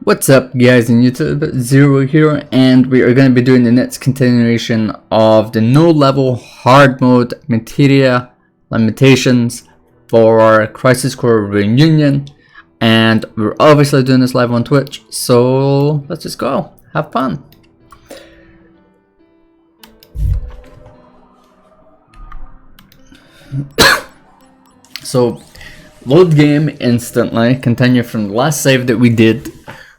What's up guys in YouTube, Zero here, and we are going to be doing the next continuation of the no level hard mode materia limitations for Crisis Core Reunion, and we're obviously doing this live on Twitch, so let's just go, have fun. So load game instantly, continue from the last save that we did,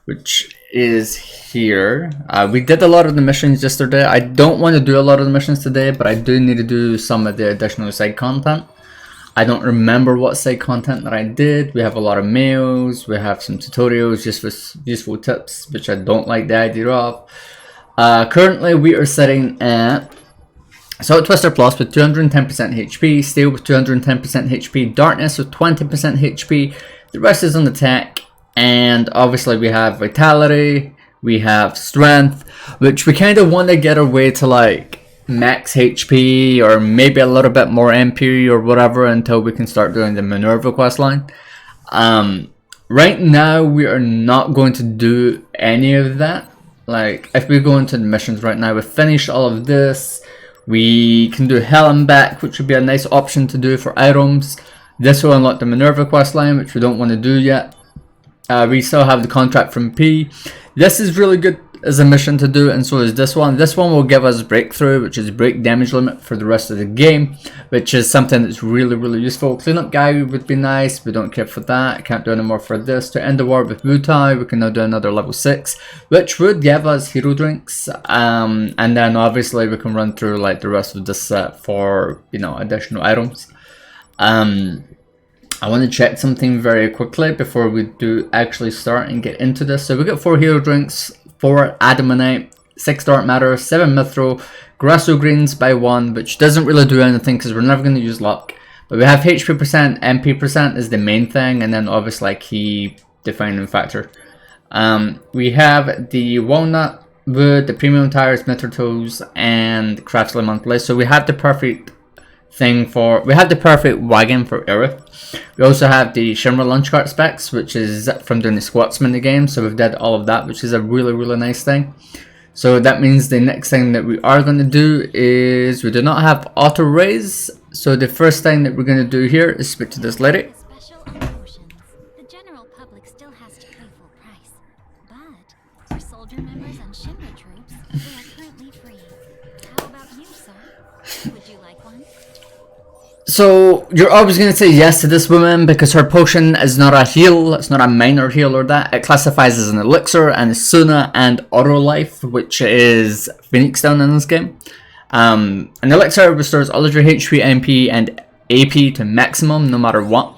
which is here. We did a lot of the missions yesterday. I don't want to do a lot of the missions today, but I do need to do some of the additional side content. I don't remember what side content that I did. We have a lot of mails, we have some tutorials just with useful tips, which I don't like the idea of. Currently we are sitting at Assault Twister Plus with 210% HP, Steel with 210% HP, Darkness with 20% HP, the rest is on the tech, and obviously we have Vitality, we have Strength, which we kind of want to get our way to like max HP or maybe a little bit more MP or whatever until we can start doing the Minerva questline. Right now we are not going to do any of that. Like if we go into the missions right now, we finish all of this. We can do Hell and Back, which would be a nice option to do for items. This will unlock the Minerva questline, which we don't want to do yet. We still have the contract from P. This is really good as a mission to do, and so is this one. This one will give us Breakthrough, which is break damage limit for the rest of the game, which is something that's really useful. Cleanup Guy would be nice. We don't care for that. Can't do any more for this. To end the war with Wutai, we can now do another level 6, which would give us hero drinks. And then obviously we can run through like the rest of this set for, you know, additional items. I want to check something very quickly before we do actually start and get into this. So we got 4 hero drinks, 4 Adamanite, 6 Dark Matter, 7 Mithril, Grasso Greens by 1, which doesn't really do anything because we're never going to use luck. But we have HP percent, MP percent is the main thing, and then obviously like key defining factor. We have the Walnut Wood, the Premium Tires, Mithril Tools, and Craftsly Monthly. So we have the perfect thing for, we have the perfect wagon for Aerith. We also have the Shimmer Lunch Cart specs, which is from doing the squats in the game, so we've did all of that, which is a really nice thing. So that means the next thing that we are going to do is we do not have auto raise, so the first thing that we're going to do here is speak to this lady. The general public still has to pay full price, but for soldier members and Shimmer troops, they are currently free. How about you, sir? Would you like one? So you're always going to say yes to this woman because her potion is not a heal, it's not a minor heal or that. It classifies as an elixir and Suna and auto life, which is Phoenix down in this game. An elixir restores all of your HP, MP and AP to maximum no matter what.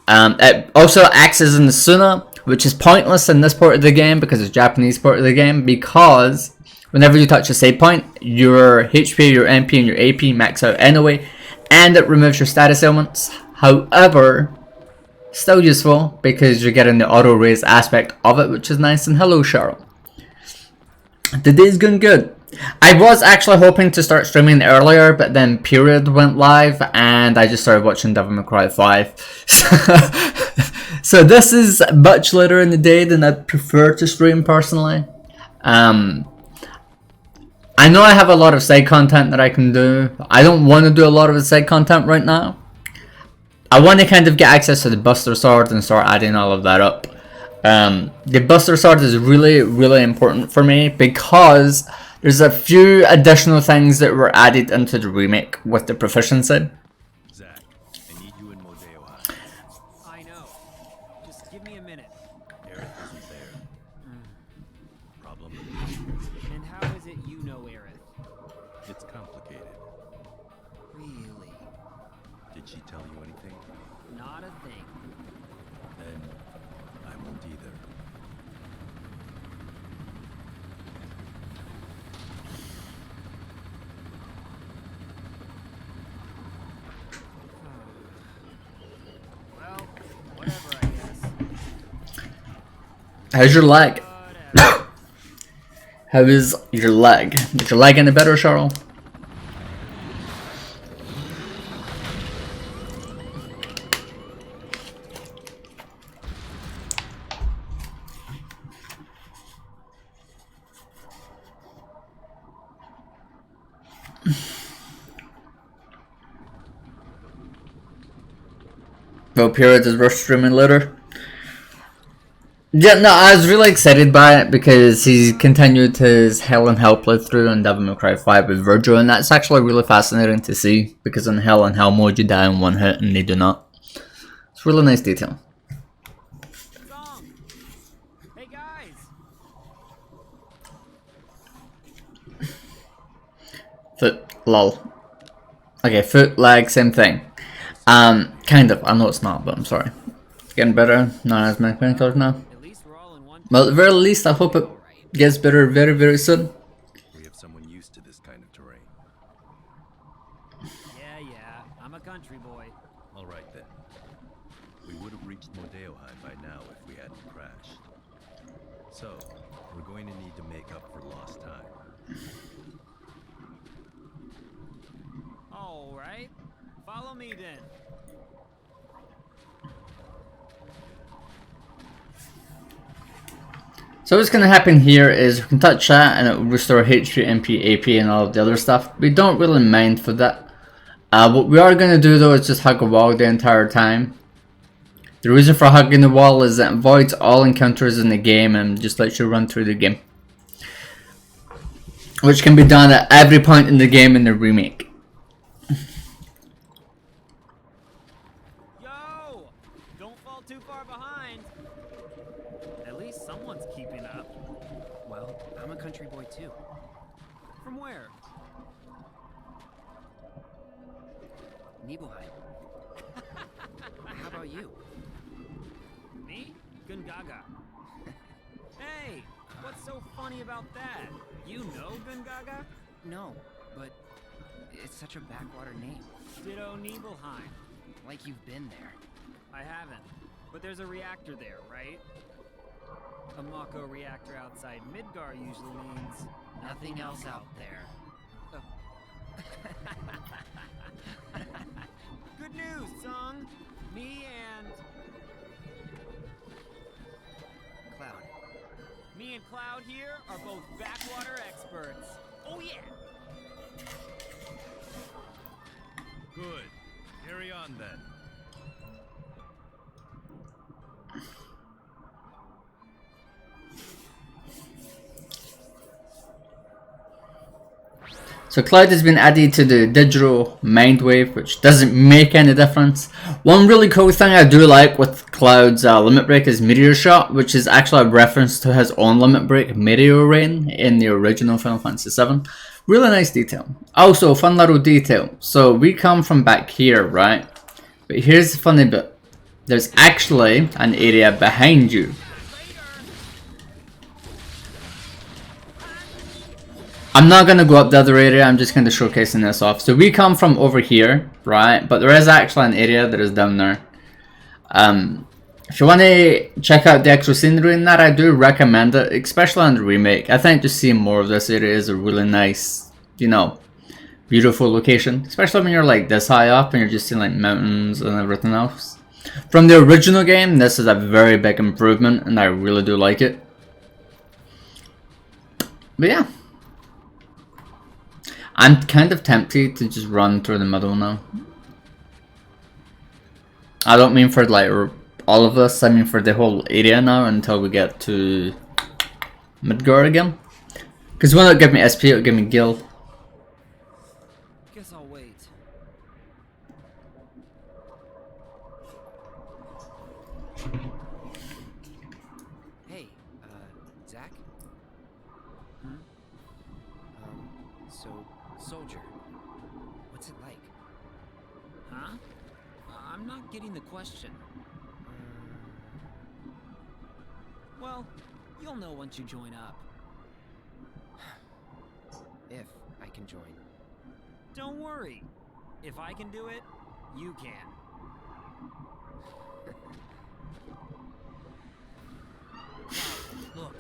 It also acts as an Suna, which is pointless in this part of the game because it's Japanese part of the game, because whenever you touch a save point, your HP, your MP and your AP max out anyway, and it removes your status ailments. However, still useful because you're getting the auto raise aspect of it, which is nice. And hello Cheryl, the day's going good. I was actually hoping to start streaming earlier, but then Period went live and I just started watching Devil May Cry 5. So this is much later in the day than I'd prefer to stream personally. I know I have a lot of side content that I can do. I don't want to do a lot of the side content right now. I want to kind of get access to the Buster Sword and start adding all of that up. The Buster Sword is really important for me because there's a few additional things that were added into the remake with the proficiency. Zach, I need you in Modeo High. I know. Just give me a minute. Aerith isn't there. Problem. And how is it you know Aerith? It's complicated. Really? Did she tell you anything? Not a thing. Then I won't either. Well, whatever, I guess. How's your leg? How is your leg? Is your leg any better, Cheryl? Valkyria as we're streaming later. Yeah, no, I was really excited by it because he continued his Hell and Hell playthrough on Devil May Cry 5 with Virgil, and that's actually really fascinating to see because in Hell and Hell mode you die in one hit and they do not. It's really nice detail. Song. Hey guys. Foot, lol. Okay, foot, leg, same thing. Kind of. I know it's not, but I'm sorry. Getting better. Not as many painkillers now. At least we're all in one. Well, at the very least, I hope it gets better very, very soon. We have someone used to this kind of terrain. Yeah. I'm a country boy. All right then. We would have reached Modeo High by now if we hadn't crashed. So, we're going to need to make up for lost time. All right. Follow me then. So what's going to happen here is we can touch chat and it will restore HP, MP, AP and all of the other stuff. We don't really mind for that. What we are going to do though is just hug a wall the entire time. The reason for hugging the wall is that it avoids all encounters in the game and just lets you run through the game. Which can be done at every point in the game in the remake. Yo! Don't fall too far behind. At least someone's keeping up. Well, I'm a country boy too. From where? Nibelheim. How about you? Me? Gungaga. Hey! What's so funny about that? You know Gungaga? No, but it's such a backwater name. Ditto Nibelheim. Like you've been there. I haven't. But there's a reactor there, right? A Mako reactor outside Midgar usually means... Nothing else out there. Good news, Sung! Me and... Cloud. Me and Cloud here are both backwater experts. Oh yeah! Good. Carry on then. So Cloud has been added to the digital mind wave, which doesn't make any difference. One really cool thing I do like with Cloud's limit break is Meteor Shot, which is actually a reference to his own limit break, Meteor Rain, in the original Final Fantasy VII. Really nice detail. Also, fun little detail. So we come from back here, right? But here's the funny bit. There's actually an area behind you. I'm not going to go up the other area, I'm just kind of showcasing this off. So we come from over here, right? But there is actually an area that is down there. If you want to check out the extra scenery in that, I do recommend it, especially on the remake. I think just seeing more of this area is a really nice, you know, beautiful location. Especially when you're like this high up and you're just seeing like mountains and everything else. From the original game, this is a very big improvement and I really do like it. But yeah. I'm kind of tempted to just run through the middle now. I don't mean for like all of this, I mean for the whole area now until we get to Midgar again. Because it won't give me SP, it'll give me Gil. Guess I'll wait. Hey, Zach? So, soldier. What's it like? Huh? I'm not getting the question. Well, you'll know once you join up. If I can join. Don't worry. If I can do it, you can. Look.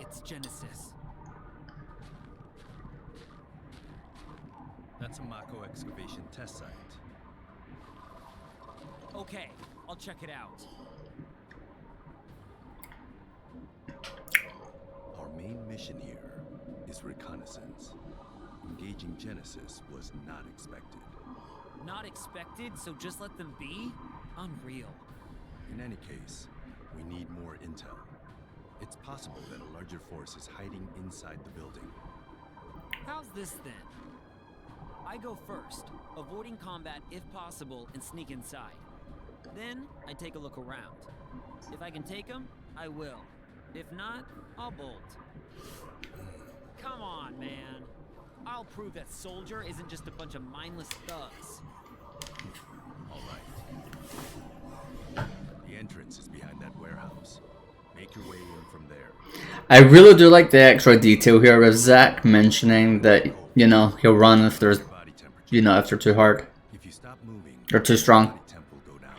It's Genesis. That's a Mako excavation test site. Okay, I'll check it out. Our main mission here is reconnaissance. Engaging Genesis was not expected. Not expected, so just let them be? Unreal. In any case, we need more intel. It's possible that a larger force is hiding inside the building. How's this then? I go first, avoiding combat if possible and sneak inside. Then, I take a look around. If I can take them, I will. If not, I'll bolt. Come on, man. I'll prove that Soldier isn't just a bunch of mindless thugs. All right. The entrance is behind that warehouse. Make your way in from there. I really do like the extra detail here with Zach mentioning that, you know, he'll run if there's, Body temperature. you know, if they're too hard If you stop moving, or too strong. body temp will go down.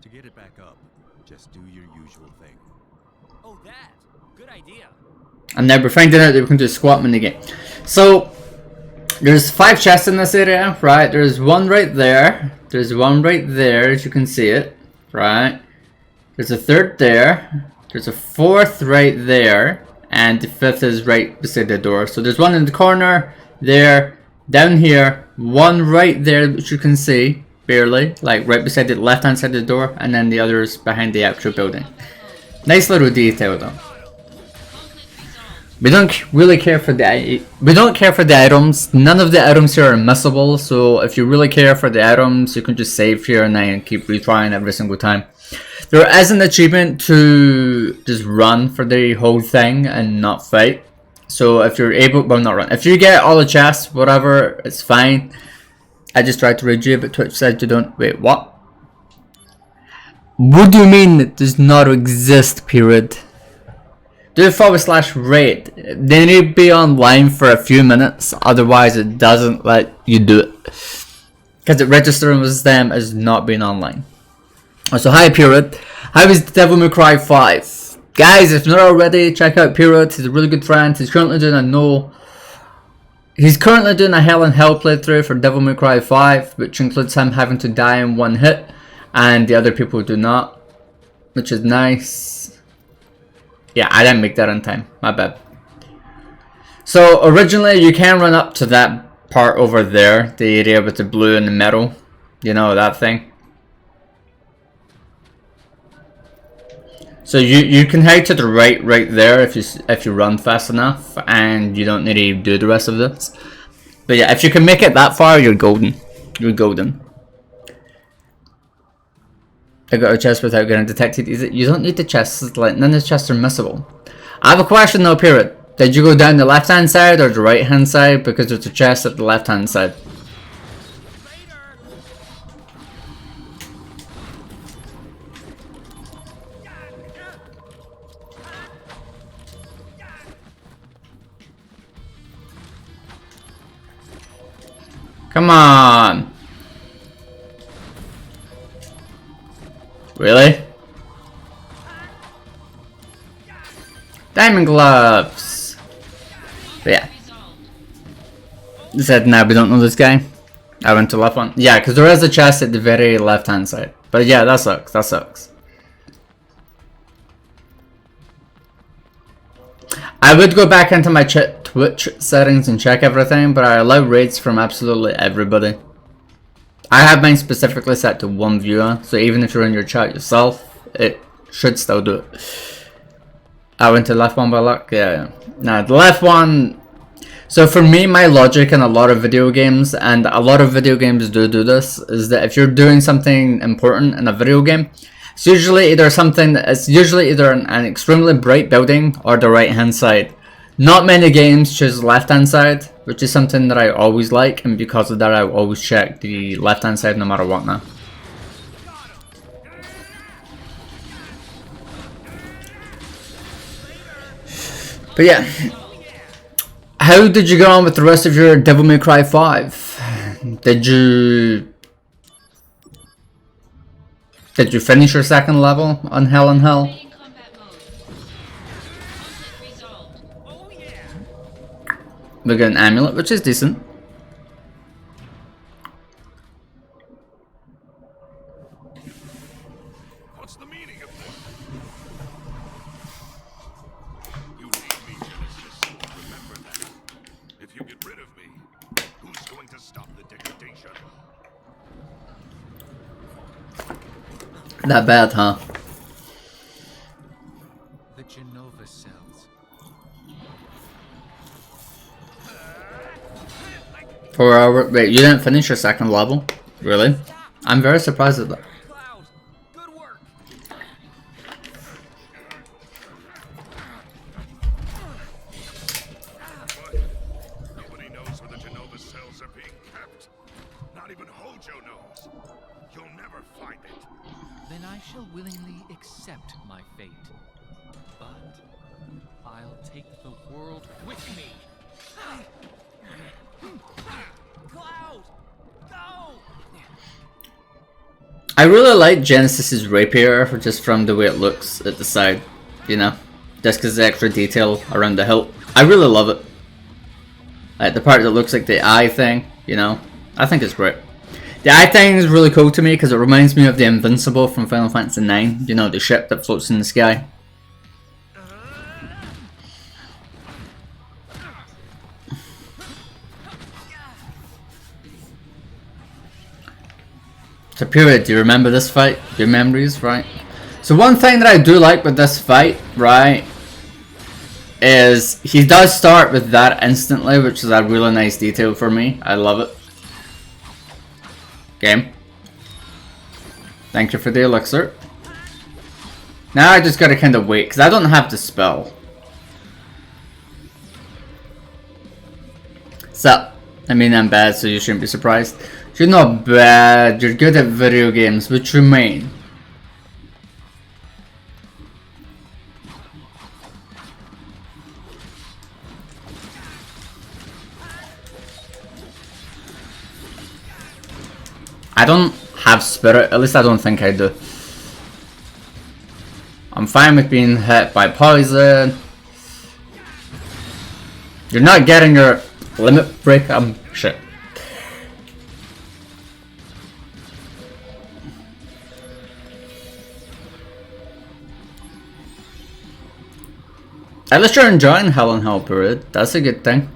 To get it back up, just do your usual thing. Oh, that. Good idea. And now we're finding out that we can do a squat minigame. So, there's 5 chests in this area, right? There's one right there. There's one right there, as you can see it, right? There's a third there. There's a fourth right there. And the fifth is right beside the door. So there's one in the corner, there, down here, one right there, which you can see, barely, like right beside the left-hand side of the door, and then the others behind the actual building. Nice little detail, though. We don't really care for the items. None of the items here are missable, so if you really care for the items, you can just save here and then keep retrying every single time. There is an achievement to just run for the whole thing and not fight. So if you're able, well, not run. If you get all the chests, whatever, it's fine. I just tried to read you, but Twitch said you don't. Wait, what? What do you mean it does not exist, period? Do /raid. They need to be online for a few minutes, otherwise it doesn't let you do it. Because it registers them as not being online. So hi Period. How is Devil May Cry 5? Guys, if not already, check out Period. He's a really good friend. He's currently doing a Hell in Hell playthrough for Devil May Cry 5, which includes him having to die in one hit, and the other people do not, which is nice. Yeah, I didn't make that in time. My bad. So originally you can run up to that part over there, the area with the blue and the metal. You know, that thing. So you can head to the right there if you run fast enough, and you don't need to do the rest of this. But yeah, if you can make it that far, you're golden. You're golden. I got a chest without getting detected. You don't need the chests, like none of the chests are missable. I have a question though, Period. Did you go down the left hand side or the right hand side? Because there's a chest at the left hand side. Come on. Really? Diamond gloves. But yeah. He said, nah, we don't know this guy. I went to left one. Yeah, because there is a chest at the very left hand side. But yeah, that sucks. That sucks. I would go back into my Twitch settings and check everything, but I allow raids from absolutely everybody. I have mine specifically set to one viewer, so even if you're in your chat yourself, it should still do it. I went to the left one by luck, yeah. Nah, the left one. So for me, my logic in a lot of video games, and a lot of video games do this, is that if you're doing something important in a video game, it's usually either an extremely bright building or the right hand side. Not many games choose the left hand side, which is something that I always like, and because of that I always check the left hand side no matter what now. But yeah, how did you get on with the rest of your Devil May Cry 5? Did you finish your second level on Hell in Hell? We got an amulet, which is decent. What's the meaning of this? You need me, Genesis. Remember that. If you get rid of me, who's going to stop the degradation? That bad, huh? The Genova cells. 4 hour. Wait, you didn't finish your second level? Really? I'm very surprised at that. Cloud, good work. But nobody knows where the Genova cells are being kept. Not even Hojo knows. You'll never find it. Then I shall willingly accept my fate. But I'll take the world with me. Cloud, go! I really like Genesis's rapier, just from the way it looks at the side, you know, just because the extra detail around the hilt. I really love it. Like the part that looks like the eye thing, you know, I think it's great. The eye thing is really cool to me because it reminds me of the Invincible from Final Fantasy IX, you know, the ship that floats in the sky. Superior, do you remember this fight? Your memories, right? So one thing that I do like with this fight, right, is he does start with that instantly, which is a really nice detail for me. I love it. Game. Thank you for the elixir. Now I just gotta kind of wait, because I don't have the spell. So, I mean I'm bad, so you shouldn't be surprised. You're not bad, you're good at video games, which remain. I don't have spirit, at least I don't think I do. I'm fine with being hit by poison. You're not getting your limit break, shit. At least you're enjoying Hell and Hell Parade, that's a good thing.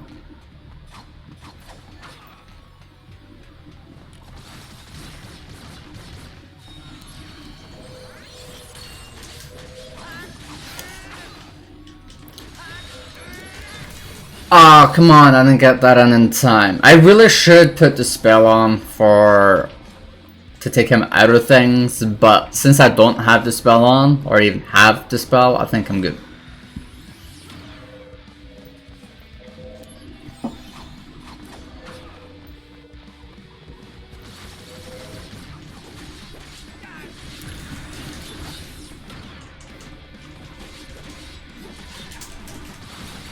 Oh, come on, I didn't get that in time. I really should put the spell on to take him out of things, but since I don't have the spell on, or even have the spell, I think I'm good.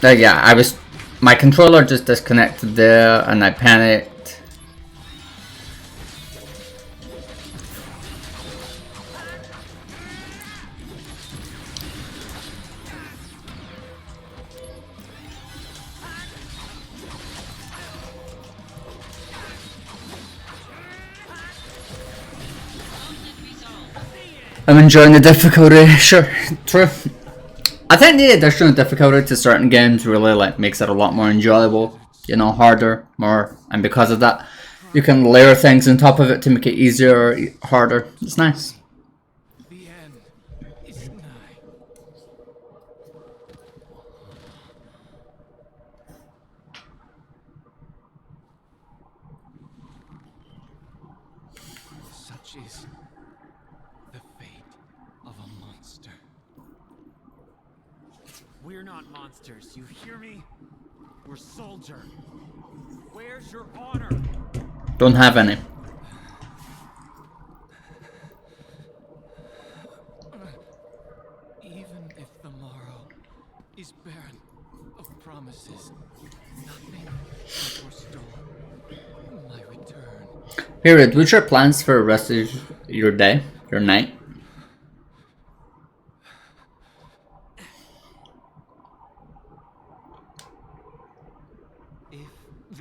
Yeah, my controller just disconnected there and I panicked. I'm enjoying the difficulty, sure, true. I think the additional difficulty to certain games really makes it a lot more enjoyable, you know, harder, more, and because of that, you can layer things on top of it to make it easier or harder. It's nice. The end is nigh. Such is the fate of a monster. We're not monsters, you hear me? We're soldier. Where's your honor? Don't have any. Even if the morrow is barren of promises, nothing can forestall my return. Period. What's your plans for the rest of your day, your night?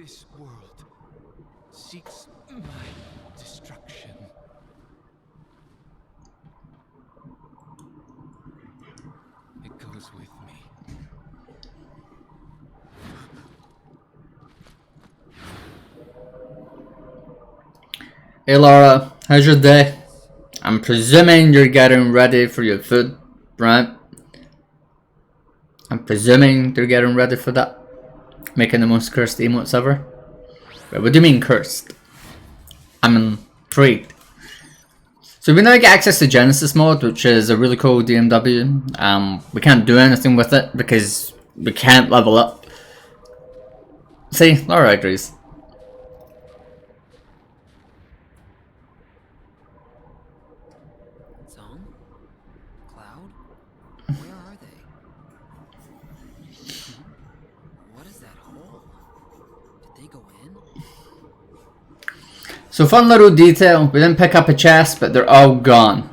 This world seeks my destruction. It goes with me. Hey Laura, how's your day? I'm presuming you're getting ready for your food, right? I'm presuming you're getting ready for that. Making the most cursed emotes ever. Wait, what do you mean cursed? I'm intrigued. So we now get access to Genesis mode, which is a really cool DMW. We can't do anything with it because we can't level up. See, Laura agrees. Zone? Cloud? Where are they? What is that hole? Did they go in? So fun little detail, we didn't pick up a chest, but they're all gone.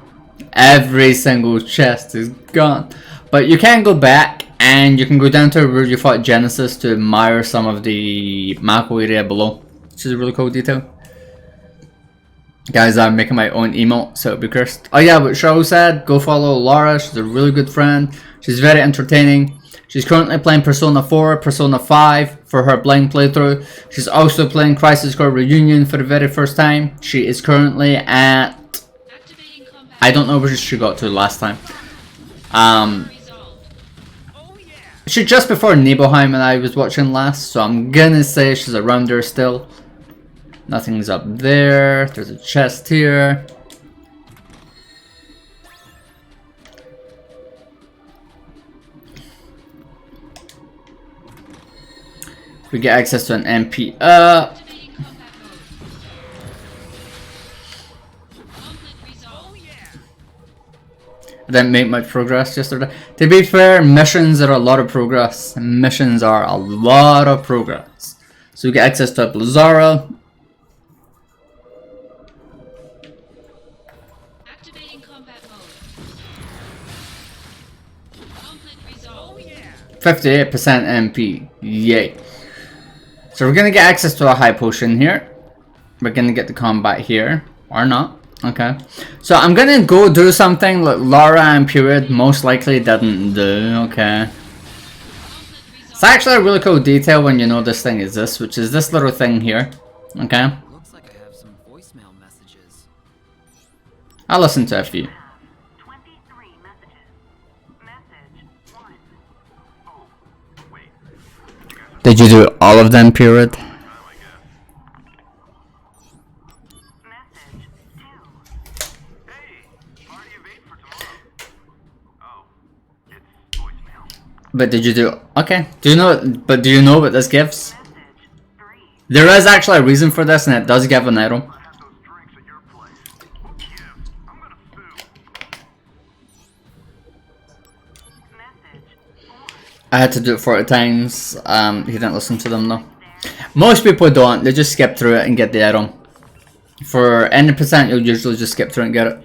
Every single chest is gone. But you can go back and you can go down to where you fought Genesis to admire some of the macro area below, which is a really cool detail. Guys, I'm making my own emote, so it'll be cursed. Oh yeah, what Cheryl said, go follow Laura, she's a really good friend. She's very entertaining. She's currently playing Persona 4, Persona 5 for her blind playthrough. She's also playing Crisis Core Reunion for the very first time. She is currently at... I don't know where she got to last time. She's just before Nibelheim and I was watching last, so I'm gonna say she's around there still. Nothing's up there. There's a chest here. We get access to an MP up. I didn't make much progress yesterday. To be fair, missions are a lot of progress. Missions are a lot of progress. So we get access to Blizzara. Activating combat mode. Conflict resolved. 58% MP. Yay. So we're gonna get access to a high potion here. We're gonna get the combat here. Or not. Okay. So I'm gonna go do something that Laura and Period most likely didn't do. Okay. It's actually a really cool detail when you know this thing exists, which is this little thing here. Okay. Looks like I have some voicemail messages. I'll listen to a few. 23 messages. Message 1. Oh, wait. Did you do all of them, Period? Message 2. Hey, party of 8 for tomorrow. Oh, it's voicemail. But did you do... Okay. Do you know... But do you know what this gives? Message 3. There is actually a reason for this, and it does give an item. I have those drinks at your place. Yeah, I'm gonna sue. Message 4. I had to do it 40 times. He didn't listen to them though. Most people don't. They just skip through it and get the item. For any percent, you'll usually just skip through it and get it. 5.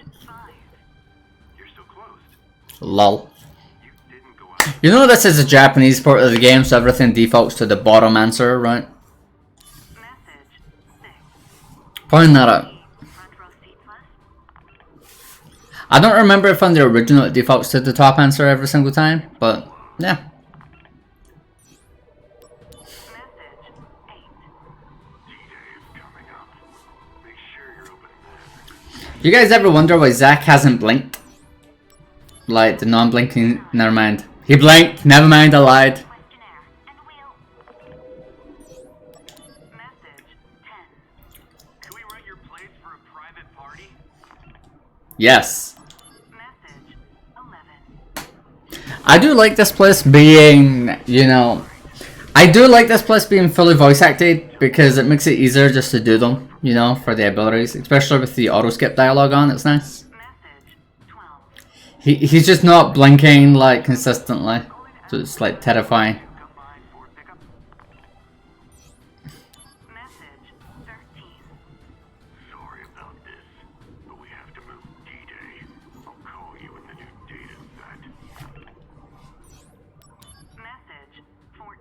You're still closed. Lol. You didn't go out. You know this is a Japanese part of the game, so everything defaults to the bottom answer, right? Message 6. Find that out. Front row seats left. I don't remember if on the original it defaults to the top answer every single time, but yeah. Message 8. D-Day is coming up. Make sure you're opening that. You guys ever wonder why Zach hasn't blinked? Like the non-blinking... Never mind. He blinked. Never mind, I lied. Questionnaire, and we'll... Message 10. Can we rent your place for a private party? Yes. Message 11. I do like this place being, you know... I do like this place being fully voice acted because it makes it easier just to do them, you know, for the abilities. Especially with the auto skip dialogue on, it's nice. Message 12. He's just not blinking like consistently, so it's like terrifying. Come by for pickup. Message 13. Sorry about this, but we have to move D-Day. I'll call you when the new data set. Message 14.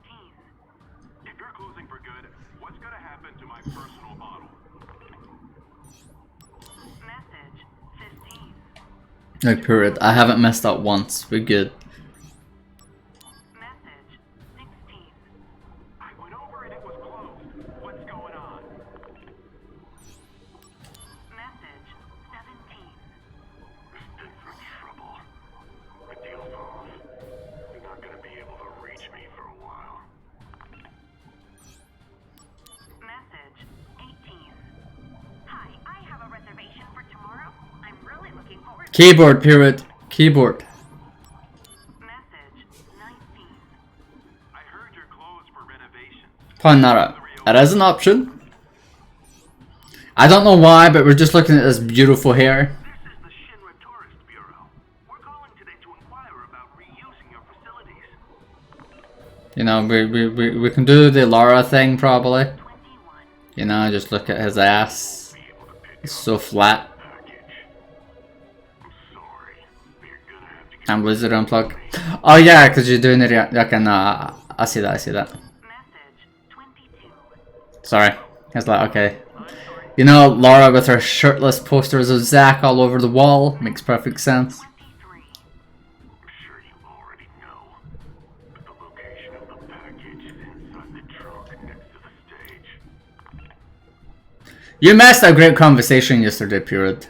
If you're closing for good, what's Like period. I haven't messed up once. We're good. Message 16. I went over and it was closed. What's going on? Message 17. This is for trouble. The deal's off. You're not gonna be able to reach me for a while. Message 18. Hi, I have a reservation for tomorrow. I'm really looking forward to Keyboard period. Keyboard. Message 19. I heard you're closed for renovation. Point that out. That is an option. I don't know why, but we're just looking at this beautiful hair. This is the Shinra Tourist Bureau. We're calling today to inquire about reusing your facilities. You know, we can do the Lara thing probably. 21. You know, just look at his ass. It's so flat. Package. I'm sorry. You're gonna have to get And laser unplug. Oh yeah, because you're doing it. Okay, no, I see that. I see that. message 22. Sorry. It's like okay. You know, Laura with her shirtless posters of Zack all over the wall makes perfect sense. 23. I'm sure you already know. But the location of the package is inside the trunk next to the stage. You missed a great conversation yesterday, period.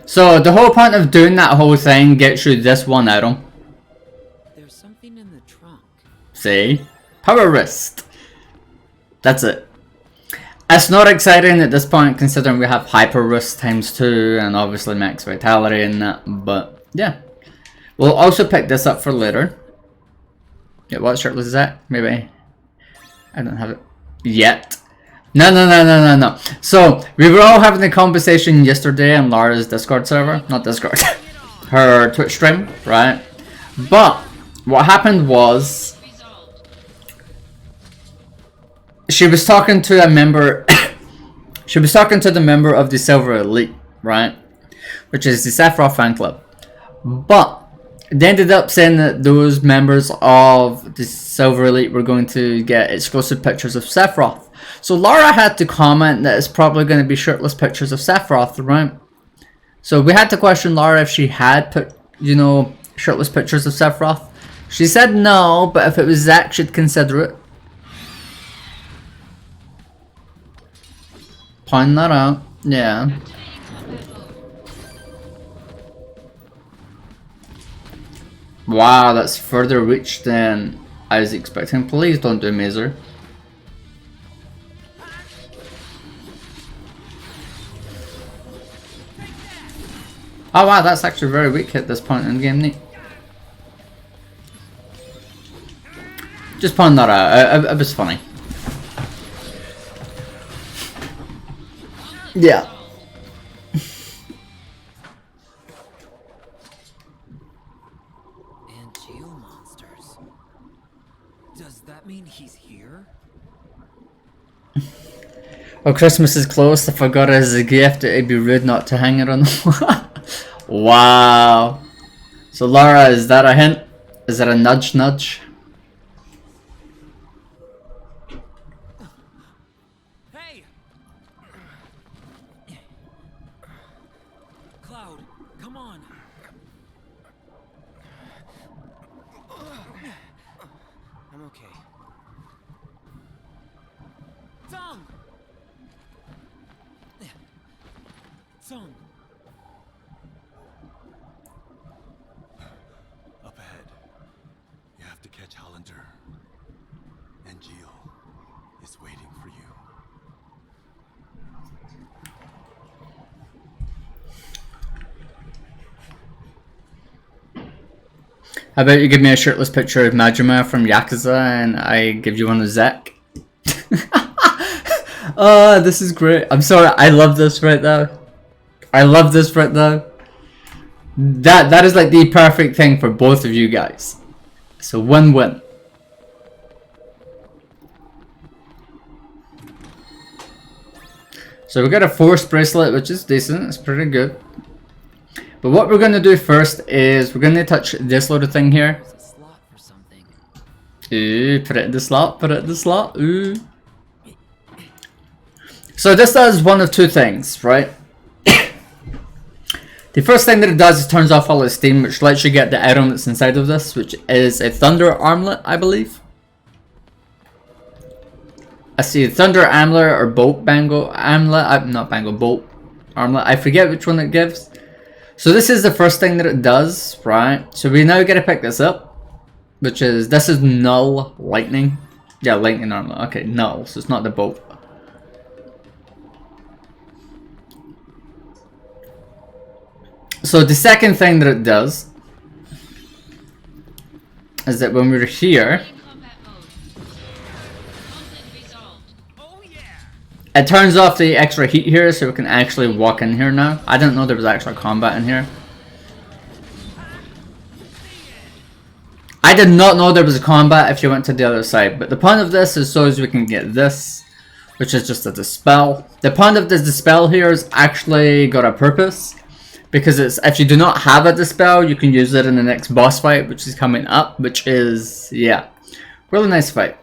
So the whole point of doing that whole thing gets you this one item. There's something in the trunk. See? Power wrist. That's it. It's not exciting at this point considering we have hyper wrist ×2 and obviously max vitality and that, but yeah. We'll also pick this up for later. Yeah, what shirtless is that? Maybe. I don't have it yet. No. So, we were all having a conversation yesterday on Lara's Discord server. Not Discord. Her Twitch stream, right? But, what happened was... she was talking to a member... she was talking to the member of the Silver Elite, right? Which is the Sephiroth fan club. But, they ended up saying that those members of the Silver Elite were going to get exclusive pictures of Sephiroth. So Lara had to comment that it's probably going to be shirtless pictures of Sephiroth, right? So we had to question Lara if she had put, you know, shirtless pictures of Sephiroth. She said no, but if it was Zack, she'd consider it. Point that out, yeah. Wow, that's further reach than I was expecting. Please don't do Mazer. Oh wow, that's actually very weak at this point in the game, neat. Just point that out, it was funny. Yeah. And geo monsters. Does that mean he's here? Well, Christmas is close. If I got it as a gift, it'd be rude not to hang it on the wall. Wow. So Lara, is that a hint? Is that a nudge nudge? Hey! Cloud, come on. I'm okay. Song! Song! Up ahead. You have to catch Hollander. And Geo is waiting for you. How about you give me a shirtless picture of Majima from Yakuza and I give you one of Zack? Oh, this is great. I'm sorry, I love this right now. I love this right now. That is like the perfect thing for both of you guys. So win-win. So we got a force bracelet, which is decent. It's pretty good. But what we're gonna do first is we're gonna touch this little thing here. There's a slot for something. Ooh, put it in the slot. Put it in the slot. Ooh. So this does one of two things, right? The first thing that it does is turns off all its steam, which lets you get the item that's inside of this, which is a thunder armlet, I believe. I see thunder armlet or bolt bangle armlet, not bangle, bolt armlet. I forget which one it gives. So this is the first thing that it does, right? So we now get to pick this up, which is, this is null lightning. Yeah, lightning armlet. Okay, null, so it's not the bolt. So the second thing that it does is that when we're here, it turns off the extra heat here so we can actually walk in here now. I didn't know there was actual combat in here. I did not know there was a combat if you went to the other side, but the point of this is so as we can get this, which is just a dispel. The point of this dispel here is actually got a purpose, because it's, if you do not have a dispel, you can use it in the next boss fight, which is coming up, which is, yeah, really nice fight.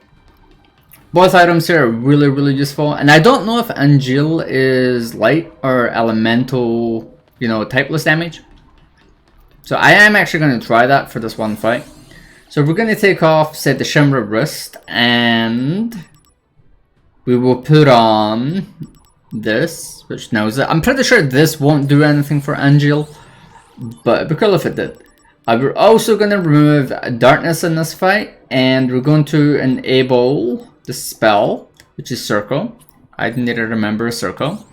Both items here are really, really useful, and I don't know if Angel is light or elemental, you know, typeless damage. So I am actually going to try that for this one fight. So we're going to take off, say, the Shimmer Wrist, and we will put on this, which knows it. I'm pretty sure this won't do anything for Angel, but it'd be cool if it did. We're also going to remove darkness in this fight, and we're going to enable the spell, which is circle. I need to remember a circle.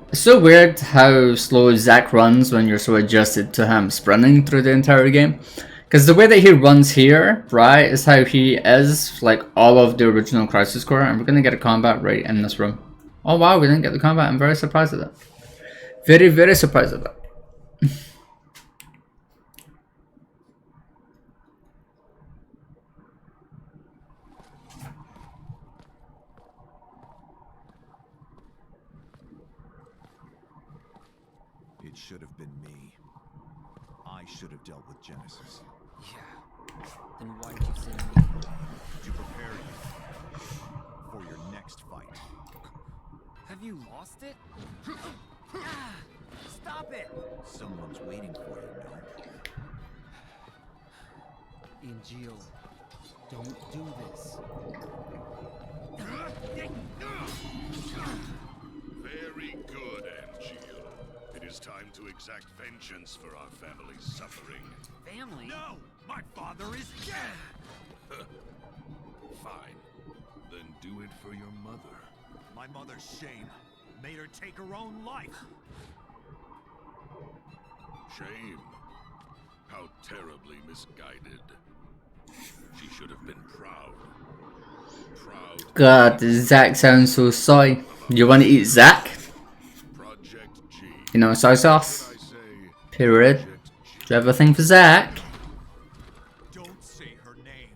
It's so weird how slow Zack runs when you're so adjusted to him sprinting through the entire game. Because the way that he runs here, right, is how he is like all of the original Crisis Core, and we're going to get a combat right in this room. Oh wow, we didn't get the combat. I'm very surprised at that. Very, very surprised at that. It should have been me. I should have dealt with Genesis. Yeah. Then why did you send me? To prepare you for your next fight. Have you lost it? Ah, stop it! Someone's waiting for you, no? Angel, don't do this. Very good, Angel. It is time to exact vengeance for our family's suffering. Family? No! My father is dead! Fine. Then do it for your mother. My mother's shame made her take her own life. Shame. How terribly misguided. She should have been proud. Proud. God, Zack sounds so soy. You want to eat Zack? Project G. You know, soy sauce? I say, Period. Project G. Do you have a thing for Zack? Don't say her name.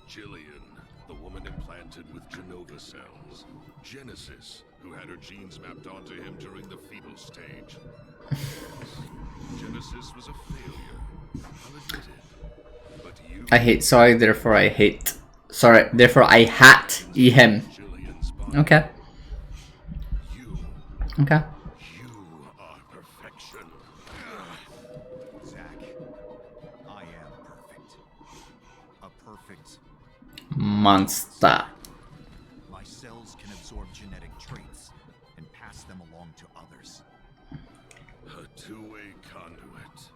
Jillian, the woman implanted with Genova cells. Genesis, who had her genes mapped onto him during the fetal stage. Genesis was a failure. I'll admit it. But you... I hate soy, therefore I hate. Sorry, therefore I hat him. Jillian's body. Okay. You. Okay. You are perfection. Zack, I am perfect. A perfect... Monster. My cells can absorb genetic traits and pass them along to others. A two-way conduit.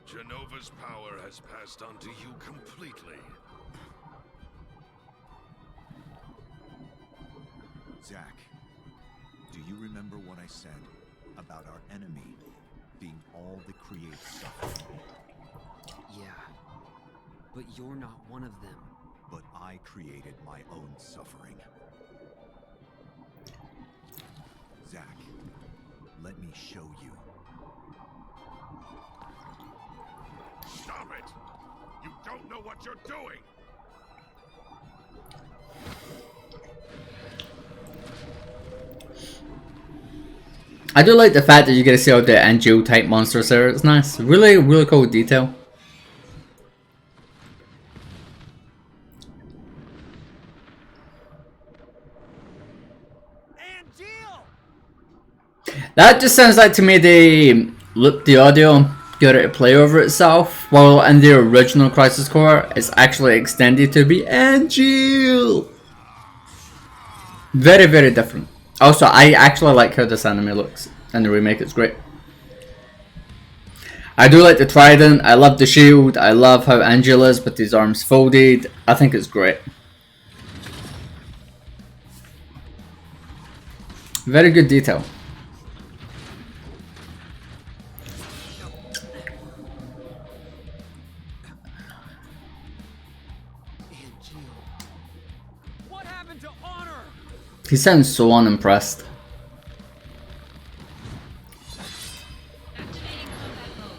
Genova's power has passed on to you completely. Zack, do you remember what I said about our enemy being all that creates suffering? Yeah. But you're not one of them. But I created my own suffering. Zack, let me show you. Stop it! You don't know what you're doing! I do like the fact that you get to see all the Angel type monsters there. It's nice. Really, really cool detail. That just sounds like to me they looped the audio, got it to play over itself, while in the original Crisis Core it's actually extended to be Angel. Very, very different. Also, I actually like how this anime looks in the remake. It's great. I do like the trident, I love the shield, I love how Angel is with his arms folded. I think it's great. Very good detail. What happened to honor? He sounds so unimpressed. Activating combat mode.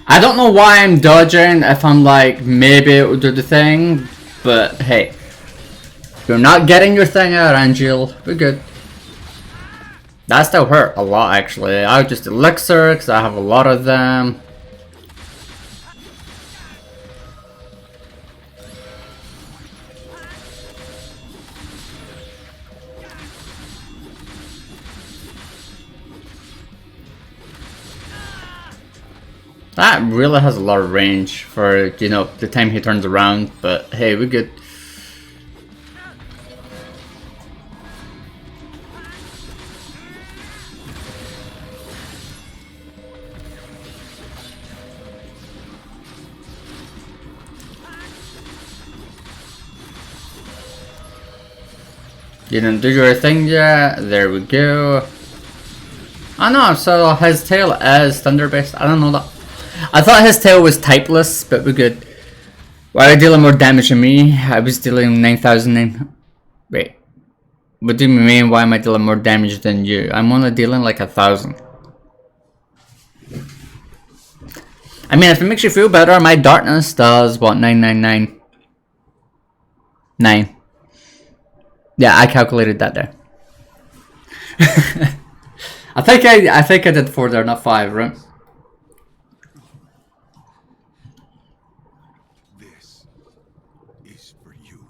I don't know why I'm dodging if I'm like, maybe it will do the thing, but hey. You're not getting your thing out, Angel. We're good. That still hurt a lot actually. I just elixir because I have a lot of them. That really has a lot of range for, you know, the time he turns around, but hey, we're good. You didn't do your thing yet. There we go. Oh no, so his tail is thunder based. I don't know that. I thought his tail was typeless, but we're good. Why are you dealing more damage than me? I was dealing 9,000. Wait. What do you mean, why am I dealing more damage than you? I'm only dealing like 1,000. I mean, if it makes you feel better, my darkness does what, 999. Yeah, I calculated that there. I think I did 4 there, not 5, right? This is for you.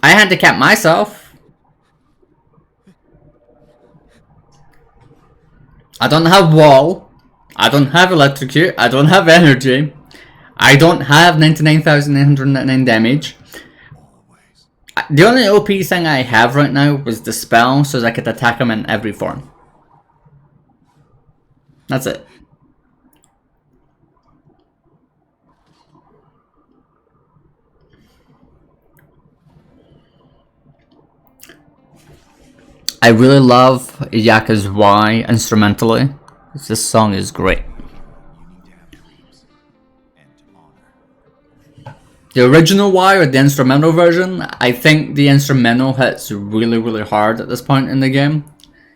I handicapped myself. I don't have wall. I don't have electrocute. I don't have energy. I don't have 99,999 damage. The only OP thing I have right now was the spell, so that I could attack him in every form. That's it. I really love Yaka's Y instrumentally. This song is great. The original Y or the instrumental version, I think the instrumental hits really, really hard at this point in the game.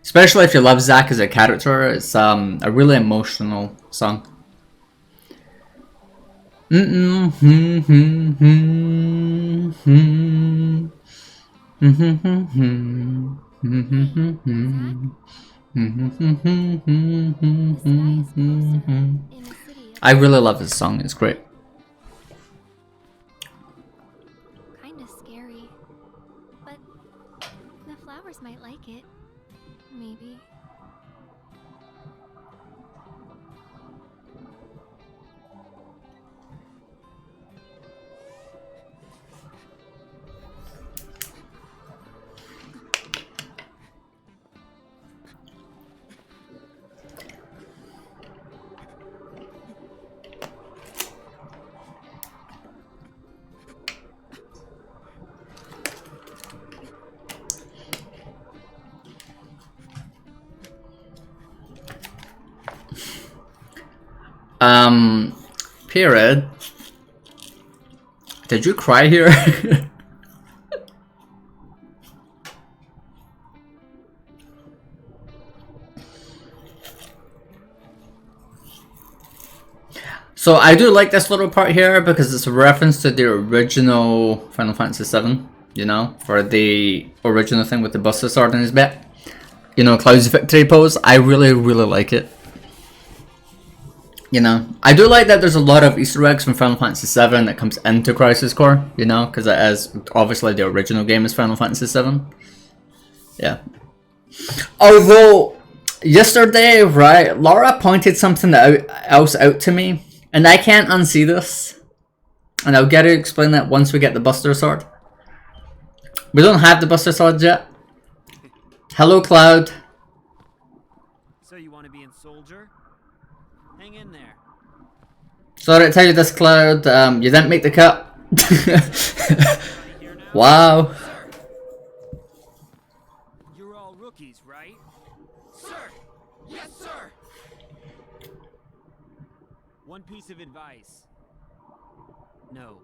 Especially if you love Zack as a character, it's a really emotional song. I really love this song, it's great. Kinda scary. But the flowers might like it. Maybe. Period. Did you cry here? So I do like this little part here because it's a reference to the original Final Fantasy VII, you know, for the original thing with the Buster Sword in his back. You know, Cloud's victory pose. I really, really like it. You know, I do like that there's a lot of Easter eggs from Final Fantasy VII that comes into Crisis Core, you know, because it is obviously the original game is Final Fantasy VII. Yeah. Although, yesterday, right, Laura pointed something else out to me, and I can't unsee this. And I'll get to explain that once we get the Buster Sword. We don't have the Buster Sword yet. Hello, Cloud. So you want to be in Soldier? Hang in there. Sorry to tell you this, Cloud. You didn't make the cut. Wow. You're all rookies, right? Sir! Yes, sir! One piece of advice. No.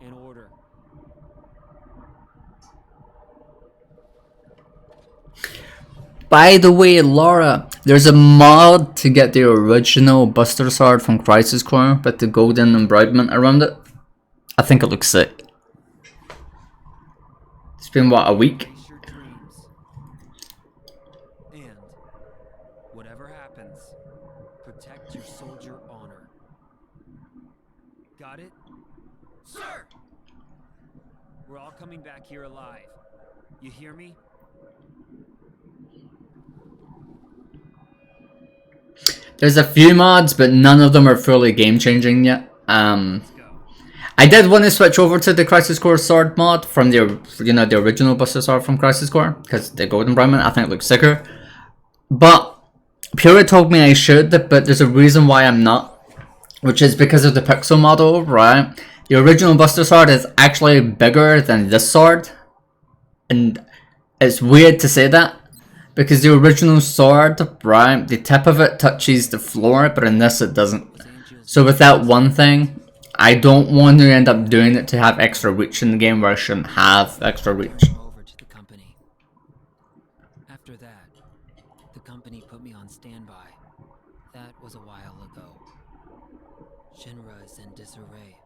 An order. By the way, Laura, there's a mod to get the original Buster Sword from Crisis Core with the golden embroiderment around it. I think it looks sick. It's been, what, a week? Chase your dreams. And whatever happens, protect your soldier honor. Got it? Sir! We're all coming back here alive. You hear me? There's a few mods, but none of them are fully game-changing yet. I did want to switch over to the Crisis Core sword mod from the, you know, the original Buster Sword from Crisis Core, because the golden embroiderment I think looks sicker. But Pura told me I should, but there's a reason why I'm not, which is because of the pixel model, right? The original Buster Sword is actually bigger than this sword, and it's weird to say that. Because the original sword, right, the tip of it touches the floor, but in this it doesn't. So with that one thing, I don't want to end up doing it to have extra reach in the game where I shouldn't have extra reach. Over to the company. After that, the company put me on standby. That was a while ago. Shinra is in disarray.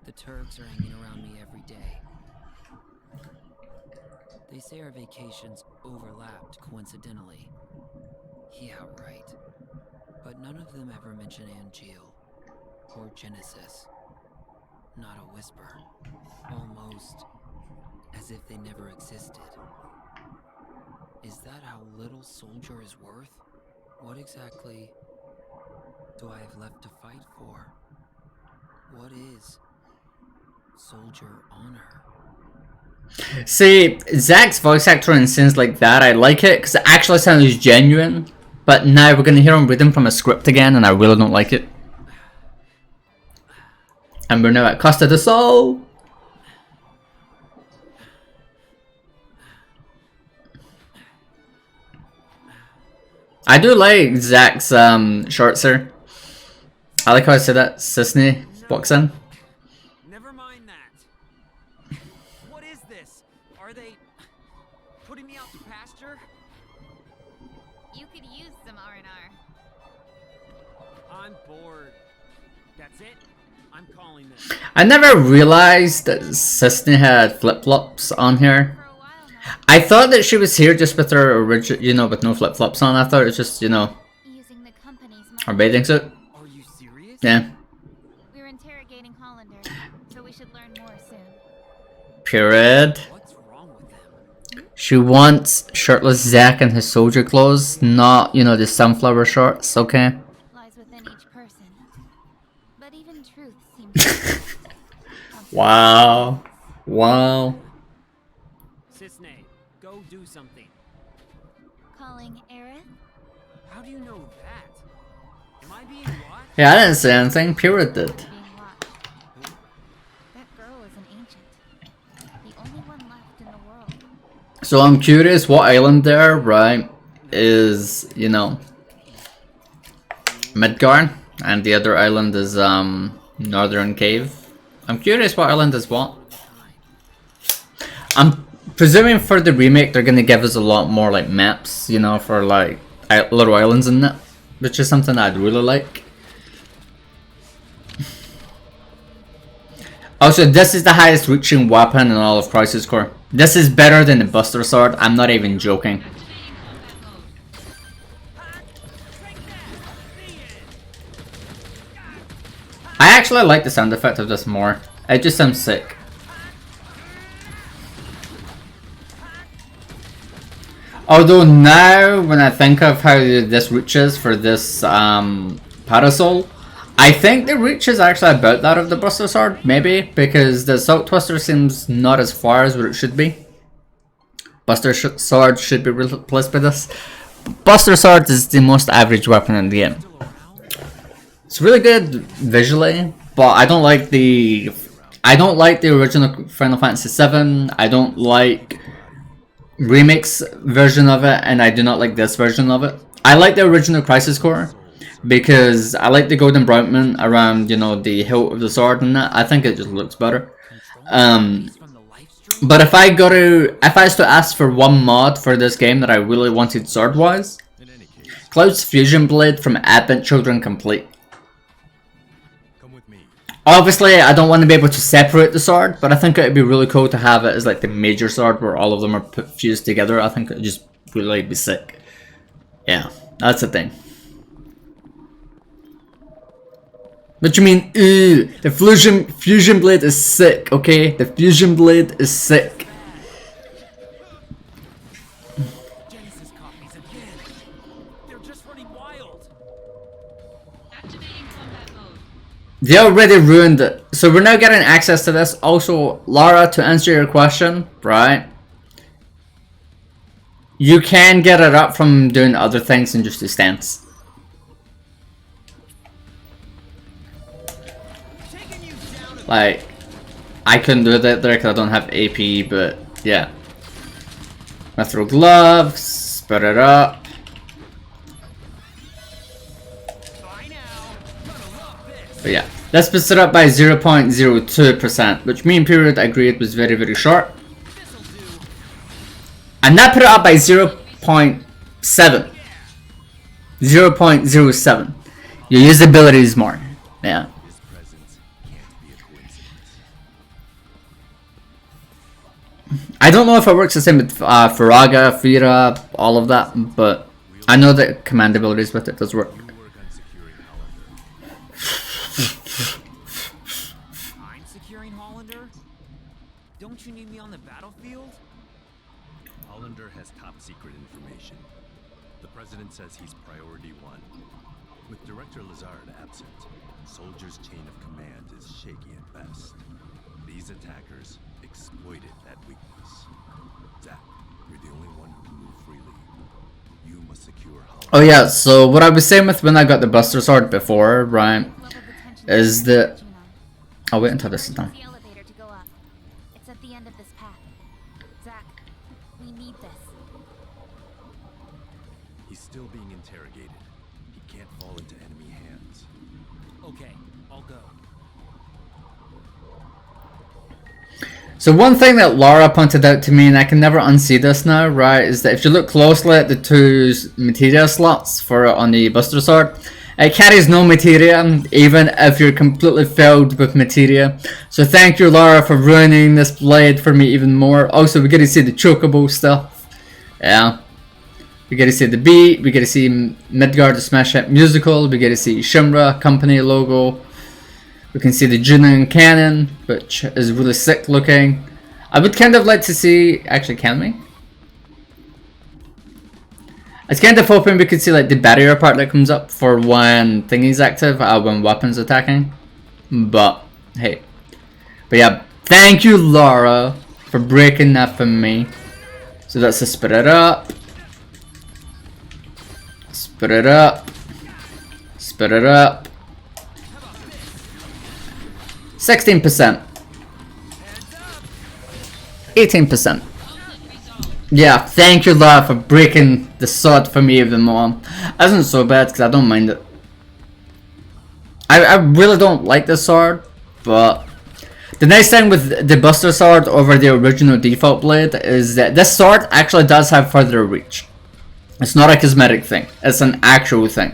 The Turks are hanging around me every day. They say our vacations overlapped coincidentally. Yeah, right. But none of them ever mention Angeal or Genesis. Not a whisper. Almost as if they never existed. Is that how little Soldier is worth? What exactly do I have left to fight for? What is Soldier honor? See, Zach's voice actor in scenes like that, I like it because it actually sounds genuine. But now we're going to hear him reading from a script again, and I really don't like it. And we're now at Costa del Sol. I do like Zach's shorts here. I like how I say that. Cisne walks in. Never mind that. What is this? Are they putting me out to pasture? You could use some R&R. I'm bored. That's it? I'm calling this. I never realized that Cisne had flip-flops on here. For a while now, I thought that she was here just with her original, you know, with no flip-flops on. I thought it was just, you know, using the company's her money. bathing suit. Are you serious? Yeah. We're interrogating Hollander, so we should learn more soon. Period. What's wrong with them? She wants shirtless Zack in his soldier clothes, not, you know, the sunflower shorts, okay? Lies within each person. But even truth seems Wow. Wow. Cisne, go do something. calling Aerith. How do you know that? Am I being watched? Yeah, I didn't say anything. Pura did. Being watched. That girl is an ancient. The only one left in the world. So I'm curious what island there, right, is, you know, Midgar, and the other island is, Northern Cave. I'm curious what island is what. I'm presuming for the remake they're gonna give us a lot more, like, maps, you know, for, like, little islands in it, which is something I'd really like. Also, this is the highest reaching weapon in all of Crisis Core. This is better than the Buster Sword. I'm not even joking. I actually like the sound effect of this more. It just sounds sick. Although now, when I think of how this reaches for this parasol, I think the reach is actually about that of the Buster Sword, maybe, because the Salt Twister seems not as far as what it should be. Buster Sword should be replaced by this. Buster Sword is the most average weapon in the game. It's really good visually, but I don't like the original Final Fantasy VII. I don't like remix version of it, and I do not like this version of it. I like the original Crisis Core because I like the golden brown around, you know, the hilt of the sword and that. I think it just looks better. But if I was to ask for one mod for this game that I really wanted sword wise, Cloud's Fusion Blade from Advent Children Complete. Obviously, I don't want to be able to separate the sword, but I think it would be really cool to have it as like the major sword where all of them are fused together. I think it would just really be sick. Yeah, that's the thing. What you mean, ooh, the Fusion Blade is sick, okay? The Fusion Blade is sick. Genesis copies again. They're just running wild. Activating combat mode. They already ruined it. So we're now getting access to this. Also, Lara, to answer your question, right? You can get it up from doing other things than just the stance. Like, I couldn't do that there because I don't have AP, but yeah. I throw gloves, spread it up. But yeah, let's split it up by 0.02%, which me and Period agreed was very, very short. And that put it up by 0.7. 0.07. Your usability is more. Yeah. I don't know if it works the same with Faraga, Fira, all of that, but I know that command abilities with it does work. I'm securing Hollander? Don't you need me on the battlefield? Hollander has top secret information. The president says he's priority 1. With Director Lazard absent, soldiers' chain of command is shaky at best. These attackers exploited that weakness. Zach, you're the only one who can move freely. You must secure Hollander. Oh yeah, so what I was saying with when I got the Buster Sword before, right, is that... I'll wait until this is done. The elevator to go up. It's at the end of this path. Zach, we need this. He's still being interrogated. He can't fall into enemy hands. Okay, I'll go. So one thing that Laura pointed out to me, and I can never unsee this now, right, is that if you look closely at the two materia slots for on the Buster Sword, it carries no materia, even if you're completely filled with materia. So thank you, Laura, for ruining this blade for me even more. Also, we get to see the chocobo stuff. Yeah. We get to see the beat, we get to see Midgard the Smash Hit musical, we get to see Shimra company logo. We can see the Junon cannon, which is really sick looking. I would kind of like to see, actually can we? I was kind of hoping we could see like the barrier part that comes up for when thingy's active, when weapons attacking. But, hey. But yeah, thank you Laura for breaking that for me. So let's just split it up. Split it up. Split it up. 16%. 18%. Yeah, thank you Laura for breaking the sword for me even more. That isn't so bad because I don't mind it. I really don't like the sword, but the nice thing with the Buster Sword over the original default blade is that this sword actually does have further reach. It's not a cosmetic thing, it's an actual thing.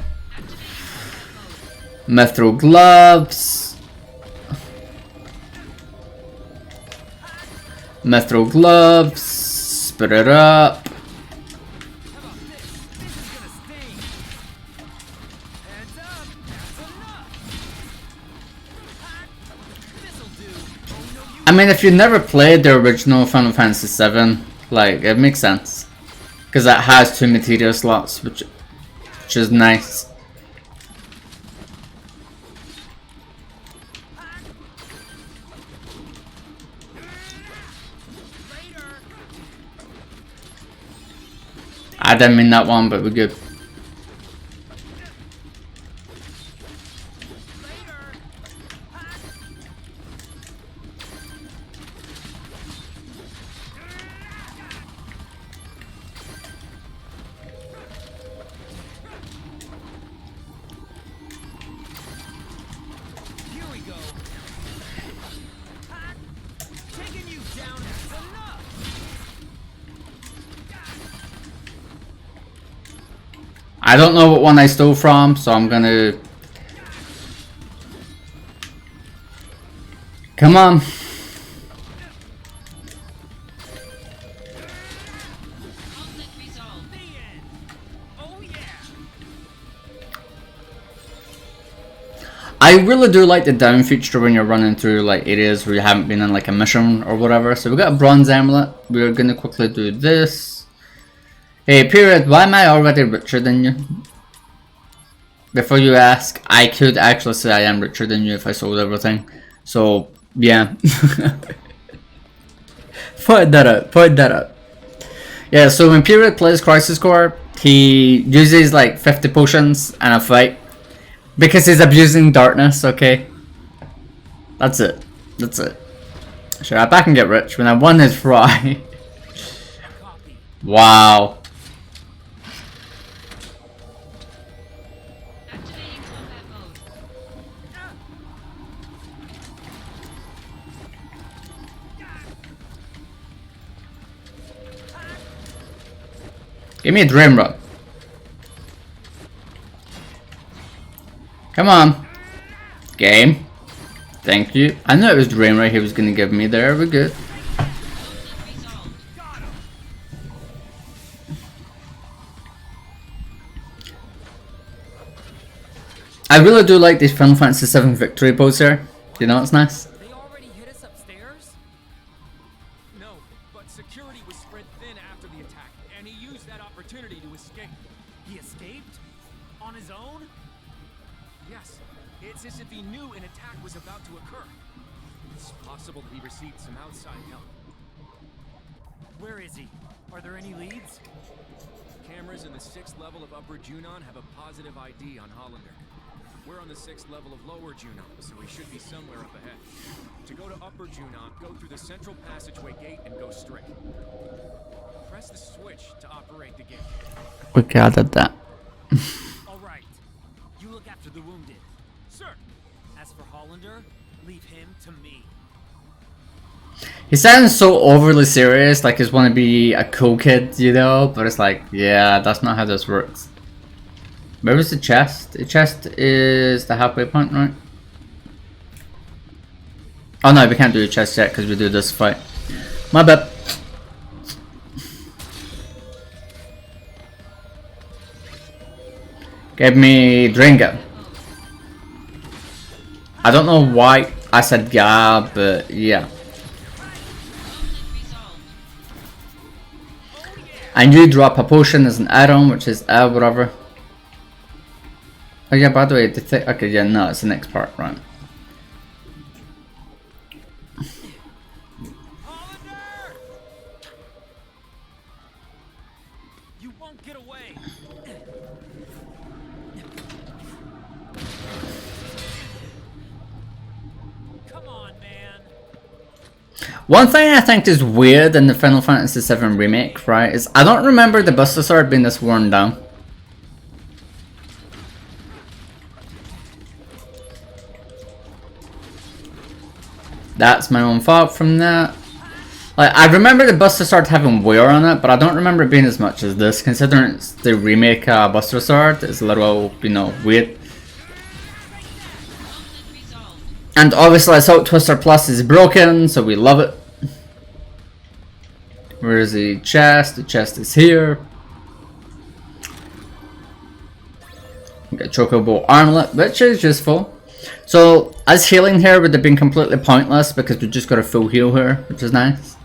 Mithril gloves. Mithril gloves. Spit it up. How about this? This is gonna sting. Heads up. That's enough. This'll do. Oh no, you. I mean, if you never played the original Final Fantasy VII, like, it makes sense. Because it has 2 materia slots, which is nice. I didn't mean that one, but we're good. Here we go. Taking you down is enough. I don't know what one I stole from, so I'm gonna... Come on. Conflict resolved. The end. Oh yeah. I really do like the down feature when you're running through like areas where you haven't been in like a mission or whatever. So we got a bronze amulet. We're gonna quickly do this. Hey, period, why am I already richer than you? Before you ask, I could actually say I am richer than you if I sold everything. So, yeah. Point that up. Yeah, so when Period plays Crisis Core, he uses like 50 potions in a fight. Because he's abusing darkness, okay? That's it. Sure, I back and get rich when I won his fry. Wow. Activating combat mode. Give me a dream run. Come on. Game. Thank you. I knew it was Dream right he was gonna give me there. We're good. Conflict resolved. I really do like these Final Fantasy VII victory pose here. You know what's nice? They already hit us upstairs? No, but security was spread thin after the attack, and he used that opportunity to escape. He escaped? On his own? Yes, it's as if he knew an attack was about to occur. It's possible that he received some outside help. Where is he? Are there any leads? Cameras in the 6th level of Upper Junon have a positive ID on Hollander. We're on the 6th level of Lower Junon, so we should be somewhere up ahead. To go to Upper Junon, go through the central passageway gate and go straight. Press the switch to operate the gate. We gathered that. All right. You look after the wounded. Sir. As for Hollander, leave him to me. He sounds so overly serious, like he's want to be a cool kid, you know? But it's like, yeah, that's not how this works. Where was the chest? The chest is the halfway point, right? Oh no, we can't do the chest yet because we do this fight. My bad. Give me Dringa. I don't know why I said yeah, but yeah. And you drop a potion as an add-on, which is whatever. Oh yeah, by the way, okay, yeah, no, it's the next part, right? Hollander! You won't get away. Come on, man. One thing I think is weird in the Final Fantasy VII Remake, right, is I don't remember the Buster Sword being this worn down. That's my own fault from that. Like, I remember the Buster Sword having wear on it, but I don't remember it being as much as this, considering it's the remake Buster Sword. It's a little, you know, weird. And obviously Assault Twister Plus is broken, so we love it. Where is the chest? The chest is here. We got Chocobo Armlet, which is useful. So, us healing here would have been completely pointless because we just got a full heal here, which is nice.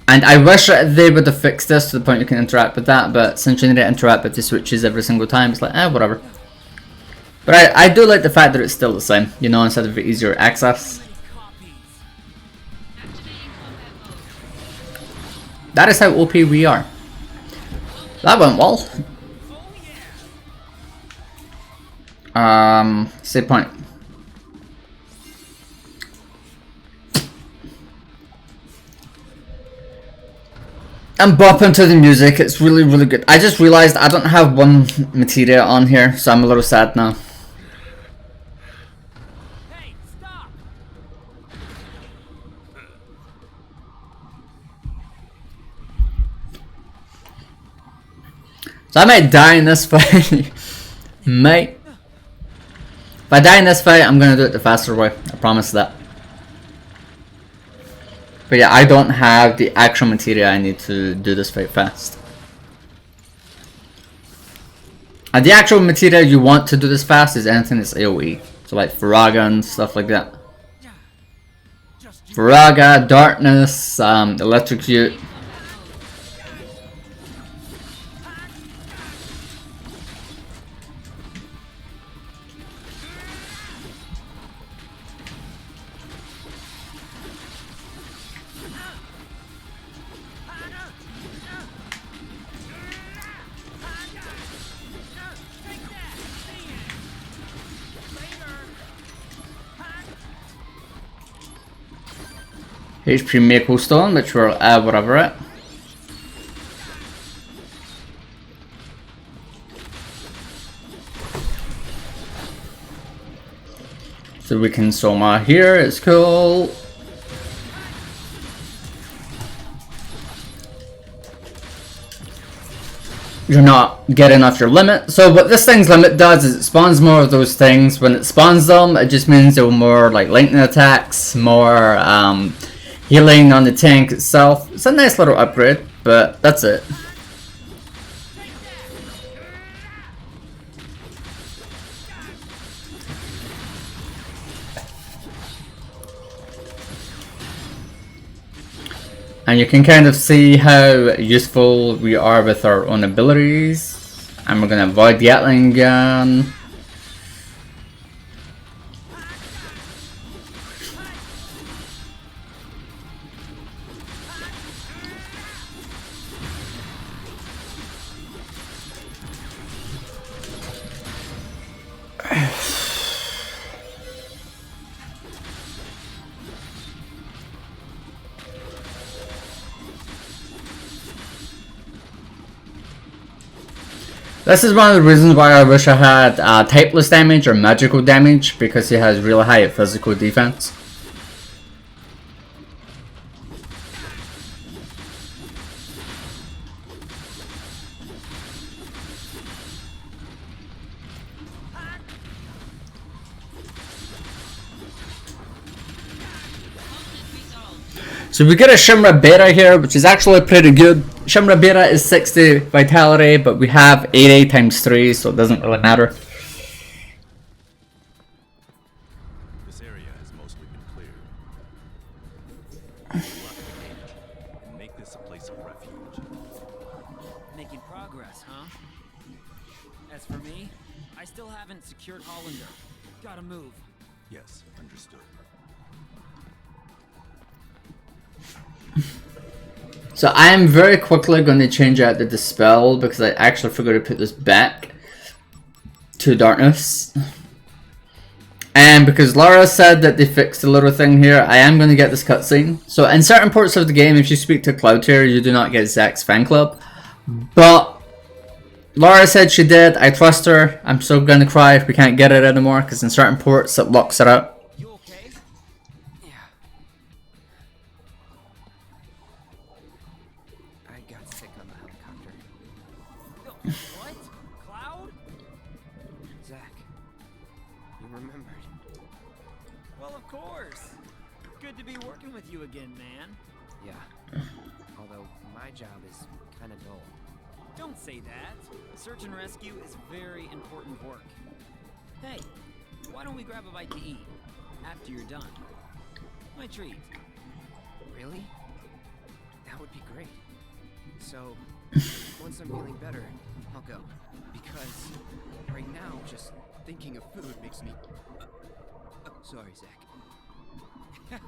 And I wish they would have fixed this to the point you can interact with that, but since you need to interact with the switches every single time, it's like, whatever. But I do like the fact that it's still the same, you know, instead of easier access. That is how OP we are. That went well. Save point. I'm bopping to the music, it's really, really good. I just realized I don't have one materia on here, so I'm a little sad now. Hey, stop! So I might die in this fight. Mate. If I die in this fight, I'm gonna do it the faster way. I promise that. But yeah, I don't have the actual materia I need to do this fight fast. And the actual materia you want to do this fast is anything that's AoE. So like Faraga and stuff like that. Faraga, Darkness, Electrocute. HP Maple Stone, which we're whatever at. So we can Soma here, it's cool. You're not getting off your limit. So what this thing's limit does is it spawns more of those things. When it spawns them, it just means there will more like lightning attacks, more healing on the tank itself. It's a nice little upgrade, but that's it. And you can kind of see how useful we are with our own abilities. And we're gonna avoid the Gatling gun. This is one of the reasons why I wish I had typeless damage or magical damage, because he has really high physical defense. So we get a Shimra Beta here, which is actually pretty good. Shimra Beta is 60 vitality, but we have 80 times 3, so it doesn't really matter. This area has mostly been cleared. And make this a place of refuge. Making progress, huh? As for me, I still haven't secured Hollander. Gotta move. Yes, understood. So I am very quickly going to change out the Dispel, because I actually forgot to put this back to Darkness. And because Laura said that they fixed a little thing here, I am going to get this cutscene. So in certain parts of the game, if you speak to Cloudtear, you do not get Zack's fan club. But Laura said she did. I trust her. I'm still going to cry if we can't get it anymore, because in certain ports it locks it out. You okay? Yeah. I got sick on the helicopter. What? Cloud? Zack, you remembered. Well, of course. Good to be working with you again, man. Yeah. Although my job is kind of dull. Don't say that. Search and rescue is very important work. Hey, why don't we grab a bite to eat after you're done? My treat. Really? That would be great. So, once I'm feeling better, I'll go. Because right now, just thinking of food makes me... sorry, Zach.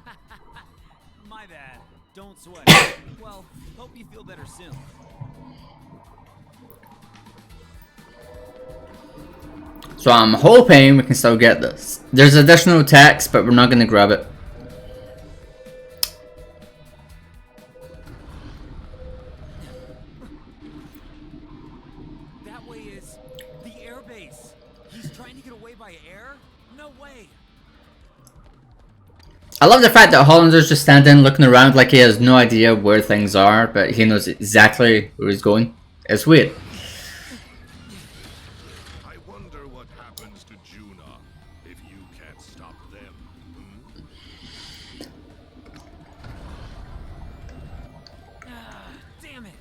My bad. Don't sweat. Well, hope you feel better soon. So I'm hoping we can still get this. There's additional text, but we're not going to grab it. That way is the air base. He's trying to get away by air? No way. I love the fact that Hollander's just standing looking around like he has no idea where things are, but he knows exactly where he's going. It's weird. I wonder what happens to Juna if you can't stop them. Damn it!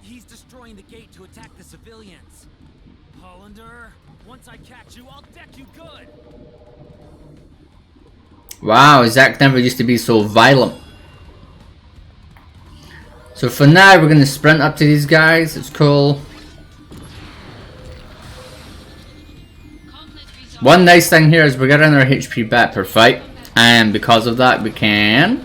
He's destroying the gate to attack the civilians. Hollander, once I catch you, I'll deck you good. Wow, Zach never used to be so violent. So for now, we're going to sprint up to these guys. It's cool. One nice thing here is we're getting our HP back per fight. And because of that, we can...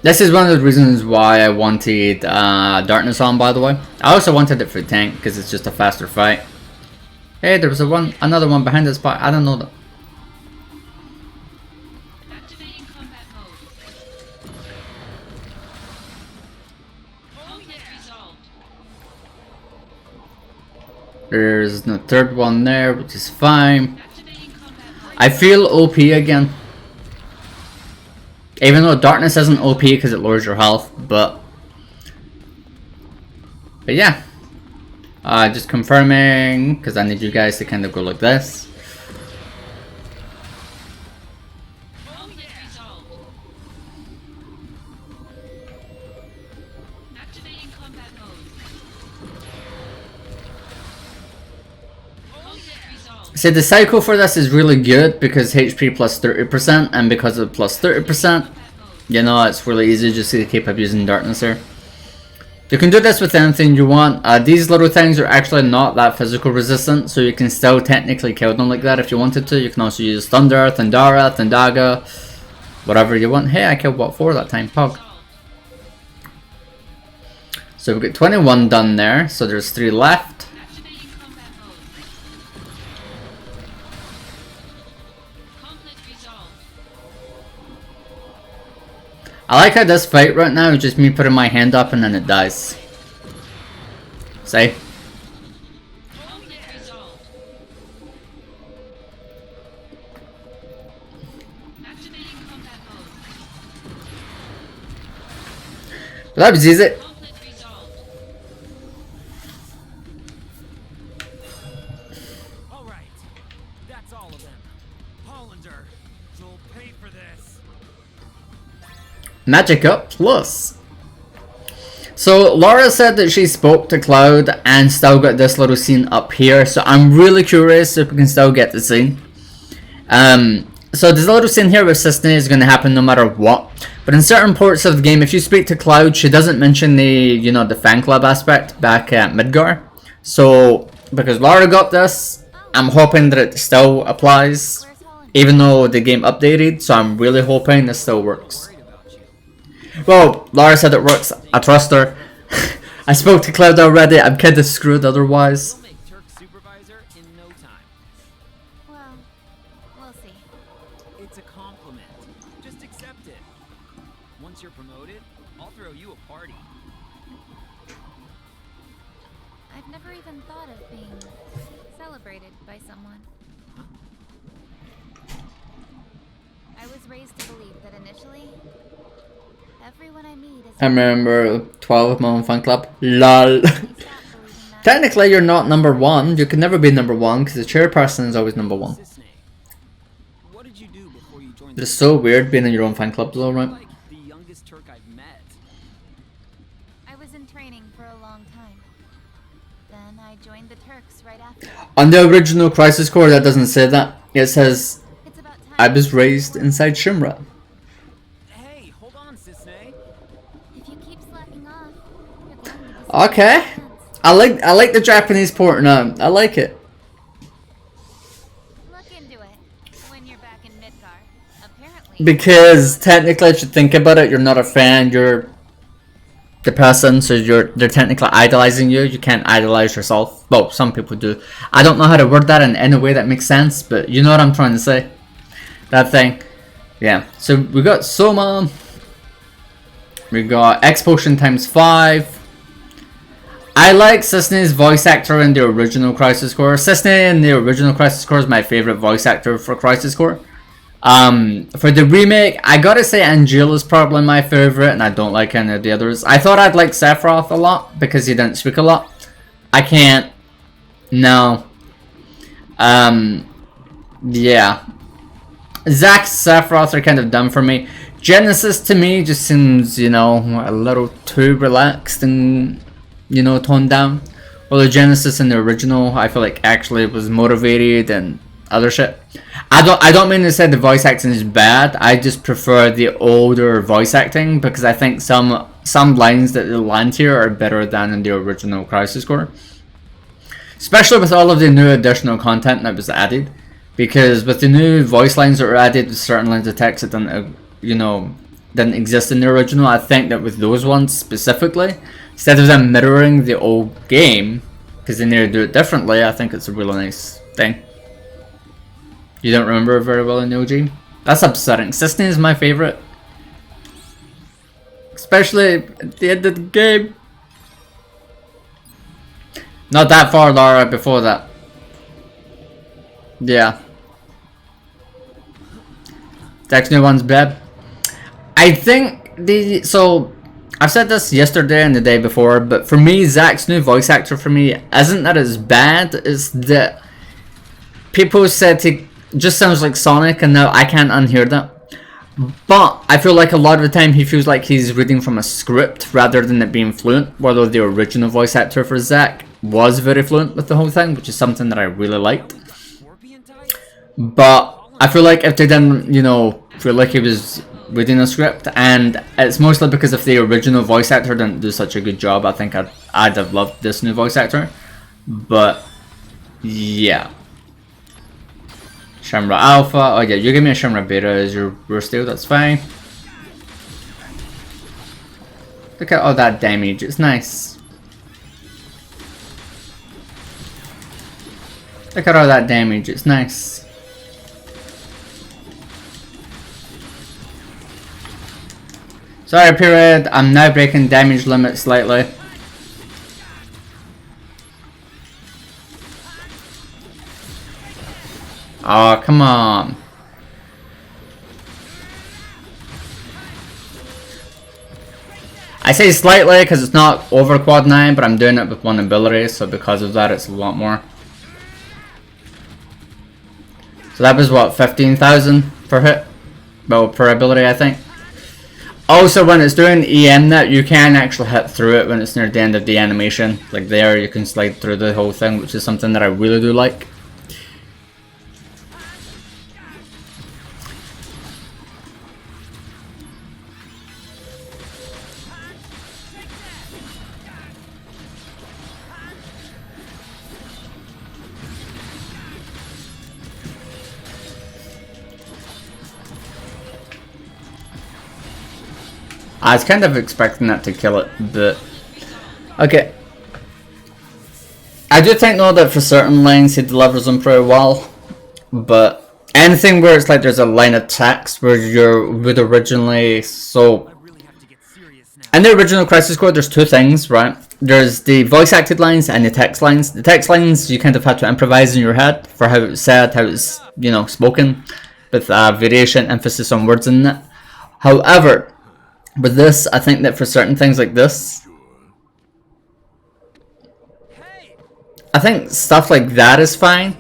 This is one of the reasons why I wanted Darkness on, by the way. I also wanted it for tank, because it's just a faster fight. Hey, there was another one behind this spot. I don't know that. Activating combat mode. Conflict resolved. There's the third one there, which is fine. Activating combat mode. I feel OP again. Even though Darkness isn't OP because it lowers your health, but yeah. Just confirming, because I need you guys to kind of go like this. Conflict resolved. Activating combat mode. Conflict resolved. See, the cycle for this is really good because HP plus 30%, and because of plus 30%, you know, it's really easy just to keep up using Darkness here. You can do this with anything you want. These little things are actually not that physical resistant, so you can still technically kill them like that if you wanted to. You can also use Thunder, Thundara, Thundaga, whatever you want. Hey, I killed what 4 that time, Pog. So we've got 21 done there, so there's 3 left. Activating combat mode. Conflict resolved. I like how this fight right now is just me putting my hand up and then it dies. See? Conflict resolved. Activating combat mode. That was easy. Conflict resolved. Alright, that's all of them. Hollander, you'll pay for this. Magic up plus. So Laura said that she spoke to Cloud and still got this little scene up here. So I'm really curious if we can still get the scene. So this little scene here with Cissnei is going to happen no matter what. But in certain parts of the game, if you speak to Cloud, she doesn't mention the, you know, the fan club aspect back at Midgar. So because Laura got this, I'm hoping that it still applies, even though the game updated. So I'm really hoping this still works. Well, Laura said it works. I trust her. I spoke to Cloud already. I'm kind of screwed otherwise. We'll make Turk supervisor in no time. Well, we'll see. It's a compliment. Just accept it. Once you're promoted, I'll throw you a party. I've never even thought of being celebrated by someone. I was raised to believe that initially, everyone I meet is... I remember 12 Mon Fan Club. LOL. Stop believing that. Technically, you're not number 1. You can never be number 1 because the chairperson is always number 1. Cissnei, what did you do before you joined join It's so weird being in your own fan club though, right? like the youngest Turk I've met. I was in training for a long time. Then I joined the Turks right after. On the original Crisis Core, that doesn't say that. It says, It's about time. I was raised inside Shimra. Hey, hold on, Cisne. If you keep slacking off, you're going to be Okay. I like the Japanese port now. I like it. Look into it when you're back in Midgar. Apparently. Because technically, if you think about it, you're not a fan, you're the person, so they're technically idolizing you. You can't idolize yourself. Well, some people do. I don't know how to word that in any way that makes sense, but you know what I'm trying to say. That thing. Yeah. So we got Soma. We got X Potion times 5. I like Cisne's voice actor in the original Crisis Core. Cisne in the original Crisis Core is my favorite voice actor for Crisis Core. For the remake, I gotta say Angela's probably my favorite, and I don't like any of the others. I thought I'd like Sephiroth a lot because he didn't speak a lot. I can't. No. Yeah. Zack, Sephiroth are kind of dumb for me. Genesis to me just seems, you know, a little too relaxed and, you know, toned down. Although Genesis in the original, I feel like actually was motivated and other shit. I don't mean to say the voice acting is bad. I just prefer the older voice acting because I think some lines that they land here are better than in the original Crisis Core. Especially with all of the new additional content that was added. Because with the new voice lines that were added, with certain lines of text that didn't, you know, didn't exist in the original, I think that with those ones specifically, instead of them mirroring the old game, because they need to do it differently, I think it's a really nice thing. You don't remember it very well in the OG? That's upsetting. Cisne is my favorite. Especially at the end of the game. Not that far, Lara, before that. Yeah. Zack's new one's bad. I think so I've said this yesterday and the day before, but for me, Zack's new voice actor for me isn't that it's bad, it's that people said he just sounds like Sonic, and now I can't unhear that. But I feel like a lot of the time he feels like he's reading from a script rather than it being fluent, although the original voice actor for Zack was very fluent with the whole thing, which is something that I really liked. But I feel like if they didn't, you know, feel like he was reading a script, and it's mostly because if the original voice actor didn't do such a good job, I think I'd have loved this new voice actor. But yeah. Shamra Alpha. Oh yeah, you give me a Shamra Beta as your Steel, that's fine. Look at all that damage, it's nice. Look at all that damage, it's nice. Sorry, period. I'm now breaking damage limit slightly. Oh, come on. I say slightly because it's not over quad 9, but I'm doing it with one ability, so because of that it's a lot more. So that was what, 15,000 per hit? Well, per ability, I think. Also, when it's doing EM net, you can actually hit through it when it's near the end of the animation. Like there, you can slide through the whole thing, which is something that I really do like. I was kind of expecting that to kill it, but okay. I do think though that for certain lines he delivers them pretty well, but anything where it's like there's a line of text where you would originally, so in the original Crisis Core there's two things, right? There's the voice acted lines and the text lines. The text lines you kind of have to improvise in your head for how it's said, how it's, you know, spoken, with variation, emphasis on words in it. However, with this, I think that for certain things like this, I think stuff like that is fine.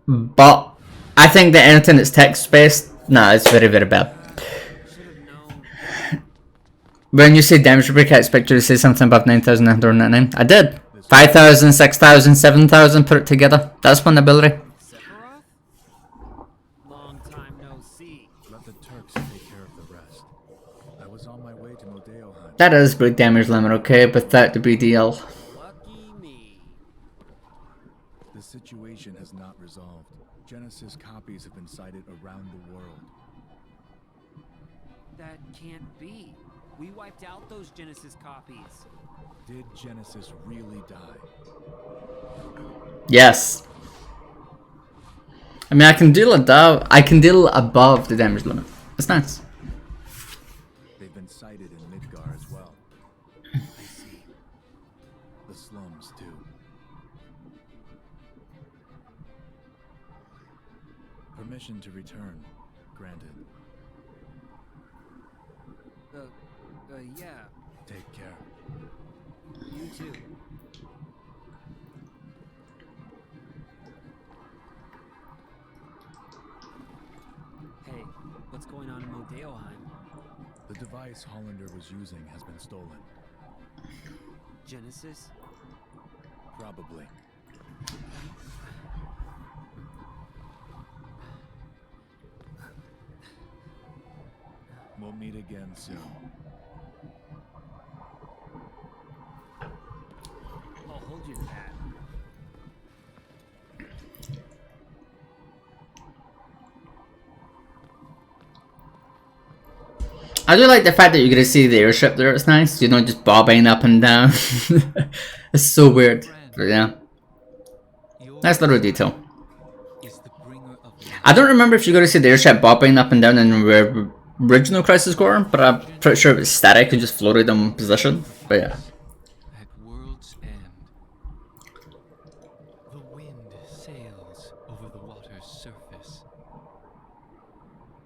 But I think that anything that's text-based, nah, it's very, very bad. Should have known. When you say damage break, I expect you to say something above 9,999. I did. 5,000, 6,000, 7,000, put it together. That's one ability. Sephiroth? Long time no see. Let the Turks take care of the rest. I was on my way to Modeoheim. That is break damage limit, okay, without the BDL. Lucky me. The situation has not resolved. Genesis copies have been sighted around the world. That can't be. We wiped out those Genesis copies. Did Genesis really die? Yes. I mean, I can deal above the damage limit. That's nice. They've been sighted in Midgar as well. I see. The slums too. Permission to return granted. Yeah. Take care. You too. Hey, what's going on in Modeoheim? The device Hollander was using has been stolen. Genesis? Probably. We'll meet again soon. I'll hold you to that. I do like the fact that you're gonna see the airship there. It's nice, you know, just bobbing up and down. It's so weird, but yeah, nice little detail. I don't remember if you're gonna see the airship bobbing up and down in the original Crisis Core, but I'm pretty sure it was static and just floated in position. But yeah. At world's end, the wind sails over the water's surface,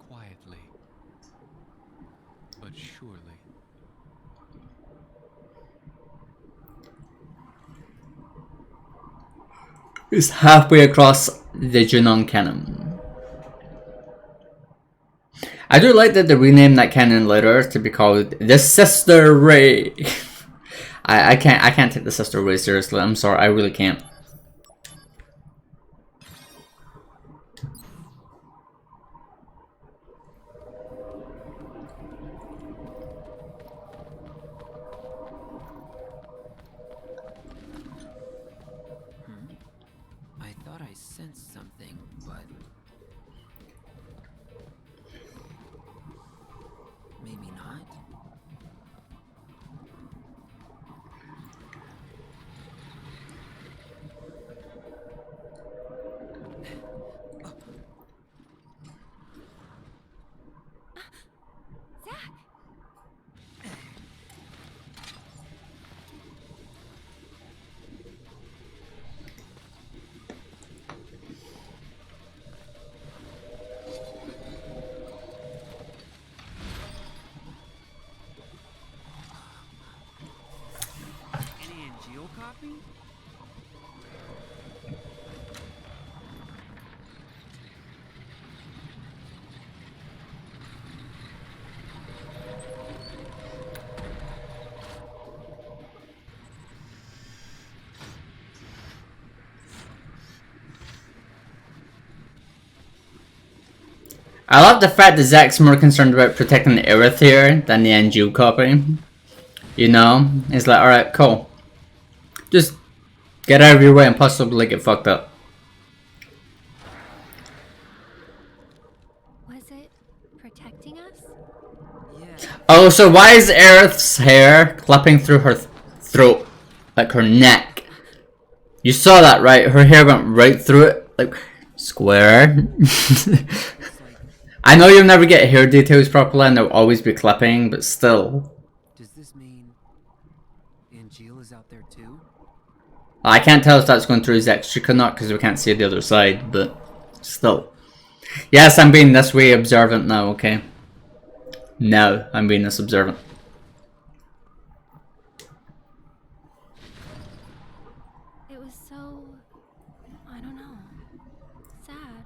quietly, but surely. It's halfway across the Junon cannon. I do like that they renamed that cannon later to be called the Sister Ray. I can't take the Sister Ray seriously. I'm sorry, I really can't. I thought I sensed something, but maybe not. Any Angel copy? I love the fact that Zack's more concerned about protecting the Aerith here than the NGO copy. You know? He's like, alright, cool. Just get out of your way and possibly get fucked up. Was it protecting us? Yeah. Oh, so why is Aerith's hair clipping through her throat? Like her neck? You saw that, right? Her hair went right through it. Like, square. I know you'll never get hair details properly and there'll always be clipping, but still. Does this mean Angel is out there too? I can't tell if that's going through his extra or not because we can't see the other side, but still. Yes, I'm being this way observant now, okay? Now I'm being this observant. It was so, I don't know, sad.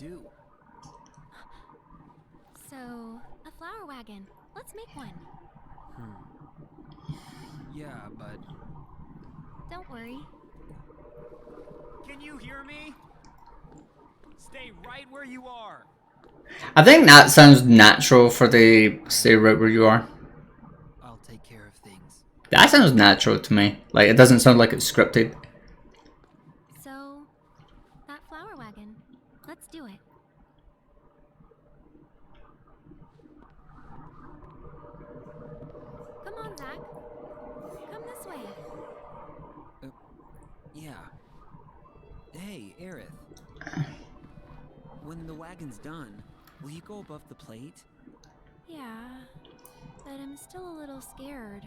do. So, a flower wagon. Let's make one. Yeah, but Don't worry. can you hear me? Stay right where you are. I think that sounds natural for the stay right where you are. I'll take care of things. That sounds natural to me. Like, it doesn't sound like it's scripted. So, that flower wagon. Let's do it. Come on, Zach. Come this way. Yeah. Hey, Aerith. When the wagon's done, will you go above the plate? Yeah, but I'm still a little scared.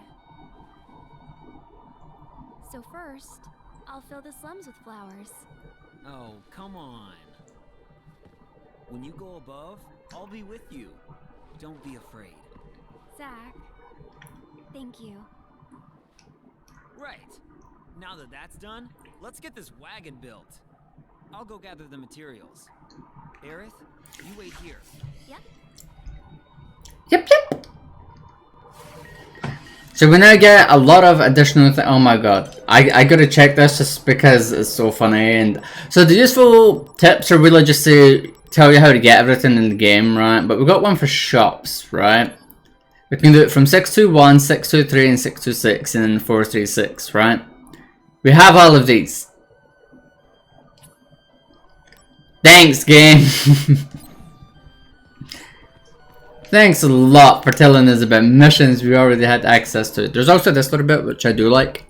So first, I'll fill the slums with flowers. Oh, come on. When you go above, I'll be with you. Don't be afraid. Zach, thank you. Right. Now that that's done, let's get this wagon built. I'll go gather the materials. Aerith, you wait here. Yep. Yep, yep. So we now get a lot of additional oh my god. I gotta check this just because it's so funny. And so the useful tips are really just to tell you how to get everything in the game, right? But we've got one for shops, right? We can do it from 621, 623, and 626, and then 436, right? We have all of these. Thanks, game. Thanks a lot for telling us about missions we already had access to. There's also this little bit which I do like.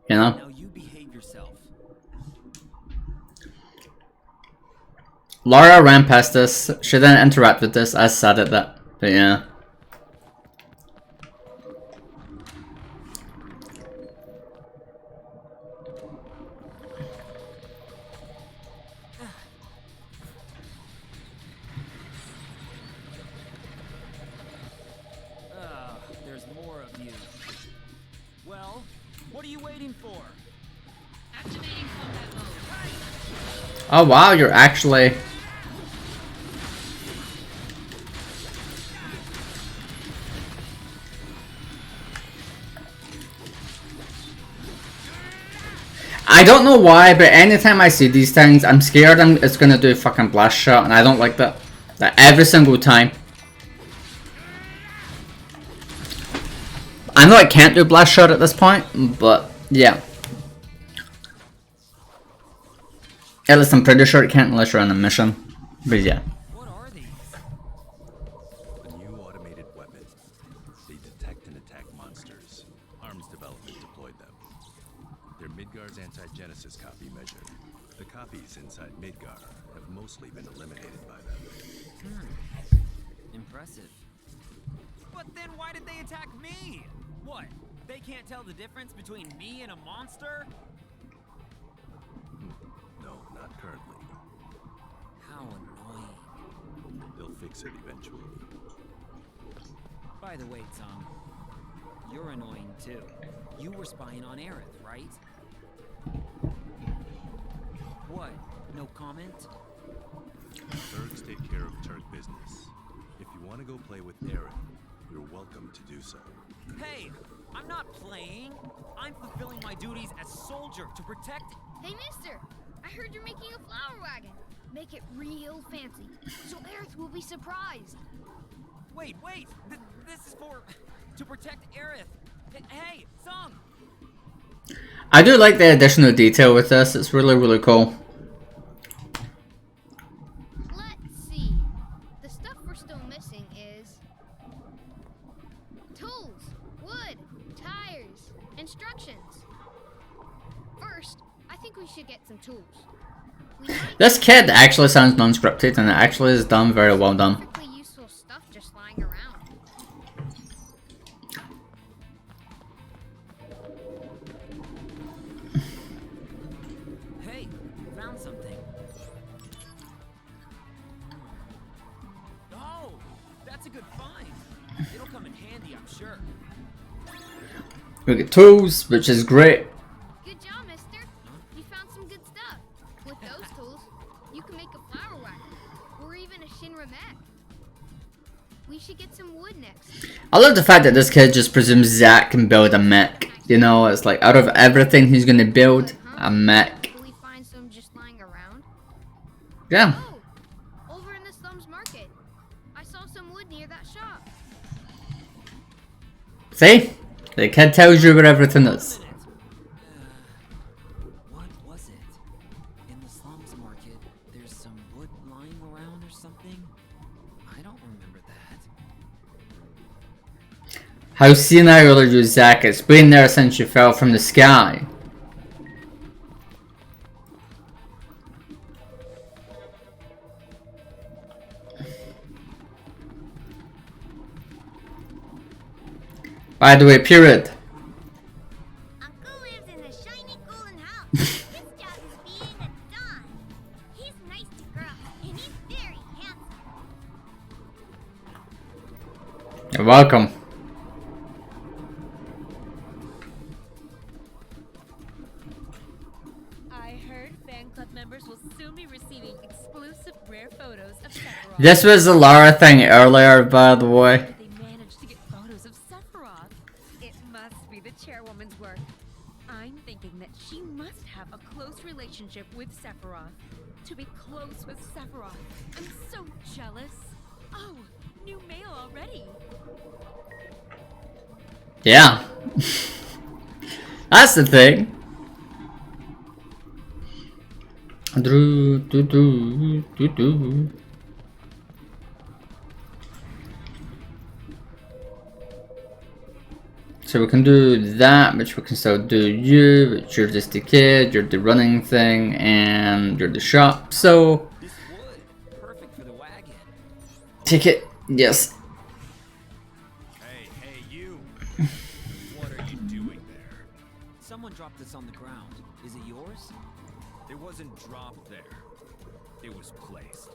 You know? Now you behave yourself. Laura ran past us. She didn't interact with us. I sad at that. But yeah. There's more of you. Well, what are you waiting for? Activating combat mode. Oh wow, you're actually... I don't know why, but anytime I see these things, I'm scared it's gonna do a fucking blast shot, and I don't like that. Like, every single time. I know I can't do blast shot at this point, but yeah. At least I'm pretty sure it can't unless you're on a mission. But yeah. What are these? A new automated weapon. They detect and attack monsters. Arms Development deployed them. They're Midgar's anti-genesis copy measure. The copies inside Midgar have mostly been eliminated by them. Impressive. But then why did they attack me? What? They can't tell the difference between me and a monster? No, not currently. How annoying. They'll fix it eventually. By the way, Tom, you're annoying too. You were spying on Aerith, right? What? No comment? Turks take care of Turk business. If you want to go play with Aerith, you're welcome to do so. Hey, I'm not playing. I'm fulfilling my duties as soldier to protect. Hey, mister! I heard you're making a flower wagon. Make it real fancy, so Aerith will be surprised. Wait! This is to protect Aerith. Hey, Song! I do like the additional detail with this. It's really, really cool. Let's see. The stuff we're still missing is tools, wood, tires, instructions. First, I think we should get some tools. This kid actually sounds non-scripted, and it actually is done very well done. Perfectly useful stuff just lying around. Hey, found something. Oh, that's a good find. It'll come in handy, I'm sure. We get tools, which is great. Good job, mister. You found some good stuff. With those tools, you can make a flower wagon. a mech. We should get some wood next. I love the fact that this kid just presumes Zach can build a mech. You know, it's like out of everything he's gonna build, a mech. Can we find some just lying around? Yeah. Oh, over in the slums market. I saw some wood near that shop. See? The kid tells you where everything is. What was it? In the slums market, there's some wood lying around or something? I don't remember that. How senile are you, Zach? It's been there since you fell from the sky. By the way, period. Uncle lives in a shiny golden house. His job is being a don. He's nice to girls, and he's very handsome. You're welcome. I heard fan club members will soon be receiving exclusive rare photos of Sephiroth. This was the Lara thing earlier, by the way. They managed to get photos of Sephiroth. It must be the chairwoman's work. I'm thinking that she must have a close relationship with Sephiroth. To be close with Sephiroth, I'm so jealous. Oh, new mail already. Yeah. That's the thing. So we can do that, which we can still do you, which you're just a kid, you're the running thing, and you're the shop, so... This wood, perfect for the wagon. Take it, yes. Hey, you! What are you doing there? Someone dropped this on the ground. Is it yours? It wasn't dropped there. It was placed.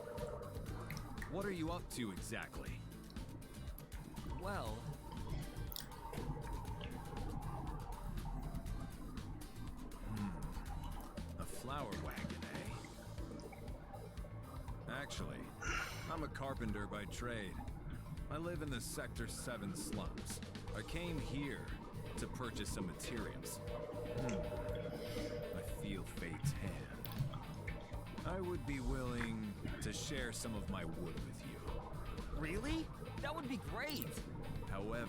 What are you up to exactly? Well, A flower wagon, eh? Actually, I'm a carpenter by trade. I live in the Sector 7 slums. I came here to purchase some materials. I feel fate's hand. I would be willing to share some of my wood with you. really? That would be great. However,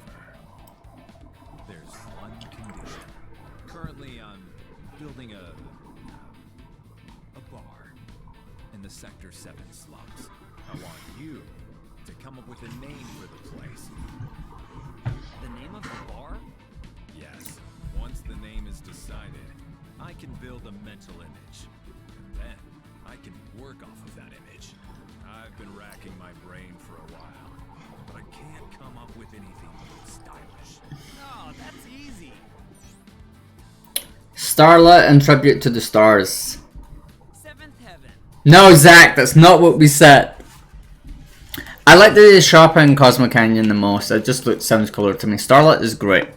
there's one condition. Currently, I'm building a bar in the Sector 7 slums. I want you to come up with a name for the place. The name of the bar? Yes, once the name is decided, I can build a mental image. And then I can work off of that image. I've been racking my brain for a while, but I can't come up with anything stylish. Oh, that's easy. Starlet and tribute to the stars. Seventh Heaven. No, Zach, that's not what we said. I like the shop in Cosmo Canyon the most. It just sounds cooler to me. Starlet is great.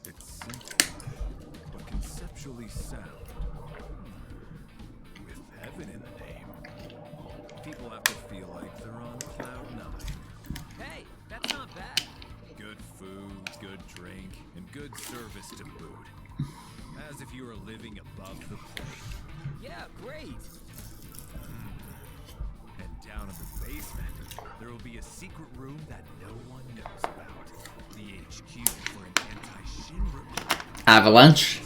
It's simple, but conceptually sound. With heaven in the name, people have to feel like they're on cloud 9. Hey, that's not bad. Good food, good drink, and good service to boot. As if you were living above the plane. Yeah, great. And down in the basement, there will be a secret room that no one knows about. The HQ for an anti-Shinra. Avalanche.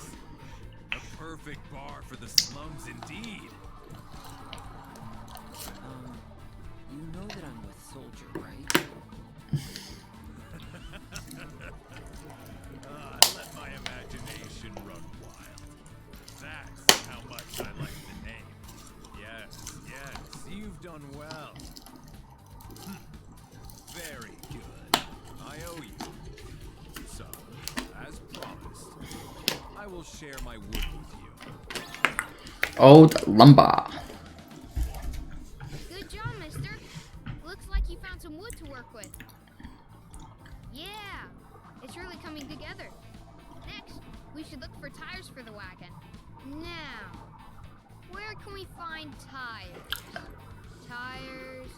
A perfect bar for the slums indeed. You know that I'm with Soldier, right? Let my imagination run wild. That's how much I like the name. Yes, you've done well. Very good. I owe you. So, as promised, I will share my wood with you. Old lumber. Good job, mister. Looks like you found some wood to work with. Yeah, it's really coming together. Next, we should look for tires for the wagon. Now, where can we find tires? Tires,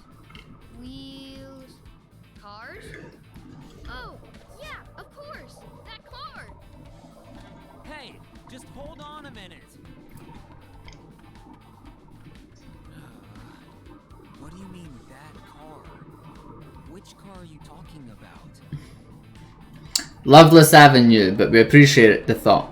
that car. Which car are you talking about? Loveless Avenue, but we appreciate the thought.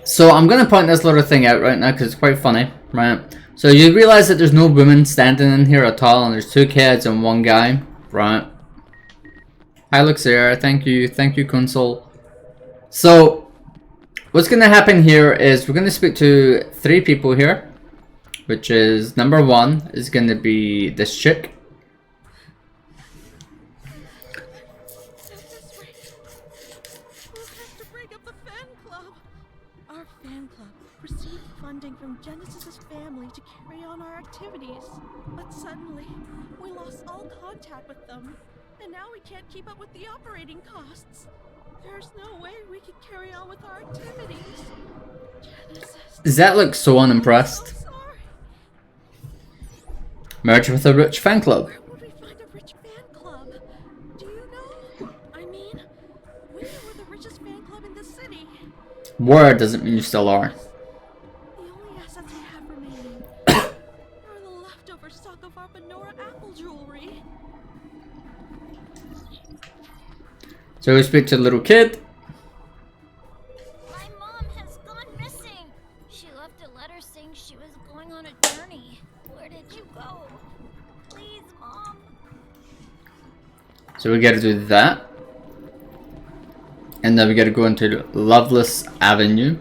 So I'm gonna point this little thing out right now because it's quite funny, right? So you realize that there's no women standing in here at all, and there's 2 kids and 1 guy, right? Hi Luxair, thank you Kunsel. So what's gonna happen here is we're gonna speak to 3 people here, which is number 1 is gonna be this chick. From Genesis's family to carry on our activities, but suddenly we lost all contact with them, and now we can't keep up with the operating costs. There's no way we can carry on with our activities. Genesis. Zach looks so unimpressed. So sorry. Merge with a rich fan club. Where would we find a rich fan club? Do you know? I mean, we were the richest fan club in the city. Word doesn't mean you still are. So we speak to the little kid. My mom has gone missing. She left a letter saying she was going on a journey. Where did you go? Please, Mom. So we gotta do that. And then we gotta go into Loveless Avenue.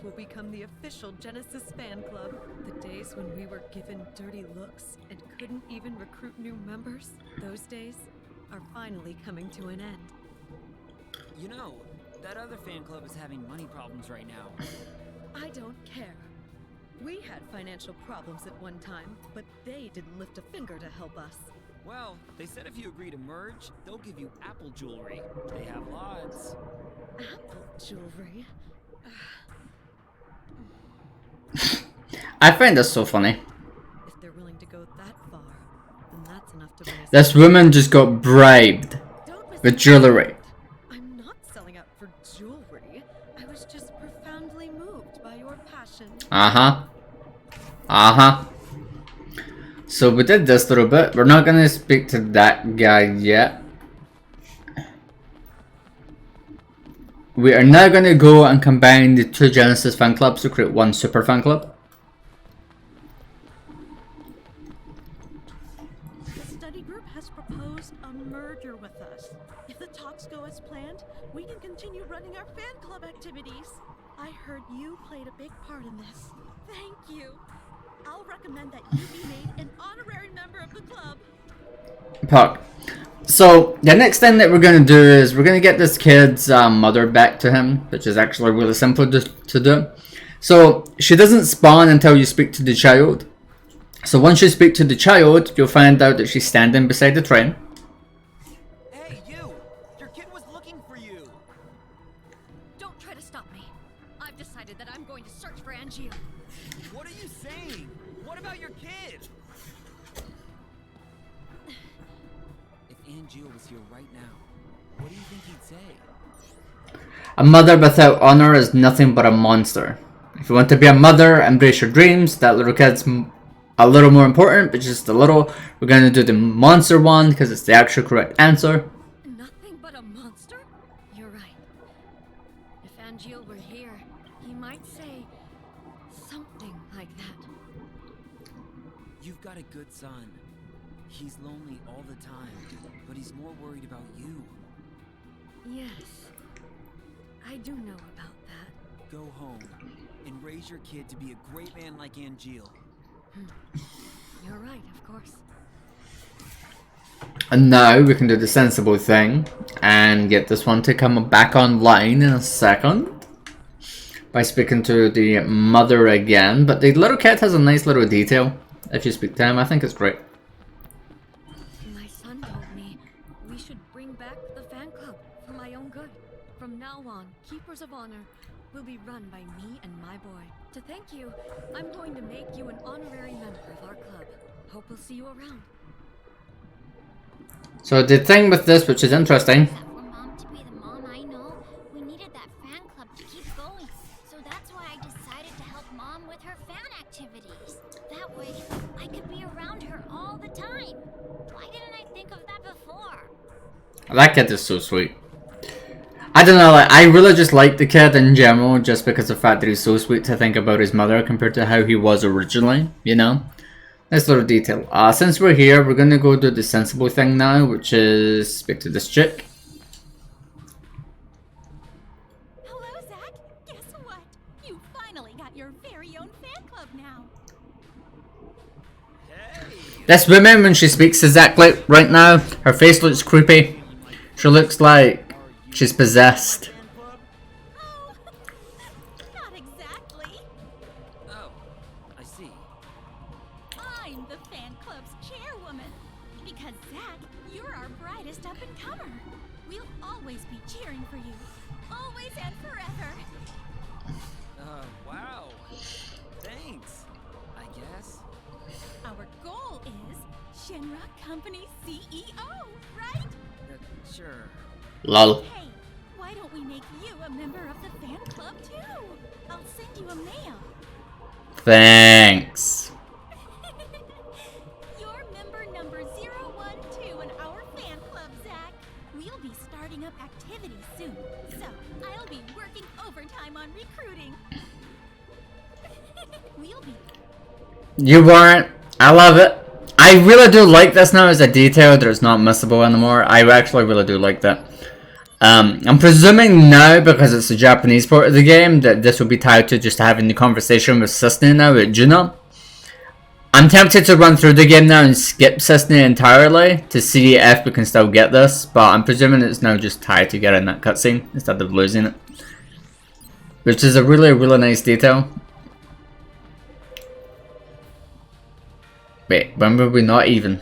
Will become the official Genesis fan club. The days when we were given dirty looks and couldn't even recruit new members, those days are finally coming to an end. You know, that other fan club is having money problems right now. I don't care. We had financial problems at one time, but they didn't lift a finger to help us. Well, they said if you agree to merge, they'll give you Apple jewelry. They have lots. Apple jewelry? I find this so funny. If they're willing to go that far, then that's enough to win. This woman just got bribed with jewelry. I'm not selling out for jewelry. I was just profoundly moved by your passion. So we did this little bit. We're not gonna speak to that guy yet. We are now going to go and combine the 2 Genesis fan clubs to create 1 super fan club. The study group has proposed a merger with us. If the talks go as planned, we can continue running our fan club activities. I heard you played a big part in this. Thank you. I'll recommend that you be made an honorary member of the club. Puck. So the next thing that we're going to do is we're going to get this kid's mother back to him, which is actually really simple to do. So she doesn't spawn until you speak to the child. So once you speak to the child, you'll find out that she's standing beside the train. Hey, you! Your kid was looking for you! Don't try to stop me. I've decided that I'm going to search for Angeal. What are you saying? What about your kid? Angeal was here right now. What do you think he'd say? A mother without honor is nothing but a monster. If you want to be a mother, embrace your dreams. That little kid's a little more important, but just a little. We're going to do the monster one because it's the actual correct answer. Nothing but a monster? You're right. If Angeal were here, he might say something like that. You've got a good son. He's lonely all the time, but he's more worried about you. Yes, I do know about that. Go home and raise your kid to be a great man like Angeal. You're right, of course. And now we can do the sensible thing and get this one to come back online in a second by speaking to the mother again. But the little kid has a nice little detail. If you speak to him, I think it's great. My son told me we should bring back the fan club for my own good. From now on, Keepers of Honor will be run by me and my boy. To thank you, I'm going to make you an honorary member of our club. Hope we'll see you around. So the thing with this, which is interesting, For Mom to be the mom I know, we needed that fan club to keep going. So that's why I decided to help Mom with her fan activities. That way, I could be around her all the time. Why didn't I think of that before? that kid is so sweet. I don't know, like, I really just like the kid in general, just because of the fact that he's so sweet to think about his mother compared to how he was originally, you know? Nice little detail. Since we're here, we're gonna go do the sensible thing now, which is speak to this chick. Hello, Zach. Guess what? You finally got your very own fan club now. This woman, when she speaks exactly right now, her face looks creepy. She looks like she's possessed. Oh, not exactly. Oh, I see. I'm the fan club's chairwoman. Because, Zach, you're our brightest up-and-comer. We'll always be cheering for you. Always and forever. Wow. Thanks, I guess. Our goal is Shinra Company CEO, right? Sure. Lol. Hey, why don't we make you a member of the fan club, too? I'll send you a mail. Thanks. You're member number 012 in our fan club, Zach. We'll be starting up activities soon, so I'll be working overtime on recruiting. We'll be... You weren't. I love it. I really do like this now as a detail that it's not missable anymore. I actually really do like that. I'm presuming now, because it's the Japanese part of the game, that this will be tied to just having the conversation with Cisne now at Juno. I'm tempted to run through the game now and skip Cisne entirely to see if we can still get this, but I'm presuming it's now just tied to getting that cutscene instead of losing it. Which is a really, really nice detail. Wait, when were we not even?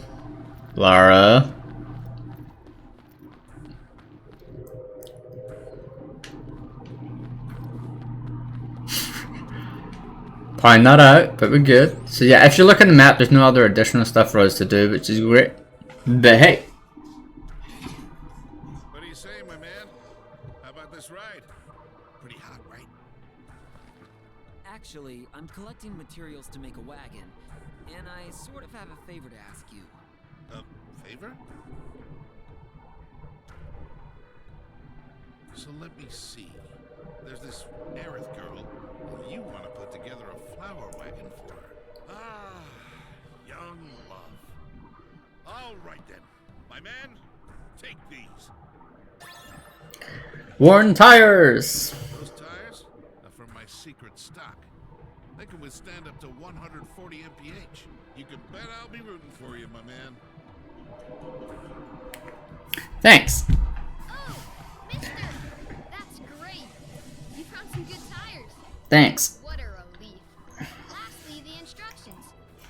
Lara. Probably not out, but we're good. So yeah, if you look at the map, there's no other additional stuff for us to do, which is great. But hey. What do you say, my man? How about this ride? Pretty hot, right? Actually, I'm collecting materials to make a wagon, and I sort of have a favor to ask you. A favor? So let me see. There's this Aerith girl, and you want to put together a flower wagon for her. Ah, young love. All right then, my man, take these. Worn tires. Those tires are from my secret stock. They can withstand up to 140 mph. You can bet I'll be rooting for you, my man. Thanks. Oh, mister! That's great. You found some good tires. Thanks. What a relief. Lastly, the instructions.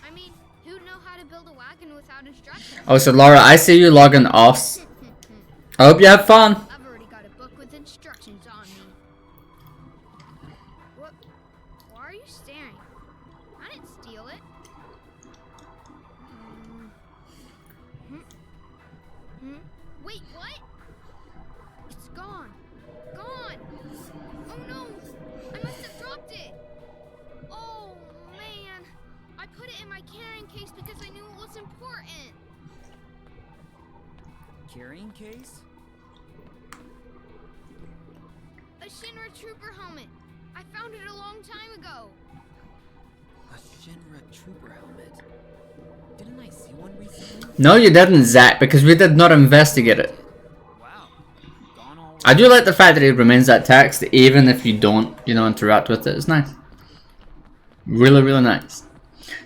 I mean, who'd know how to build a wagon without instructions? Oh, so Laura, I see you logging off. I hope you have fun. I've already got a book with instructions on me. What? Why are you staring? I didn't steal it. Wait, what? It's gone. Gone. Oh no! I must have dropped it. Oh man! I put it in my carrying case because I knew it was important. Carrying case? A Shinra Trooper helmet. I found it a long time ago. A Shinra Trooper helmet? Didn't I see one recently? No, you didn't, Zach, because we did not investigate it. Wow. Gone all I do like the fact that it remains that text, even if you don't, you know, interact with it. It's nice. Really, really nice.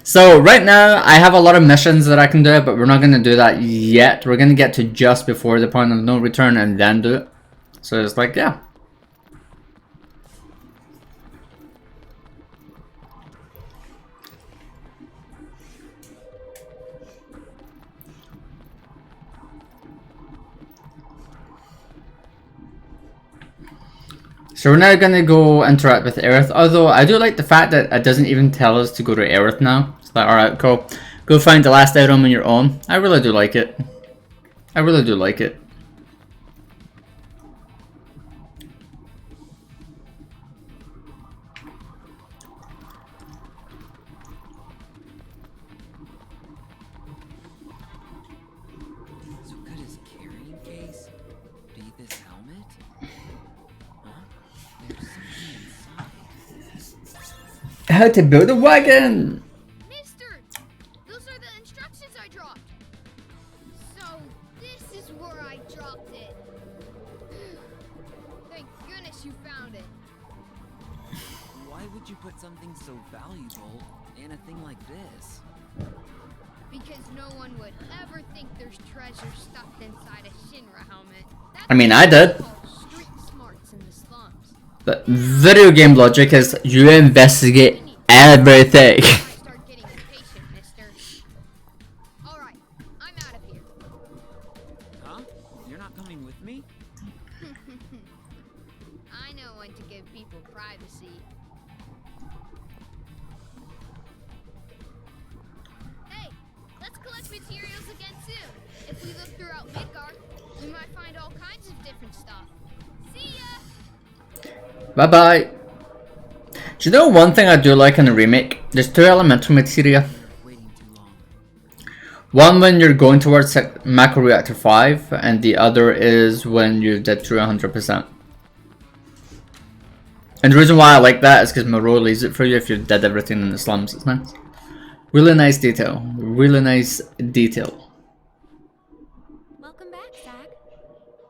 So, right now, I have a lot of missions that I can do, but we're not going to do that yet. We're going to get to just before the point of no return and then do it. So, it's like, yeah. So we're now gonna go interact with Aerith, although I do like the fact that it doesn't even tell us to go to Aerith now. It's like, alright, cool. Go find the last item on your own. I really do like it. I really do like it. So could his carrying case be this helmet? Huh? There's something inside. How to build a wagon! Mister! Those are the instructions I dropped! So, this is where I dropped it. Thank goodness you found it. Why would you put something so valuable in a thing like this? Because no one would ever think there's treasure stuffed inside a Shinra helmet. That's I mean, I did. called street smarts in the slums. But video game logic is you investigate everything. I start getting impatient, mister. Alright, I'm out of here. Huh? You're not coming with me? I know when to give people privacy. Hey, let's collect materials again soon. If we look throughout Midgard, we might find all kinds of different stuff. See ya! Bye bye. Do you know one thing I do like in the remake? There's two elemental materia. Waiting too long. One when you're going towards Macro Reactor 5, and the other is when you did through 100%. And the reason why I like that is because Moreau leaves it for you if you did everything in the slums. It's nice. Really nice detail. Really nice detail. Welcome back, Zach.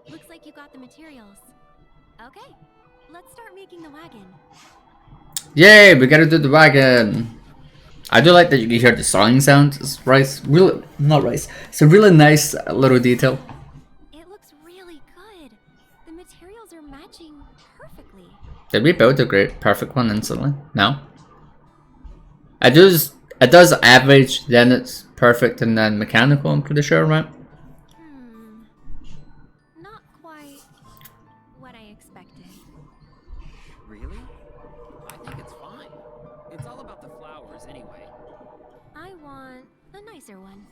Looks like you got the materials. Okay, let's start making the wagon. Yay, we gotta do the wagon. I do like that you can hear the sawing sound. It's rice. Really, not rice. It's a really nice little detail. It looks really good. The materials are matching perfectly. Did we build a great perfect one instantly? No. It does average, then it's perfect, and then mechanical, I'm pretty sure, right? Not quite what I expected. Really? I think it's fine. It's all about the flowers anyway. I want a nicer one.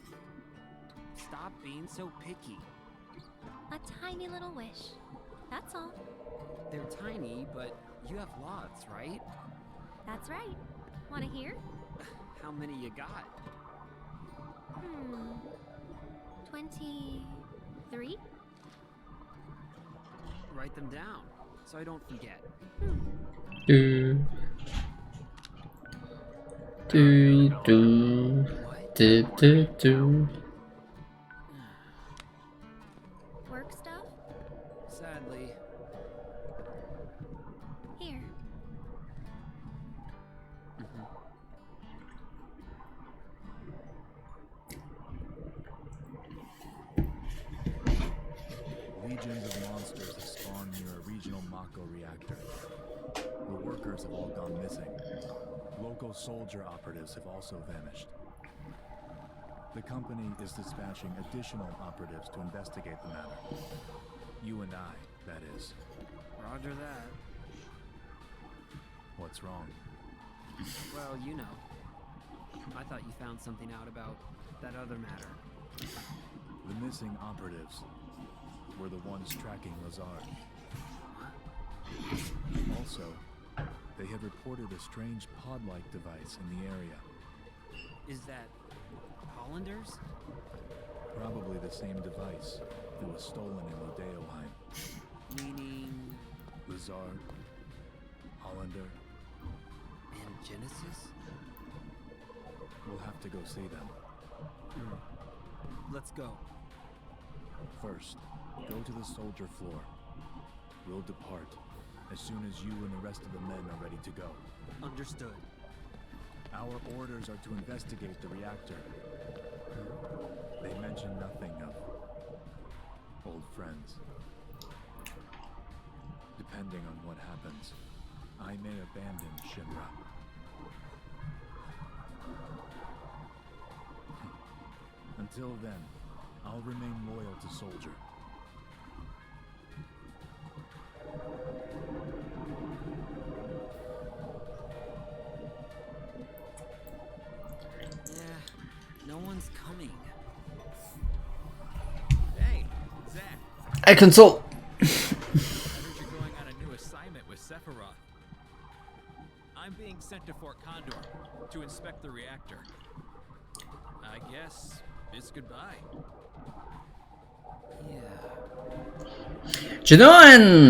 Stop being so picky. A tiny little wish. That's all. They're tiny, but you have lots, right? That's right. Want to hear? How many you got? 23? Write them down, so I don't forget. Do do. Work stuff? Sadly. Here. Legions of monsters have spawned near a regional Mako reactor. The workers have all gone missing. Local soldier operatives have also vanished. The company is dispatching additional operatives to investigate the matter. You and I, that is. Roger that. What's wrong? Well, you know. I thought you found something out about that other matter. The missing operatives were the ones tracking Lazard. Also, they had reported a strange pod-like device in the area. Is that Hollanders? Probably the same device that was stolen in Odeoheim. Meaning... Lazard, Hollander, and Genesis? We'll have to go see them. Let's go. First, go to the soldier floor. We'll depart as soon as you and the rest of the men are ready to go. Understood. Our orders are to investigate the reactor. They mention nothing of old friends. Depending on what happens, I may abandon Shinra. Until then, I'll remain loyal to Soldier. Hey, Kunsel. I heard you're going on a new assignment with Sephiroth. I'm being sent to Fort Condor to inspect the reactor. I guess it's goodbye. Do you know in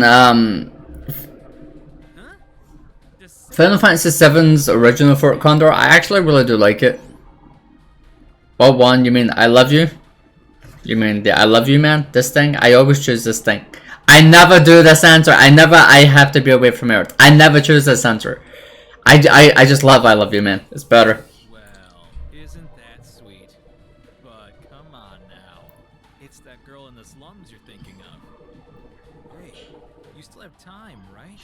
Final Fantasy VII's original Fort Condor, I actually really do like it. Well, one, you mean I love you? You mean the I love you man? This thing? I always choose this thing. I never do this answer. I have to be away from Earth. I never choose this answer. I just love I love you man. It's better. Well, isn't that sweet? But come on now. It's that girl in the slums you're thinking of. Hey, you still have time, right?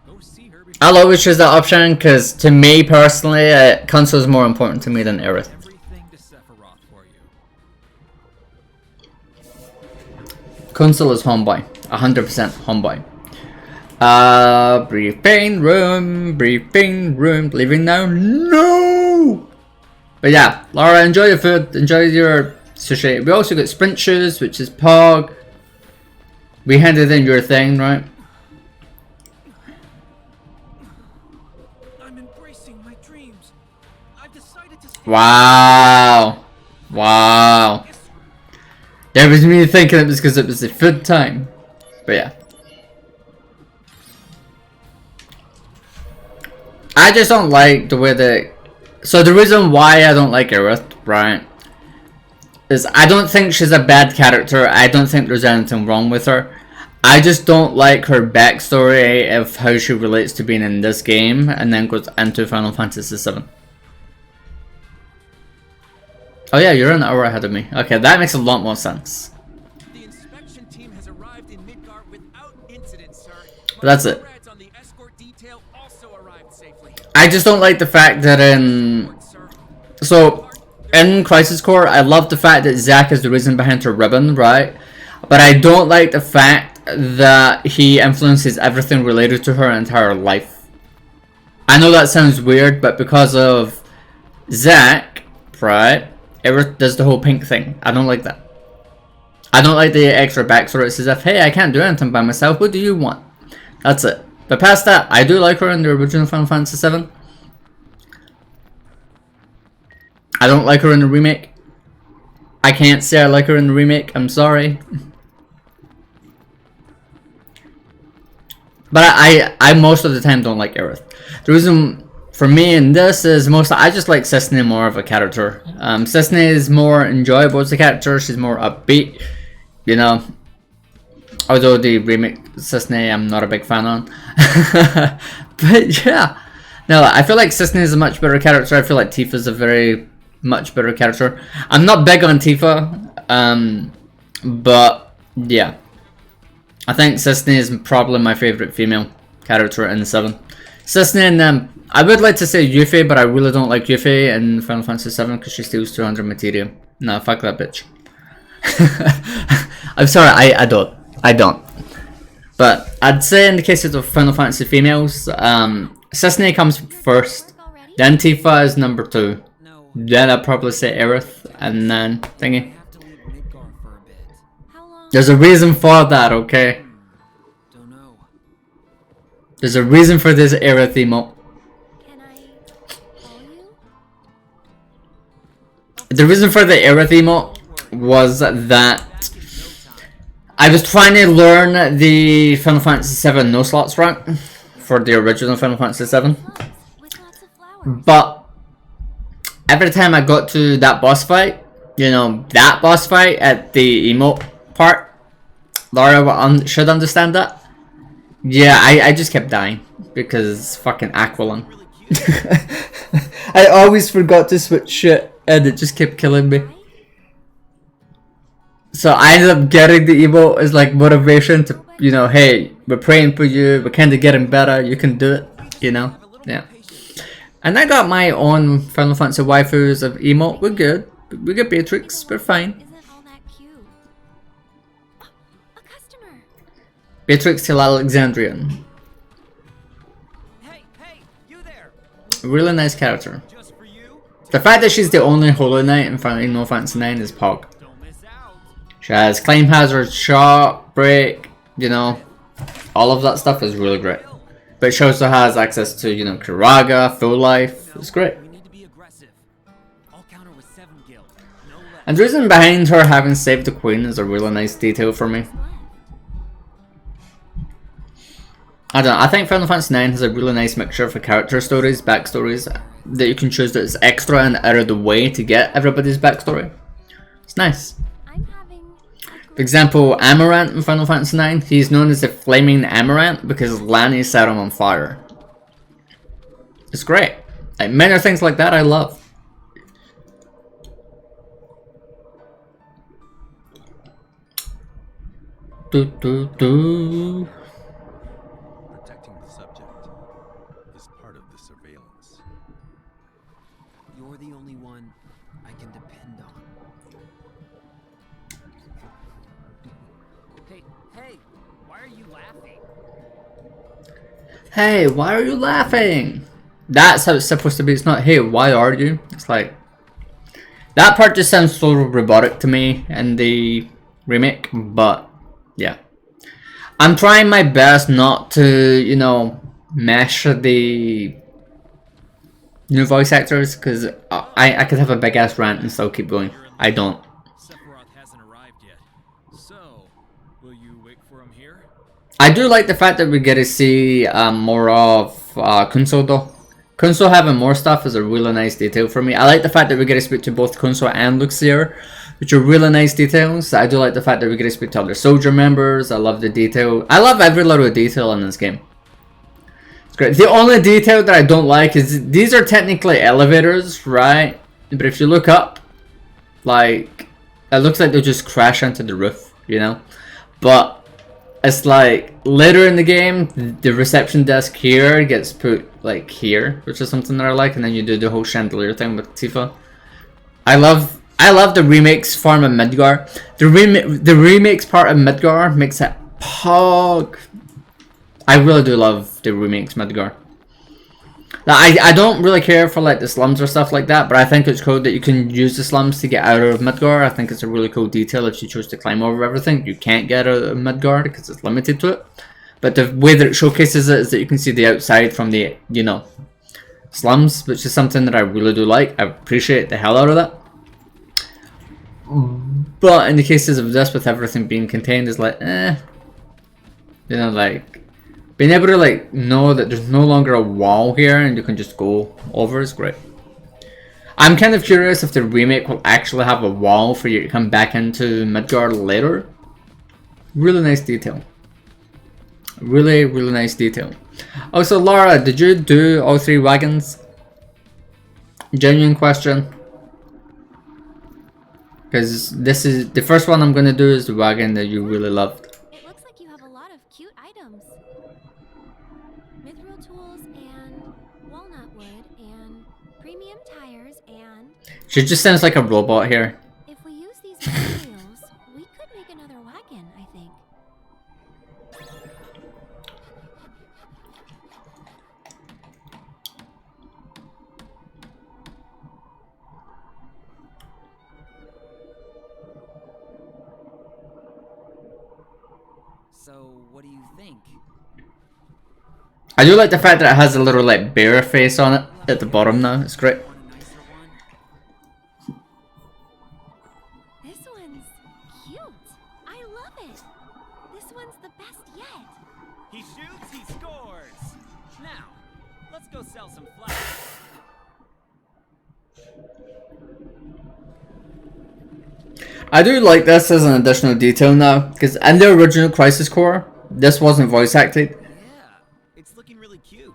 Go see her before I'll always choose that option because to me personally, Kunsel is more important to me than Aerith. everything to Sephiroth for you. Kunsel is homeboy. 100% homeboy. Briefing room, leaving now, no! But yeah, Laura, enjoy your food, enjoy your sushi. We also got sprint shoes, which is Pog. We handed in your thing, right? I'm embracing my dreams. I've decided to stay. Wow. Wow. There was me thinking it was because it was the food time. But yeah. I just don't like the way that... So the reason why I don't like Aerith, right, is I don't think she's a bad character. I don't think there's anything wrong with her. I just don't like her backstory of how she relates to being in this game and then goes into Final Fantasy VII. Oh yeah, you're an hour ahead of me. Okay, that makes a lot more sense. The inspection team has arrived in Midgar without incident, sir. But that's it. Comrades on the escort detail also arrived safely. I just don't like the fact that in... So, in Crisis Core, I love the fact that Zack is the reason behind her ribbon, right? But I don't like the fact that he influences everything related to her entire life. I know that sounds weird, but because of Zack, right, Aerith does the whole pink thing. I don't like that. I don't like the extra backstory. It says, if, hey, I can't do anything by myself, what do you want? That's it. But past that, I do like her in the original Final Fantasy VII. I don't like her in the remake. I can't say I like her in the remake. I'm sorry. But I most of the time don't like Aerith. The reason for me in this is mostly I just like Cicely more of a character. Cicely is more enjoyable as a character. She's more upbeat, you know. Although the remake Cicely I'm not a big fan on. But yeah, no, I feel like Cicely is a much better character. I feel like Tifa's a very much better character. I'm not big on Tifa, but yeah, I think Cicely is probably my favorite female character in 7. Cicely and I would like to say Yuffie, but I really don't like Yuffie in Final Fantasy 7 because she steals 200 materia. Nah, fuck that bitch. I'm sorry, I don't. But I'd say in the cases of Final Fantasy females, Cicely comes first, then Tifa is number 2, then I'd probably say Aerith, and then thingy. There's a reason for that, okay? There's a reason for this Aerith emote. The reason for the Aerith emote was that I was trying to learn the Final Fantasy VII no slots rank for the original Final Fantasy VII, but every time I got to that boss fight, you know, that boss fight at the emote part, Laura should understand that. Yeah, I just kept dying because fucking Aquilon. I always forgot to switch shit and it just kept killing me. So I ended up getting the emote as like motivation to, you know, hey, we're praying for you, we're kinda getting better, you can do it, you know? Yeah. And I got my own Final Fantasy waifus of emote, we're good. We got Beatrix, we're fine. Beatrix till Alexandrian. Really nice character. The fact that she's the only Holy Knight in Final Fantasy IX is Pog. She has Climb Hazard, Shock, Break, you know, all of that stuff is really great. But she also has access to, you know, Kiraga, Full Life. It's great. And the reason behind her having saved the Queen is a really nice detail for me. I don't know, I think Final Fantasy IX has a really nice mixture for character stories, backstories, that you can choose that is extra and out of the way to get everybody's backstory. It's nice. For example, Amaranth in Final Fantasy IX, he's known as the Flaming Amaranth because Lanny set him on fire. It's great. Like, many things like that I love. Protecting the subject is part of the surveillance. You're the only one I can depend on. Hey, why are you laughing? Hey, why are you laughing? That's how it's supposed to be. It's not, hey, why are you? It's like, that part just sounds so robotic to me in the remake, but yeah. I'm trying my best not to, you know, mesh the new voice actors, because I could have a big ass rant and still keep going. I don't. Sephiroth hasn't arrived yet. So, will you wait for him here? I do like the fact that we get to see more of Kunsel though. Kunsel having more stuff is a really nice detail for me. I like the fact that we get to speak to both Kunsel and Luxier, which are really nice details. I do like the fact that we get to speak to other soldier members. I love the detail. I love every little detail in this game. It's great. The only detail that I don't like is these are technically elevators, right? But if you look up, like, it looks like they'll just crash into the roof, you know? But it's like later in the game, the reception desk here gets put like here, which is something that I like, and then you do the whole chandelier thing with Tifa. I love the remakes form of Midgar. The remakes part of Midgar makes it pog. I really do love the remakes Midgar. Now, I don't really care for like the slums or stuff like that, but I think it's cool that you can use the slums to get out of Midgar. I think it's a really cool detail. If you choose to climb over everything, you can't get out of Midgar because it's limited to it. But the way that it showcases it is that you can see the outside from the, you know, slums, which is something that I really do like. I appreciate the hell out of that. But in the cases of this, with everything being contained, is like, you know, like, being able to like know that there's no longer a wall here and you can just go over is great. I'm kind of curious if the remake will actually have a wall for you to come back into Midgar later. Really nice detail. Really, really nice detail. Also, Laura, did you do all 3 wagons? Genuine question. Because this is the first one I'm gonna do is the wagon that you really loved. It looks like you have a lot of cute items. Mithril tools and walnut wood and premium tires and... She just sounds like a robot here. If we use these materials, we could make another wagon, I think. So, what do you think? I do like the fact that it has a little like bear face on it at the bottom now. It's great. This one's cute. I love it. This one's the best yet. He shoots, he scores. Now, let's go sell some flowers. I do like this as an additional detail now, because in the original Crisis Core, this wasn't voice acted. Yeah, it's looking really cute.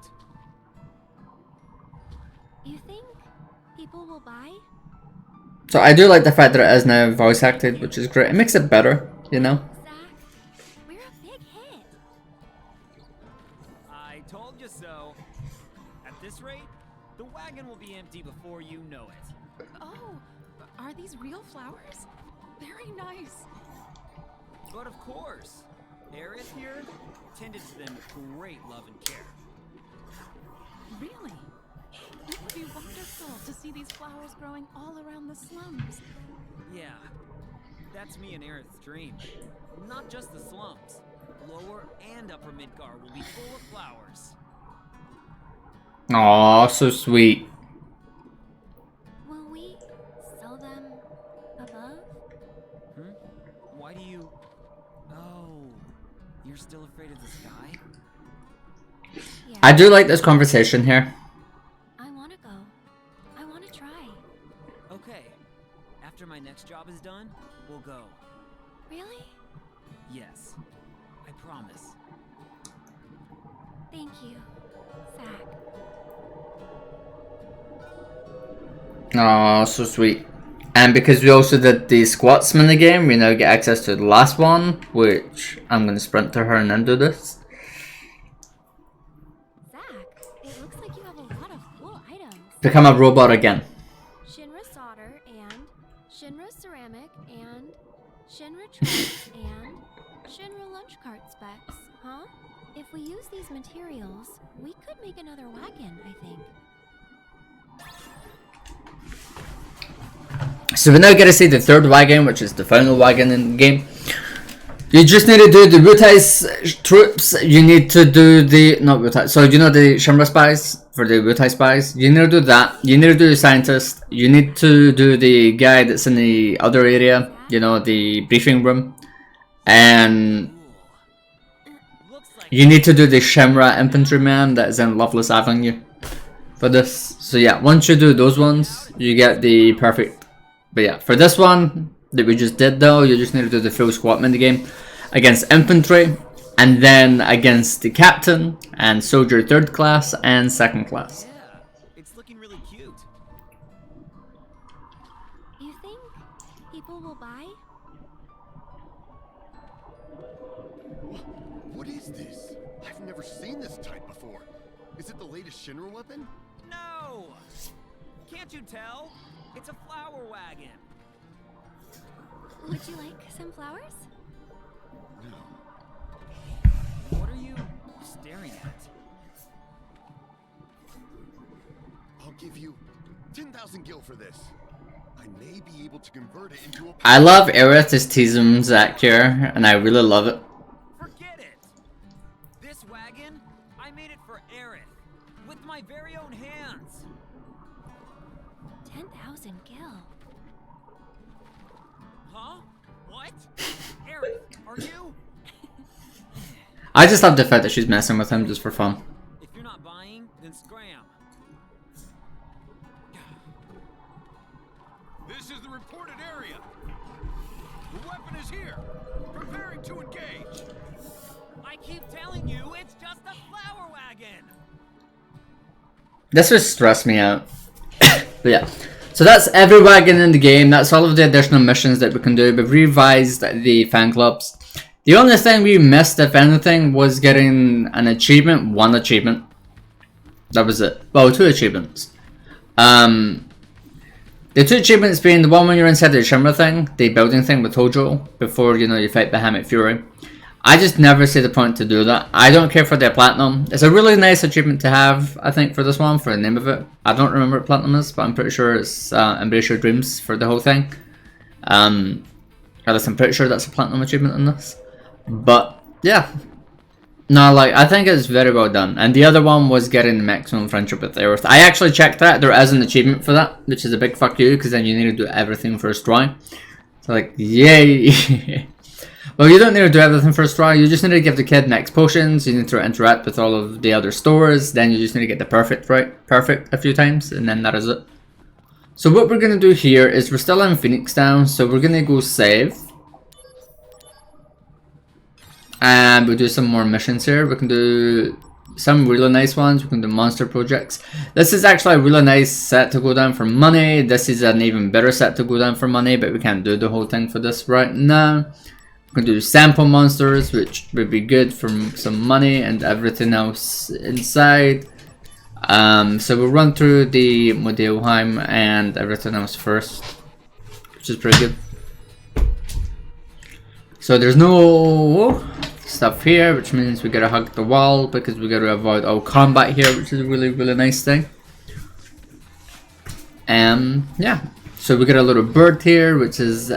You think people will buy? So I do like the fact that it is now voice acted, which is great. It makes it better, you know? We're a big hit. I told you so. At this rate, the wagon will be empty before you know it. Oh, are these real flowers? Very nice. But of course, Aerith here tended to them with great love and care. Really? It would be wonderful to see these flowers growing all around the slums. Yeah, That's me and Aerith's dream. Not just the slums. Lower and upper Midgar will be full of flowers. Aw, so sweet. Will we sell them above? Hmm? Why do you... Oh, you're still afraid of the sky? Yeah. I do like this conversation here. I want to go. I want to try. Okay. After my next job is done, we'll go. Really? Yes. I promise. Thank you, Zach. Aw, so sweet. And because we also did the squats minigame, we now get access to the last one, which I'm going to sprint to her and then do this. Zach, it looks like you have a lot of cool items. Become a robot again. Shinra solder and Shinra ceramic and Shinra trays and Shinra lunch cart specs, huh? If we use these materials, we could make another wagon, I think. So we now get to see the third wagon, which is the final wagon in the game. You just need to do the Wutai troops. You need to do the... Not Wutai. So you know the Shinra spies? For the Wutai spies? You need to do that. You need to do the scientist. You need to do the guy that's in the other area. You know, the briefing room. And... you need to do the Shinra infantryman that is in Loveless Avenue. For this. So yeah, once you do those ones, you get the perfect... But yeah, for this one that we just did though, you just need to do the full squat minigame against infantry, and then against the captain and soldier 3rd class and 2nd class. Yeah, it's looking really cute. You think people will buy? What is this? I've never seen this type before. Is it the latest Shinra weapon? No! Can't you tell? It's a flower wagon. Would you like some flowers? No. What are you staring at? I'll give you 10,000 gil for this. I may be able to convert it into a... I love Aerith is teasing Zach here, and I really love it. Forget it! This wagon, I made it for Aerith. With my very own hands. 10,000 gil. Huh? What? Aerith, are you? I just love the fact that she's messing with him just for fun. If you're not buying, then scram. This is the reported area. The weapon is here. Preparing to engage. I keep telling you, it's just a flower wagon. This would stress me out. But yeah, so that's every wagon in the game. That's all of the additional missions that we can do. We've revised the fan clubs. The only thing we missed, if anything, was getting an achievement. One achievement. That was it. Well, 2 achievements. The 2 achievements being the one when you're inside the Shinra thing, the building thing with Hojo, before, you know, you fight Bahamut Fury. I just never see the point to do that. I don't care for the platinum. It's a really nice achievement to have, I think, for this one, for the name of it. I don't remember what platinum is, but I'm pretty sure it's Embrace Your Dreams for the whole thing. At least I'm pretty sure that's a platinum achievement in this. But, yeah. No, like, I think it's very well done. And the other one was getting the maximum friendship with Aerith. I actually checked that. There is an achievement for that, which is a big fuck you, because then you need to do everything first try. So, like, yay! Well, you don't need to do everything first try. You just need to give the kid next potions. You need to interact with all of the other stores. Then you just need to get the perfect a few times, and then that is it. So what we're gonna do here is we're still in Phoenix Town, so we're gonna go save, and we'll do some more missions here. We can do some really nice ones. We can do monster projects. This is actually a really nice set to go down for money. This is an even better set to go down for money, but we can't do the whole thing for this right now. We can do sample monsters, which would be good for some money and everything else inside. So we'll run through the Modelheim and everything else first, which is pretty good. So there's no stuff here, which means we gotta hug the wall because we gotta avoid all combat here, which is a really, really nice thing. Yeah, so we got a little bird here, which is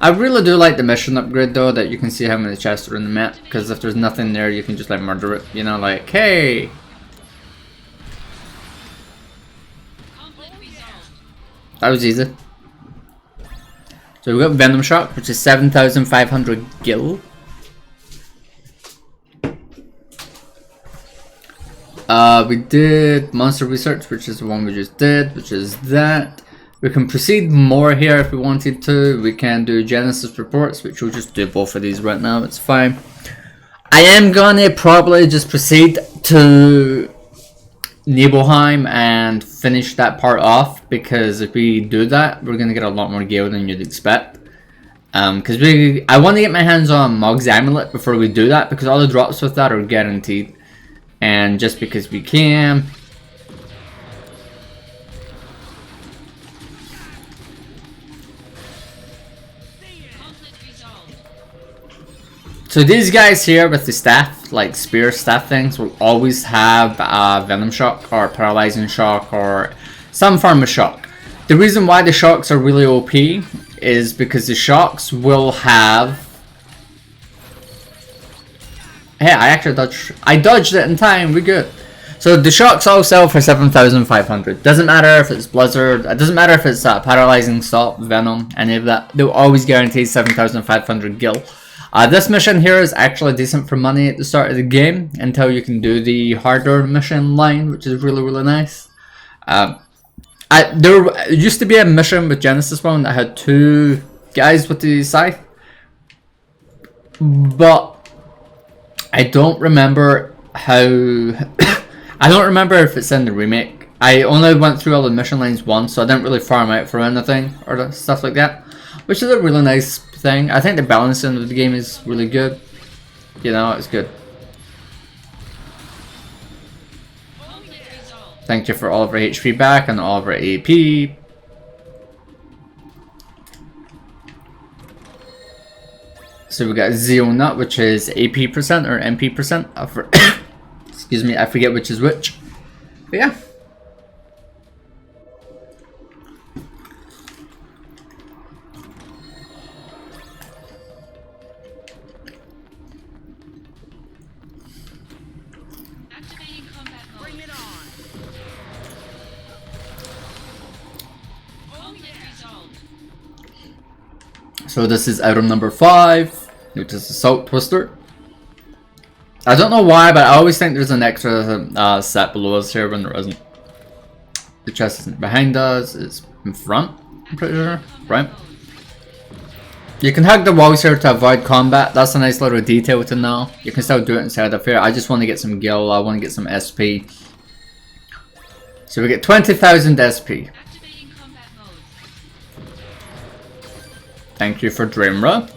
I really do like the mission upgrade though, that you can see how many chests are in the map, because if there's nothing there you can just like murder it, you know, like, hey! That was easy. So we got Venom Shock, which is 7,500 gil. We did Monster Research, which is the one we just did, which is that. We can proceed more here if we wanted to. We can do Genesis Reports, which we'll just do both of these right now, it's fine. I am gonna probably just proceed to Nibelheim and finish that part off, because if we do that, we're gonna get a lot more gil than you'd expect. Because I want to get my hands on Mog's Amulet before we do that, because all the drops with that are guaranteed. And just because we can. So these guys here with the staff, like spear staff things, will always have Venom Shock or Paralyzing Shock or some form of shock. The reason why the shocks are really OP is because the shocks will have... Hey, I dodged it in time, we're good. So the shocks all sell for 7,500. Doesn't matter if it's Blizzard, it doesn't matter if it's Paralyzing Stop, Venom, any of that. They'll always guarantee 7,500 gil. This mission here is actually decent for money at the start of the game, until you can do the harder mission line, which is really, really nice. There used to be a mission with Genesis one that had 2 guys with the scythe. But I don't remember how... I don't remember if it's in the remake. I only went through all the mission lines once, so I didn't really farm out for anything or stuff like that, which is a really nice thing. I think the balancing of the game is really good. You know, it's good. Thank you for all of our HP back and all of our AP. So we got Zeo Nut, which is AP percent or MP percent. Excuse me, I forget which is which. But yeah. Activating combat mode. Bring it on. Conflict resolved. So this is item number 5, which is Assault Twister. I don't know why, but I always think there's an extra set below us here when there isn't. The chest isn't behind us, it's in front, I'm pretty sure, right? You can hug the walls here to avoid combat. That's a nice little detail to know. You can still do it inside of here. I just want to get some gil, I want to get some SP. So we get 20,000 SP. Thank you for Dreamra.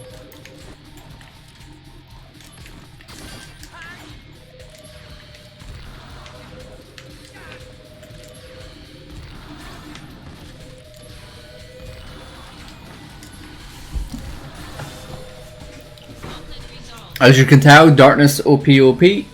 As you can tell, Darkness OP. We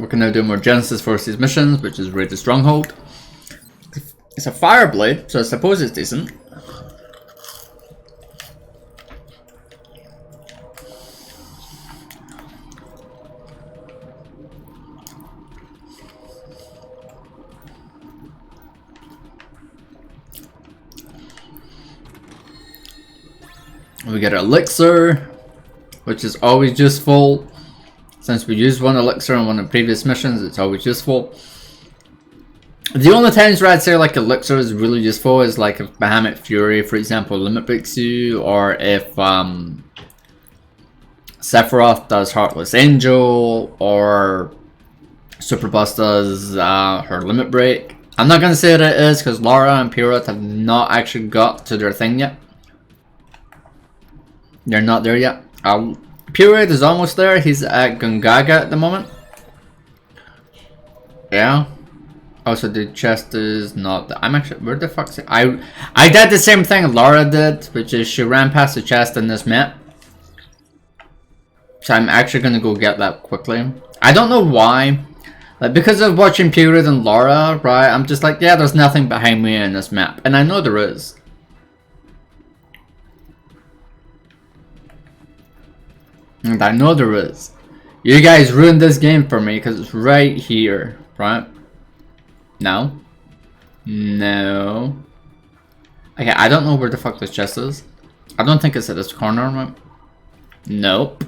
can now do more Genesis Forces missions, which is Raid the Stronghold. It's a fire blade, so I suppose it's decent. We get elixir, which is always useful. Since we used one elixir on one of the previous missions, it's always useful. The only times where I'd say like elixir is really useful is like if Bahamut Fury, for example, limit breaks you, or if Sephiroth does Heartless Angel, or Superboss does her limit break. I'm not going to say that it is because Laura and Pirate have not actually got to their thing yet. They're not there yet. Pirate is almost there. He's at Gungaga at the moment. Yeah. Also, the chest is not. I'm actually. Where the fuck's it? I did the same thing Laura did, which is she ran past the chest in this map. So I'm actually gonna go get that quickly. I don't know why. Like, because of watching Period and Laura, right? I'm just like, yeah, there's nothing behind me in this map. And I know there is. And I know there is. You guys ruined this game for me because it's right here, right? No. No. Okay, I don't know where the fuck this chest is. I don't think it's at this corner, right? Nope.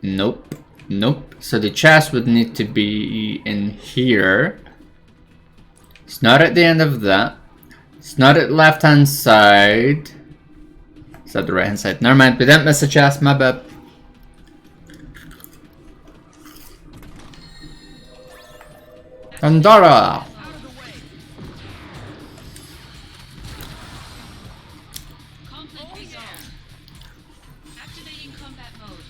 Nope. Nope. So the chest would need to be in here. It's not at the end of that. It's not at the left hand side. It's at the right hand side. Never mind, we didn't miss a chest, my bad. Pandora! Conflict resolved. Activating combat mode.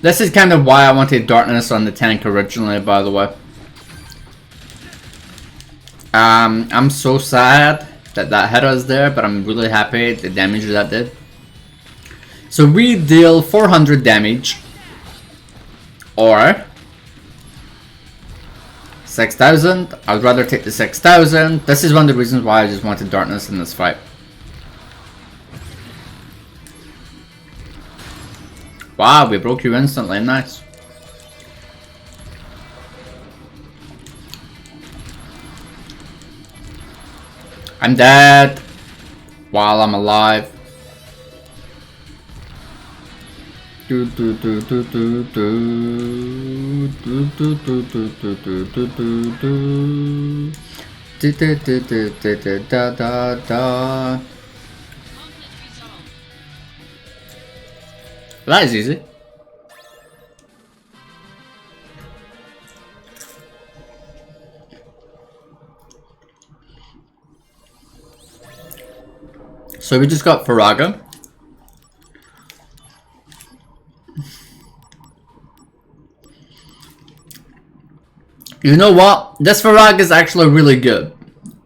This is kind of why I wanted darkness on the tank originally, by the way. I'm so sad that that hit us there, but I'm really happy at the damage that did. So we deal 400 damage. Or 6,000. I'd rather take the 6,000. This is one of the reasons why I just wanted darkness in this fight. Wow, we broke you instantly. Nice. I'm dead while I'm alive. Do do do do do do do do do do do do do do do da da da. That is easy. So we just got Faraga. You know what? This Farag is actually really good.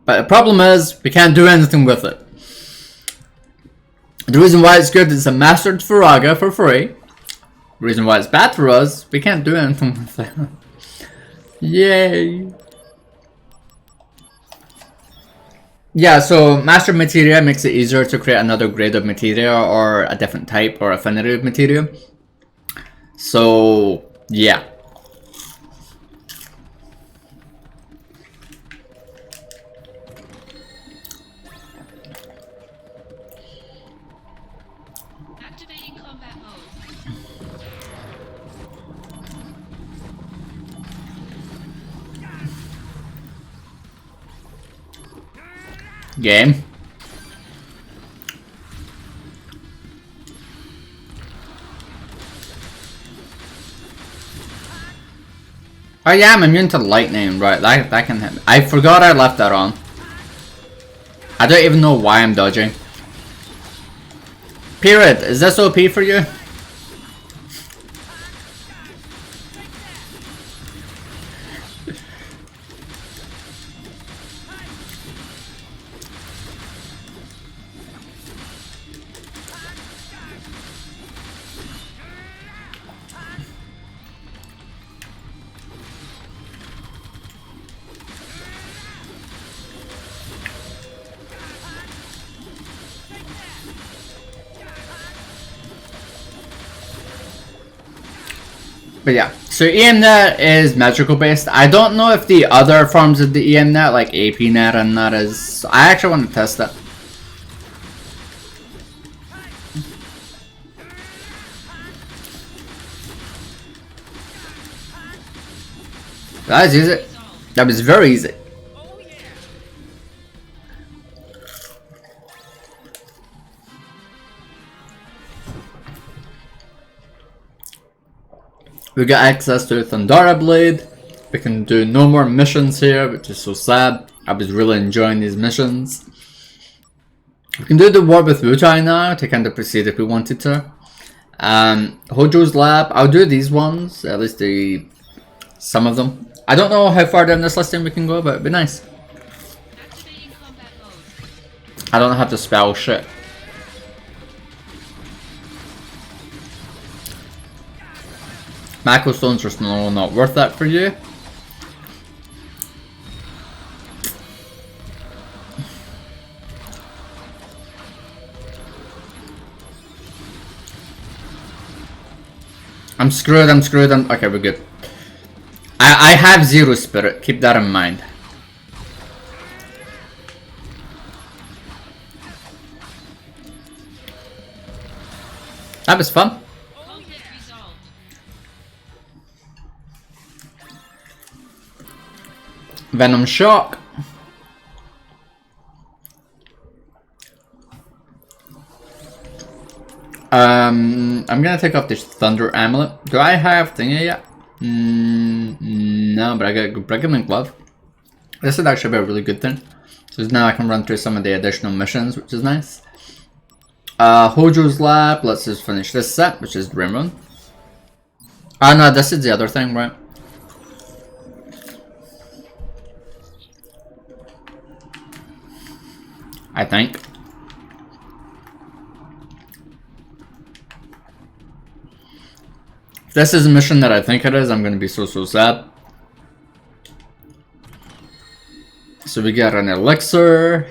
But the problem is, we can't do anything with it. The reason why it's good is a mastered Faraga for free. The reason why it's bad for us, we can't do anything with it. Yay! Yeah, so Master Materia makes it easier to create another grade of materia or a different type or affinity of materia. So, yeah. Activating combat mode. Game. Oh yeah, I'm immune to lightning, right, that can hit me. I forgot I left that on. I don't even know why I'm dodging. Period, is this OP for you? But yeah, so EMNet is magical based. I don't know if the other forms of the EMNet, like APNet and that is... So I actually want to test that. That was easy. That was very easy. We got access to a Thundara Blade. We can do no more missions here, which is so sad. I was really enjoying these missions. We can do the war with Wutai now to kind of proceed if we wanted to. Hojo's Lab, I'll do these ones, at least some of them. I don't know how far down this listing we can go, but it'd be nice. I don't know how to spell shit. Macro stones are still not worth that for you. I'm screwed, okay, we're good. I have 0 spirit, keep that in mind. That was fun. Venom Shock. I'm gonna take off this Thunder Amulet. Do I have thingy yet? No, but I got Brigand Glove. This would actually be a really good thing. So now I can run through some of the additional missions, which is nice. Hojo's Lab, let's just finish this set, which is Dream Run. Oh no, this is the other thing, right? I think. If this is a mission that I think it is, I'm gonna be so sad. So we got an elixir.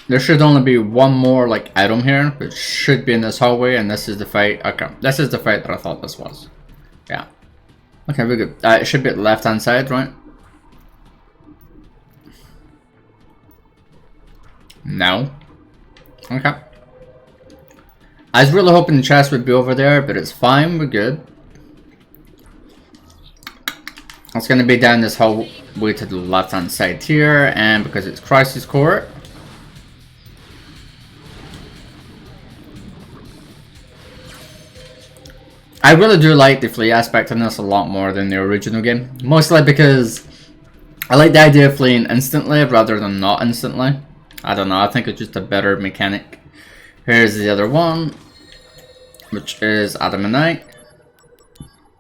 There should only be one more like item here, which should be in this hallway, and this is the fight. Okay, this is the fight that I thought this was. Yeah. Okay, we're good. It should be at the left hand side, right? No. Okay. I was really hoping the chest would be over there, but it's fine, we're good. It's gonna be down this hallway to the left hand side here, and because it's Crisis Core. I really do like the flee aspect in this a lot more than the original game. Mostly because I like the idea of fleeing instantly rather than not instantly. I don't know, I think it's just a better mechanic. Here's the other one, which is Adamantite.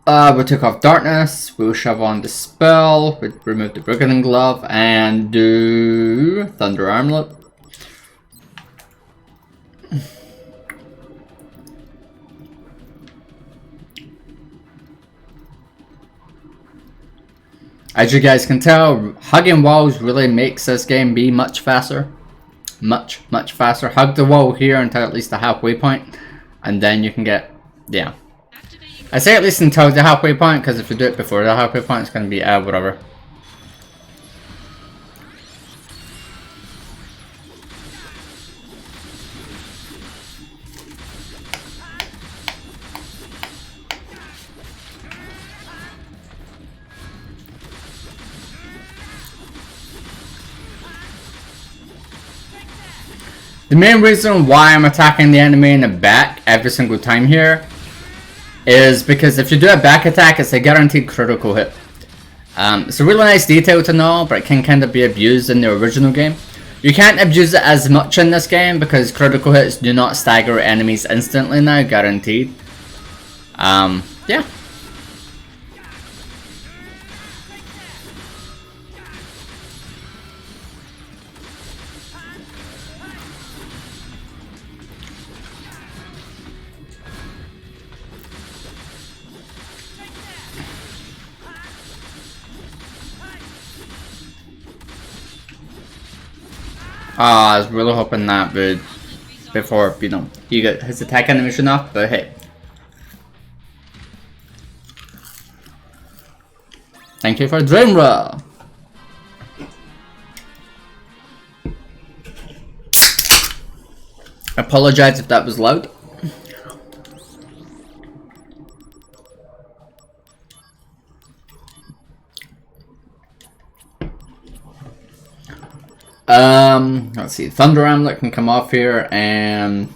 We took off Darkness, we'll shove on Dispel, we remove the Brigand Glove, and do Thunder Armlet. As you guys can tell, hugging walls really makes this game be much faster. Much faster. Hug the wall here until at least the halfway point, and then you can get, yeah. I say at least until the halfway point, because if you do it before the halfway point, it's going to be, whatever. The main reason why I'm attacking the enemy in the back every single time here is because if you do a back attack, it's a guaranteed critical hit. It's a really nice detail to know, but it can kind of be abused in the original game. You can't abuse it as much in this game because critical hits do not stagger enemies instantly now, guaranteed. Yeah. I was really hoping that would, before, you know, he got his attack animation off, but hey. Thank you for Dream Roll. Apologize if that was loud. Let's see, Thunder Amulet can come off here, and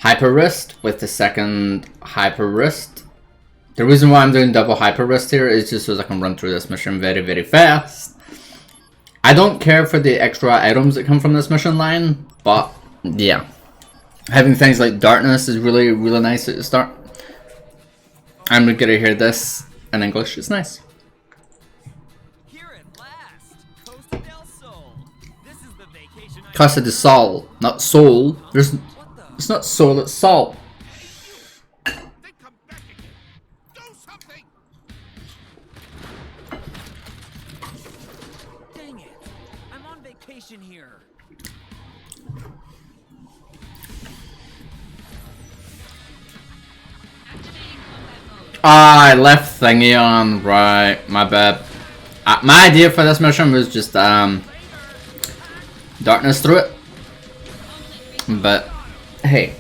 Hyper Wrist with the second Hyper Wrist. The reason why I'm doing double Hyper Wrist here is just so I can run through this mission very fast. I don't care for the extra items that come from this mission line, but yeah. Having things like Darkness is really nice at the start. I'm gonna hear this in English, it's nice. Vacation Casa de Sol, not soul. It's not soul, it's salt. Dang it! I'm on vacation here. Ah, I left thingy on. Right, my bad. My idea for this mission was just darkness through it. But hey.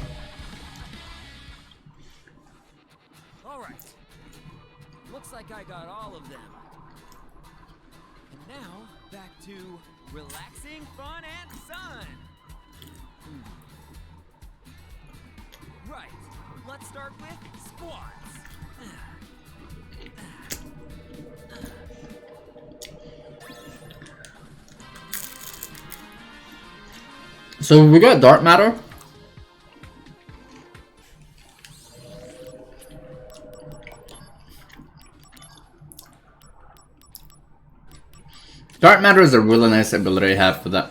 Alright. Looks like I got all of them. And now, back to relaxing, fun, and sun. Right. Let's start with squats. So we got dark matter. Dark matter is a really nice ability to have for that.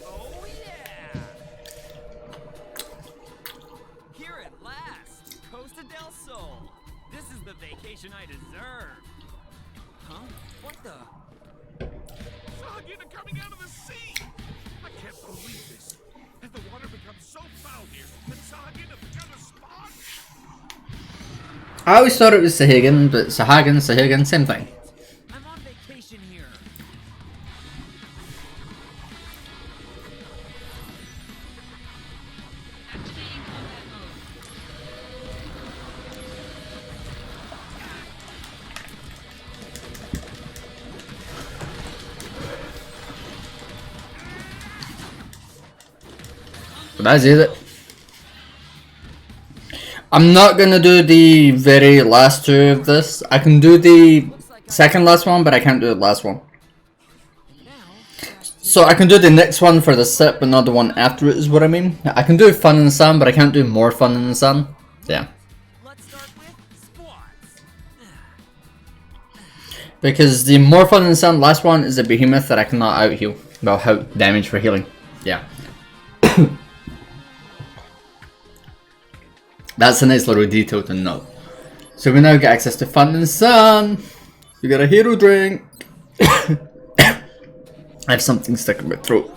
Oh yeah! Here at last, Costa del Sol. This is the vacation I deserve. Huh? What the? Sahagin are coming out of the sea! I can't believe this. Has the water become so foul here that Sahagin have begun to spawn? I always thought it was Sahagin, but Sahagin, same thing. I'm on vacation here. Activating combat mode. But that's it. I'm not gonna do the very last two of this. I can do the second last one, but I can't do the last one. So I can do the next one for the set, but not the one after it, is what I mean. I can do fun in the sun, but I can't do more fun in the sun. Yeah. Because the more fun in the sun last one is a behemoth that I cannot out heal. Well, out damage for healing. Yeah. That's a nice little detail to know. So we now get access to fun in the sun. We got a hero drink. I have something stuck in my throat.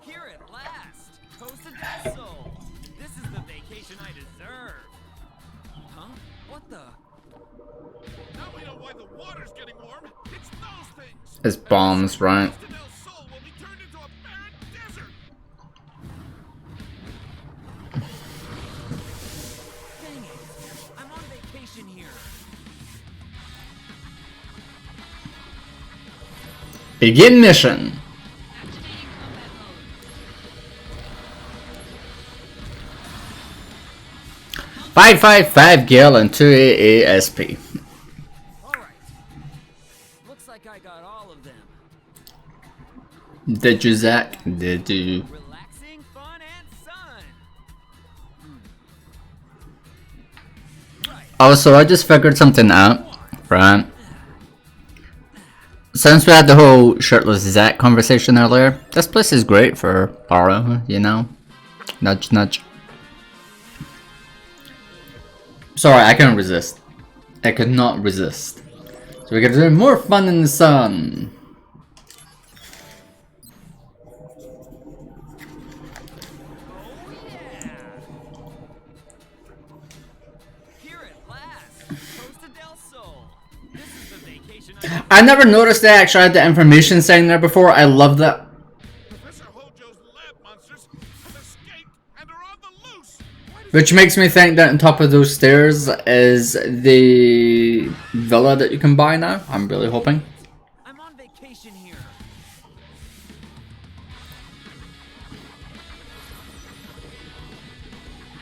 Here at last, Costa del Sol. This is the vacation I deserve. Huh? What the? Now we know why the water's getting warm. It's those things. It's bombs, right? Costa del Sol will be turned into a barren desert. Dang it! I'm on vacation here. Begin mission. Activating combat mode. 555 Gale and 288 SP. Alright. Looks like I got all of them. Did you, Zach? Did you? Relaxing, fun, and sun. Also, I just figured something out, right? Since we had the whole shirtless Zach conversation earlier, this place is great for horror, you know? Nudge, nudge. Sorry, I couldn't resist. I could not resist. So we're gonna do more fun in the sun. I never noticed they actually had the information saying there before. I love that. Which makes me think that on top of those stairs is the villa that you can buy now. I'm really hoping. I'm on vacation here.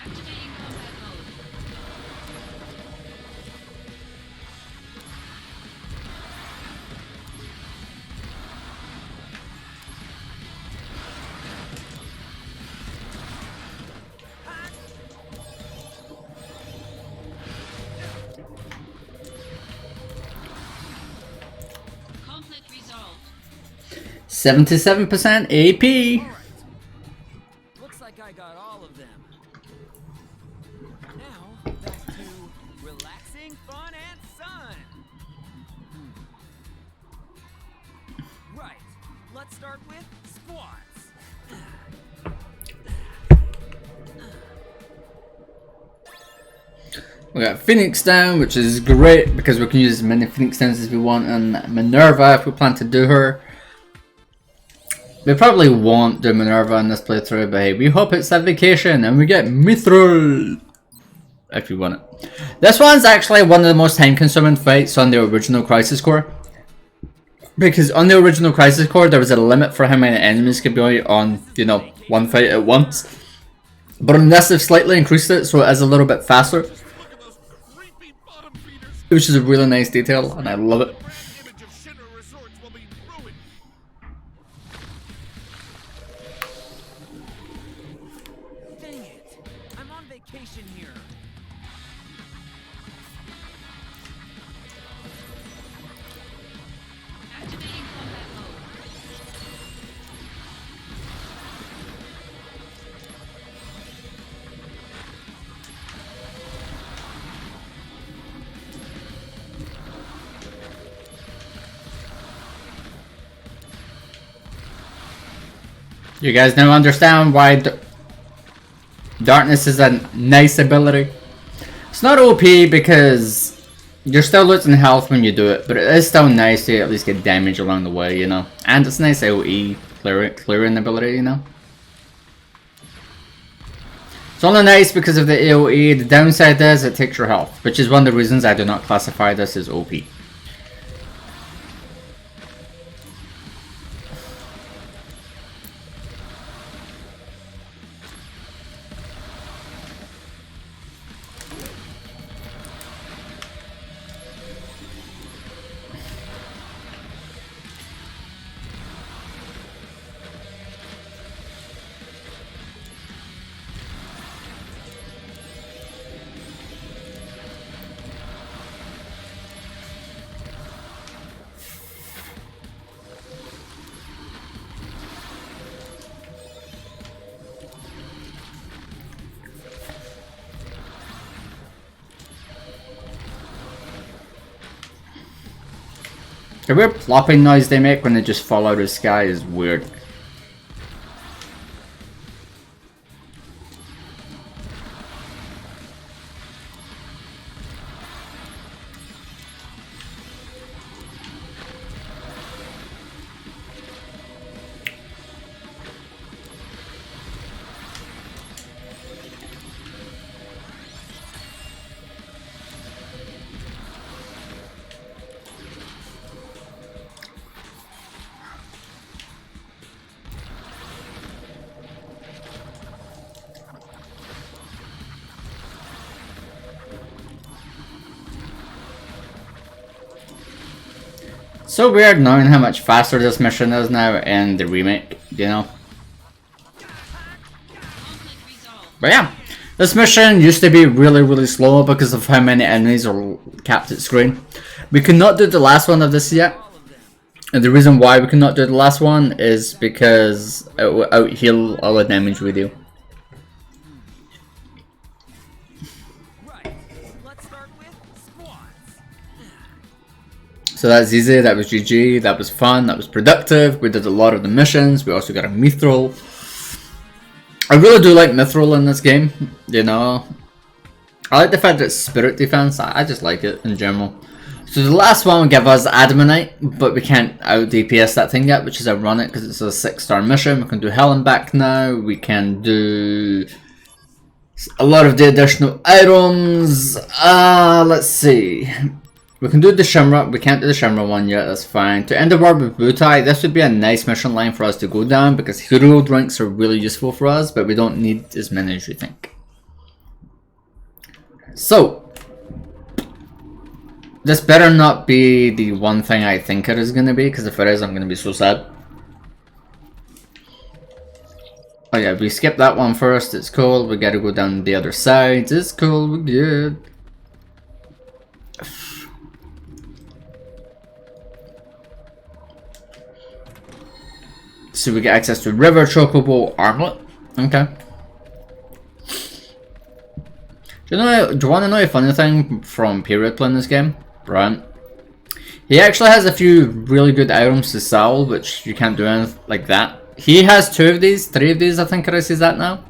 Activating combat mode. 77% AP. Looks like I got all of them. Now, back to relaxing, fun, and sun. Right. Let's start with squats. We got Phoenix down, which is great because we can use as many Phoenix downs as we want, and Minerva if we plan to do her. We probably won't do Minerva in this playthrough, but hey, we hope it's a vacation and we get Mithril if you want it. This one's actually one of the most time consuming fights on the original Crisis Core. Because on the original Crisis Core there was a limit for how many enemies could be on, you know, one fight at once. But on this they've slightly increased it so it is a little bit faster. Which is a really nice detail and I love it. You guys now understand why Darkness is a nice ability. It's not OP because you're still losing health when you do it, but it is still nice to at least get damage along the way, you know. And it's a nice AoE clearing ability, you know. It's only nice because of the AoE. The downside is it takes your health, which is one of the reasons I do not classify this as OP. The weird plopping noise they make when they just fall out of the sky is weird. So weird knowing how much faster this mission is now in the remake, you know? But yeah, this mission used to be really slow because of how many enemies are capped at screen. We could not do the last one of this yet. And the reason why we could not do the last one is because it will out heal all the damage we do. So that's easy, that was GG, that was fun, that was productive, we did a lot of the missions, we also got a Mithril. I really do like Mithril in this game, you know. I like the fact that it's spirit defense, I just like it in general. So the last one will give us Adamantite, but we can't out DPS that thing yet, which is ironic because it's a 6-star mission. We can do Hell and Back now, we can do a lot of the additional items. Let's see. We can do the Shimra, we can't do the Shimra one yet, that's fine. To end the war with Butai, this would be a nice mission line for us to go down because hero drinks are really useful for us, but we don't need as many as you think. So, this better not be the one thing I think it is going to be, because if it is, I'm going to be so sad. Oh yeah, we skipped that one first, it's cool, we gotta go down the other side, it's cool, we're good. So we get access to River Chocobo Armlet. Okay. Do you want to know a funny thing from Period playing this game? Right. He actually has a few really good items to sell, which you can't do anything like that. He has 2 of these, 3 of these I think Chris is at now.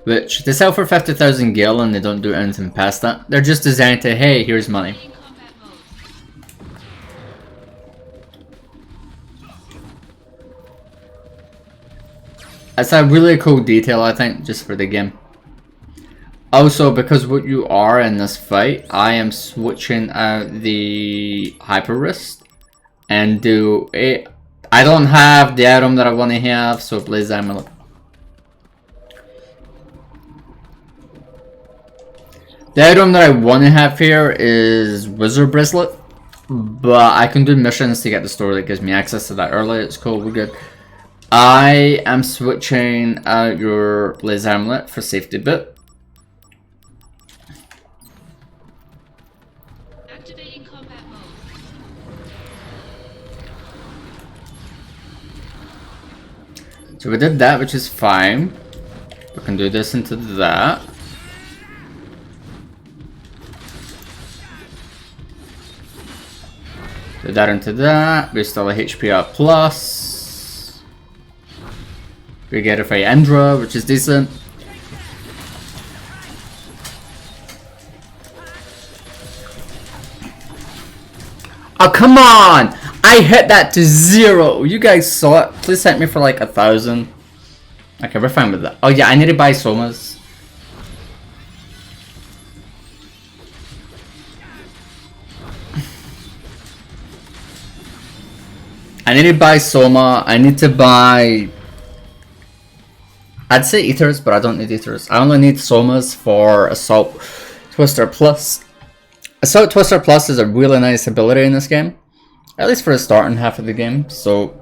Which they sell for 50,000 gil and they don't do anything past that. They're just designed to, hey, here's money. That's a really cool detail, I think, just for the game. Also, because what you are in this fight, I am switching out the Hyper Wrist and do it. I don't have the item that I want to have, so Blaze Amulet. The item that I want to have here is Wizard Bracelet, but I can do missions to get the store that gives me access to that early. It's cool, we're good. I am switching out your Blaze Amulet for safety bit. Activating combat mode. So we did that, which is fine. We can do this into that. Do that into that. We still a HP up plus. We get a Fire Endra, which is decent. Oh, come on! I hit that to 0! You guys saw it. Please hit me for like 1,000. Okay, we're fine with that. Oh yeah, I need to buy Somas. I need to buy Soma. I need to buy... I'd say Ethers, but I don't need Ethers. I only need Somas for Assault Twister Plus. Assault Twister Plus is a really nice ability in this game. At least for the starting half of the game. So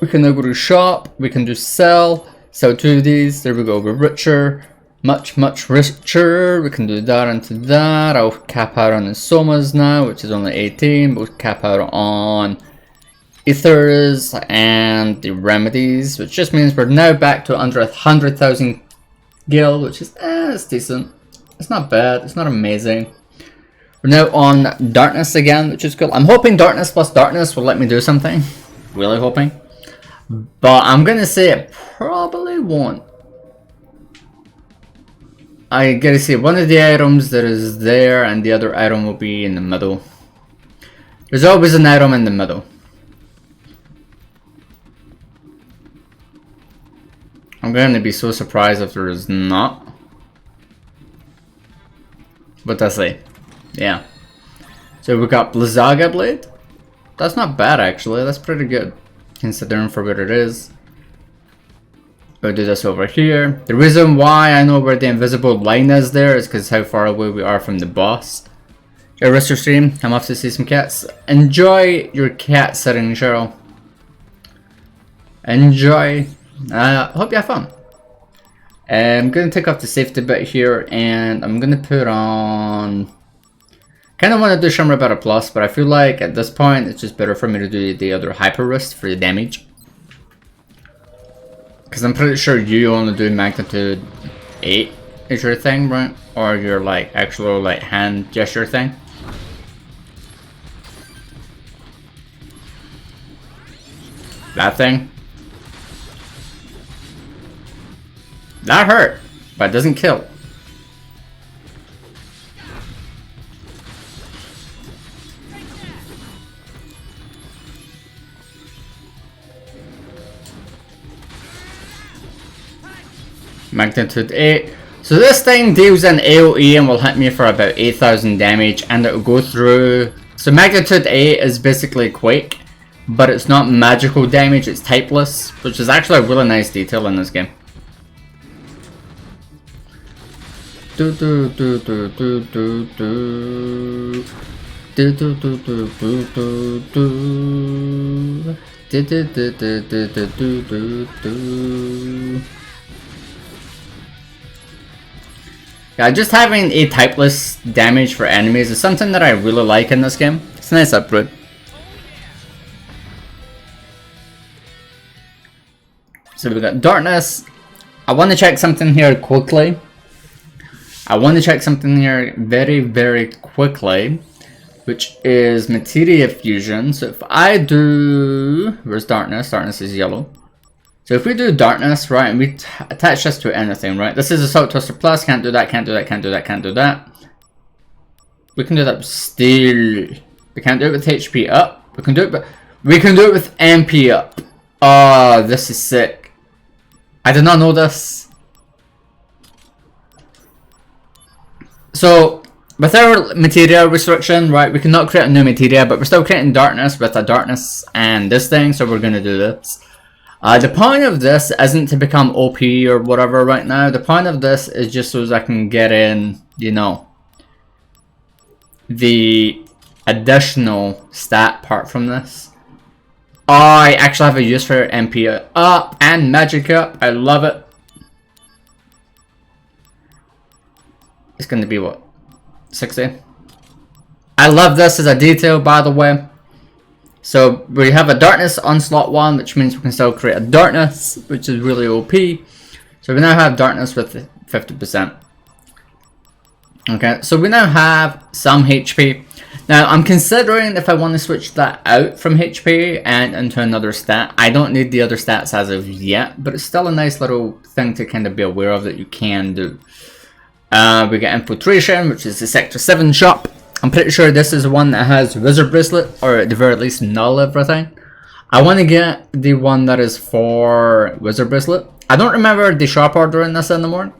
we can now go to shop. We can do sell. Sell 2 of these. There we go. We're richer. Much richer. We can do that into that. I'll cap out on the Somas now, which is only 18. But we'll cap out on Ethers and the remedies, which just means we're now back to under 100,000 gil, which is it's decent. It's not bad. It's not amazing. We're now on darkness again, which is cool. I'm hoping darkness plus darkness will let me do something. Really hoping, but I'm gonna say it probably won't. I gotta see one of the items that is there, and the other item will be in the middle. There's always an item in the middle. I'm going to be so surprised if there is not. But that's it. Yeah. So we got Blizzaga Blade. That's not bad actually. That's pretty good. Considering for what it is. We'll do this over here. The reason why I know where the invisible line is there is because how far away we are from the boss. Hey, rest your stream. I'm off to see some cats. Enjoy your cat sitting, Cheryl. Enjoy. Hope you have fun. I'm going to take off the safety bit here and I'm going to put on... kind of want to do Shimmer Better Plus, but I feel like at this point it's just better for me to do the other Hyper Wrist for the damage. Because I'm pretty sure you only do magnitude 8 is your thing, right? Or your like actual like hand gesture thing. That thing. That hurt, but it doesn't kill. Magnitude 8. So this thing deals an AoE and will hit me for about 8,000 damage, and it will go through... So magnitude 8 is basically Quake, but it's not magical damage, it's typeless, which is actually a really nice detail in this game. Do do do do do do do do do do do do do do do. Yeah, just having a typeless damage for enemies is something that I really like in this game. It's a nice upgrade. So we got darkness. I want to check something here quickly. I want to check something here very, very quickly, which is Materia Fusion. So if I do, where's darkness? Darkness is yellow. So if we do darkness, right, and we attach this to anything, right? This is Assault Twister Plus. Can't do that. Can't do that. Can't do that. Can't do that. We can do that with Steel. We can't do it with HP up. We can do it, but we can do it with MP up. Oh, this is sick. I did not know this. So with our Materia Restriction, right, we cannot create a new Materia, but we're still creating darkness with a darkness and this thing, so we're gonna do this. The point of this isn't to become OP or whatever right now. The point of this is just so as I can get in, you know, the additional stat part from this. Oh, I actually have a use for MP up and magic up. I love it. It's going to be what? 60? I love this as a detail, by the way. So we have a darkness on slot 1, which means we can still create a darkness, which is really OP. So we now have darkness with 50%. Okay, so we now have some HP. Now I'm considering if I want to switch that out from HP and into another stat. I don't need the other stats as of yet, but it's still a nice little thing to kind of be aware of that you can do. We get Infiltration, which is the Sector 7 shop. I'm pretty sure this is the one that has Wizard Bracelet, or at the very least null everything. I want to get the one that is for Wizard Bracelet. I don't remember the shop order in this anymore,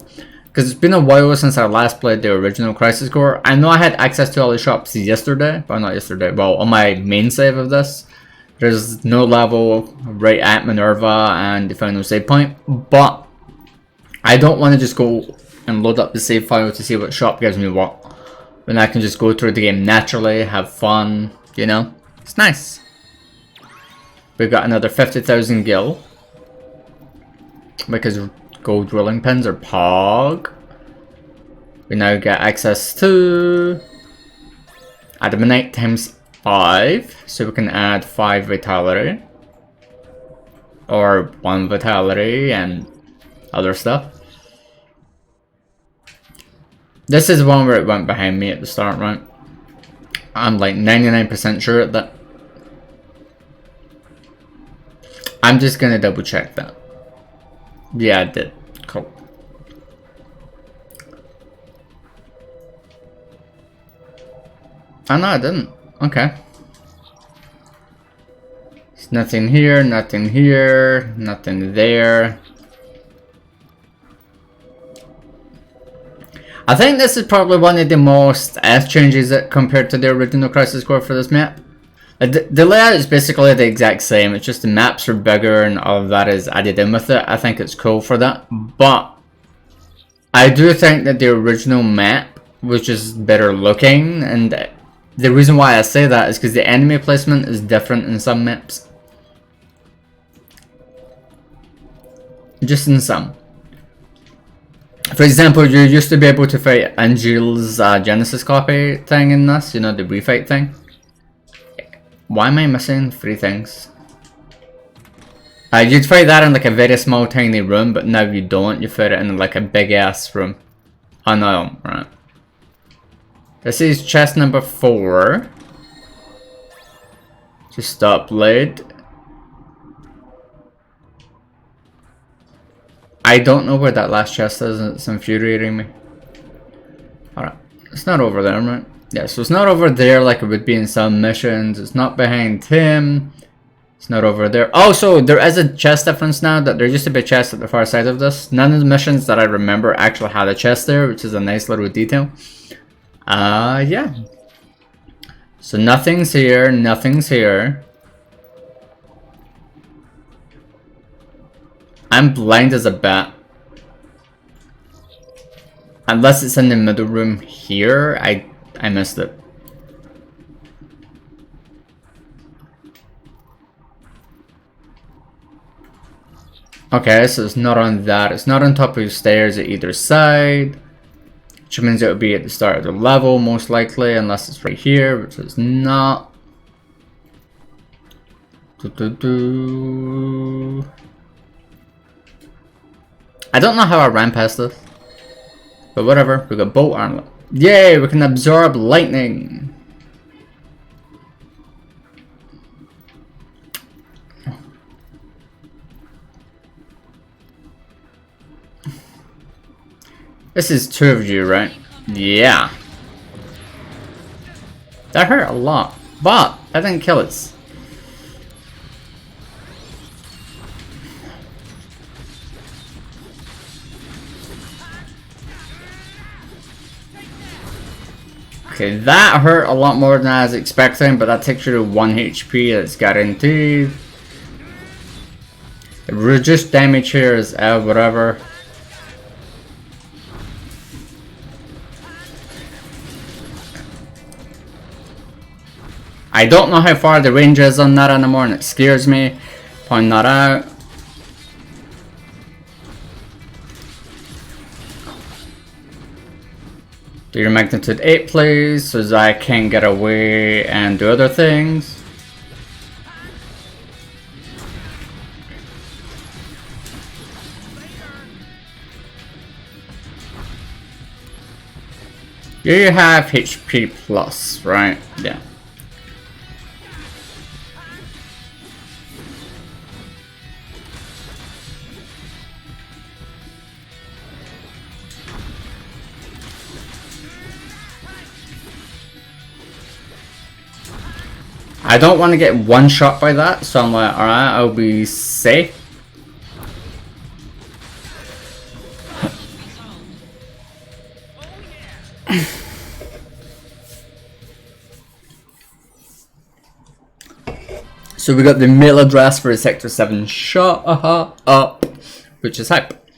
because it's been a while since I last played the original Crisis Core. I know I had access to all the shops yesterday, but not yesterday, well, on my main save of this. There's no level right at Minerva and the final save point, but I don't want to just go and load up the save file to see what shop gives me what, when I can just go through the game naturally, have fun, you know? It's nice. We've got another 50,000 gil, because gold rolling pins are POG. We now get access to Adamantite times 5, so we can add 5 vitality, or 1 vitality and other stuff. This is one where it went behind me at the start, right? I'm like 99% sure at that. I'm just gonna double check that. Yeah, I did. Cool. Oh no, I didn't. Okay. There's nothing here, nothing here, nothing there. I think this is probably one of the most changes compared to the original Crisis Core for this map. The layout is basically the exact same, it's just the maps are bigger and all of that is added in with it. I think it's cool for that, but I do think that the original map was just better looking, and the reason why I say that is because the enemy placement is different in some maps. Just in some. For example, you used to be able to fight Angel's Genesis copy thing in this, you know, the refight thing. Why am I missing 3 things? You'd fight that in like a very small tiny room, but now you don't, you fight it in like a big ass room. Oh no, right. This is chest number 4. Just stop blade. I don't know where that last chest is, it's infuriating me. Alright, it's not over there, right? Yeah, so it's not over there like it would be in some missions. It's not behind him. It's not over there. Also, there is a chest difference now, that there used to be a chest at the far side of this. None of the missions that I remember actually had a chest there, which is a nice little detail. Yeah. So nothing's here, nothing's here. I'm blind as a bat. Unless it's in the middle room here, I missed it. Okay, so it's not on that. It's not on top of the stairs at either side, which means it would be at the start of the level most likely, unless it's right here, which is not. I don't know how I ran past this. But whatever, we got bolt armor. Yay, we can absorb lightning. This is 2 of you, right? Yeah. That hurt a lot, but that didn't kill us. Okay, that hurt a lot more than I was expecting, but that takes you to 1 HP, that's guaranteed. Reduced damage here is whatever. I don't know how far the range is on that anymore, and it scares me. Point that out. Do your magnitude 8 please, so that I can get away and do other things. You have HP plus, right? Yeah. I don't want to get one shot by that, so I'm like, alright, I'll be safe. So we got the mail address for a Sector 7 shot, up, which is hype.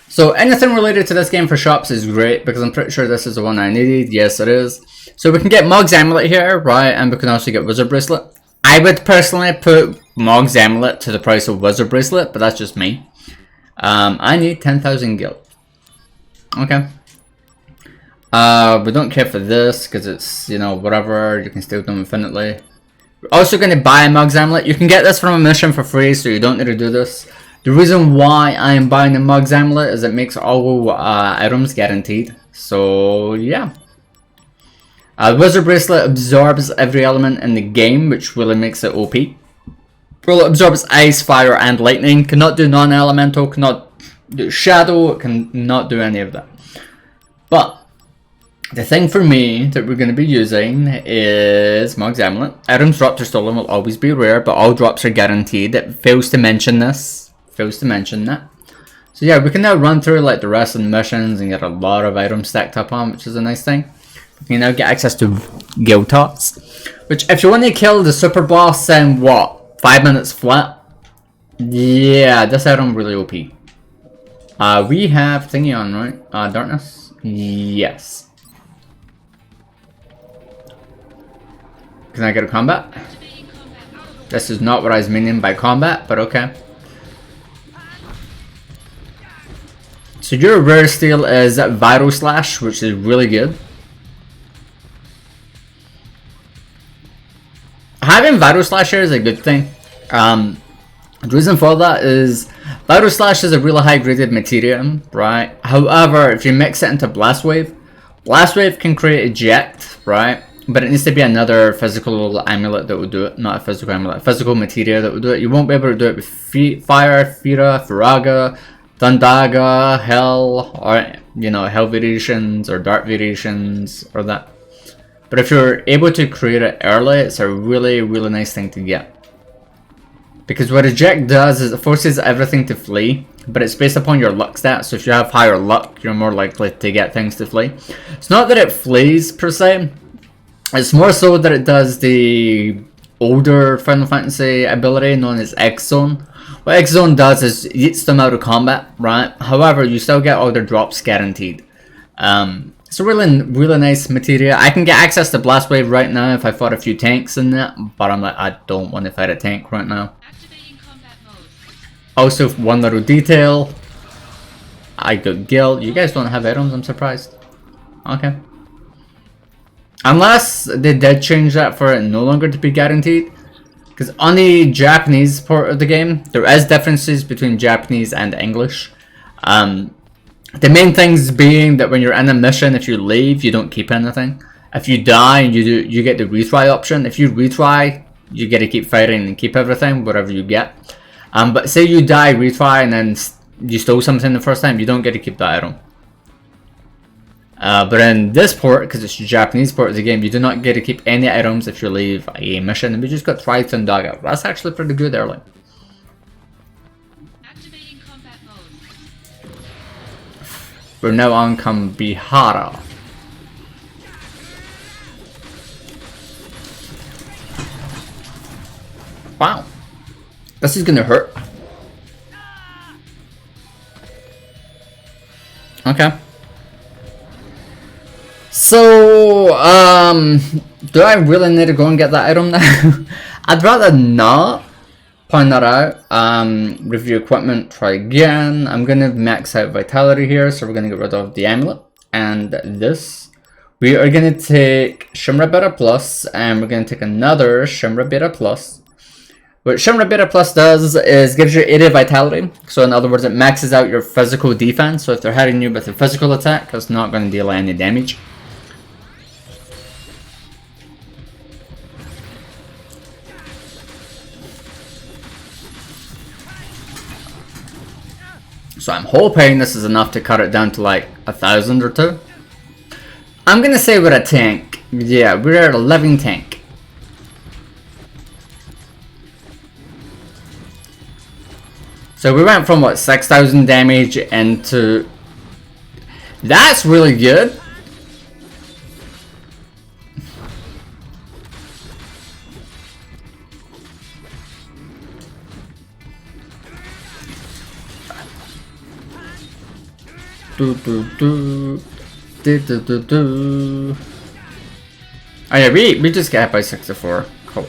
So anything related to this game for shops is great, because I'm pretty sure this is the one I needed. Yes, it is. So we can get Mog's Amulet here, right, and we can also get Wizard Bracelet. I would personally put Mog's Amulet to the price of Wizard Bracelet, but that's just me. I need 10,000 gil. Okay. We don't care for this, because it's, you know, whatever, you can steal them infinitely. We're also going to buy a Mog's Amulet. You can get this from a mission for free, so you don't need to do this. The reason why I am buying the Mog's Amulet is it makes all items guaranteed. So, yeah. Wizard Bracelet absorbs every element in the game, which really makes it OP. Well, it absorbs ice, fire, and lightning. Cannot do non-elemental, cannot do shadow, it cannot do any of that. But the thing for me that we're going to be using is Mog's Amulet. Items dropped or stolen will always be rare, but all drops are guaranteed. It fails to mention this. Fails to mention that. So yeah, we can now run through like the rest of the missions and get a lot of items stacked up on, which is a nice thing. We can now get access to Gil Tots, which if you want to kill the super boss in what, 5 minutes flat? Yeah, this item really OP. We have thingy on, right? Darkness? Yes. Can I get a combat? This is not what I was meaning by combat, but okay. So your rare steal is Viral Slash, which is really good. Having Viral Slash here is a good thing. The reason for that is Viral Slash is a really high graded materia, right? However, if you mix it into Blast Wave can create eject, right? But it needs to be another physical amulet that would do it, not a physical amulet, physical materia that would do it. You won't be able to do it with Fire, Fira, Firaga, Thundaga, Hell, or, you know, Hell variations or Dark variations or that. But if you're able to create it early, it's a really, really nice thing to get. Because what eject does is it forces everything to flee, but it's based upon your luck stats. So if you have higher luck, you're more likely to get things to flee. It's not that it flees per se, it's more so that it does the older Final Fantasy ability known as X Zone. What X Zone does is it eats them out of combat, right? However, you still get all their drops guaranteed. It's a really, really nice materia. I can get access to Blast Wave right now if I fought a few tanks in that, but I'm like, I don't want to fight a tank right now. Also, one little detail. I got Gil. You guys don't have items, I'm surprised. Okay. Unless they did change that for it no longer to be guaranteed. Because on the Japanese part of the game, there is differences between Japanese and English. The main things being that when you're in a mission, if you leave, you don't keep anything. If you die, you get the retry option. If you retry, you get to keep fighting and keep everything, whatever you get. But say you die, retry, and then you stole something the first time, you don't get to keep that item. But in this port, because it's a Japanese port of the game, you do not get to keep any items if you leave a mission. And we just got Triton Dog out. That's actually pretty good early. Activating combat mode. We're now on Kambihara. Wow. This is gonna hurt. Okay. So, do I really need to go and get that item now? I'd rather not point that out. Review equipment, try again. I'm gonna max out vitality here, so we're gonna get rid of the amulet and this. We are gonna take Shimra Beta Plus, and we're gonna take another Shimra Beta Plus. What Shimra Beta Plus does is gives you 80 vitality. So in other words, it maxes out your physical defense. So if they're hitting you with a physical attack, it's not going to deal any damage. So I'm hoping this is enough to cut it down to like 1,000 or 2. I'm going to say we're a tank. Yeah, we're a living tank. So we went from what, 6,000 damage into... That's really good. Oh yeah, we just get hit by 64. Cool.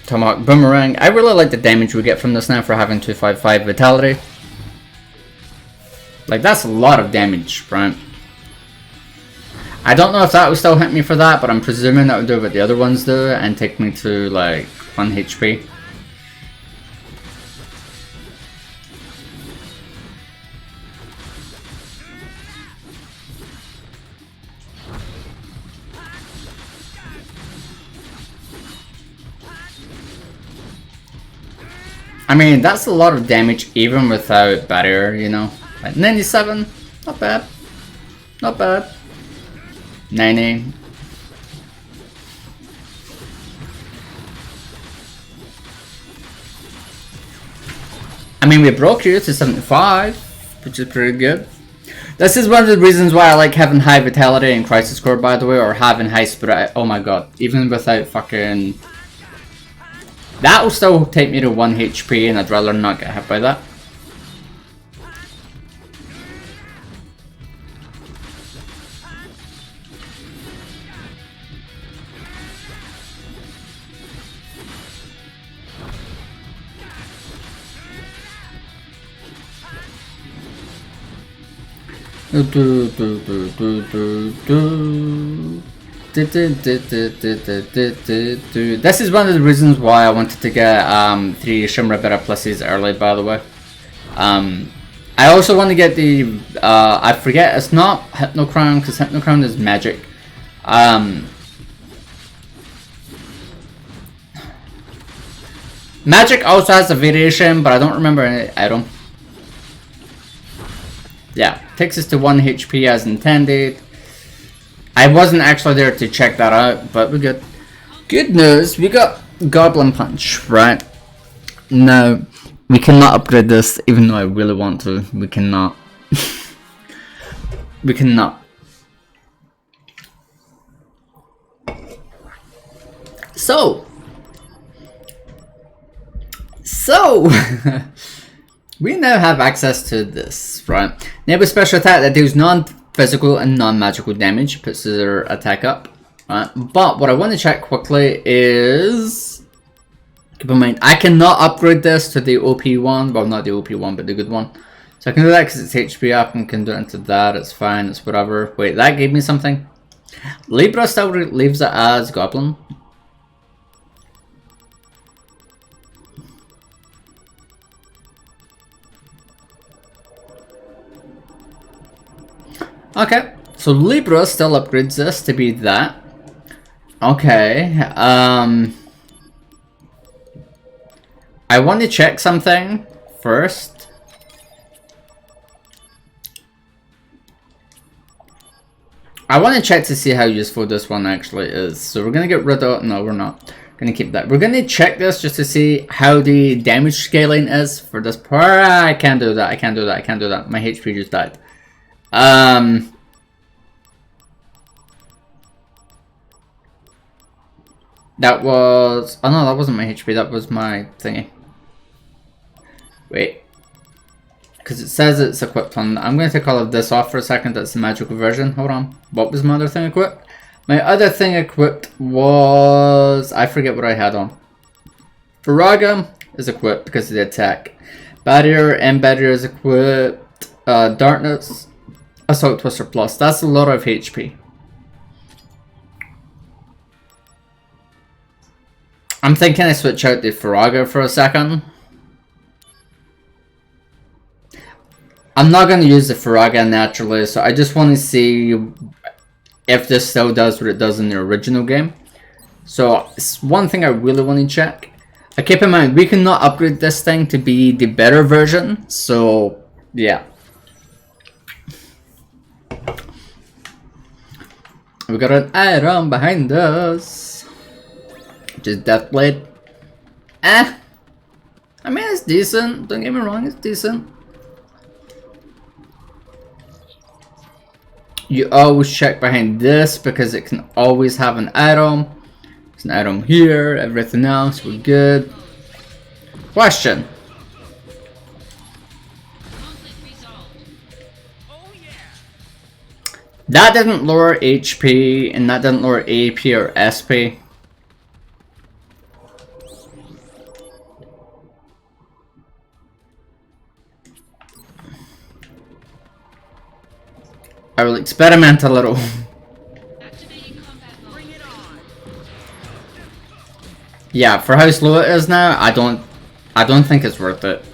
Tomahawk Boomerang. I really like the damage we get from this now for having 255 vitality. Like, that's a lot of damage, right? I don't know if that will still hit me for that, but I'm presuming that will do what the other ones do and take me to like 1 HP. I mean, that's a lot of damage even without barrier, you know. Like 97, not bad. Not bad. 90. I mean, we broke you to 75, which is pretty good. This is one of the reasons why I like having high vitality and crisis core, by the way, or having high spirit. Oh my god, even without fucking... That will still take me to 1 HP, and I'd rather not get hit by that. This is one of the reasons why I wanted to get 3 Shimra Beta Pluses early, by the way. I also want to get the I forget, it's not Hypno Crown, because Hypno Crown is magic. Magic also has a variation, but I don't remember any item. Yeah, takes us to 1 HP as intended. I wasn't actually there to check that out, but we're good. Good news, we got Goblin Punch, right? No, we cannot upgrade this, even though I really want to. We cannot. We cannot. So we now have access to this, right? They have a special attack that deals non-physical and non-magical damage, puts their attack up, right? But what I want to check quickly is, keep in mind, I cannot upgrade this to the OP one, well, not the OP one, but the good one. So I can do that because it's HP up and can do it into that, it's fine, it's whatever. Wait, that gave me something? Libra still leaves it as Goblin. Okay, so Libra still upgrades this to be that. Okay, I want to check something first. I want to check to see how useful this one actually is. So we're going to get rid of... No, we're not going to keep that. We're going to check this just to see how the damage scaling is for this part. I can't do that. I can't do that. I can't do that. My HP just died. That was... Oh no, that wasn't my HP. That was my thingy. Wait. Because it says it's equipped on... I'm going to take all of this off for a second. That's the magical version. Hold on. What was my other thing equipped? My other thing equipped was... I forget what I had on. Firaga is equipped because of the attack. Barrier and Barrier is equipped. Darkness. Assault Twister Plus. That's a lot of HP. I'm thinking I switch out the Firaga for a second. I'm not going to use the Firaga naturally, so I just want to see if this still does what it does in the original game. So it's one thing I really want to check. Keep in mind, we cannot upgrade this thing to be the better version, so yeah. We got an item behind us, which is Deathblade. I mean, it's decent, don't get me wrong, it's decent. You always check behind this because it can always have an item. There's an item here, everything else, we're good. Question. That didn't lower HP and that didn't lower AP or SP. I will experiment a little. Yeah, for how slow it is now, I don't think it's worth it.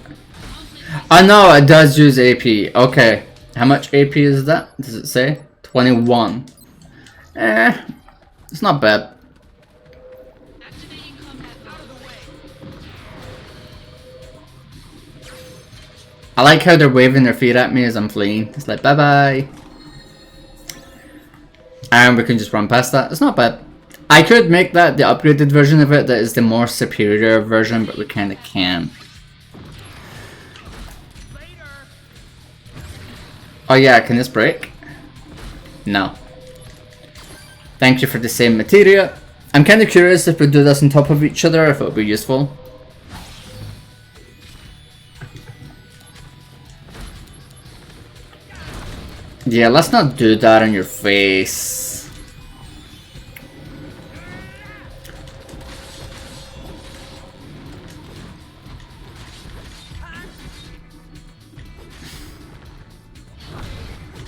Oh no, it does use AP. Okay. How much AP is that? Does it say? 21. It's not bad. I like how they're waving their feet at me as I'm fleeing. It's like, bye bye. And we can just run past that. It's not bad. I could make that the upgraded version of it that is the more superior version, but we kind of can't. Oh yeah, can this break? No. Thank you for the same materia. I'm kind of curious if we do this on top of each other, if it would be useful. Yeah, let's not do that in your face.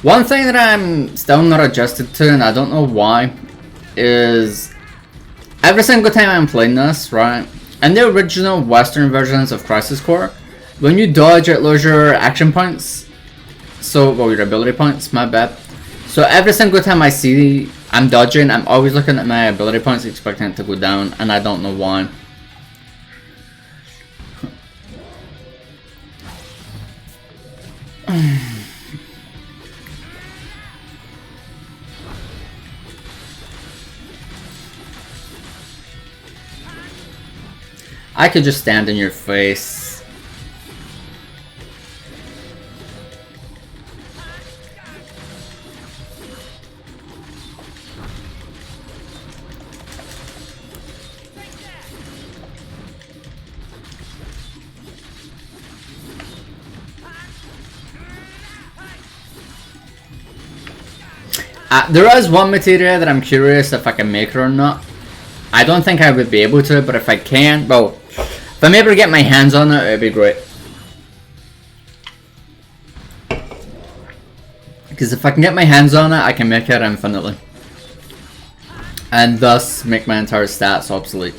One thing that I'm still not adjusted to, and I don't know why, is every single time I'm playing this, right, in the original Western versions of Crisis Core, when you dodge, it lowers your action points. So, well, your ability points, my bad. So every single time I see I'm dodging, I'm always looking at my ability points expecting it to go down, and I don't know why. I could just stand in your face. There is one materia that I'm curious if I can make her or not. I don't think I would be able to, but if I can, well, if I'm able to get my hands on it, it'd be great. Because if I can get my hands on it, I can make it infinitely. And thus make my entire stats obsolete.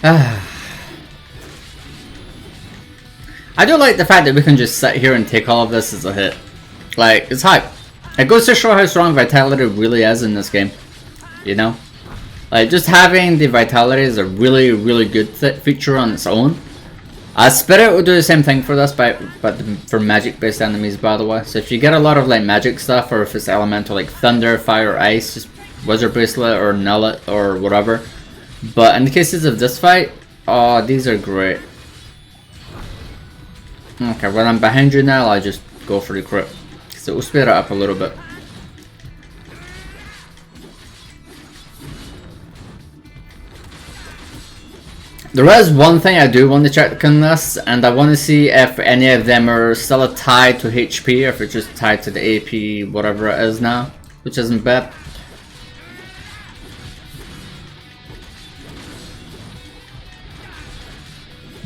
I do like the fact that we can just sit here and take all of this as a hit. Like, it's hype. It goes to show how strong Vitality really is in this game. You know? Like, just having the Vitality is a really, really good feature on its own. Spirit will do the same thing for this, but for magic-based enemies, by the way. So if you get a lot of like magic stuff, or if it's elemental like Thunder, Fire, Ice, just Wizard Bracelet or Null it or whatever. But in the cases of this fight, oh, these are great. Okay, when I'm behind you now, I just go for the crit. So we'll speed it up a little bit. There is one thing I do want to check on this, and I want to see if any of them are still tied to HP, or if it's just tied to the AP, whatever it is now, which isn't bad.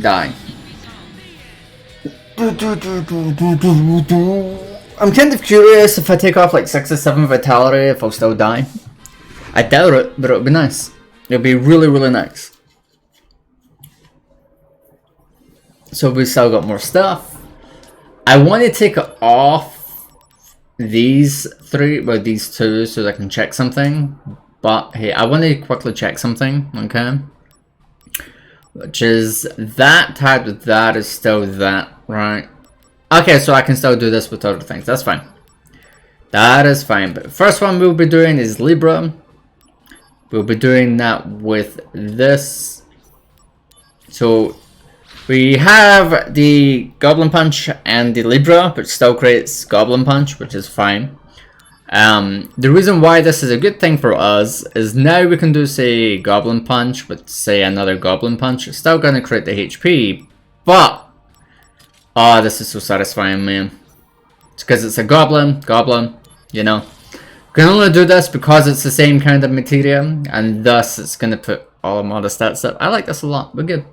Die. I'm kind of curious if I take off like 6 or 7 Vitality, if I'll still die. I doubt it, but it would be nice. It would be really, really nice. So we still got more stuff. I want to take off these 3, well these 2, so that I can check something. But hey, I want to quickly check something, okay? Which is that tied with that is still that, right? Okay, so I can still do this with other things, that's fine. That is fine, but first one we'll be doing is Libra. We'll be doing that with this. So we have the Goblin Punch and the Libra, which still creates Goblin Punch, which is fine. The reason why this is a good thing for us is now we can do, say, Goblin Punch with, say, another Goblin Punch. It's still going to create the HP, but oh, this is so satisfying, man. It's because it's a Goblin, you know. We can only do this because it's the same kind of materia, and thus it's going to put all of my other stats up. I like this a lot, we're good.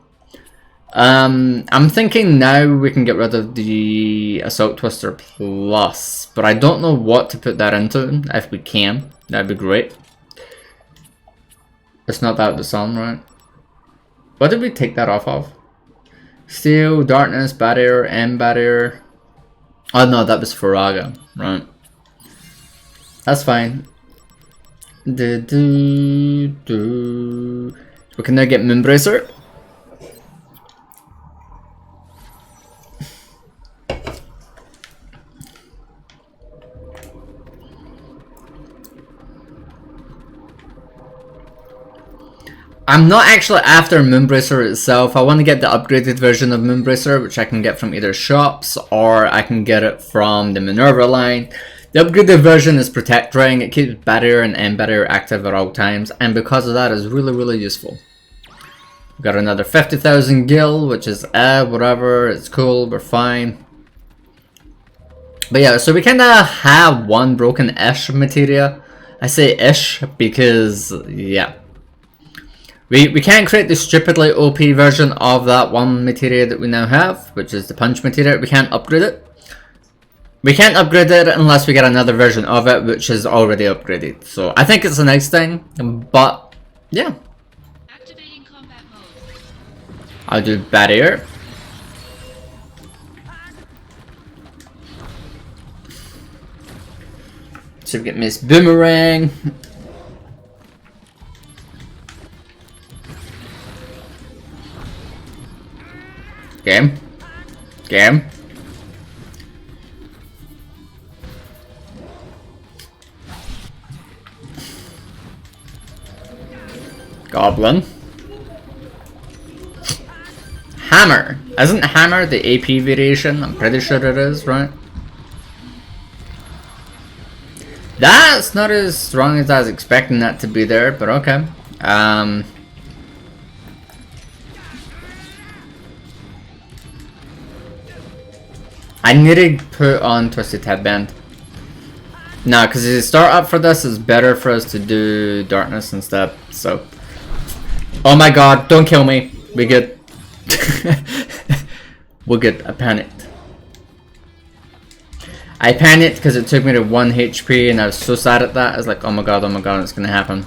I'm thinking now we can get rid of the Assault Twister Plus, but I don't know what to put that into. If we can, that'd be great. It's not that the sun, right? What did we take that off of? Steel, Darkness, Barrier, M Barrier. Oh no, that was Faraga, right? That's fine. We can now get Moonbracer. I'm not actually after Moonbracer itself. I want to get the upgraded version of Moonbracer, which I can get from either shops or I can get it from the Minerva line. The upgraded version is Protect Ring. It keeps Barrier and End Barrier active at all times, and because of that, is really, really useful. We've got another 50,000 gil, which is whatever. It's cool. We're fine. But yeah, so we kind of have one broken-ish materia. I say ish because yeah. We can't create the stupidly OP version of that one materia that we now have, which is the Punch Materia. We can't upgrade it. We can't upgrade it unless we get another version of it, which is already upgraded. So I think it's a nice thing, but yeah. Activating combat mode. I'll do Barrier. So we get Miss Boomerang. Game. Goblin. Hammer. Isn't Hammer the AP variation? I'm pretty sure it is, right? That's not as strong as I was expecting that to be there, but okay. I need to put on Twisted Headband. No, because the start up for this is better for us to do Darkness instead, so. Oh my god, don't kill me. We good. We're good. I panicked. I panicked because it took me to 1 HP and I was so sad at that. I was like, oh my god, it's gonna happen.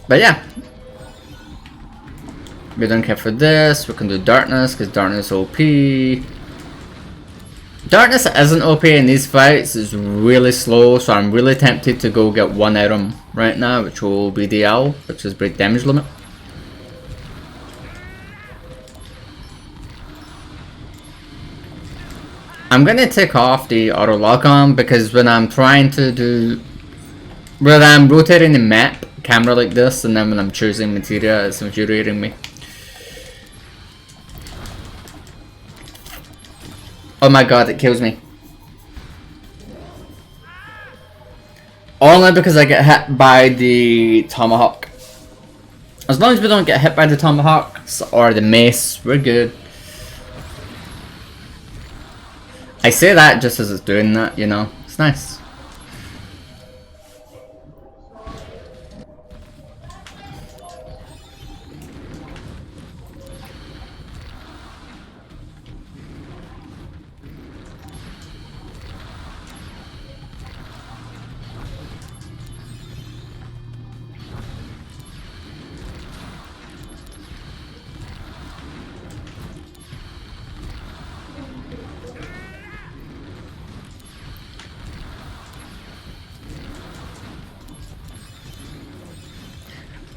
But yeah. We don't care for this. We can do darkness because darkness OP. Darkness isn't OP in these fights. It's really slow, so I'm really tempted to go get one item right now, which will be the owl, which is break damage limit. I'm gonna take off the auto lock on because when I'm trying to do, when I'm rotating the map camera like this, and then when I'm choosing materia, it's infuriating me. Oh my god, it kills me. Only because I get hit by the tomahawk. As long as we don't get hit by the tomahawks or the mace, we're good. I say that just as it's doing that, you know. It's nice.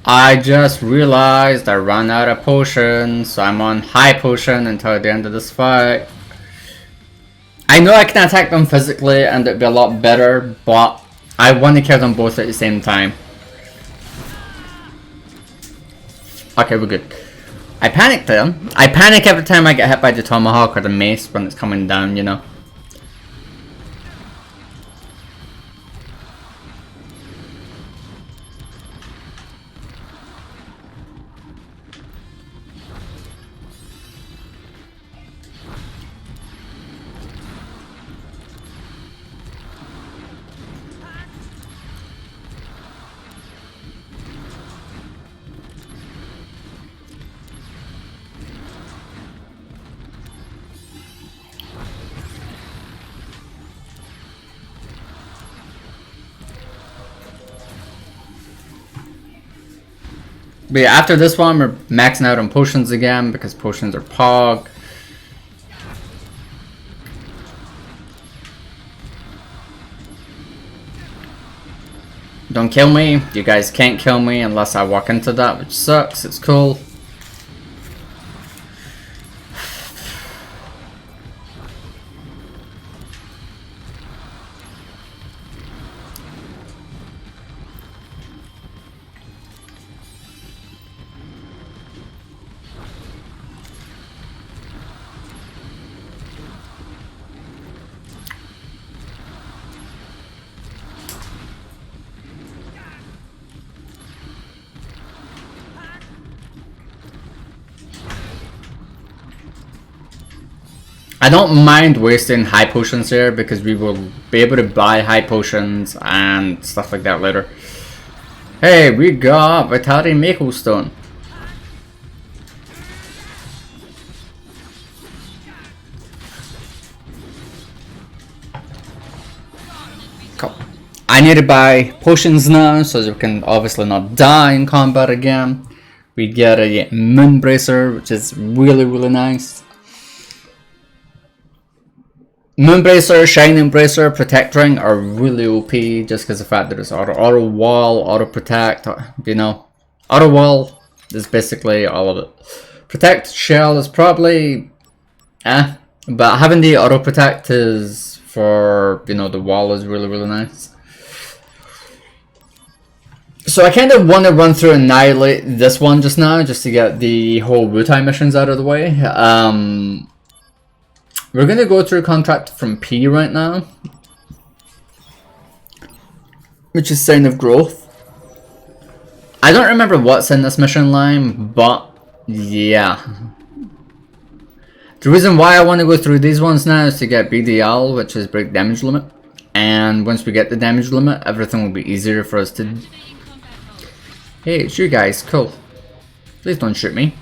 I just realized I ran out of potions, so I'm on high potion until the end of this fight. I know I can attack them physically and it'd be a lot better, but I want to kill them both at the same time. Okay, we're good. I panicked them. I panic every time I get hit by the tomahawk or the mace when it's coming down, you know. But yeah, after this one, we're maxing out on potions again because potions are pog. Don't kill me. You guys can't kill me unless I walk into that, which sucks. It's cool. I don't mind wasting high potions here because we will be able to buy high potions and stuff like that later. Hey, we got Vitality Maple Stone. Cool. I need to buy potions now so that we can obviously not die in combat again. We get a Moon Bracer, which is really, really nice. Moon Bracer, Shining Bracer, Protect Ring are really OP just because of the fact that it's auto wall, auto protect, you know. Auto wall is basically all of it. Protect Shell is probably but having the auto protect is for, you know, the wall is really, really nice. So I kind of want to run through Annihilate this one just now just to get the whole Wutai missions out of the way. We're going to go through Contract from P right now, which is Sign of Growth. I don't remember what's in this mission line, but yeah. The reason why I want to go through these ones now is to get BDL, which is Break Damage Limit. And once we get the damage limit, everything will be easier for us to... Hey, it's you guys, cool. Please don't shoot me.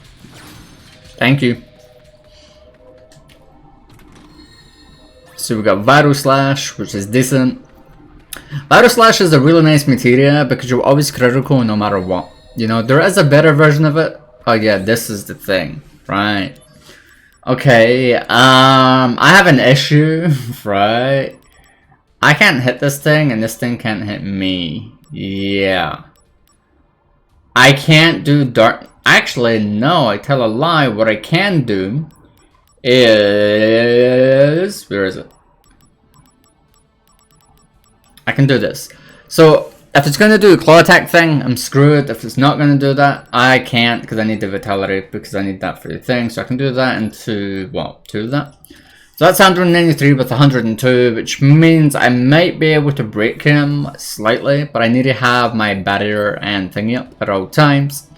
Thank you. So we got Vital Slash, which is decent. Vital Slash is a really nice materia because you're always critical no matter what. You know, there is a better version of it. Oh yeah, this is the thing, right? Okay, I have an issue, right? I can't hit this thing, and this thing can't hit me. Yeah. I can't do dark. Actually, no, I tell a lie. What I can do is... Where is it? I can do this. So, if it's going to do a claw attack thing, I'm screwed. If it's not going to do that, I can't, because I need the vitality, because I need that for the thing. So I can do that into, well, 2 of that. So that's 193 with 102, which means I might be able to break him slightly, but I need to have my barrier and thingy up at all times.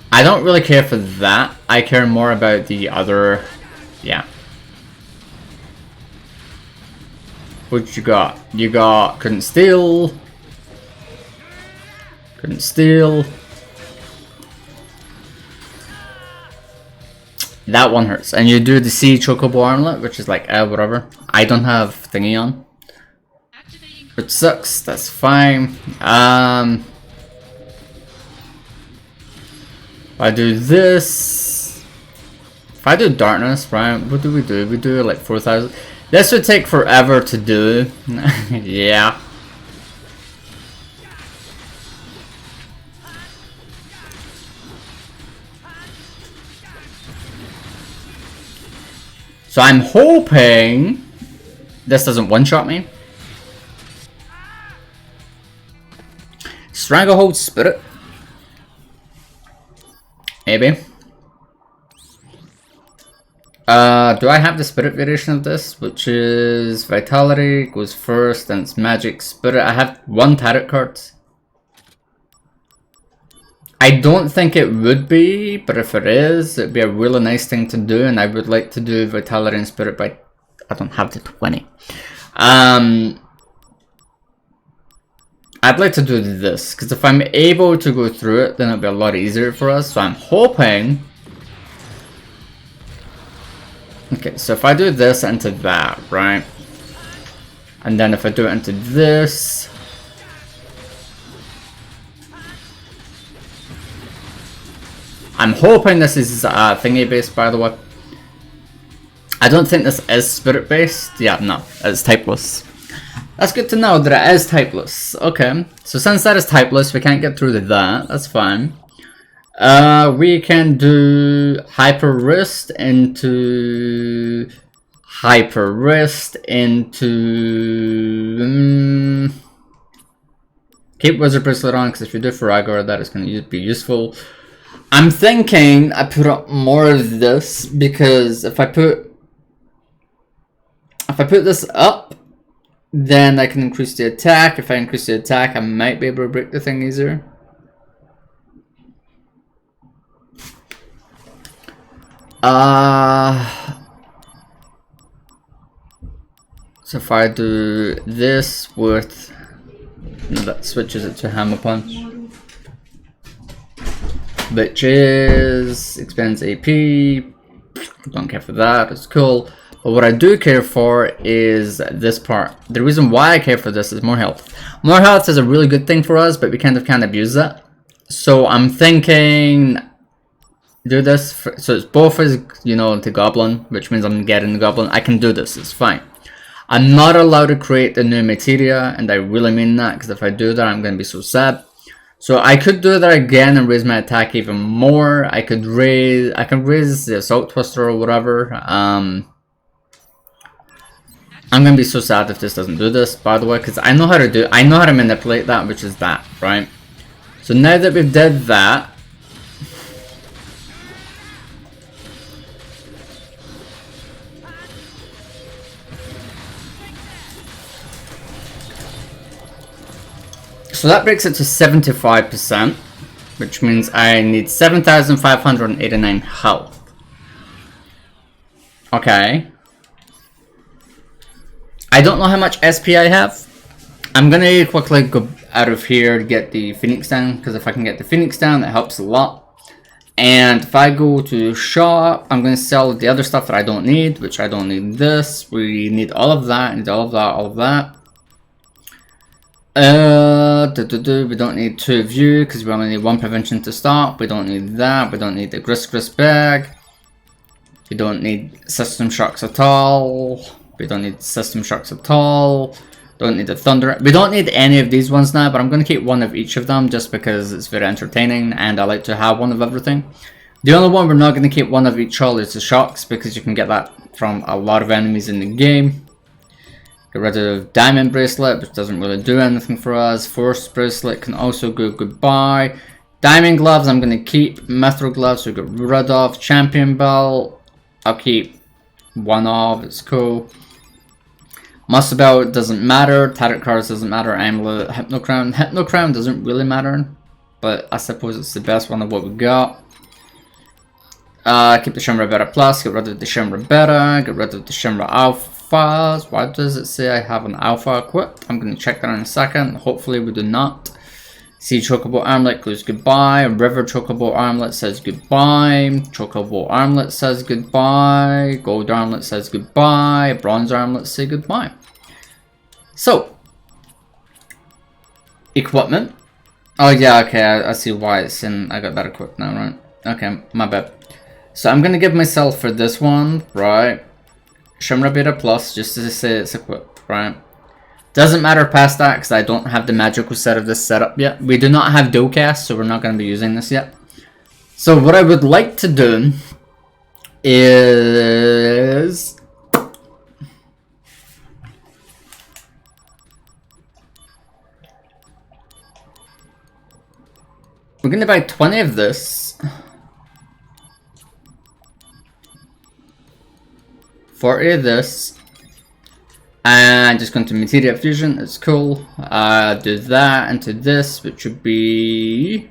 I don't really care for that. I care more about the other, yeah. What you got? You got couldn't steal. Couldn't steal. That one hurts. And you do the C Chocobo Armlet, which is like, whatever. I don't have thingy on. Which sucks, that's fine. If I do this... If I do darkness, right, what do? We do like 4,000. This would take forever to do. Yeah. So I'm hoping this doesn't one-shot me. Stranglehold Spirit. Maybe. Do I have the Spirit variation of this? Which is Vitality, goes first, then it's Magic, Spirit. I have 1 tarot card. I don't think it would be, but if it is, it'd be a really nice thing to do, and I would like to do Vitality and Spirit by... I don't have the 20. I'd like to do this, because if I'm able to go through it, then it'll be a lot easier for us, so I'm hoping... Okay, so if I do this into that, right? And then if I do it into this... I'm hoping this is thingy based, by the way. I don't think this is spirit based. Yeah, no, it's typeless. That's good to know that it is typeless. Okay, so since that is typeless, we can't get through to that. That's fine. We can do Hyper Wrist into Hyper Wrist into keep Wizard Bracelet on, because if you do Faragor, that is going to be useful. I'm thinking I put up more of this, because if I put this up, then I can increase the attack. If I increase the attack, I might be able to break the thing easier. So if I do this with, no, that switches it to Hammer Punch, which is expends AP. Don't care for that, it's cool. But what I do care for is this part. The reason why I care for this is more health. More health is a really good thing for us, but we kind of can't abuse that. So I'm thinking do this for, so it's both as, you know, the goblin, which means I'm getting the goblin. I can do this, it's fine. I'm not allowed to create the new materia, and I really mean that, because if I do that, I'm going to be so sad. So I could do that again and raise my attack even more. I can raise the Assault Twister or whatever. I'm going to be so sad if this doesn't do this, by the way, because I know how to manipulate that, which is that, right? So now that we've did that, so that breaks it to 75%, which means I need 7,589 health. Okay. I don't know how much SP I have. I'm gonna quickly go out of here to get the Phoenix down, because if I can get the Phoenix down, that helps a lot. And if I go to shop, I'm gonna sell the other stuff that I don't need, which I don't need this. We need all of that, and all of that, all of that. We don't need 2 of you because we only need 1 prevention to start. We don't need that. We don't need the Gris bag. We don't need system shocks at all. We don't need system shocks at all. Don't need the thunder. We don't need any of these ones now, but I'm going to keep 1 of each of them just because it's very entertaining and I like to have 1 of everything. The only one we're not going to keep 1 of each all is the shocks because you can get that from a lot of enemies in the game. Get rid of Diamond Bracelet, which doesn't really do anything for us. Force Bracelet can also go goodbye. Diamond Gloves I'm going to keep. Mithril Gloves we get rid of. Champion Belt I'll keep 1 of, it's cool. Master Belt doesn't matter. Tarot Cards doesn't matter. Amulet, Hypno Crown. Hypno Crown doesn't really matter, but I suppose it's the best one of what we got. Keep the Shimmer Beta Plus, get rid of the Shimmer Beta, get rid of the Shimmer Alphas. Why does it say I have an Alpha equipped? I'm going to check that in a second. Hopefully we do not. Sea Chocobo Armlet goes goodbye. River Chocobo Armlet says goodbye. Chocobo Armlet says goodbye. Gold Armlet says goodbye. Bronze Armlet say goodbye. So, equipment. Oh yeah, okay, I see why it's in. I got that equipped now, right? Okay, my bad. So I'm going to give myself for this one, right? Shimmer Beta Plus, just to say it's equipped, right? Doesn't matter past that because I don't have the magical set of this set up yet. We do not have dual cast, so we're not going to be using this yet. So what I would like to do is we're going to buy 20 of this. 40 of this, and just go into Materia Fusion, it's cool. Do that into this, which would be,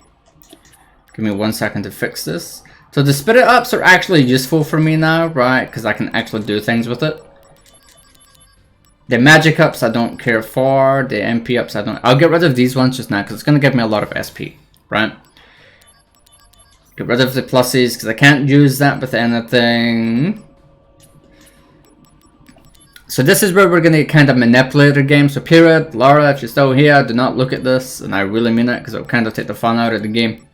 give me 1 second to fix this. So the spirit ups are actually useful for me now, right, because I can actually do things with it. The magic ups I don't care for, the MP ups I don't, I'll get rid of these ones just now because it's going to give me a lot of SP, right? Get rid of the pluses because I can't use that with anything. So this is where we're going to kind of manipulate the game. So period, Laura, if you're still here, do not look at this. And I really mean it because it'll kind of take the fun out of the game.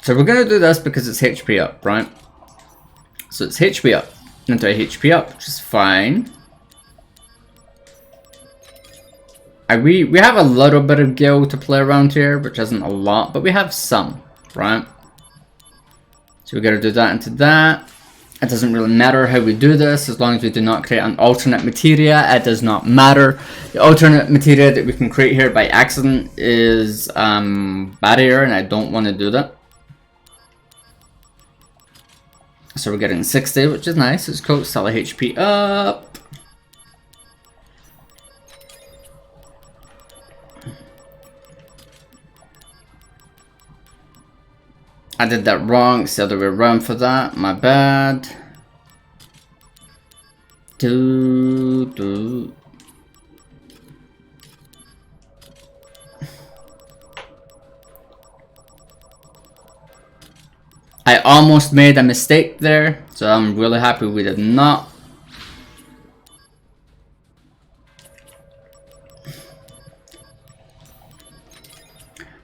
So we're going to do this because it's HP up, right? So it's HP up into a HP up, which is fine. We have a little bit of gil to play around here, which isn't a lot, but we have some, right? So we got to do that into that. It doesn't really matter how we do this, as long as we do not create an alternate materia, it does not matter. The alternate materia that we can create here by accident is barrier, and I don't want to do that. So we're getting 60, which is nice, it's cool. Sell HP up. I did that wrong, it's the other way around for that, my bad. I almost made a mistake there, so I'm really happy we did not.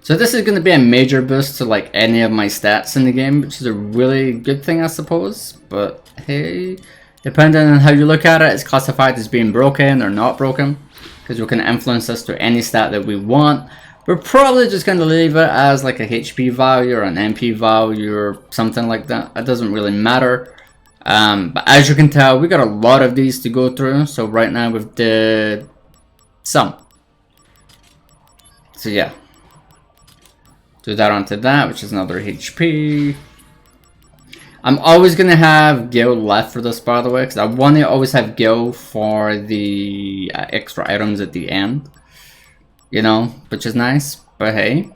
So this is going to be a major boost to like any of my stats in the game, which is a really good thing I suppose, but hey, depending on how you look at it, it's classified as being broken or not broken, because we can influence this to any stat that we want. We're probably just going to leave it as like a HP value or an MP value or something like that. It doesn't really matter. But as you can tell, we got a lot of these to go through, so right now we've did some. So yeah. Do that onto that, which is another HP. I'm always going to have gil left for this, by the way, because I want to always have gil for the extra items at the end. You know, which is nice, but hey.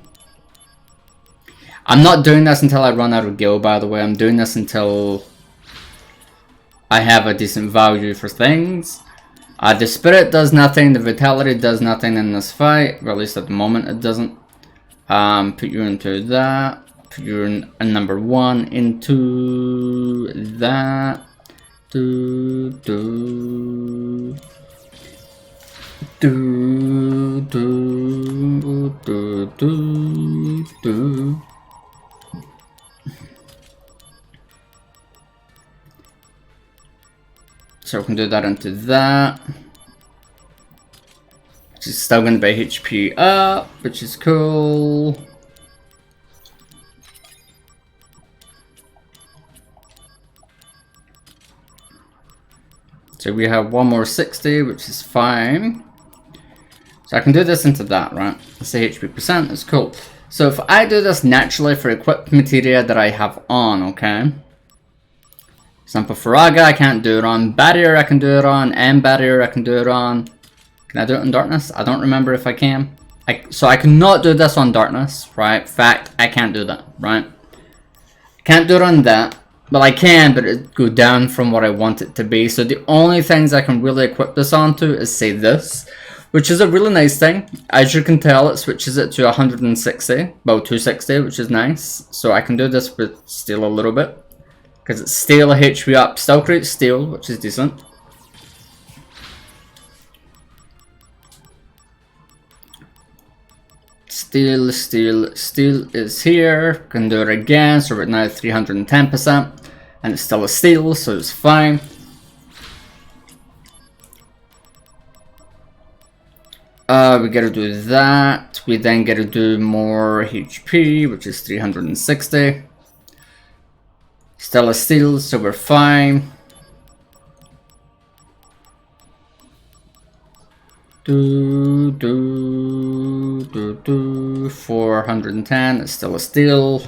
I'm not doing this until I run out of gil, by the way. I'm doing this until I have a decent value for things. The spirit does nothing, the vitality does nothing in this fight, or at least at the moment it doesn't. Put you into that. Put you in number 1 into that. Do. So we can do that into that. Which is still going to be HP up, which is cool. So we have one more 60, which is fine. So I can do this into that, right? Let's say HP percent, that's cool. So if I do this naturally for equipped materia that I have on, okay? For example, Faraga I can't do it on, Barrier I can do it on, and Barrier I can do it on. Can I do it on Darkness? I don't remember if I can. So I cannot do this on Darkness, right? Fact, I can't do that, right? Can't do it on that. Well, I can, but it go down from what I want it to be. So the only things I can really equip this onto is, say, this, which is a really nice thing. As you can tell, it switches it to 160, well, 260, which is nice. So I can do this with steel a little bit, because it's steel, HP up, still creates steel, which is decent. Steel is here. Can do it again, so right now 310%, and it's still a steel, so it's fine. We gotta do that. We then gotta do more HP, which is 360. Still a steel, so we're fine. 410, it's still a steel.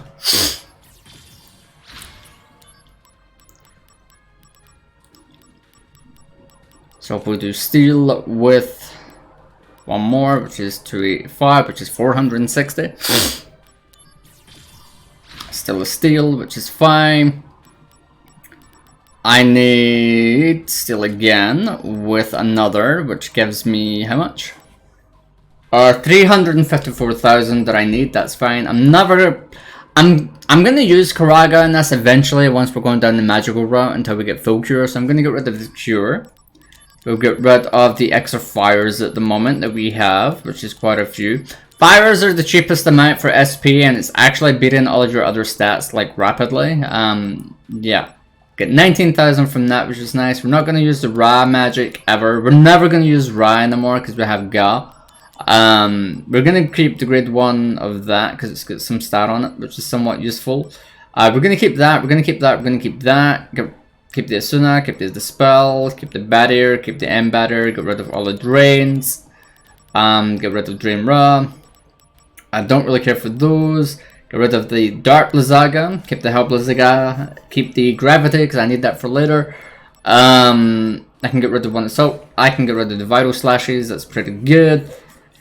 So if we do steel with one more, which is 285, which is 460. Still a steel, which is fine. I need steel again with another, which gives me how much? 354,000 that I need. That's fine. I'm gonna use Karaga in this eventually once we're going down the magical route until we get full cure. So I'm gonna get rid of the cure. We'll get rid of the extra fires at the moment that we have, which is quite a few. Fires are the cheapest amount for SP, and it's actually beating all of your other stats like rapidly. Yeah. Get 19,000 from that, which is nice. We're not going to use the Ra magic ever. We're never going to use Ra anymore because we have Ga. We're going to keep the grade 1 of that because it's got some stat on it, which is somewhat useful. We're going to keep that. We're going to keep that. We're going to keep that. Keep the Asuna, keep the Dispel, keep the Barrier, keep the M Barrier, get rid of all the Drains. Get rid of Drain Ra. I don't really care for those. Get rid of the Dark Blizzaga, keep the Hell Blizzaga, keep the Gravity because I need that for later. I can get rid of one Assault. I can get rid of the Vital Slashes, that's pretty good.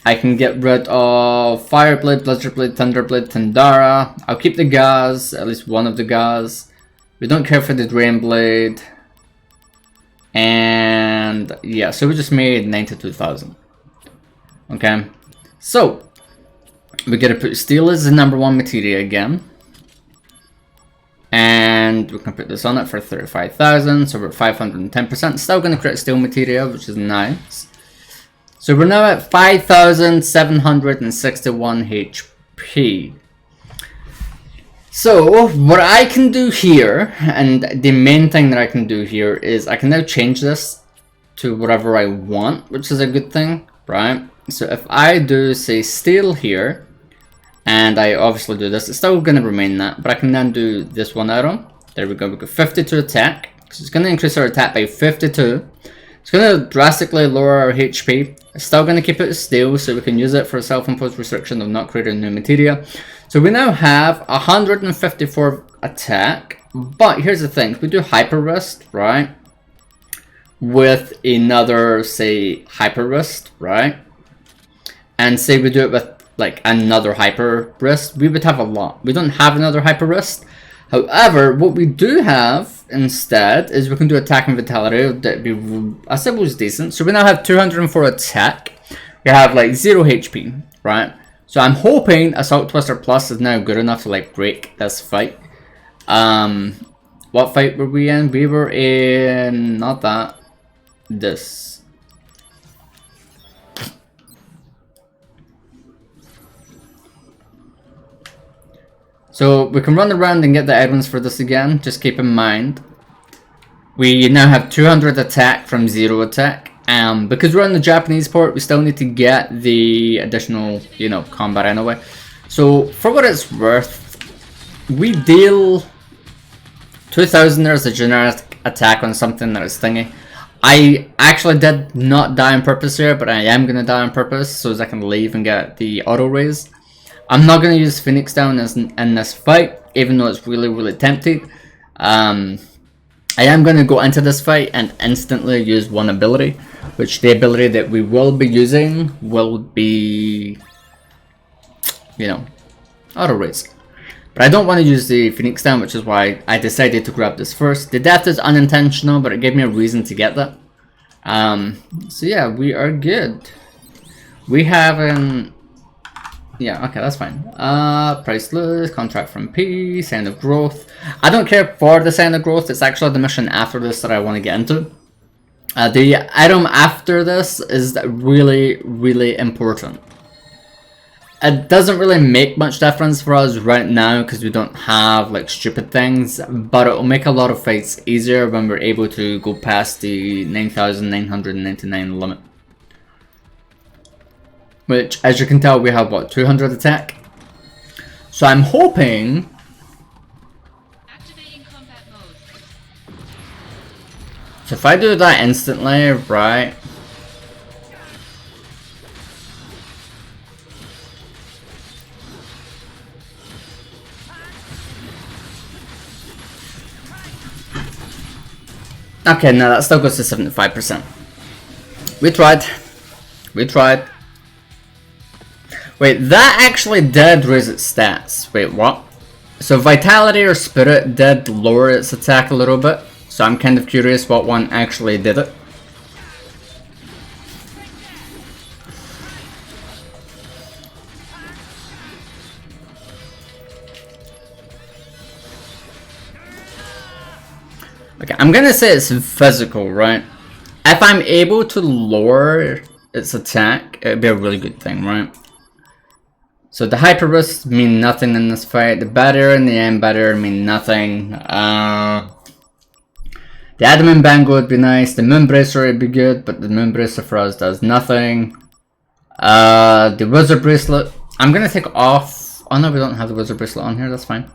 I can get rid of Fireblade, Blizzardblade, Thunderblade, Tandara. I'll keep the Gas, at least one of the Gas. We don't care for the Drain Blade. And yeah, so we just made 92,000. Okay, so we gotta put steel as the #1 materia again. And we can put this on it for 35,000, so we're at 510%. Still gonna create steel materia, which is nice. So we're now at 5,761 HP. So what I can do here, and the main thing that I can do here is I can now change this to whatever I want, which is a good thing, right? So if I do say steel here, and I obviously do this, it's still going to remain that, but I can then do this one arrow. There we go, we got 52 attack, so it's going to increase our attack by 52. It's going to drastically lower our HP. It's still going to keep it as steel, so we can use it for a self-imposed restriction of not creating new materia. So we now have 154 attack, but here's the thing, if we do Hyper Wrist, right, with another, say, Hyper Wrist, right, and say we do it with like another Hyper Wrist, we would have a lot. We don't have another Hyper Wrist. However, what we do have instead is we can do attack and vitality. That'd be, I said, was decent. So we now have 204 attack. We have like 0 HP, right? So I'm hoping Assault Twister Plus is now good enough to like break this fight. What fight were we in? We were in, not that, this. So we can run around and get the items for this again. Just keep in mind, we now have 200 attack from 0 attack. Because we're on the Japanese port, we still need to get the additional, you know, combat anyway. So for what it's worth, we deal 2000 there as a generic attack on something that is thingy. I actually did not die on purpose here, but I am going to die on purpose so as I can leave and get the auto raise. I'm not going to use Phoenix Down in this fight, even though it's really tempting. I am going to go into this fight and instantly use one ability, which the ability that we will be using will be, you know, auto raise. But I don't want to use the Phoenix Down, which is why I decided to grab this first. The death is unintentional, but it gave me a reason to get that. So yeah, we are good. We have an... Yeah, okay, that's fine. Priceless, contract from P, sign of growth. I don't care for the sign of growth, it's actually the mission after this that I want to get into. The item after this is really important. It doesn't really make much difference for us right now because we don't have like stupid things, but it will make a lot of fights easier when we're able to go past the 9,999 limit. Which, as you can tell, we have what, 200 attack? So I'm hoping... Activating combat mode. So if I do that instantly, right... Okay, no, that still goes to 75%. We tried. We tried. Wait, that actually did raise its stats. Wait, what? So Vitality or Spirit did lower its attack a little bit. So I'm kind of curious what one actually did it. Okay, I'm gonna say it's physical, right? If I'm able to lower its attack, it'd be a really good thing, right? So the hyper bursts mean nothing in this fight. The batter and the end batter mean nothing. The adamant bangle would be nice. The moonbracer would be good, but the moonbracer for us does nothing. The wizard bracelet, I'm gonna take off. Oh no, we don't have the wizard bracelet on here. That's fine.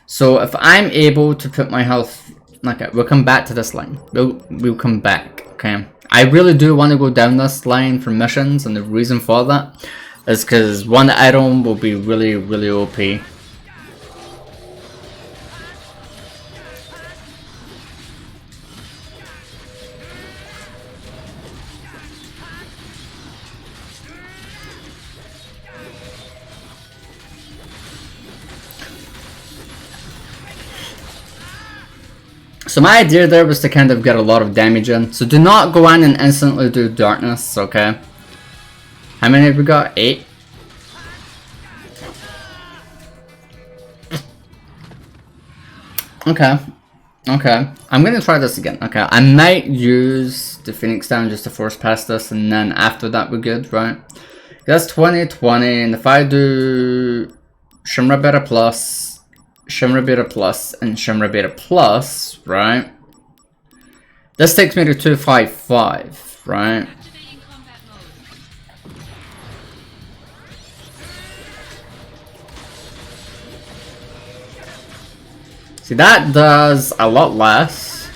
So if I'm able to put my health, okay, we'll come back to this line. We'll come back. Okay, I really do want to go down this line for missions, and the reason for that is because one item will be really OP. So my idea there was to kind of get a lot of damage in. So do not go in and instantly do darkness, okay? How many have we got? 8? Okay. Okay. I'm gonna try this again. Okay. I might use the Phoenix Down just to force past this, and then after that we're good, right? That's 20, and if I do Shimra Beta Plus, Shimra Beta Plus, and Shimra Beta Plus, right? This takes me to 255, right? See, that does a lot less.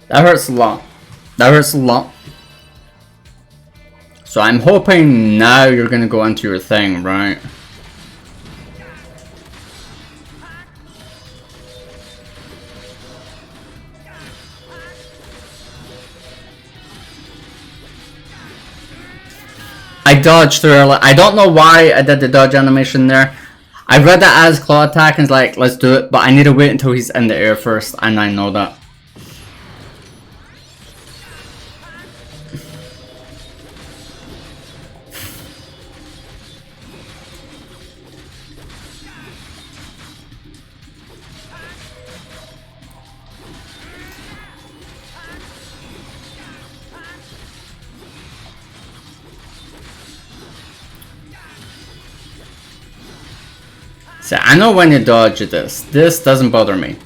That hurts a lot. That hurts a lot. So I'm hoping now you're gonna go into your thing, right? I dodged too early. I don't know why I did the dodge animation there. I read that as claw attack and it's like, let's do it, but I need to wait until he's in the air first, and I know that. So I know when to dodge this. This doesn't bother me.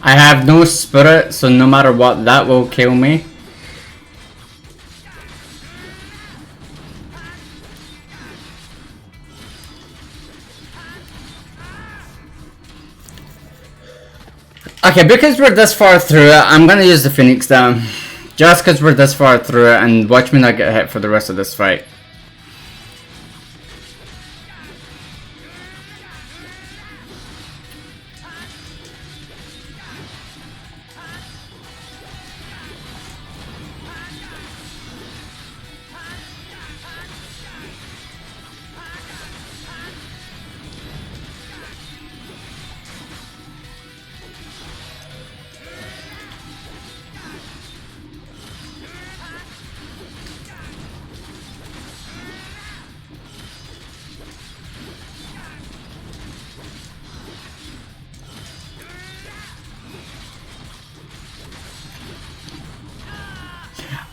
I have no spirit, so no matter what, that will kill me. Okay, because we're this far through it, I'm gonna use the Phoenix down. Just because we're this far through it, and watch me not get hit for the rest of this fight.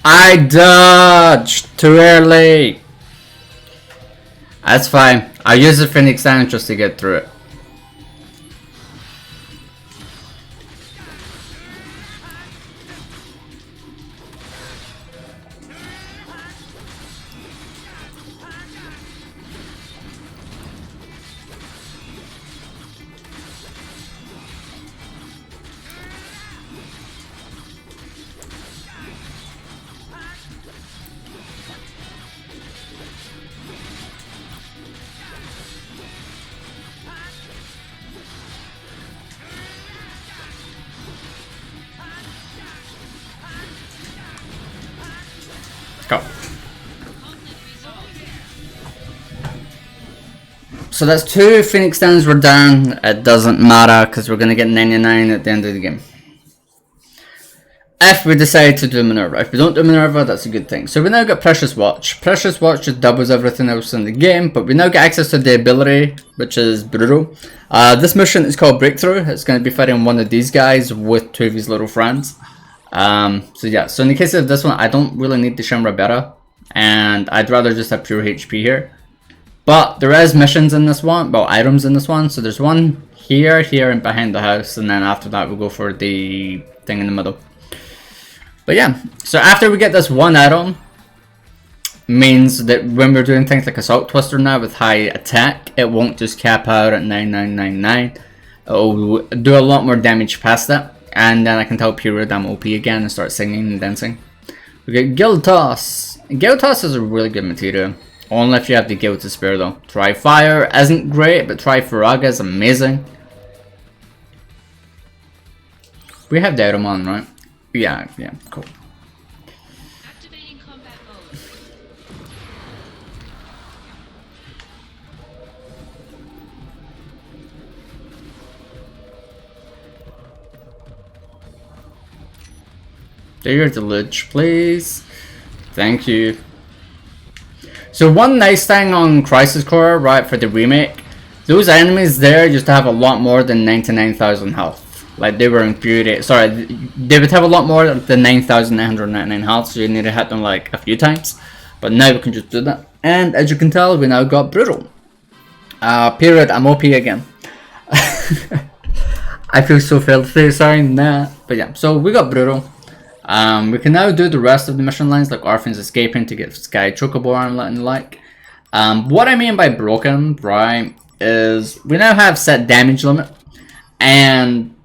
I dodged too early. That's fine. I'll use the Phoenix down just to get through it. Go. So that's 2 Phoenix Downs we're down. It doesn't matter because we're going to get 99 at the end of the game. If we decide to do Minerva. If we don't do Minerva, that's a good thing. So we now got Precious Watch. Precious Watch just doubles everything else in the game, but we now get access to the ability, which is brutal. This mission is called Breakthrough. It's going to be fighting one of these guys with 2 of his little friends. So yeah, so in the case of this one, I don't really need the Shinra Beta, and I'd rather just have pure HP here. But there is missions in this one, well, items in this one. So there's one here, here, and behind the house, and then after that we'll go for the thing in the middle. But yeah, so after we get this one add-on, means that when we're doing things like Assault Twister now with high attack, it won't just cap out at 9999. It'll do a lot more damage past that, and then I can tell Period I'm OP again and start singing and dancing. We get Guild Toss. Guild Toss is a really good material, only if you have the guild to spare though. Try Fire isn't great, but Try Faraga is amazing. We have the item on, right? Yeah, cool. Activating combat mode. There's the Lich, please. Thank you. So one nice thing on Crisis Core, right, for the remake, those enemies there used to have a lot more than 99,000 health. like they were infuriated. Sorry, they would have a lot more than 9,999 health, so you need to hit them like a few times. But now we can just do that. And as you can tell, we now got brutal. Period, I'm OP again. I feel so filthy saying that. But yeah, so we got brutal. We can now do the rest of the mission lines, like orphans escaping to get Sky Chocobo and the like. What I mean by broken, right, is we now have set damage limit. And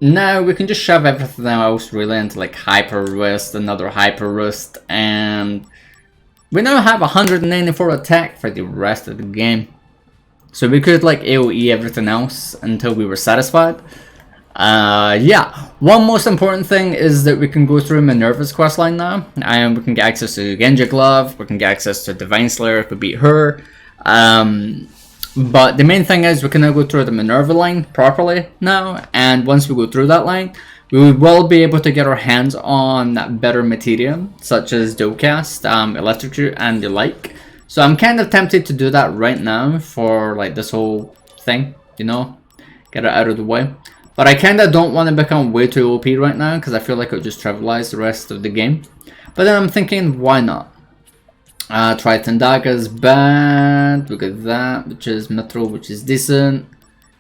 now we can just shove everything else really into like hyper wrist, another hyper wrist, and we now have 194 attack for the rest of the game. So we could like AoE everything else until we were satisfied. Yeah, one most important thing is that we can go through Minerva's questline now, and we can get access to Genji Glove, we can get access to Divine Slayer if we beat her. But the main thing is we can now go through the Minerva line properly now, and once we go through that line, we will be able to get our hands on better materia, such as Dualcast, Electrocute, and the like. So I'm kind of tempted to do that right now for like this whole thing, you know, get it out of the way. But I kind of don't want to become way too OP right now, because I feel like it'll just trivialize the rest of the game. But then I'm thinking, why not? Triton Dagger is bad. We got that, which is Mithril, which is decent.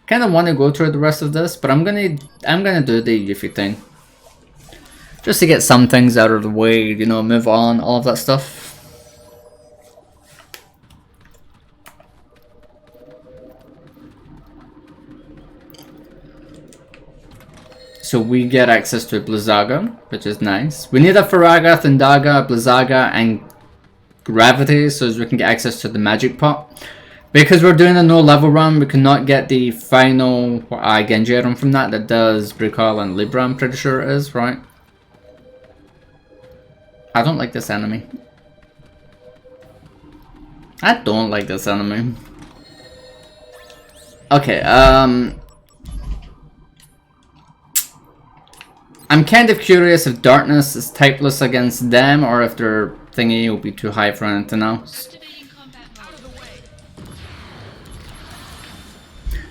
Kind of want to go through the rest of this, but I'm gonna do the Yuffie thing, just to get some things out of the way, you know, move on, all of that stuff. So we get access to Blizzaga, which is nice. We need a Faraga, Thindaga, Blizzaga, and Gravity, so as we can get access to the magic pot. Because we're doing a no level run, we cannot get the final Genji item from that does Recoil and Libra, I'm pretty sure it is, right? I don't like this enemy. I don't like this enemy. Okay, I'm kind of curious if Darkness is typeless against them, or if their thingy will be too high for anything else.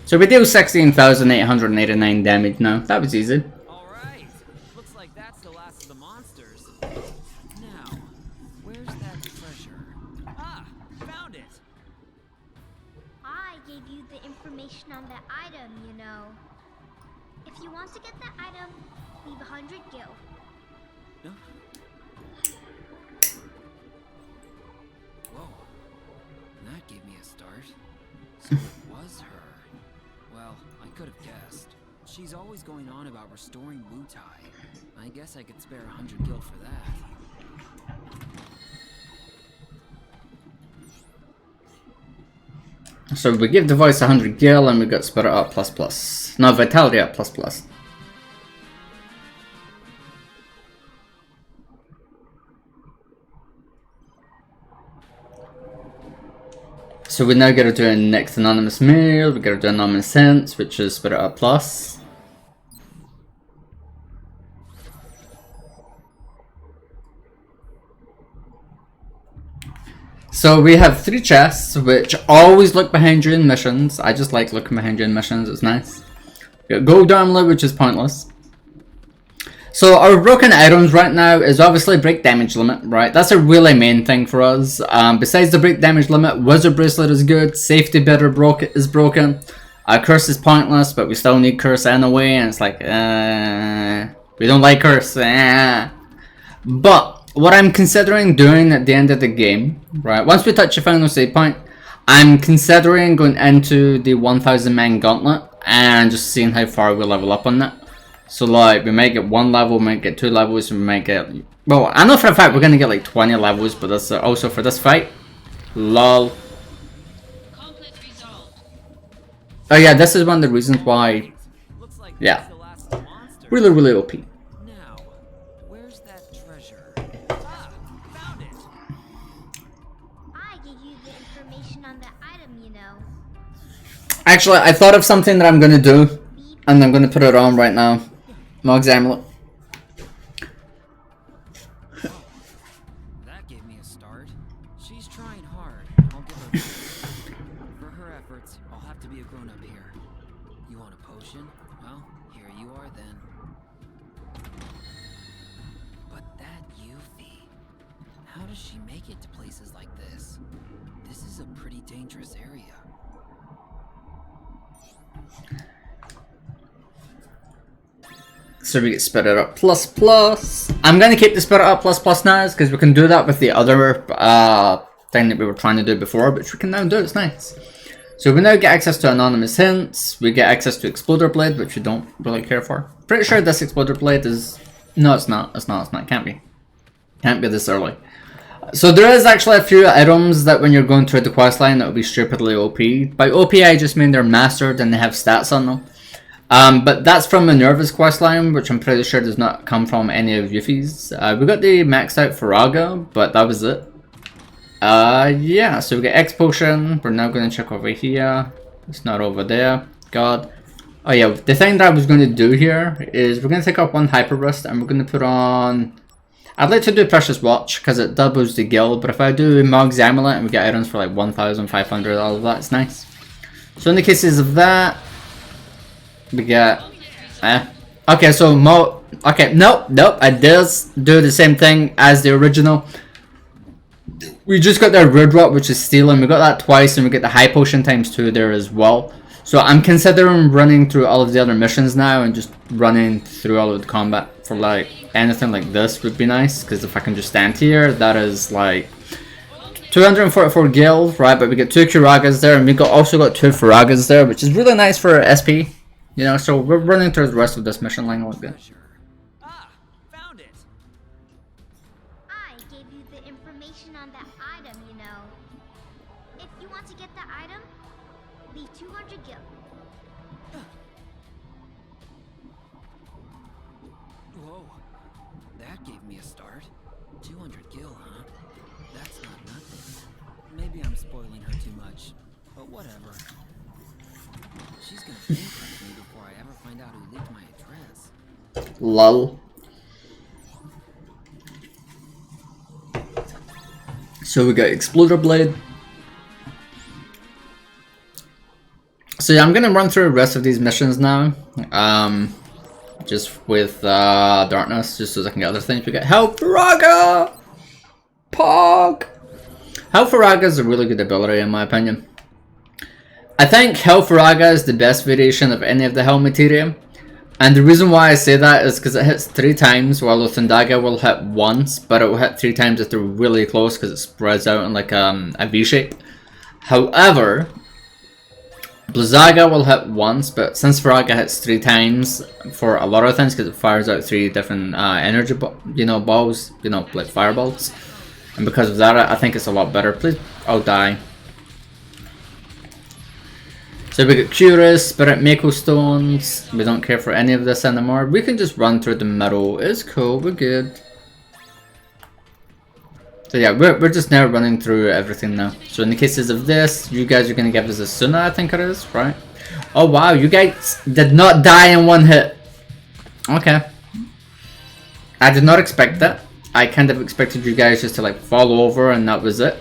So we deal 16,889 damage now. That was easy. Alright. Looks like that's the last of the monsters. Now, where's that treasure? Ah, found it. I gave you the information on that item, you know. If you want to get that item, leave 100 gil. Huh? Whoa. That gave me a start. So it was her. Well, I could have guessed. She's always going on about restoring Wutai. I guess I could spare 100 gil for that. So we give the voice 100 gil and we got Spirit Up ++. No, Vitality Up ++. So we now gotta do a next anonymous mail, we gotta do anonymous sense, which is Spirit Up +. So we have 3 chests, which always look behind you in missions. I just like looking behind you in missions, it's nice. We got Gold Armlet, which is pointless. So our broken items right now is obviously break damage limit, right? That's a really main thing for us. Besides the break damage limit, Wizard Bracelet is good, Safety Bitter is broken. Curse is pointless, but we still need Curse anyway, and it's like, we don't like Curse. But what I'm considering doing at the end of the game, right? Once we touch a final save point, I'm considering going into the 1,000 man gauntlet and just seeing how far we level up on that. So like, we might get 1 level, we might get 2 levels, we might get... Well, I know for a fact we're gonna get like 20 levels, but that's also for this fight. Lol. Oh yeah, this is one of the reasons why... Yeah. Really, really OP. Now, where's that treasure? Ah, found it. I gave you the information on that item, you know. Actually, I thought of something that I'm gonna do, and I'm gonna put it on right now. Mog's Amulet. That gave me a start. She's trying hard. I'll give her for her efforts, I'll have to be a grown-up here. You want a potion? Well, here you are then. But that Yuffie, how does she make it to places like this? This is a pretty dangerous area. So we get Spirit Up plus plus. I'm gonna keep the Spirit Up plus plus now because we can do that with the other thing that we were trying to do before, which we can now do. It's nice. So we now get access to Anonymous Hints. We get access to Exploder Blade, which we don't really care for. Pretty sure this Exploder Blade is... No, it's not. It's not. It's not. It can't be. Can't be this early. So there is actually a few items that when you're going through the questline that will be stupidly OP. By OP I just mean they're mastered and they have stats on them. But that's from Minerva's questline, which I'm pretty sure does not come from any of Yuffie's. We got the maxed out Faraga, but that was it. Yeah, so we get X Potion. We're now going to check over here. It's not over there. God. Oh yeah, the thing that I was going to do here is we're going to take up one Hyper Rust and we're going to put on... I'd like to do Precious Watch because it doubles the guild, but if I do Mog's Amulet and we get items for like 1,500, all of that, it's nice. So in the cases of that, we get... Okay, so okay, nope, I did do the same thing as the original. We just got their Red Rot, which is stealing. We got that twice, and we get the High Potion ×2 there as well. So I'm considering running through all of the other missions now and just running through all of the combat for like anything like this would be nice. Because if I can just stand here, that is like 244 gil, right? But we get 2 Kuragas there, and we also got 2 Faragas there, which is really nice for SP. You know, so we're running through the rest of this mission line like that. Ah, found it. I gave you the information on that item, you know. If you want to get the item, leave 200 gil. Whoa, that gave me a start. 200 gil, huh? That's not nothing. Maybe I'm spoiling her too much, but whatever. She's gonna bankrupt me before I ever find out who leaked my address. Lol. So we got Exploder Blade. So yeah, I'm gonna run through the rest of these missions now. Just with Darkness, just so I can get other things. We got Hellfaraga! Pog! Hellfaraga is a really good ability in my opinion. I think Hellfaraga is the best variation of any of the Hell Materia. And the reason why I say that is because it hits 3 times, while Thundaga will hit once, but it will hit 3 times if they're really close because it spreads out in like a V shape. However, Blizzaga will hit once, but since Faraga hits 3 times for a lot of things because it fires out 3 different energy balls, like fireballs. And because of that, I think it's a lot better. Please, I'll die. So we got Curious, Spirit Mako Stones. We don't care for any of this anymore. We can just run through the middle. It's cool, we're good. So yeah, we're just now running through everything now. So in the cases of this, you guys are going to give us a Suna, I think it is, right? Oh wow, you guys did not die in 1 hit. Okay. I did not expect that. I kind of expected you guys just to like fall over and that was it.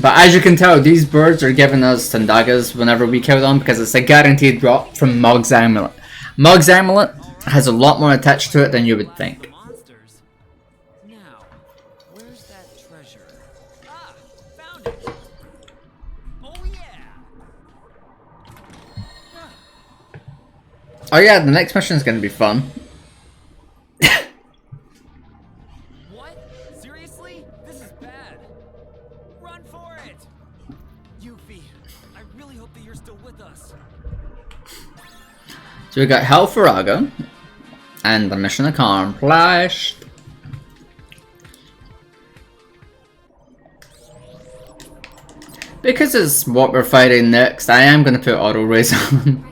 But as you can tell, these birds are giving us Thundagas whenever we kill them because it's a guaranteed drop from Mog's Amulet. Mog's Amulet has a lot more attached to it than you would think. Monsters. Now, where's that treasure? Ah, found it. Oh yeah. Oh yeah, the next mission is going to be fun. What? Seriously? This is bad. Run for it! Yuffie, I really hope that you're still with us. So we got Hellfaraga, and the mission accomplished. Because it's what we're fighting next, I am going to put Auto Raise on.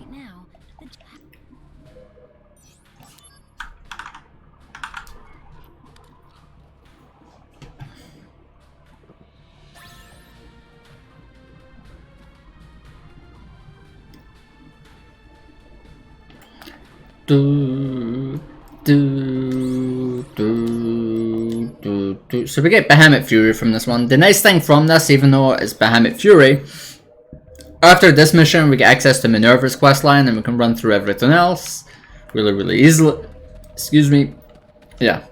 So we get Behemoth Fury from this one. The nice thing from this, even though it's Behemoth Fury, after this mission, we get access to Minerva's questline, and we can run through everything else really easily. Excuse me. Yeah.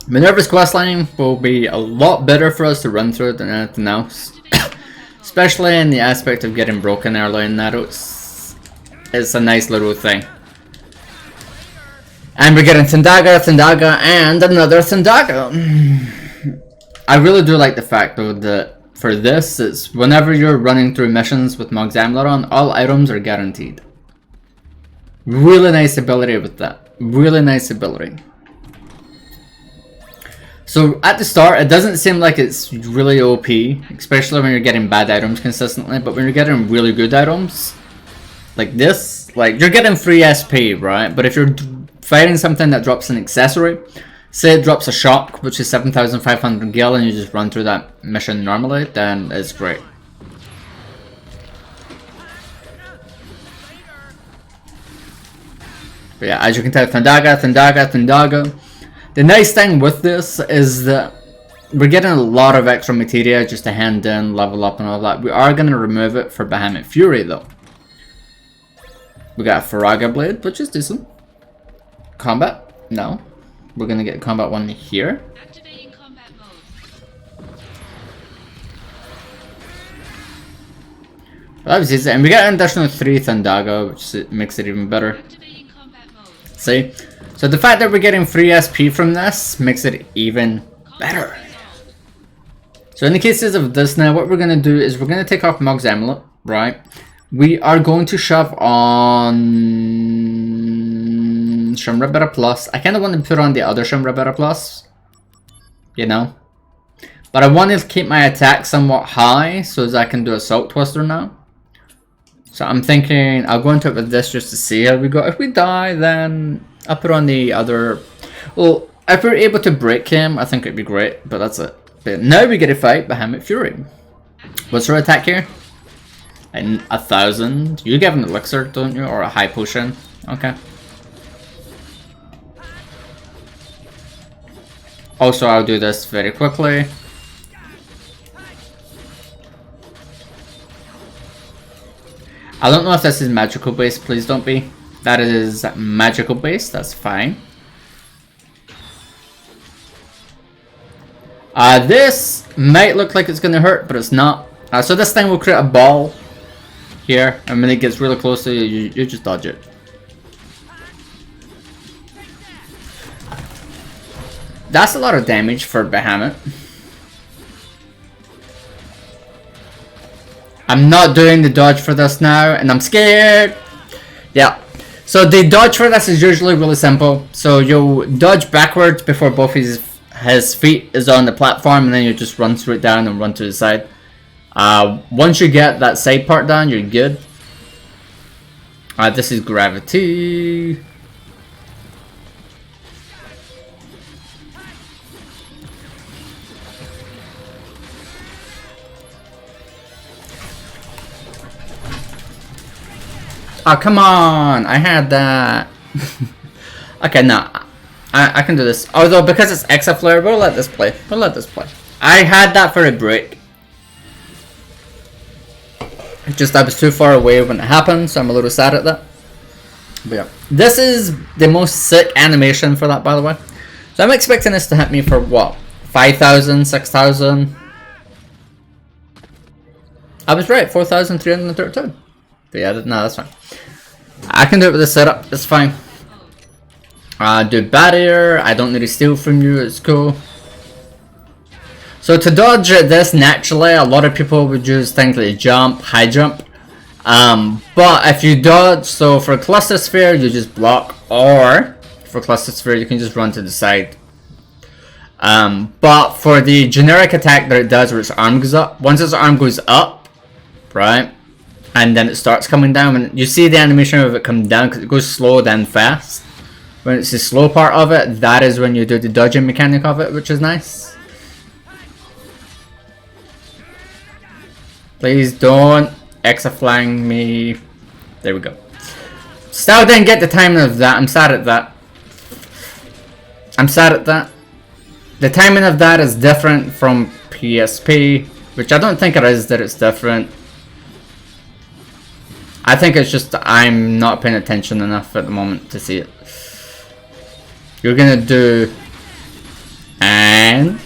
Minerva's questline will be a lot better for us to run through than anything else. Especially in the aspect of getting broken early in that. It's a nice little thing. And we're getting Thundaga, and another Thundaga. I really do like the fact though that for this, it's whenever you're running through missions with Mog's Amulet on, all items are guaranteed. Really nice ability with that. Really nice ability. So at the start, it doesn't seem like it's really OP, especially when you're getting bad items consistently, but when you're getting really good items, like this, like you're getting free SP, right? But if you're fighting something that drops an accessory, say it drops a shock, which is 7,500 gil, and you just run through that mission normally, then it's great. But yeah, as you can tell, Thundaga. The nice thing with this is that we're getting a lot of extra materia just to hand in, level up and all that. We are going to remove it for Behemoth Fury though. We got a Faraga Blade, which is decent. Combat? No. We're going to get combat one here. Activating combat mode. That was easy. And we got an additional 3 Thundaga, which makes it even better. Activating combat mode. See? So the fact that we're getting free SP from this makes it even better. So in the cases of this now, what we're going to do is we're going to take off Mog's Amulet, right? We are going to shove on Shimrabera Plus. I kind of want to put on the other Shimrabera Plus, you know. But I want to keep my attack somewhat high so as I can do Assault Twister now. So I'm thinking I'll go into it with this just to see how we go. If we die, then I'll put on the other. Well, if we're able to break him, I think it'd be great, but that's it. But now we get to fight Behemoth Fury. What's our attack here? And 1,000. You give an elixir, don't you? Or a high potion. Okay. Also, I'll do this very quickly. I don't know if this is magical based, please don't be. That is magical based, that's fine. This might look like it's gonna hurt, but it's not. So this thing will create a ball here, and when it gets really close to you, you just dodge it. That's a lot of damage for Behemoth. I'm not doing the dodge for this now, and I'm scared. Yeah. So the dodge for this is usually really simple. So you'll dodge backwards before both his feet is on the platform, and then you just run straight down and run to the side. Once you get that side part down, you're good. This is gravity. Oh, come on! I had that. Okay, no. I can do this. Although, because it's Exa Flare, we'll let this play. We'll let this play. I had that for a break. Just I was too far away when it happened, so I'm a little sad at that. But yeah. This is the most sick animation for that, by the way. So I'm expecting this to hit me for what? 5,000, 6,000? I was right, 4,332. But yeah, no, that's fine. I can do it with the setup, it's fine. Do barrier, I don't need to steal from you, it's cool. So to dodge this naturally, a lot of people would use things like jump, high jump. But if you dodge, so for Cluster Sphere, you just block, or for Cluster Sphere, you can just run to the side. But for the generic attack that it does where its arm goes up, once its arm goes up, right? And then it starts coming down, and you see the animation of it come down because it goes slow then fast. When it's the slow part of it, that is when you do the dodging mechanic of it, which is nice. Please don't Exa-flang me. There we go. Still didn't get the timing of that. I'm sad at that. I'm sad at that. The timing of that is different from PSP, which I don't think it is that it's different. I think it's just I'm not paying attention enough at the moment to see it. You're gonna do, and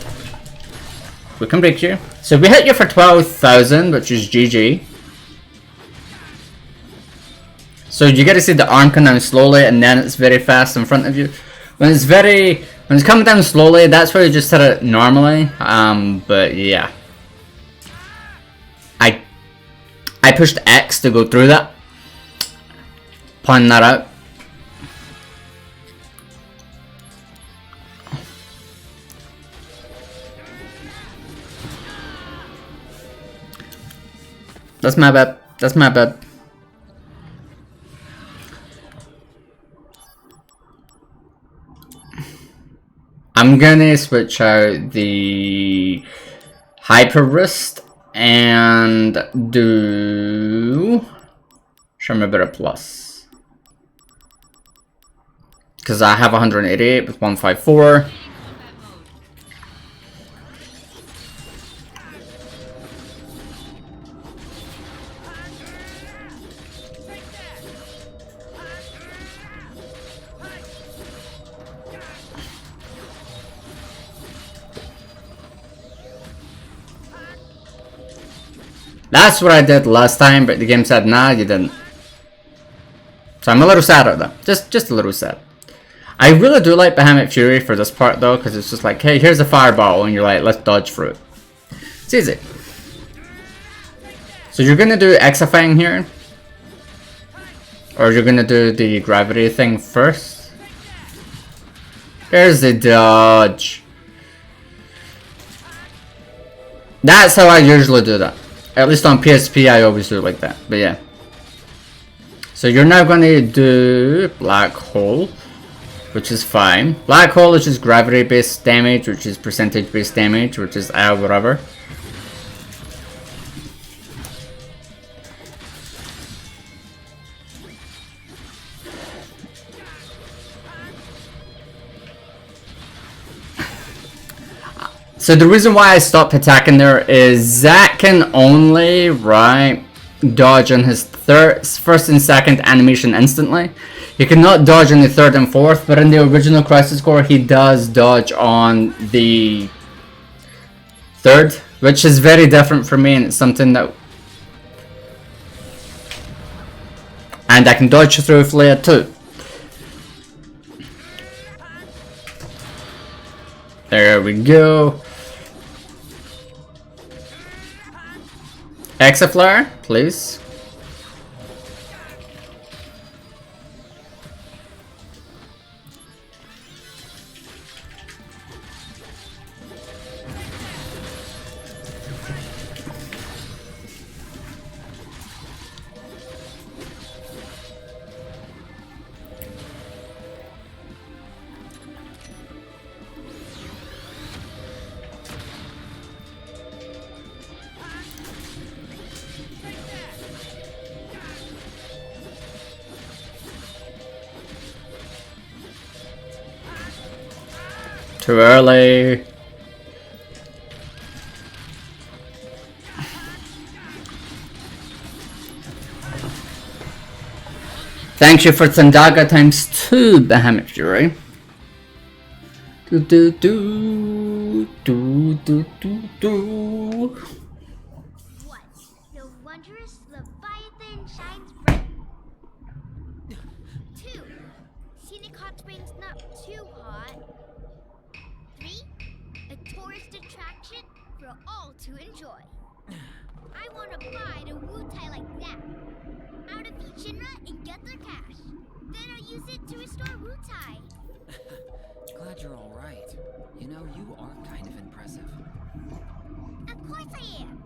we can break you. So we hit you for 12,000, which is GG. So you get to see the arm come down slowly, and then it's very fast in front of you. When it's coming down slowly, that's where you just hit it normally. But yeah, I pushed X to go through that. Point that out. That's my bad. That's my bad. I'm gonna switch out the Hyper Wrist and do Shimmer Plus. Because I have 188 with 154. That's what I did last time, but the game said, nah, you didn't. So I'm a little sad at that. Just a little sad. I really do like Bahamut Fury for this part though, because it's just like, hey, here's a fireball, and you're like, let's dodge through it. It's easy. So you're gonna do Exifying here? Or you're gonna do the gravity thing first? There's the dodge. That's how I usually do that. At least on PSP, I always do it like that. But yeah. So you're now going to do Black Hole, which is fine. Black Hole is just gravity-based damage, which is percentage-based damage, which is whatever. So the reason why I stopped attacking there is Zack can only, dodge on his first and second animation instantly. He cannot dodge on the third and fourth, but in the original Crisis Core he does dodge on the third, which is very different for me, and it's something that... And I can dodge through Flare too. There we go. Exiflare, please. Too early. Thank you for Tsandaga ×2, Bahamut Fury. What? The wondrous Leviathan shines bright. 2. Scenic hot springs not too hot. 3. A tourist attraction for all to enjoy. I want to buy the Wu-Tai like that. Out of each Shinra and get their cash. Then I'll use it to restore Wu-Tai. Glad you're all right. You know, you are kind of impressive. Of course I am.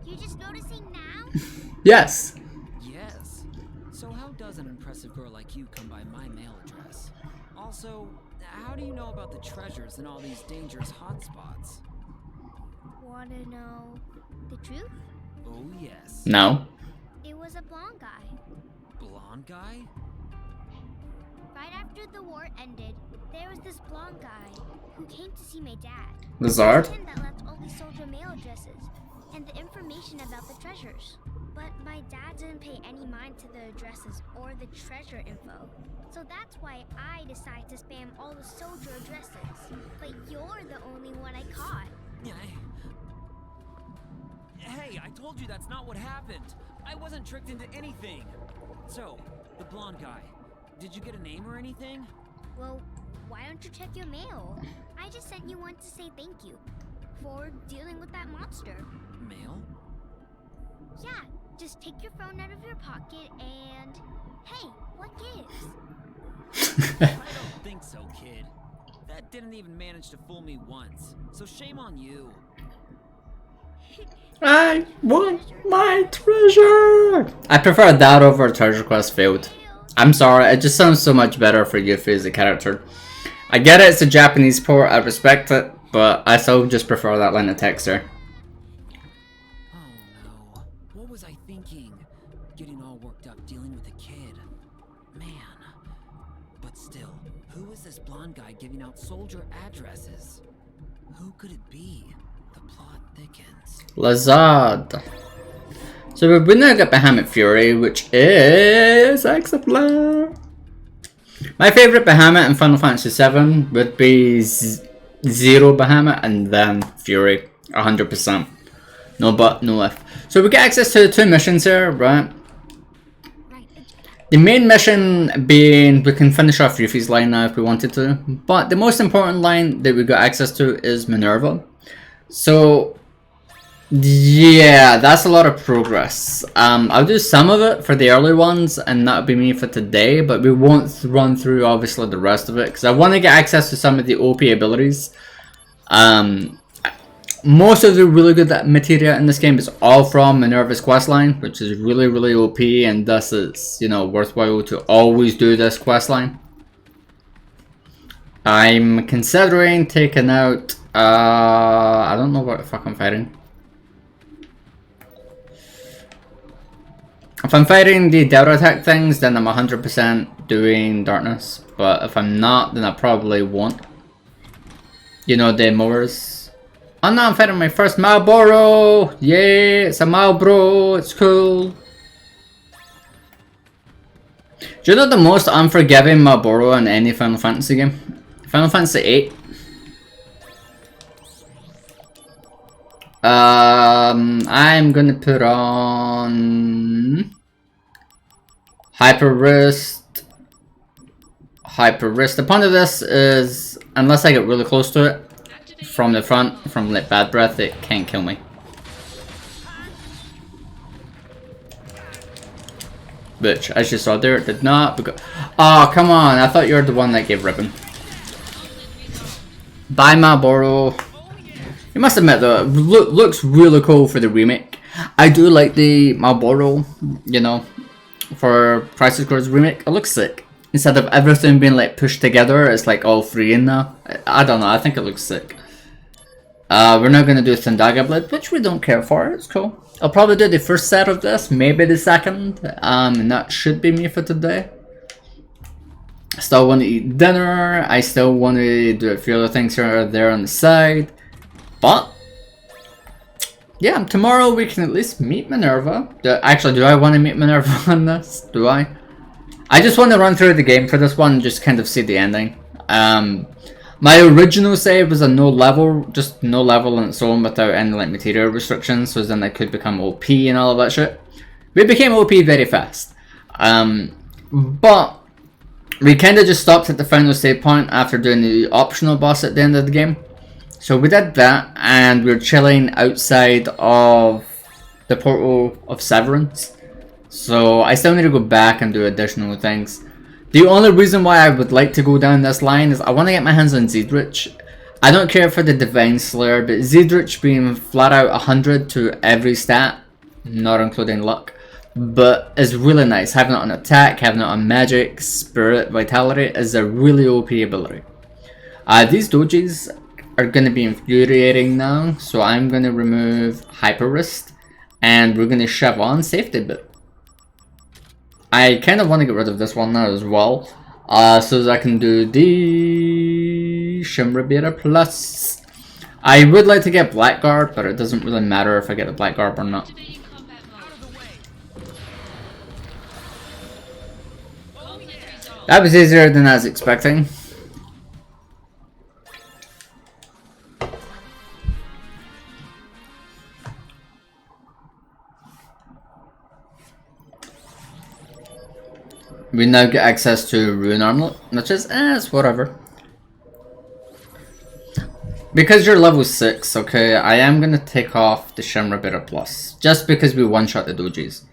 You just noticing now? Yes. Yes. So how does an impressive girl like you come by my mail address? Also, how do you know about the treasures and all these dangerous hotspots? Wanna know the truth? Oh yes. No. It was a blonde guy. Blonde guy? Right after the war ended, there was this blonde guy who came to see my dad. Lizard? It was him that left all the soldier mail addresses and the information about the treasures. But my dad didn't pay any mind to the addresses or the treasure info. So that's why I decided to spam all the soldier addresses. But you're the only one I caught. Hey, I told you that's not what happened. I wasn't tricked into anything. So, the blonde guy, did you get a name or anything? Well, why don't you check your mail? I just sent you one to say thank you for dealing with that monster. Mail? Yeah, just take your phone out of your pocket and... Hey, what gives? I don't think so, kid. That didn't even manage to fool me once. So shame on you. I want my treasure! I prefer that over treasure quest failed. I'm sorry, it just sounds so much better for Yuffie as a character. I get it, it's a Japanese port, I respect it, but I still just prefer that line of text there. Oh no, what was I thinking? Getting all worked up dealing with a kid. Man. But still, who is this blonde guy giving out soldier addresses? Who could it be? The plot thickens. Lazard. So we now got Bahamut Fury, which is exemplar. My favourite Bahamut in Final Fantasy VII would be Zero Bahamut and then Fury, 100%. No but, no if. So we get access to 2 missions here, right? The main mission being we can finish off Yuffie's line now if we wanted to, but the most important line that we got access to is Minerva. So yeah, that's a lot of progress. I'll do some of it for the early ones and that'll be me for today, but we won't run through obviously the rest of it because I want to get access to some of the OP abilities. Most of the really good materia in this game is all from Minerva's questline, which is really OP, and thus it's, you know, worthwhile to always do this questline. I'm considering taking out I don't know what the fuck I'm fighting. If I'm fighting the Delta attack things, then I'm 100% doing darkness. But if I'm not, then I probably won't. You know, the mowers. Oh no, I'm fighting my first Malboro! Yay, it's a Malboro, it's cool. Do you know the most unforgiving Malboro in any Final Fantasy game? Final Fantasy VIII. I'm gonna put on Hyper Wrist. The point of this is, unless I get really close to it from the front, from like bad breath, it can't kill me. Which, as you saw there, it did not. Oh, come on! I thought you were the one that gave ribbon. Bye, Malboro. You must admit though, it looks really cool for the remake. I do like the Malboro, you know, for Crisis Core's remake. It looks sick. Instead of everything being like pushed together, it's like all three in there. I don't know, I think it looks sick. We're now going to do Thundaga Blade, which we don't care for. It's cool. I'll probably do the first set of this, maybe the second, and that should be me for today. Still want to eat dinner. I still want to do a few other things here or there on the side. But yeah, tomorrow we can at least meet Minerva. Actually, do I want to meet Minerva on this? Do I? I just want to run through the game for this one and just kind of see the ending. My original save was a no level, just no level on its own without any like materia restrictions, so then I could become OP and all of that shit. We became OP very fast. But we kind of just stopped at the final save point after doing the optional boss at the end of the game. So we did that, and we were chilling outside of the portal of Severance. So I still need to go back and do additional things. The only reason why I would like to go down this line is I want to get my hands on Zeidrich. I don't care for the Divine Slayer, but Zeidrich being flat out 100 to every stat, not including luck, but is really nice. Having it on attack, having it on magic, spirit, vitality is a really OP ability. These dojis are going to be infuriating now, so I'm going to remove Hyper Wrist, and we're going to shove on Safety Bit. I kind of want to get rid of this one now as well, so that I can do the Shimrabira Plus. I would like to get Blackguard, but it doesn't really matter if I get the Blackguard or not. That was easier than I was expecting. We now get access to Rune Armlet, which is, it's whatever. Because you're level 6, okay, I am gonna take off the Shinra Beta Plus. Just because we one-shot the dojis.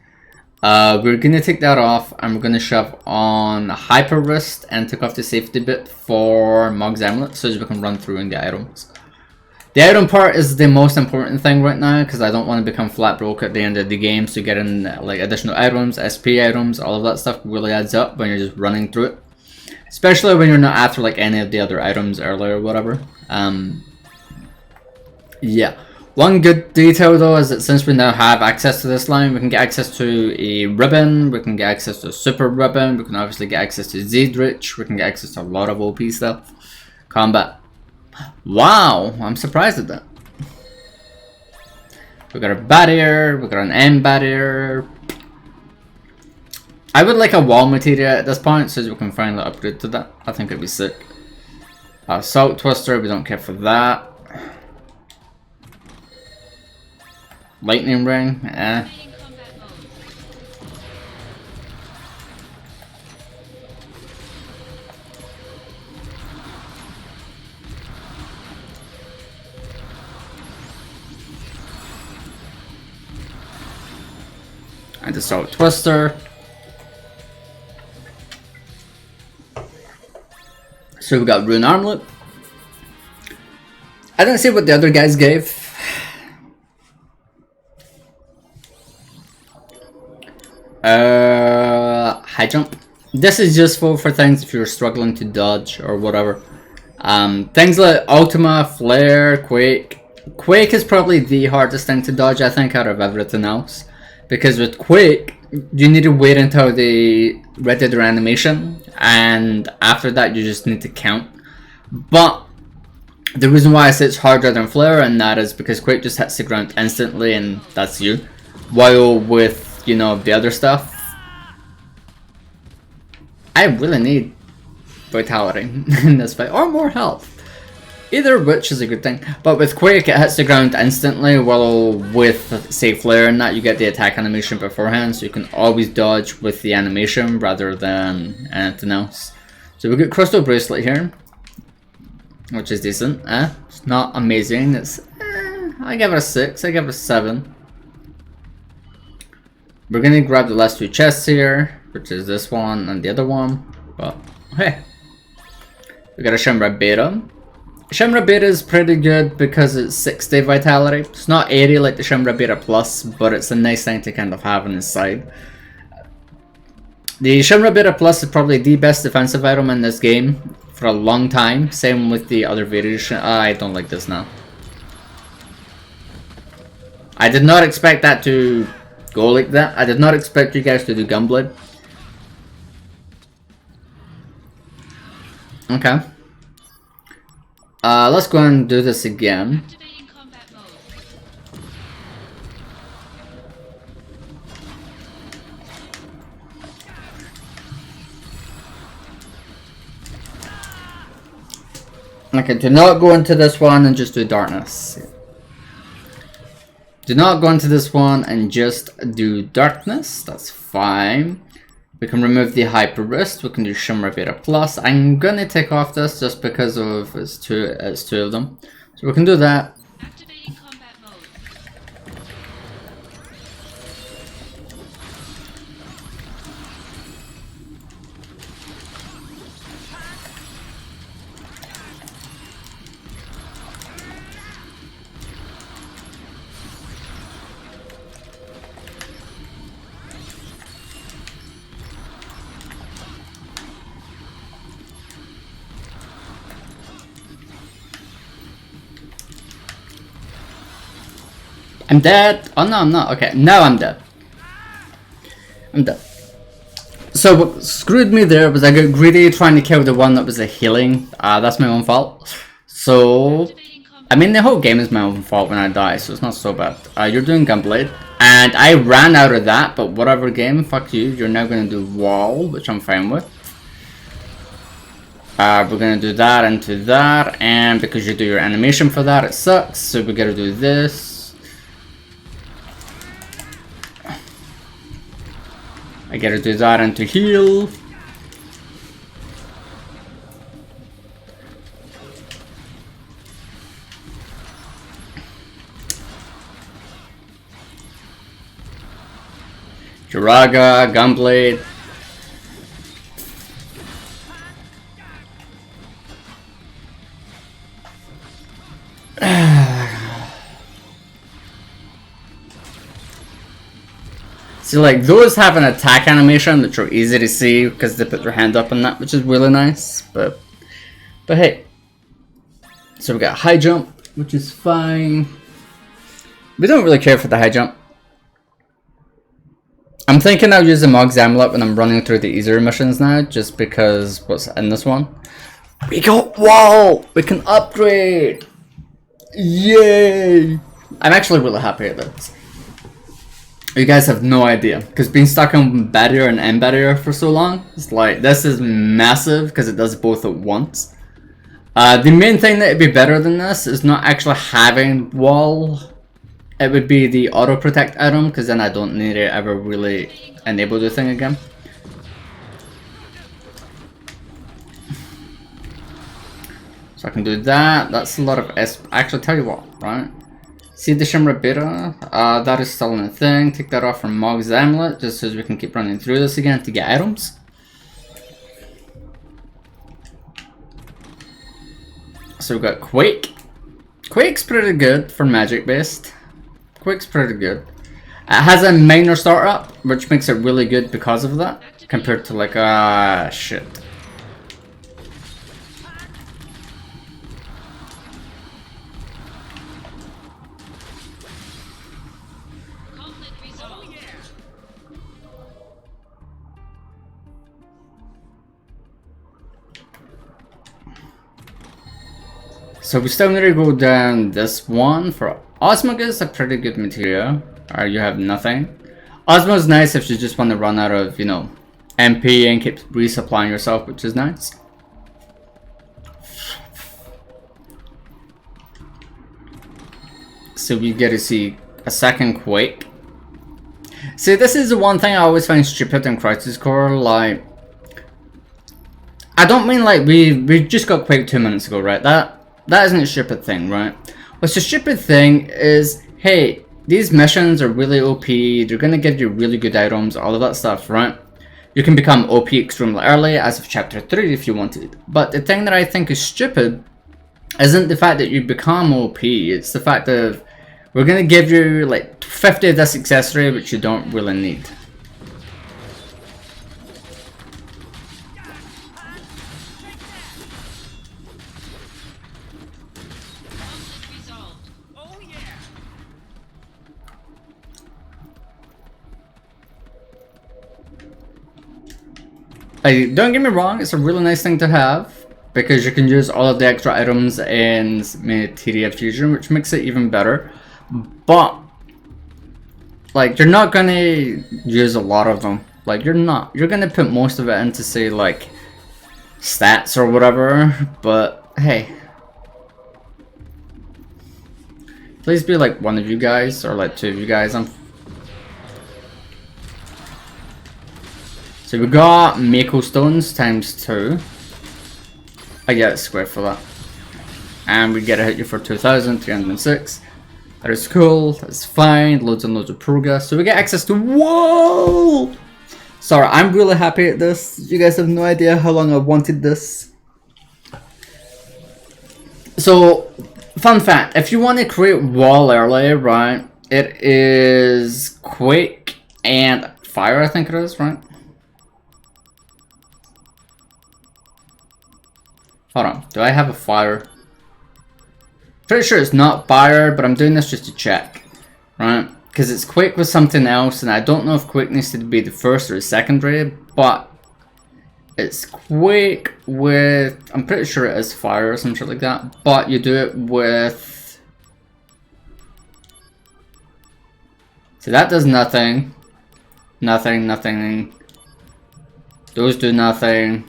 We're gonna take that off, and we're gonna shove on Hyper Wrist and take off the safety bit for Mog's Amulet, so as we can run through and get items. The item part is the most important thing right now, because I don't want to become flat broke at the end of the game, so getting like additional items, SP items, all of that stuff really adds up when you're just running through it. Especially when you're not after like any of the other items earlier or whatever. Yeah. One good detail though is that since we now have access to this line, we can get access to a ribbon, we can get access to a super ribbon, we can obviously get access to Zedrich, we can get access to a lot of OP stuff. Combat. Wow, I'm surprised at that. We got a barrier, we got an end barrier. I would like a wall materia at this point, so we can finally upgrade to that. I think it'd be sick. Salt Twister, we don't care for that. Lightning Ring, And the Salt Twister. So we got Rune Armlet. I didn't see what the other guys gave. High jump. This is useful for things if you're struggling to dodge or whatever. Things like Ultima, Flare, Quake. Quake is probably the hardest thing to dodge, I think, out of everything else. Because with Quake, you need to wait until they ready their animation, and after that you just need to count. But the reason why I say it's harder than Flare, and that is because Quake just hits the ground instantly and that's you. While with, you know, the other stuff, I really need vitality in this fight, or more health. Either of which is a good thing. But with Quake, it hits the ground instantly, while with, say, Flare and that, you get the attack animation beforehand, so you can always dodge with the animation rather than anything else. So we get Crystal Bracelet here, which is decent. It's not amazing. It's I give it a 6. I give it a 7. We're gonna grab the last two chests here, which is this one and the other one. But hey, we got a Shinra Beta. Shinra Beta is pretty good because it's 60 vitality. It's not 80 like the Shinra Beta Plus, but it's a nice thing to kind of have on the side. The Shinra Beta Plus is probably the best defensive item in this game for a long time. Same with the other variation. I don't like this now. I did not expect that to go like that. I did not expect you guys to do Gunblade. Okay. Let's go and do this again. Okay, do not go into this one and just do darkness. Do not go into this one and just do darkness. That's fine. We can remove the Hyper Wrist. We can do Shinra Beta Plus. I'm gonna take off this just because of it's two of them. So we can do that. Activating combat mode. I'm dead. Oh no, I'm not. Okay, now I'm dead. I'm dead. So what screwed me there was I got greedy trying to kill the one that was a healing. That's my own fault. So, I mean the whole game is my own fault when I die, so it's not so bad. You're doing Gunblade, and I ran out of that, but whatever game, fuck you. You're now gonna do Wall, which I'm fine with. We're gonna do that into that, and because you do your animation for that, it sucks, so we gotta do this. I gotta do that into heal. Jiraga, Gunblade. See, like, those have an attack animation which are easy to see because they put their hand up and that, which is really nice, but hey. So we got high jump, which is fine. We don't really care for the high jump. I'm thinking I'll use the Mog's Amulet when I'm running through the easier missions now, just because what's in this one. We got wall! We can upgrade! Yay! I'm actually really happy at this. You guys have no idea, because being stuck on barrier and end barrier for so long, it's like, this is massive because it does both at once. The main thing that would be better than this is not actually having wall. It would be the auto protect item, because then I don't need to ever really enable the thing again. So I can do that. That's a lot of actually, tell you what, right? See the Shimra Beta? That is still in a thing. Take that off from Mog's Amulet, just so we can keep running through this again to get items. So we've got Quake. Quake's pretty good for magic based. Quake's pretty good. It has a minor startup, which makes it really good because of that, compared to like, shit. So we still need to go down this one for Osmog is a pretty good materia. You have nothing. Osmo is nice if you just want to run out of, you know, MP and keep resupplying yourself, which is nice. So we get to see a second Quake. See, this is the one thing I always find stupid in Crisis Core, like, I don't mean like we just got Quake 2 minutes ago, right? That isn't a stupid thing, right? What's the stupid thing is, hey, these missions are really OP, they're gonna give you really good items, all of that stuff, right? You can become OP extremely early as of chapter 3 if you wanted. But the thing that I think is stupid isn't the fact that you become OP, it's the fact that we're gonna give you like 50 of this accessory which you don't really need. Don't get me wrong, it's a really nice thing to have, because you can use all of the extra items in Materia Fusion, which makes it even better. But, like, you're not gonna use a lot of them. Like, you're gonna put most of it into, say, like, stats or whatever, but, hey. Please be, like, one of you guys, or, like, two of you guys. So we got Mako Stones ×2. I get a square for that. And we get a hit you for 2,306. That is cool, that's fine, loads and loads of progress. So we get access to whoa! Sorry, I'm really happy at this. You guys have no idea how long I've wanted this. So, fun fact, if you want to create wall early, right, it is Quake and Fire, I think it is, right? Hold on, do I have a fire? Pretty sure it's not fire, but I'm doing this just to check, right? Because it's Quake with something else, and I don't know if Quake needs to be the first or the secondary, but it's Quake with, I'm pretty sure it is fire or some shit like that, but you do it with, so that does nothing, nothing, nothing, those do nothing.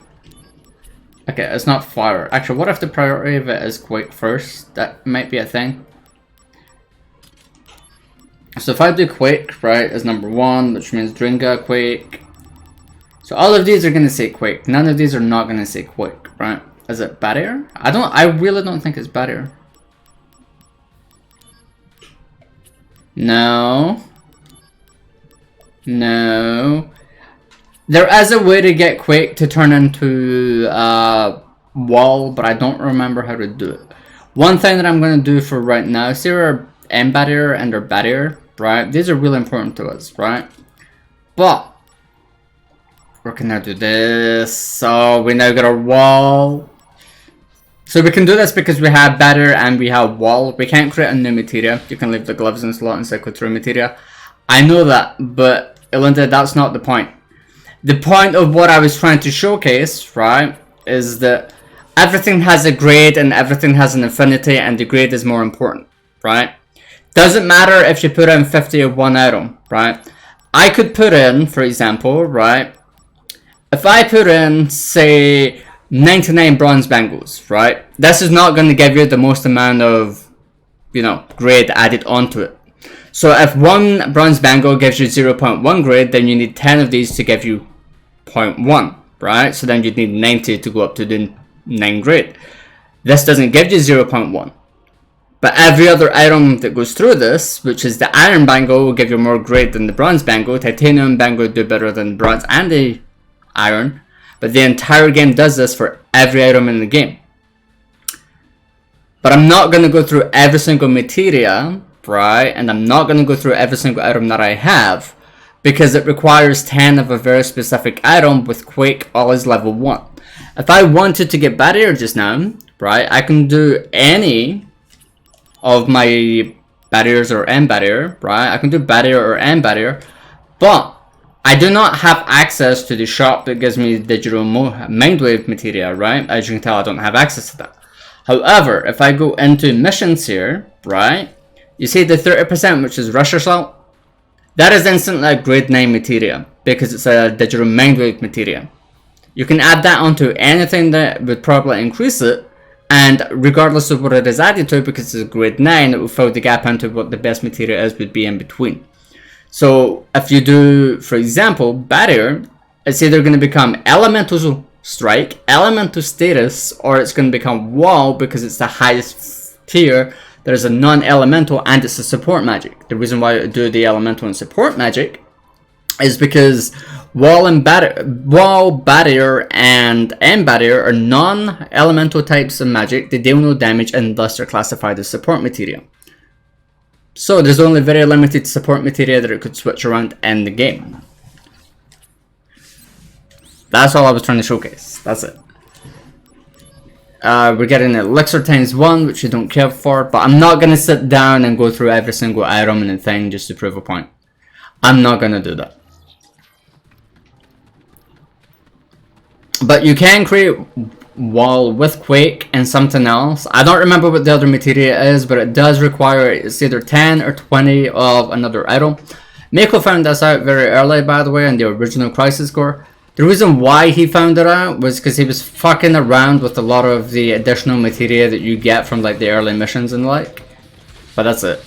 Okay, it's not fire. Actually, what if the priority of it is quake first? That might be a thing. So if I do quake, right, as number 1, which means Dringa, quake. So all of these are gonna say quake. None of these are not gonna say quake, right? Is it barrier? I really don't think it's barrier. No. No. There is a way to get quake to turn into wall, but I don't remember how to do it. One thing that I'm going to do for right now, see our end barrier and our barrier, right? These are really important to us, right? But where can I do this? So we now got our wall. So we can do this because we have barrier and we have wall. We can't create a new materia. You can leave the gloves in slot and cycle through materia. I know that, but Elinda, that's not the point. The point of what I was trying to showcase, right, is that everything has a grade and everything has an affinity, and the grade is more important, right? Doesn't matter if you put in 50 of one item, right? I could put in, for example, right, if I put in, say, 99 bronze bangles, right? This is not going to give you the most amount of, you know, grade added onto it. So if one bronze bangle gives you 0.1 grade, then you need 10 of these to give you 0.1, right? So then you'd need 90 to go up to the 9 grade. This doesn't give you 0.1. But every other item that goes through this, which is the iron bangle, will give you more grade than the bronze bangle. Titanium bangle do better than bronze and the iron. But the entire game does this for every item in the game. But I'm not going to go through every single materia, right? And I'm not going to go through every single item that I have, because it requires 10 of a very specific item with quake always level 1. If I wanted to get barrier just now, right, I can do any of my barriers or end barrier, right? I can do barrier or end barrier, but I do not have access to the shop that gives me digital mindwave materia, right? As you can tell, I don't have access to that. However, if I go into missions here, right, you see the 30%, which is rush assault. That is instantly a grade 9 materia because it's a digital mindwave materia. You can add that onto anything that would probably increase it, and regardless of what it is added to, because it's a grade 9, it will fill the gap into what the best materia is would be in between. So if you do, for example, barrier, it's either going to become elemental strike, elemental status, or it's going to become wall because it's the highest tier. There's a non-elemental and it's a support magic. The reason why I do the elemental and support magic is because wall, barrier, and end barrier are non-elemental types of magic. They deal no damage and thus are classified as support materia. So there's only very limited support materia that it could switch around in the game. That's all I was trying to showcase. That's it. We're getting elixir ×1, which you don't care for, but I'm not going to sit down and go through every single item and thing just to prove a point. I'm not going to do that. But you can create wall with quake and something else. I don't remember what the other materia is, but it does require it's either 10 or 20 of another item. Mako found this out very early, by the way, in the original Crisis Core. The reason why he found it out was because he was fucking around with a lot of the additional materia that you get from like the early missions and like. But that's it.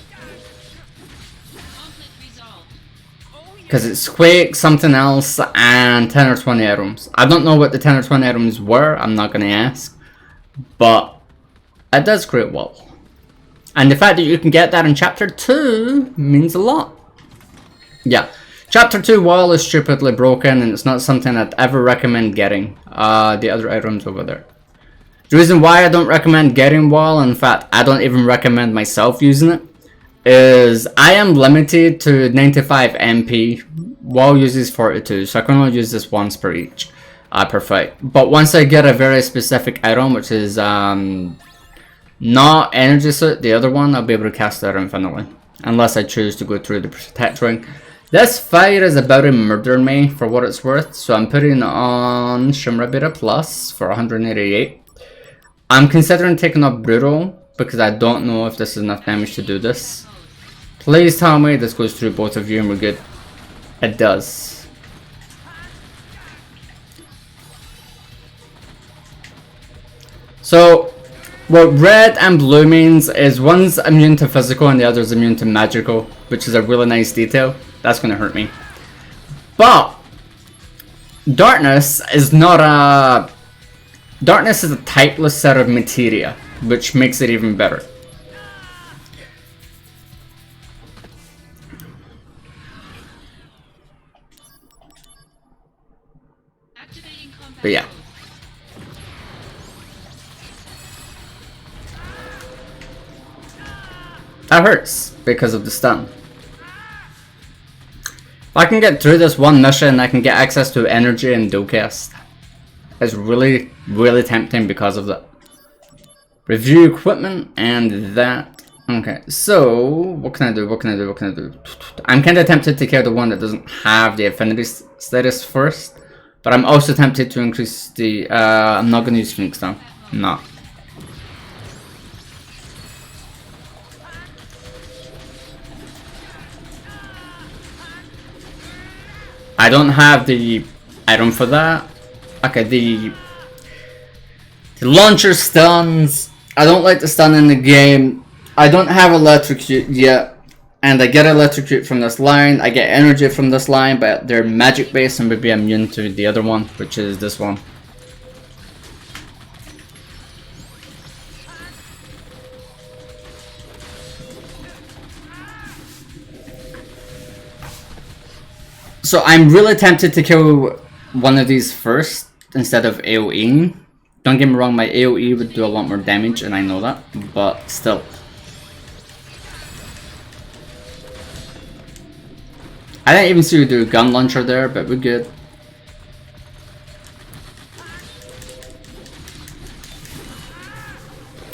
Because it's quake, something else, and 10 or 20 items. I don't know what the 10 or 20 items were, I'm not going to ask. But it does create wall. And the fact that you can get that in Chapter 2 means a lot. Yeah. Chapter 2 wall is stupidly broken, and it's not something I'd ever recommend getting. The other items over there. The reason why I don't recommend getting wall, in fact, I don't even recommend myself using it, is I am limited to 95 MP. Wall uses 42, so I can only use this once per each, per fight. But once I get a very specific item, which is not energy suit, the other one, I'll be able to cast that infinitely, unless I choose to go through the protect ring. This fire is about to murder me for what it's worth, so I'm putting on Shimra Beta Plus for 188. I'm considering taking up Brutal because I don't know if this is enough damage to do this. Please tell me this goes through both of you and we're good. It does. So what red and blue means is one's immune to physical and the other's immune to magical, which is a really nice detail. That's going to hurt me. But darkness is not a... Darkness is a typeless set of materia, which makes it even better. But yeah. That hurts because of the stun. If I can get through this one mission, I can get access to energy and dual cast. It's really, really tempting because of that. Review equipment and that. Okay, so what can I do? What can I do? What can I do? I'm kind of tempted to kill the one that doesn't have the affinity status first, but I'm also tempted to increase the. I'm not gonna use Phoenix now. I'm not. I don't have the item for that. Okay, the launcher stuns. I don't like the stun in the game. I don't have electrocute yet, and I get electrocute from this line. I get energy from this line, but they're magic based and would be immune to the other one, which is this one. So I'm really tempted to kill one of these first instead of AoEing. Don't get me wrong, my AoE would do a lot more damage, and I know that, but still. I didn't even see you do a gun launcher there, but we're good.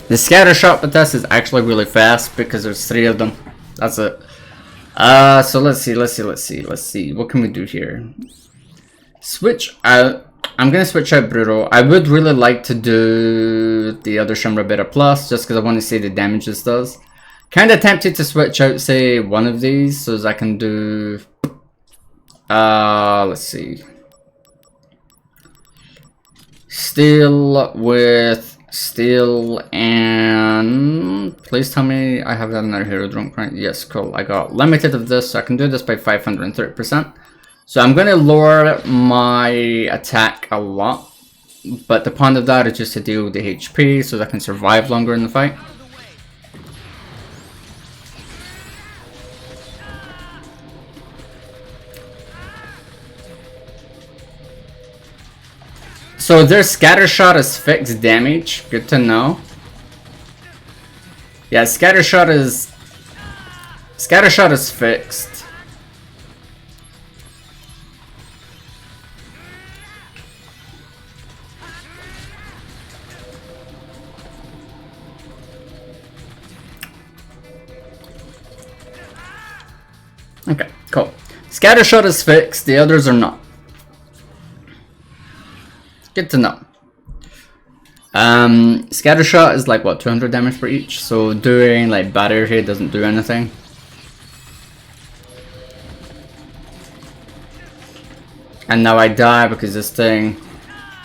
The scatter shot with this is actually really fast because there's 3 of them. That's it. So let's see. What can we do here? Switch out. I'm gonna switch out Brutal. I would really like to do the other Shimra Beta Plus just because I want to see the damage this does. Kinda tempted to switch out, say, one of these so as I can do... let's see. Steel with steel and... Please tell me I have that in our hero drunk, right? Yes, cool. I got limited of this, so I can do this by 530%. So I'm going to lower my attack a lot, but the point of that is just to deal with the HP so that I can survive longer in the fight. So their scatter shot is fixed damage, good to know. Yeah, scatter shot is fixed. Okay, cool. Scatter shot is fixed, the others are not. Good to know. Scatter shot is like what, 200 damage per each, so doing like barrier here doesn't do anything. And now I die because this thing,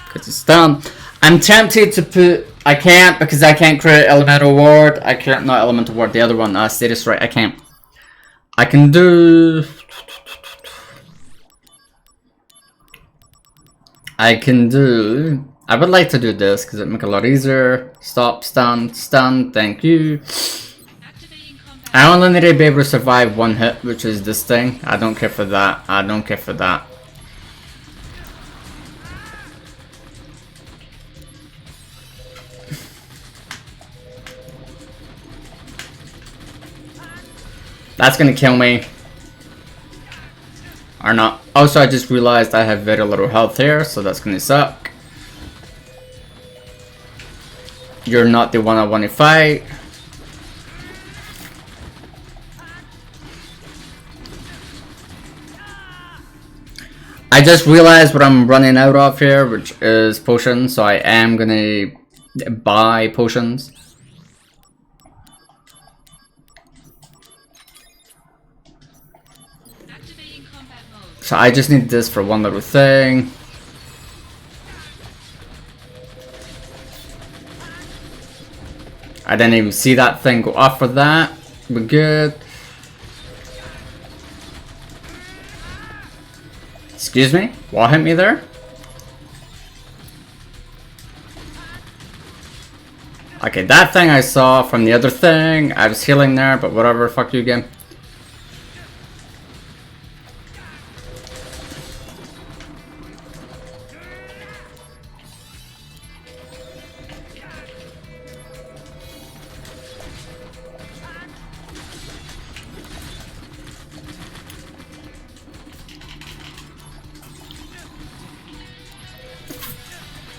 because it's done. I'm tempted to put, I can't because I can't create elemental ward. I can't, not elemental ward, the other one, status right, I can't. I can do... I would like to do this because it makes it a lot easier. Stop, stun, stun, thank you. I only need to be able to survive one hit, which is this thing. I don't care for that. I don't care for that. That's gonna kill me. Or not. Also, I just realized I have very little health here, so that's gonna suck. You're not the one I want to fight. I just realized what I'm running out of here, which is potions, so I am gonna buy potions. So I just need this for one little thing. I didn't even see that thing go off for that. We're good. Excuse me? What hit me there? Okay, that thing I saw from the other thing. I was healing there, but whatever. Fuck you, game.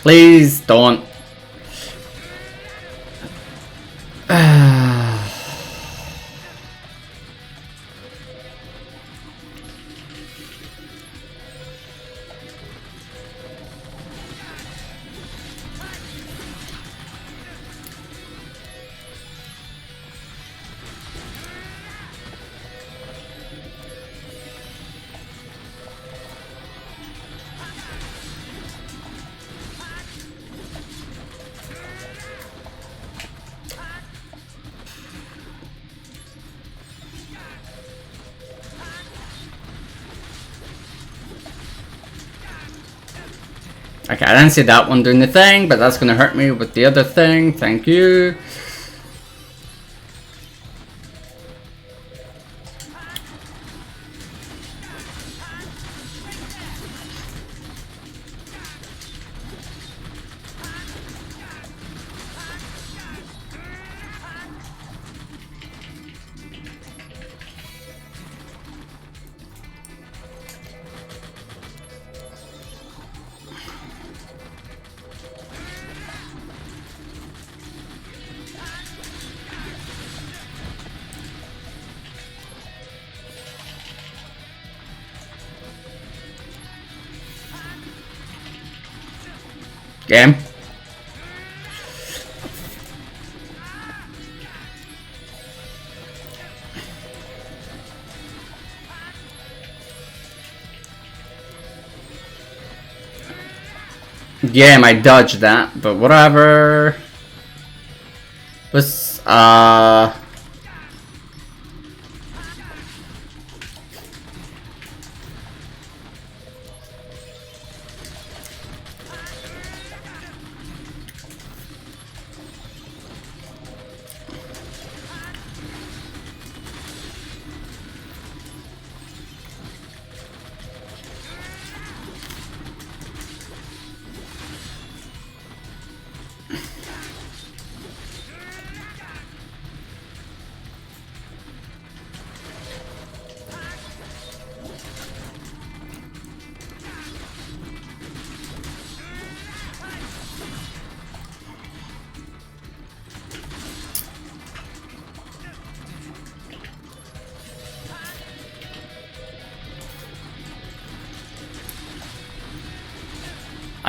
Please don't. Okay, I didn't see that one doing the thing, but that's gonna hurt me with the other thing. Thank you. Game. Game, I dodged that, but whatever. Let's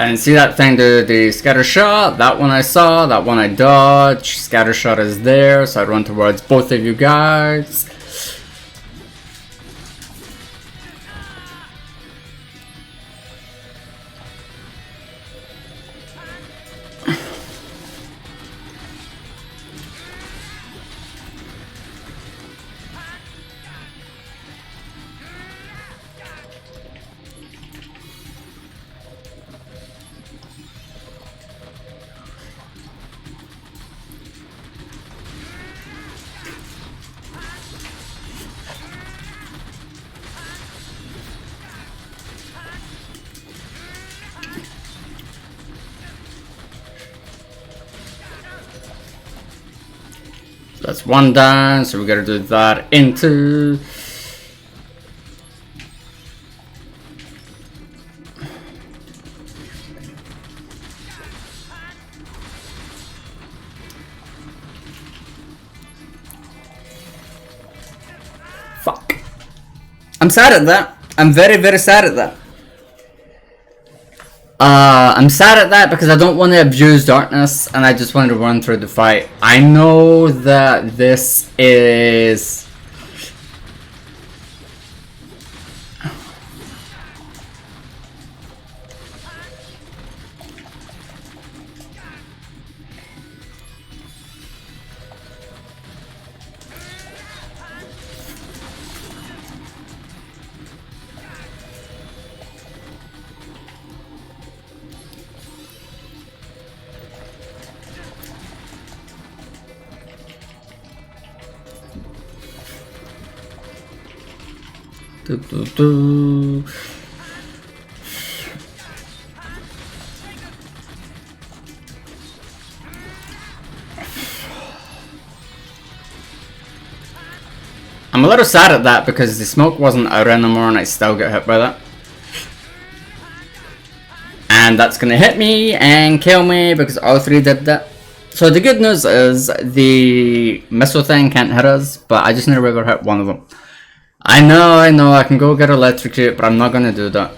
I didn't see that thing do the scatter shot. That one I saw, that one I dodged. Scatter shot is there, so I run towards both of you guys. That's one down, so we gotta do that into. Fuck. I'm sad at that. I'm very, very sad at that. I'm sad at that because I don't want to abuse darkness and I just wanted to run through the fight. I know that this is... I'm a little sad at that because the smoke wasn't out anymore and I still get hit by that. And that's gonna hit me and kill me because all three did that. So the good news is the missile thing can't hit us, but I just need to regular hit one of them. I know, I can go get electrocuted, but I'm not gonna do that.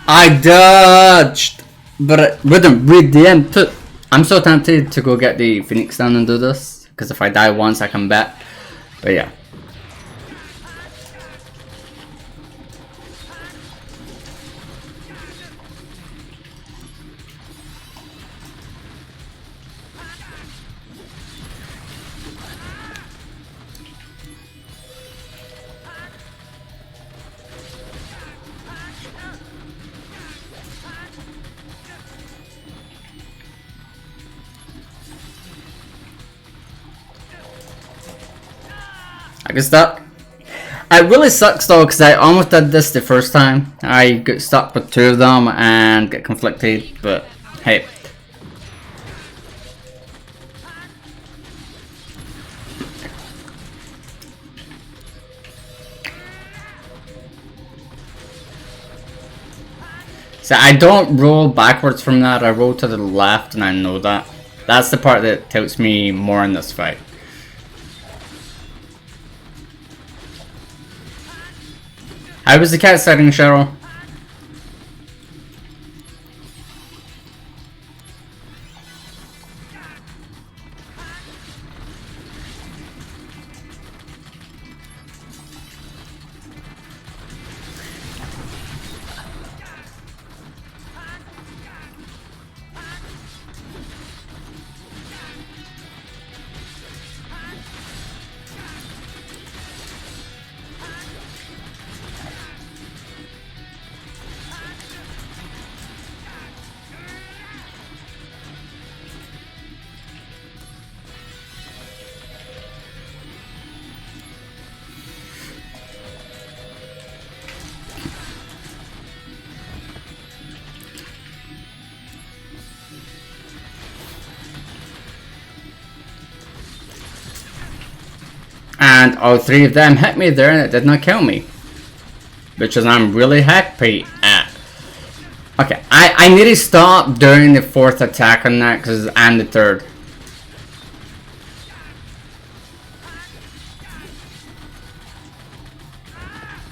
I dodged, but it wouldn't read the input. I'm so tempted to go get the Phoenix down and do this, because if I die once I come back. But yeah. I get stuck. It really sucks though, because I almost did this the first time. I got stuck with two of them and get conflicted, but hey. So I don't roll backwards from that, I roll to the left, and I know that. That's the part that tilts me more in this fight. How was the cat setting, Cheryl? And all three of them hit me there and it did not kill me. Which is I'm really happy at. Okay, I need to stop during the fourth attack on that and the third.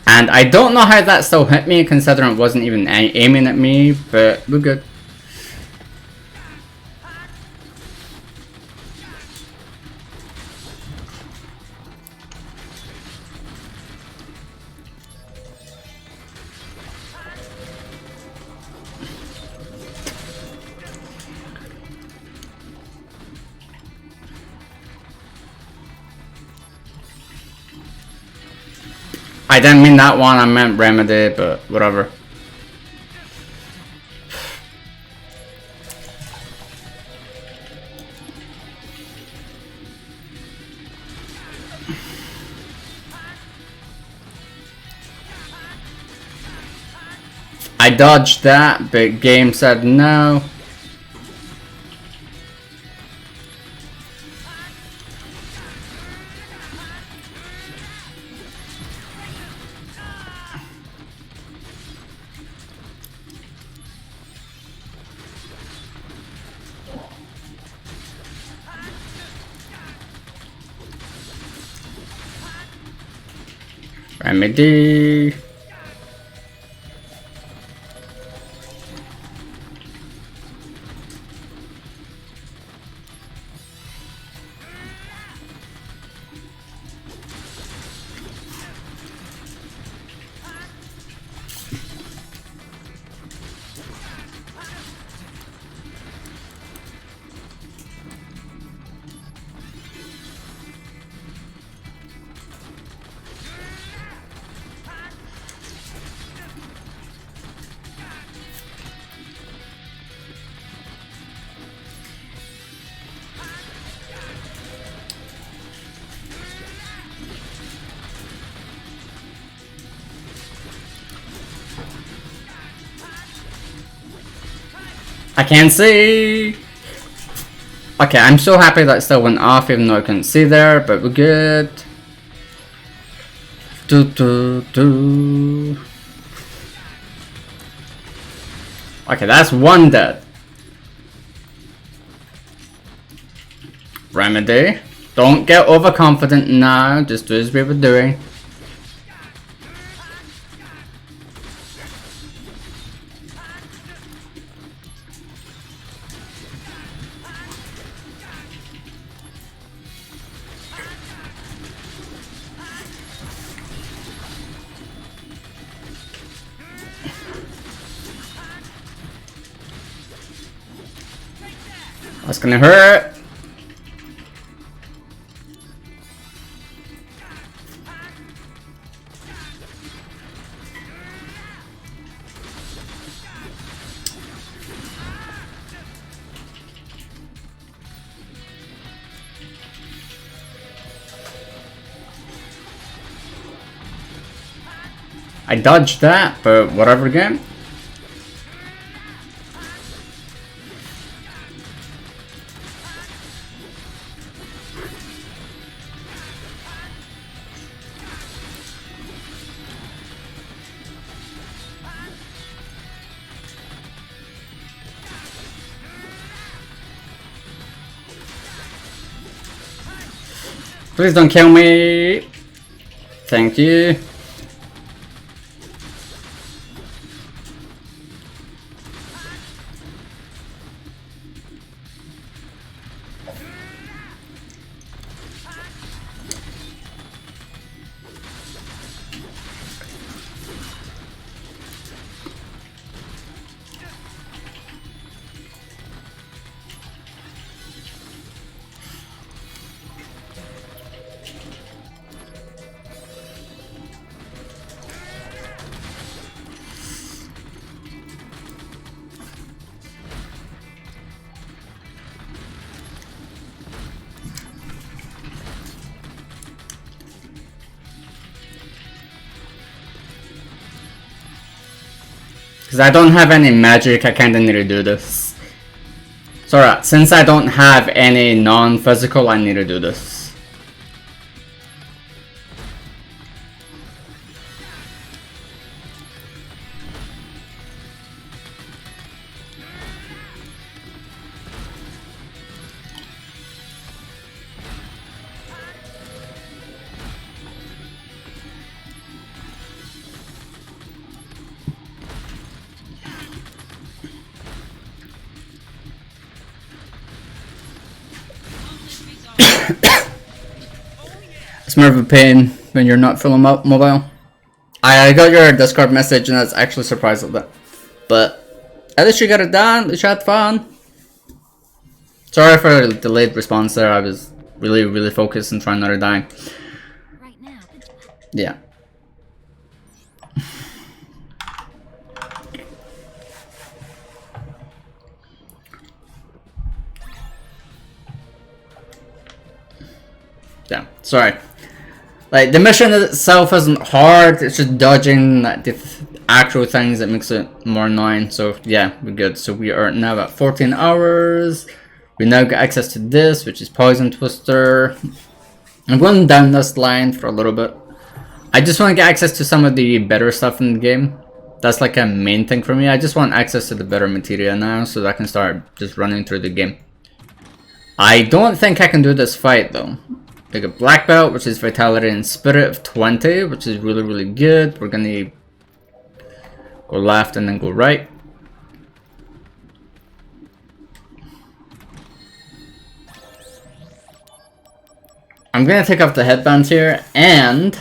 And I don't know how that still hit me considering it wasn't even aiming at me, but we're good. I didn't mean that one, I meant Remedy, but whatever. I dodged that, but game said no. Remedy. I can't see. Okay, I'm so happy that still went off even though I couldn't see there, but we're good. Okay, that's one dead. Remedy. Don't get overconfident now, just do as we were doing. That's gonna hurt. I dodged that, but whatever again. Please don't kill me. Thank you. Because I don't have any magic, I kinda need to do this. So alright, since I don't have any non-physical, I need to do this. It's more of a pain when you're not fully mobile. I got your Discord message and I was actually surprised at that. But at least you got it done, at least you had fun. Sorry for the delayed response there, I was really focused and trying not to die. Yeah. Yeah, sorry. Like, the mission itself isn't hard, it's just dodging the actual things that makes it more annoying. So yeah, we're good. So we are now at 14 hours. We now get access to this, which is Poison Twister. I'm going down this line for a little bit. I just want to get access to some of the better stuff in the game. That's like a main thing for me. I just want access to the better materia now so that I can start just running through the game. I don't think I can do this fight though. We got Black Belt, which is Vitality and Spirit of 20, which is really, really good. We're gonna go left and then go right. I'm gonna take off the headbands here, and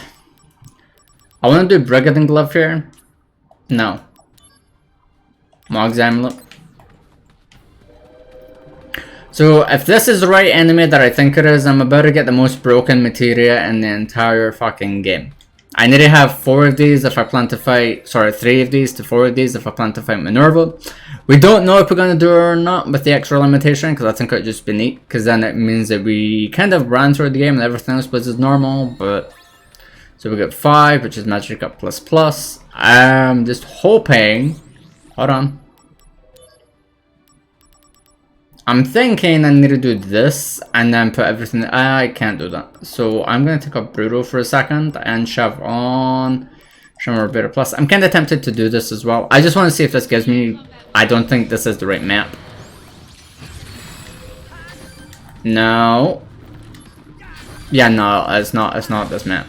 I want to do Brigandine Glove here. No. Mog's Amulet. So if this is the right enemy that I think it is, I'm about to get the most broken materia in the entire fucking game. I need to have 4 of these if I plan to fight, sorry, 3 of these to 4 of these if I plan to fight Minerva. We don't know if we're going to do it or not with the extra limitation, because I think it would just be neat, because then it means that we kind of ran through the game and everything else was as normal, but... So we got 5, which is Magic Up ++. I'm just hoping... Hold on. I'm thinking I need to do this and then put everything. I can't do that. So I'm going to take up Brutal for a second and shove on Shimmer Better Plus. I'm kind of tempted to do this as well. I just want to see if this gives me... I don't think this is the right map. No. Yeah, no, it's not this map.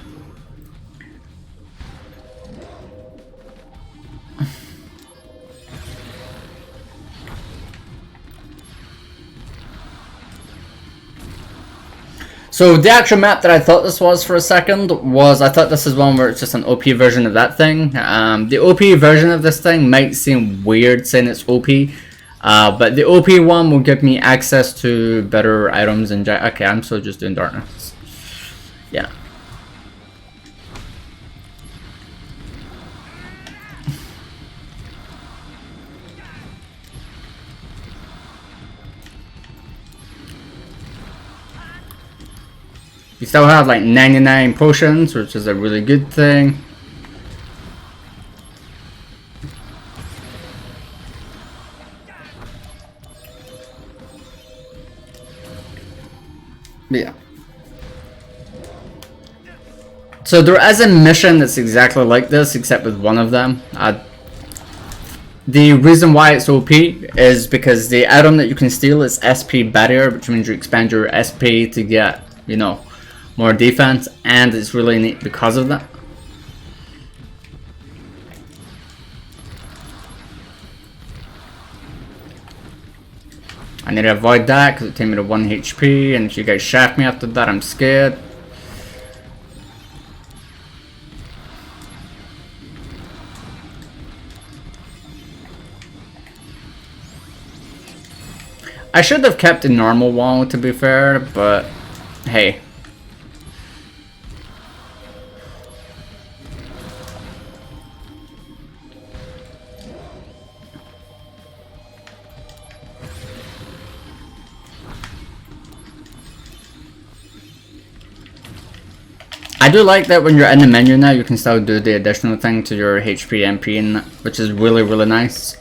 So the actual map that I thought this was for a second was, I thought this is one where it's just an OP version of that thing. The OP version of this thing might seem weird saying it's OP, but the OP one will give me access to better items and... Okay, I'm still just doing darkness. Yeah. You still have like 99 potions, which is a really good thing. Yeah. So there is a mission that's exactly like this, except with one of them. The reason why it's OP is because the item that you can steal is SP Barrier, which means you expand your SP to get, you know, more defense, and it's really neat because of that. I need to avoid that because it takes me to 1 HP, and if you guys shaft me after that, I'm scared. I should have kept the normal wall, to be fair, but hey. I do like that when you're in the menu now, you can still do the additional thing to your HP, MP, and that, which is really, really nice.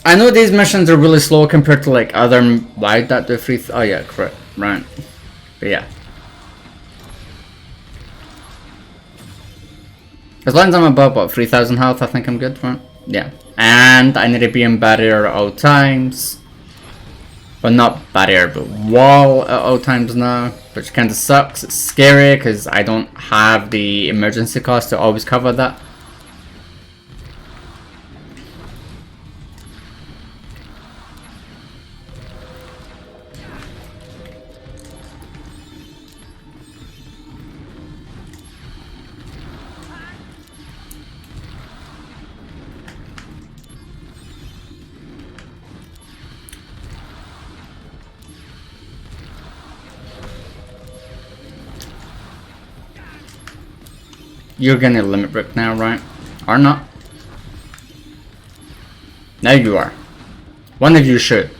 I know these missions are really slow compared to like other... Why did that do 3... Oh yeah, correct. Right. But yeah. As long as I'm above, what, 3,000 health, I think I'm good, right? Yeah. And I need to be in barrier at all times. Well, not barrier, but wall at all times now. Which kind of sucks. It's scary because I don't have the emergency cost to always cover that. You're gonna limit break now, right? Or not? Now you are. One of you should.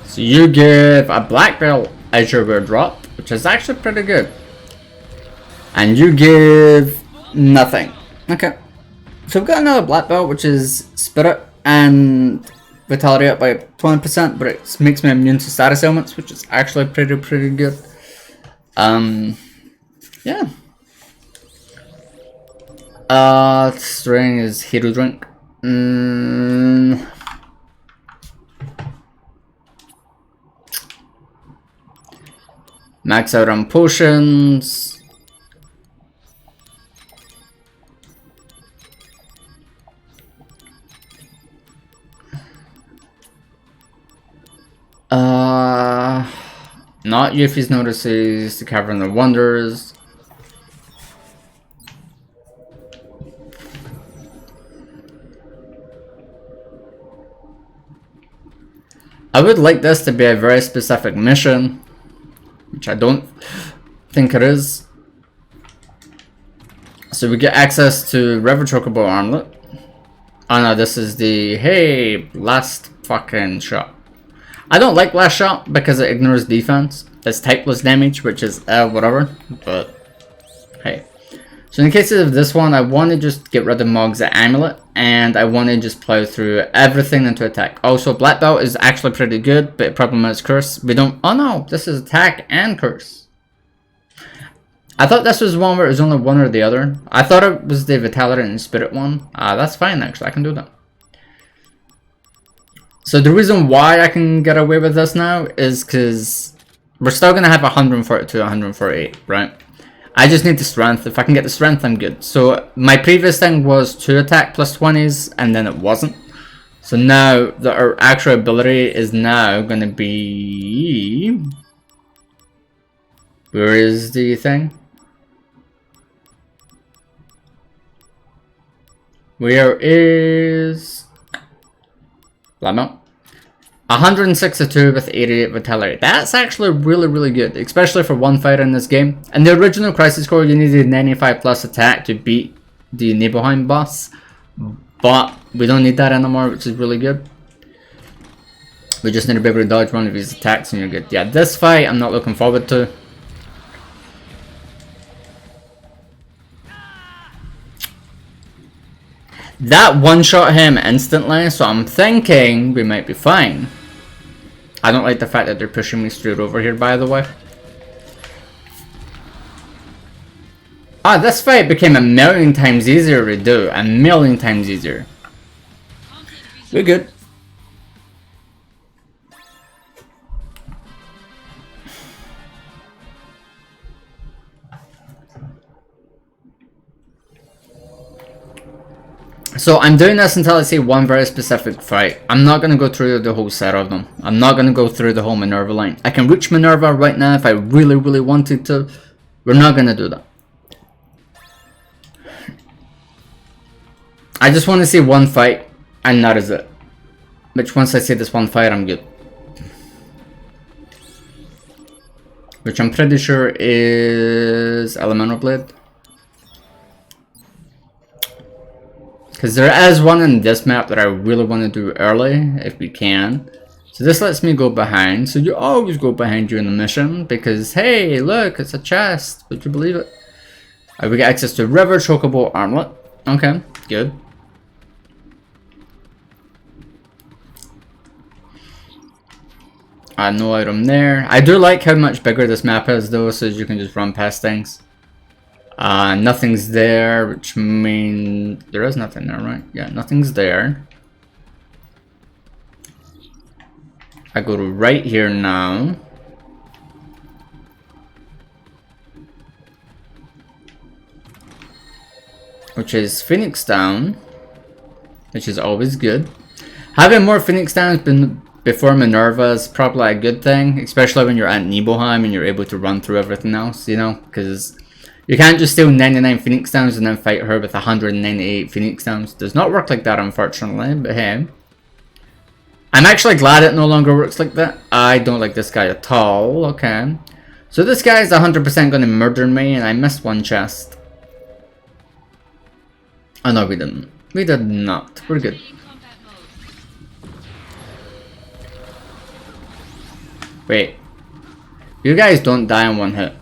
So you give a black belt as your rare drop, which is actually pretty good. And you give nothing. Okay. So we've got another black belt, which is Spirit and Vitality up by 20%, but it makes me immune to status ailments, which is actually pretty good. Yeah. String is Hero Drink. Max out on potions. Not Yuffie's notices the Cavern of Wonders. I would like this to be a very specific mission, which I don't think it is. So we get access to River Chocobo Armlet. Oh no, this is the, hey, last fucking shot. I don't like last shot because it ignores defense. It's typeless damage, which is whatever, but hey. So in the case of this one, I want to just get rid of Mog's Amulet, and I want to just plow through everything into attack. Also, Black Belt is actually pretty good, but the problem is Curse. We don't, oh no, this is attack and Curse. I thought this was one where it was only one or the other. I thought it was the Vitality and Spirit one. That's fine actually, I can do that. So the reason why I can get away with this now is because we're still going to have 142, 148, right? I just need the strength. If I can get the strength, I'm good. So my previous thing was 2 attack plus 20s, and then it wasn't. So now our actual ability is now going to be... Where is the thing? Where is... Lamont? 162 with 88 Vitality. That's actually really good, especially for one fighter in this game. In the original Crisis Core, you needed 95 plus attack to beat the Nibelheim boss, but we don't need that anymore, which is really good. We just need to be able to dodge one of his attacks and you're good. Yeah, this fight I'm not looking forward to. That one-shot him instantly, so I'm thinking we might be fine. I don't like the fact that they're pushing me straight over here, by the way. This fight became a million times easier to do. A million times easier. We're good. So I'm doing this until I see one very specific fight. I'm not going to go through the whole set of them. I'm not going to go through the whole Minerva line. I can reach Minerva right now if I really wanted to. We're not going to do that. I just want to see one fight, and that is it. Which once I see this one fight, I'm good. Which I'm pretty sure is Elemental Blade. Because there is one in this map that I really want to do early, if we can. So this lets me go behind. So you always go behind during the mission, because hey, look, it's a chest. Would you believe it? We get access to River Chocobo Armlet. Okay, good. No item there. I do like how much bigger this map is though, so you can just run past things. Nothing's there, which means there is nothing there, right? Yeah, nothing's there. I go to right here now. Which is Phoenix Down, which is always good. Having more Phoenix Downs before Minerva is probably a good thing, especially when you're at Nibelheim and you're able to run through everything else, you know, because you can't just steal 99 Phoenix Downs and then fight her with 198 Phoenix Downs. Does not work like that, unfortunately, but hey. I'm actually glad it no longer works like that. I don't like this guy at all, okay. So this guy is 100% going to murder me, and I missed one chest. Oh no, we didn't. We did not. We're good. Wait. You guys don't die in one hit.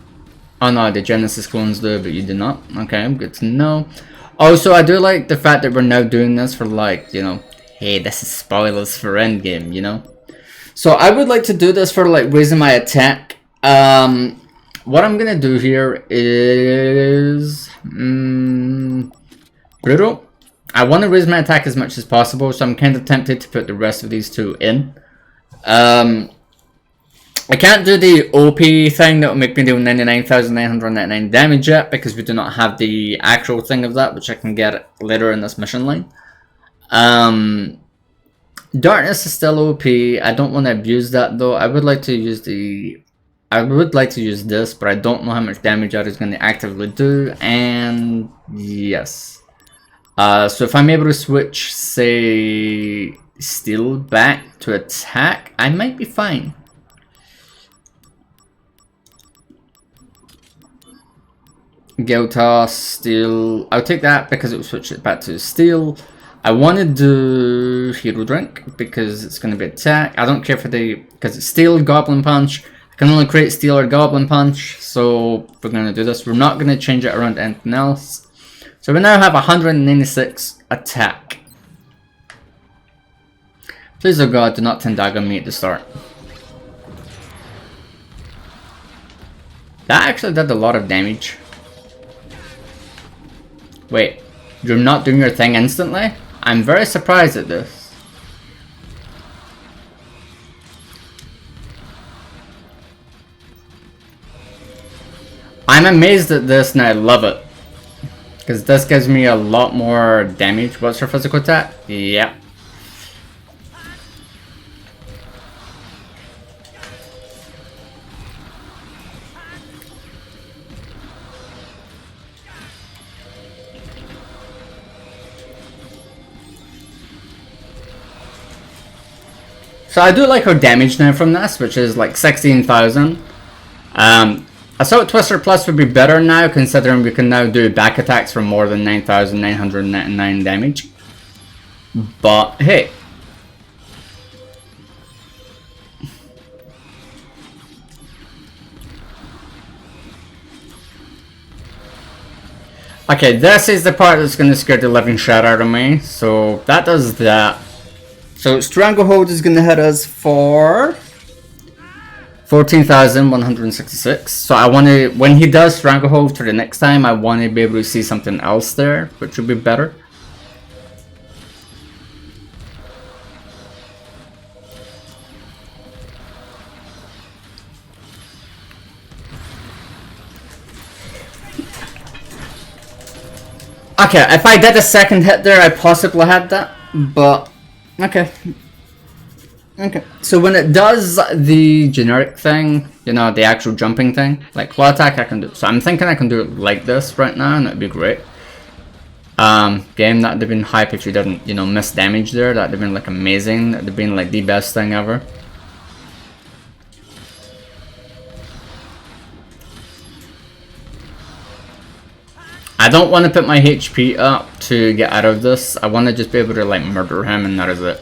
Oh no, the Genesis clones do, but you do not. Okay, good to know. Also, I do like the fact that we're now doing this for, like, you know, hey, this is spoilers for endgame, you know? So I would like to do this for, like, raising my attack. What I'm gonna do here is... brutal. I want to raise my attack as much as possible, so I'm kind of tempted to put the rest of these two in. I can't do the OP thing that will make me do 99,999 damage yet, because we do not have the actual thing of that, which I can get later in this mission line. Darkness is still OP. I don't want to abuse that though. I would like to use this, but I don't know how much damage that is going to actively do, and yes. So if I'm able to switch, say, Steel back to attack, I might be fine. Gale Toss, Steel. I'll take that because it will switch it back to Steel. I want to do Hero Drink because it's going to be attack. I don't care for because it's Steel, Goblin Punch. I can only create Steel or Goblin Punch, so we're going to do this. We're not going to change it around anything else. So we now have 196 attack. Please, oh god, do not 10 dagger me at the start. That actually did a lot of damage. Wait, you're not doing your thing instantly? I'm very surprised at this. I'm amazed at this and I love it. Because this gives me a lot more damage. What's her physical attack? Yep. So I do like her damage now from this, which is like 16,000. Assault Twister Plus would be better now, considering we can now do back attacks for more than 9,999 damage. But hey. Okay, this is the part that's going to scare the living shit out of me. So that does that. So Stranglehold is going to hit us for 14,166. So I want to, when he does Stranglehold for the next time, I want to be able to see something else there, which would be better. Okay, if I did a second hit there, I possibly had that, but okay. Okay, so when it does the generic thing, you know, the actual jumping thing, like claw attack, I can do. So I'm thinking I can do it like this right now, and that'd be great. Game, that'd have been hype if you didn't, you know, miss damage there. That'd have been like amazing. That'd have been like the best thing ever. I don't want to put my HP up to get out of this. I want to just be able to like murder him, and that is it.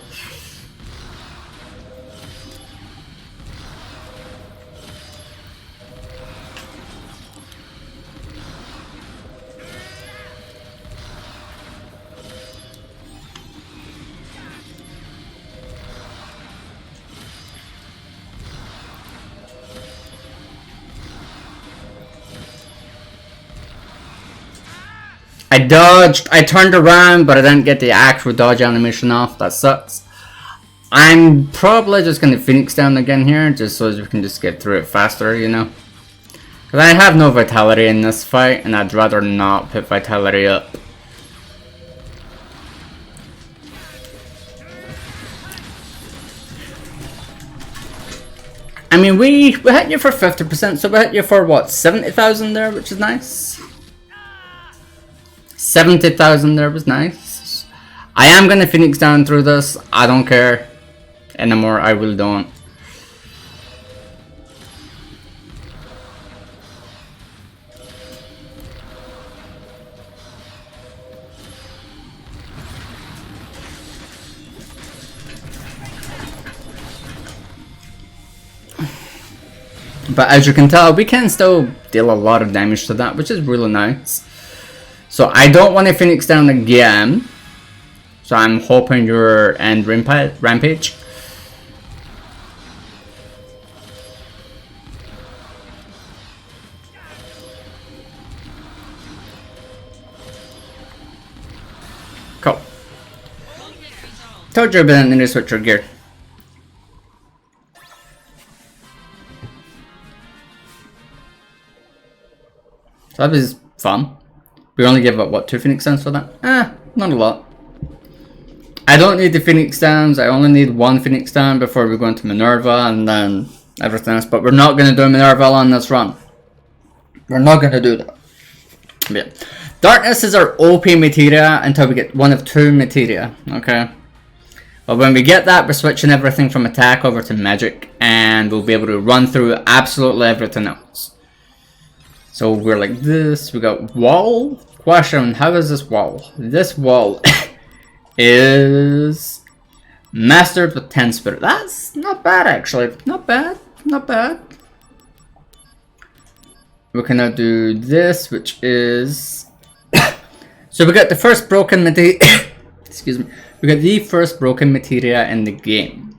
I dodged, I turned around, but I didn't get the actual dodge animation off. That sucks. I'm probably just gonna Phoenix down again here, just so we can just get through it faster, you know? Because I have no vitality in this fight, and I'd rather not put vitality up. I mean, we hit you for 50%, so we hit you for what, 70,000 there, which is nice. 70,000 there was nice. I am gonna Phoenix down through this. I don't care anymore. I really don't. But as you can tell, we can still deal a lot of damage to that, which is really nice. So I don't want to Phoenix down again. So I'm hoping your end rampage. Cool. Told you I didn't need to switch your gear. So that was fun. We only gave up, what, 2 Phoenix Downs for that? Not a lot. I don't need the Phoenix Downs. I only need 1 Phoenix Down before we go into Minerva and then everything else. But we're not going to do Minerva on this run. We're not going to do that. Yeah. Darkness is our OP materia until we get 1 of 2 materia. Okay. But when we get that, we're switching everything from attack over to magic. And we'll be able to run through absolutely everything else. So we're like this, we got wall. Question, how is this wall? This wall is mastered with 10 spirit. That's not bad actually. Not bad. Not bad. We can now do this, which is so we got the first broken materia. Excuse me. We got the first broken materia in the game.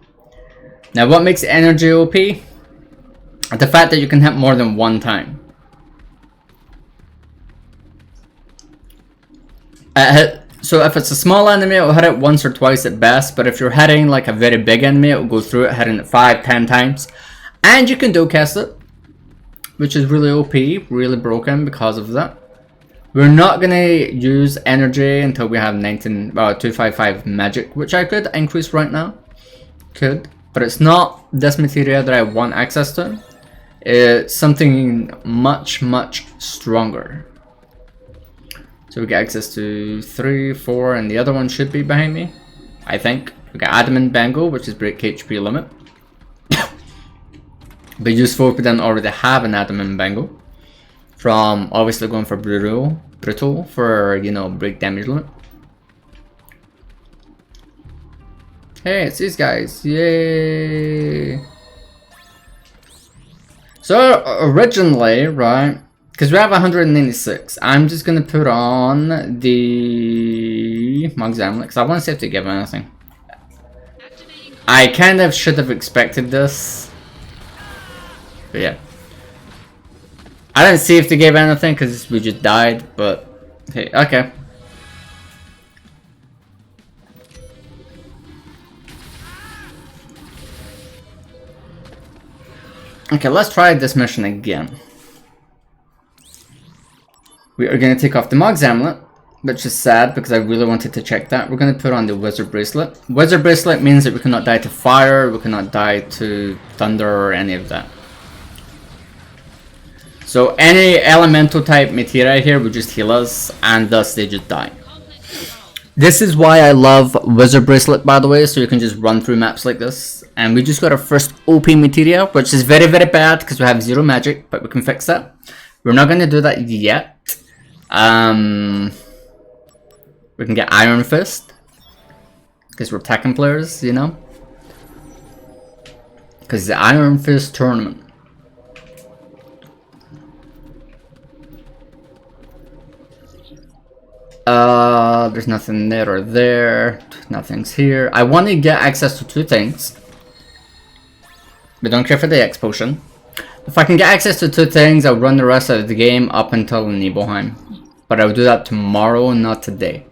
Now what makes energy OP? The fact that you can hit more than 1 time. So if it's a small enemy, it'll hit it once or twice at best, but if you're hitting like a very big enemy, it'll go through it, hitting it 5-10 times. And you can dual cast it, which is really OP, really broken because of that. We're not gonna use energy until we have 255 magic, which I could increase right now. Could, but it's not this materia that I want access to. It's something much, much stronger. So we get access to 3, 4, and the other one should be behind me, I think. We got Bronze Bangle, which is break HP limit. But useful if we didn't already have an Bronze Bangle. From obviously going for brutal for, you know, break damage limit. Hey, it's these guys, yay! So originally, right? Because we have 196, I'm just going to put on the Bronze Bangle because I want to see if they give anything. I kind of should have expected this. But yeah. I didn't see if they gave anything because we just died, but hey, okay. Okay, let's try this mission again. We are going to take off the Mog's Amulet, which is sad because I really wanted to check that. We're going to put on the Wizard Bracelet. Wizard Bracelet means that we cannot die to fire, we cannot die to thunder or any of that. So any elemental type materia here will just heal us and thus they just die. This is why I love Wizard Bracelet, by the way, so you can just run through maps like this. And we just got our first OP materia, which is very, very bad because we have 0 magic, but we can fix that. We're not going to do that yet. We can get Iron Fist because we're Tekken players, you know. Because the Iron Fist tournament. There's nothing there or there. Nothing's here. I want to get access to 2 things. We don't care for the X potion. If I can get access to 2 things, I'll run the rest of the game up until Nibelheim. but I'll do that tomorrow, not today.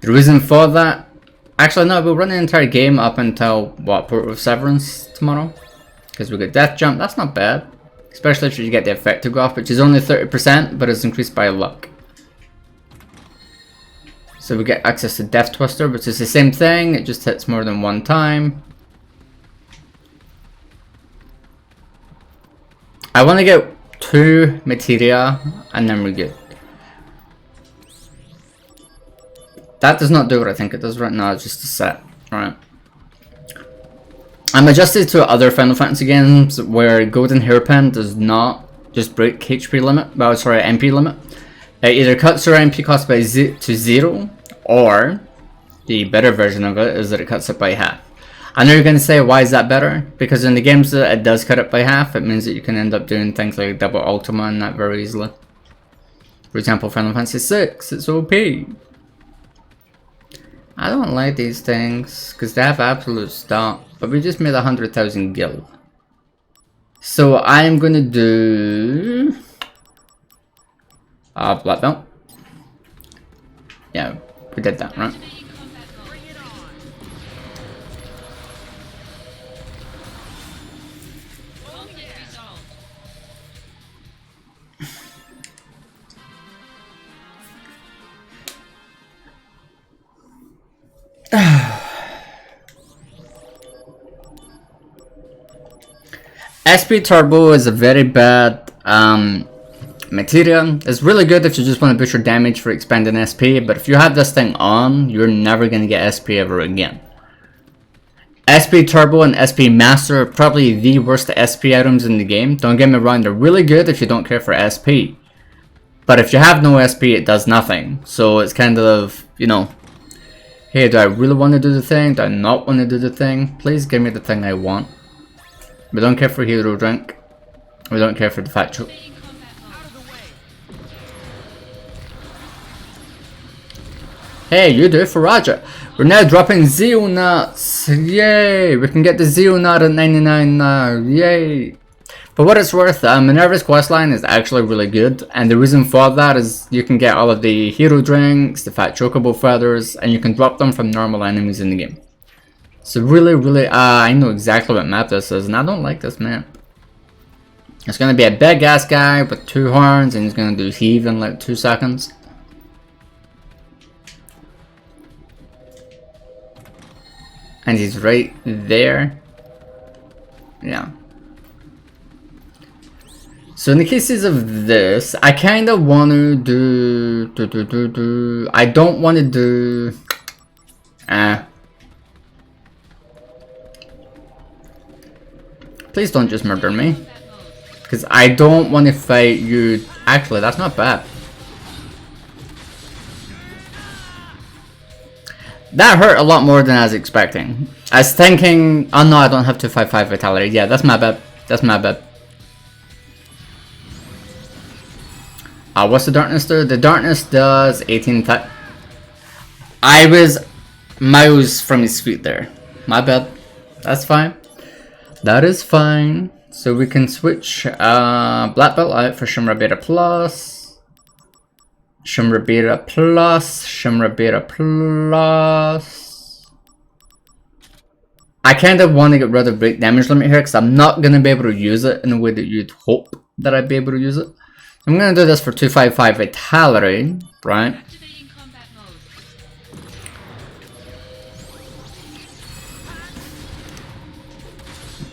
The reason for that, actually no, we'll run the entire game up until what, Port of Severance tomorrow, because we get Death Jump. That's not bad, especially if you get the effect to go off, which is only 30%, but it's increased by luck. So we get access to Death Twister, which is the same thing, it just hits more than one time. I want to get 2 Materia, and then we're good. That does not do what I think it does right now, it's just a set. Alright. I'm adjusted to other Final Fantasy games where Golden Hairpin does not just break HP limit, well sorry, MP limit. It either cuts your MP cost by to 0, or the better version of it is that it cuts it by half. I know you're going to say, why is that better? Because in the games that it does cut it by half, it means that you can end up doing things like double Ultima and that very easily. For example, Final Fantasy 6, it's OP. I don't like these things, because they have absolute stock, but we just made 100,000 gil. So I'm going to do... Black Belt. Yeah, we did that, right? SP Turbo is a very bad Materia. It's really good if you just want to boost your damage for expanding SP, but if you have this thing on, you're never going to get SP ever again. SP Turbo and SP Master are probably the worst SP items in the game. Don't get me wrong, they're really good if you don't care for SP. But if you have no SP, it does nothing. So it's kind of, you know, hey, do I really want to do the thing? Do I not want to do the thing? Please give me the thing I want. We don't care for Hero Drink. We don't care for the Fat Choke. Hey, you do for Roger. We're now dropping Zeo Nuts. Yay! We can get the Zeo Nut at 99 now. Yay! For what it's worth, Minerva's questline is actually really good, and the reason for that is you can get all of the hero drinks, the fat chocobo feathers, and you can drop them from normal enemies in the game. So really, I know exactly what map this is, and I don't like this map. It's gonna be a big ass guy with 2 horns, and he's gonna do heave in like 2 seconds. And he's right there. Yeah. So in the cases of this, I kind of want to do... I don't want to do... Please don't just murder me. Because I don't want to fight you... Actually, that's not bad. That hurt a lot more than I was expecting. I was thinking... Oh no, I don't have 255 Vitality. Yeah, that's my bad. That's my bad. What's the darkness do? The darkness does 18 type. I was miles from his feet there. My bad. That's fine. That is fine. So we can switch Black Belt out for Shimra Beta Plus. Shimra Beta Plus. Shimra Beta Plus. I kind of want to get rid of break damage limit here because I'm not going to be able to use it in the way that you'd hope that I'd be able to use it. I'm going to do this for 255 Vitality, right?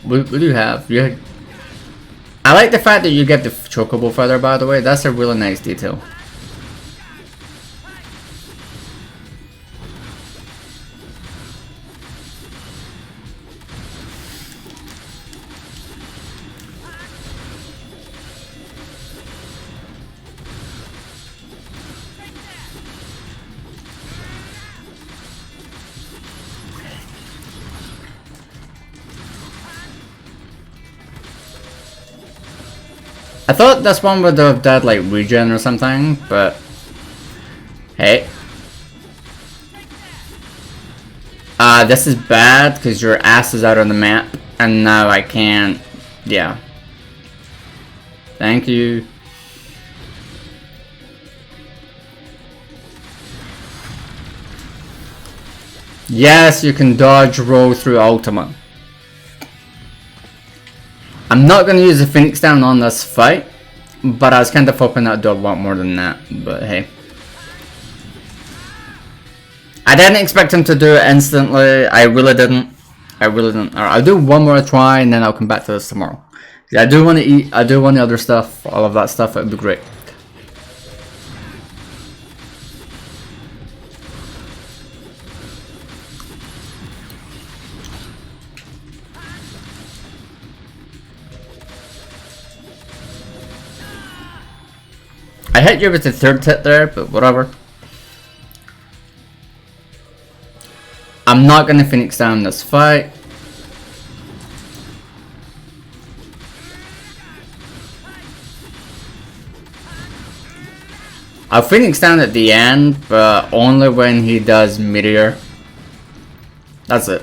What do you have? I like the fact that you get the chocobo feather, by the way. That's a really nice detail. I thought this one would have died like regen or something, but hey. This is bad because your ass is out on the map and now I can't. Yeah. Thank you. Yes, you can dodge roll through ultimate. I'm not going to use the Phoenix Down on this fight, but I was kind of hoping I'd do a lot more than that, but hey. I didn't expect him to do it instantly. I really didn't. Alright, I'll do one more try and then I'll come back to this tomorrow. Yeah, I do want to eat, I do want the other stuff, all of that stuff, it would be great. I hit you with the third hit there, but whatever. I'm not gonna Phoenix down this fight. I'll Phoenix down at the end, but only when he does Meteor. That's it.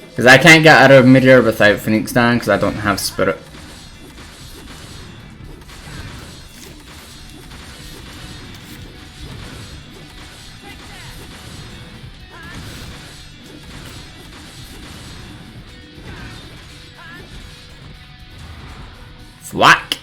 Because I can't get out of Meteor without Phoenix down because I don't have Spirit. Whack!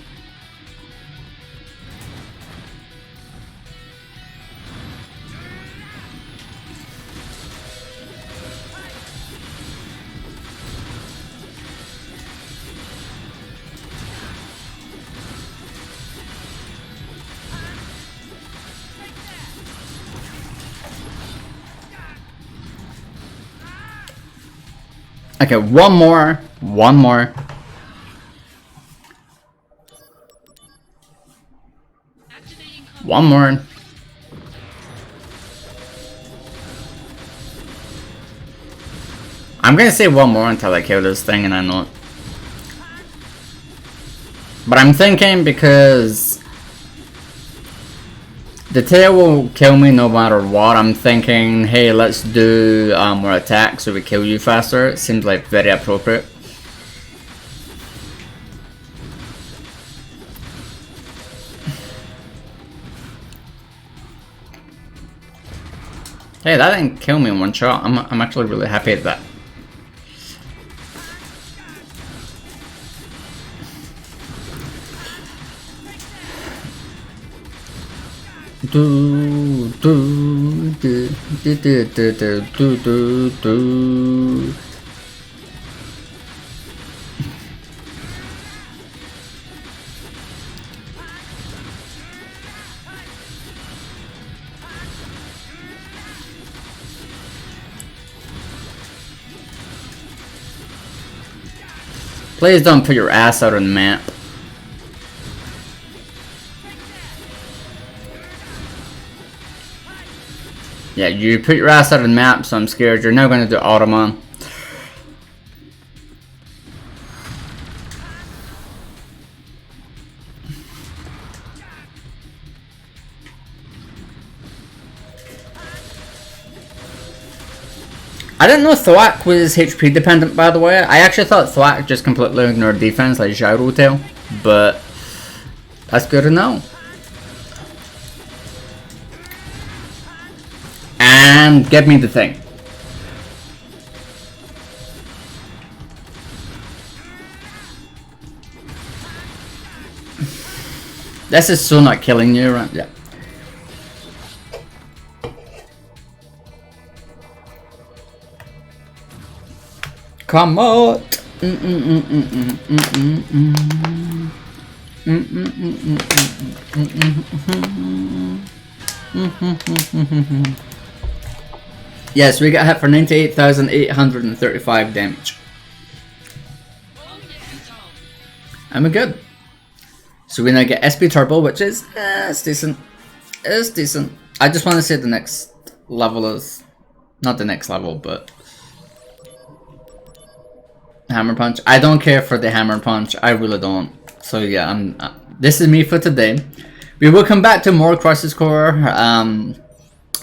Okay, one more. One more. I'm gonna say one more until I kill this thing and I know it. But I'm thinking because the tail will kill me no matter what, I'm thinking, hey, let's do more attacks so we kill you faster. It seems like very appropriate. Hey, that didn't kill me in one shot. I'm actually really happy at that. Do do do do do do do do do. Please don't put your ass out on the map. Yeah, you put your ass out on the map, so I'm scared you're now going to do Automon. I didn't know Thwack was HP dependent, by the way. I actually thought Thwack just completely ignored defense like Gyro Tail, but that's good to know. And give me the thing. This is so not killing you, right? Yeah. Come on. Yes, we got hit for 98,835 damage. And we're good. So we now get SP Turbo, which is it's decent. It's decent. I just want to say the next level is not the next level, but Hammer Punch. I don't care for the Hammer Punch. I really don't. So yeah, this is me for today. We will come back to more Crisis Core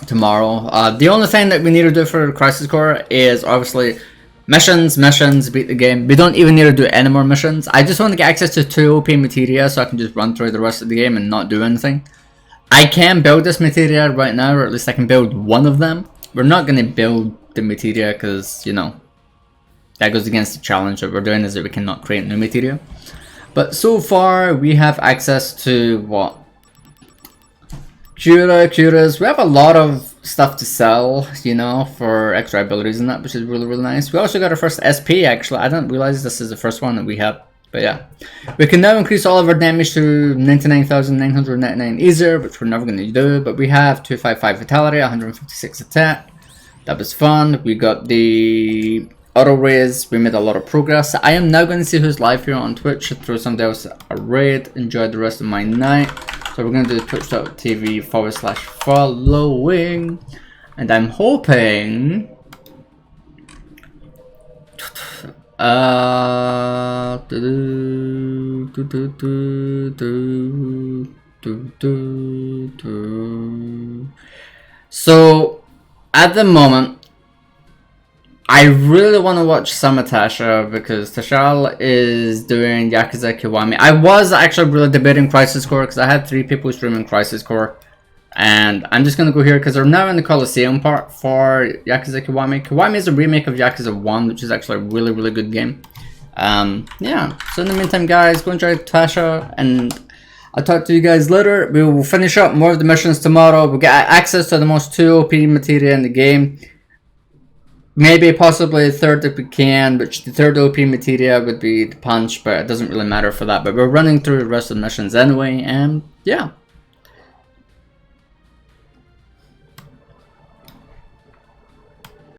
tomorrow. The only thing that we need to do for Crisis Core is obviously missions, beat the game. We don't even need to do any more missions. I just want to get access to 2 OP Materia so I can just run through the rest of the game and not do anything. I can build this Materia right now, or at least I can build one of them. We're not going to build the materia, because, you know, that goes against the challenge that we're doing, is that we cannot create new materia. But so far, we have access to what? Curas. We have a lot of stuff to sell, you know, for extra abilities and that, which is really, really nice. We also got our first SP, actually. I didn't realize this is the first one that we have. But yeah, we can now increase all of our damage to 99,999 easier, which we're never going to do. But we have 255 vitality, 156 attack. That was fun. We got the auto raise. We made a lot of progress. I am now going to see who's live here on Twitch. Throw somebody else a raid. Enjoy the rest of my night. So we're going to do twitch.tv/following. And I'm hoping... So at the moment, I really want to watch some of Tasha, because Tashal is doing Yakuza Kiwami. I was actually really debating Crisis Core, because I had 3 people streaming Crisis Core. And I'm just going to go here because they're now in the Coliseum part for Yakuza Kiwami. Kiwami is a remake of Yakuza 1, which is actually a really, really good game. Yeah, so in the meantime, guys, go enjoy Tasha, and I'll talk to you guys later. We will finish up more of the missions tomorrow. We'll get access to the most 2 OP materia in the game. Maybe possibly a third if we can, which the third OP materia would be the punch, but it doesn't really matter for that. But we're running through the rest of the missions anyway, and yeah.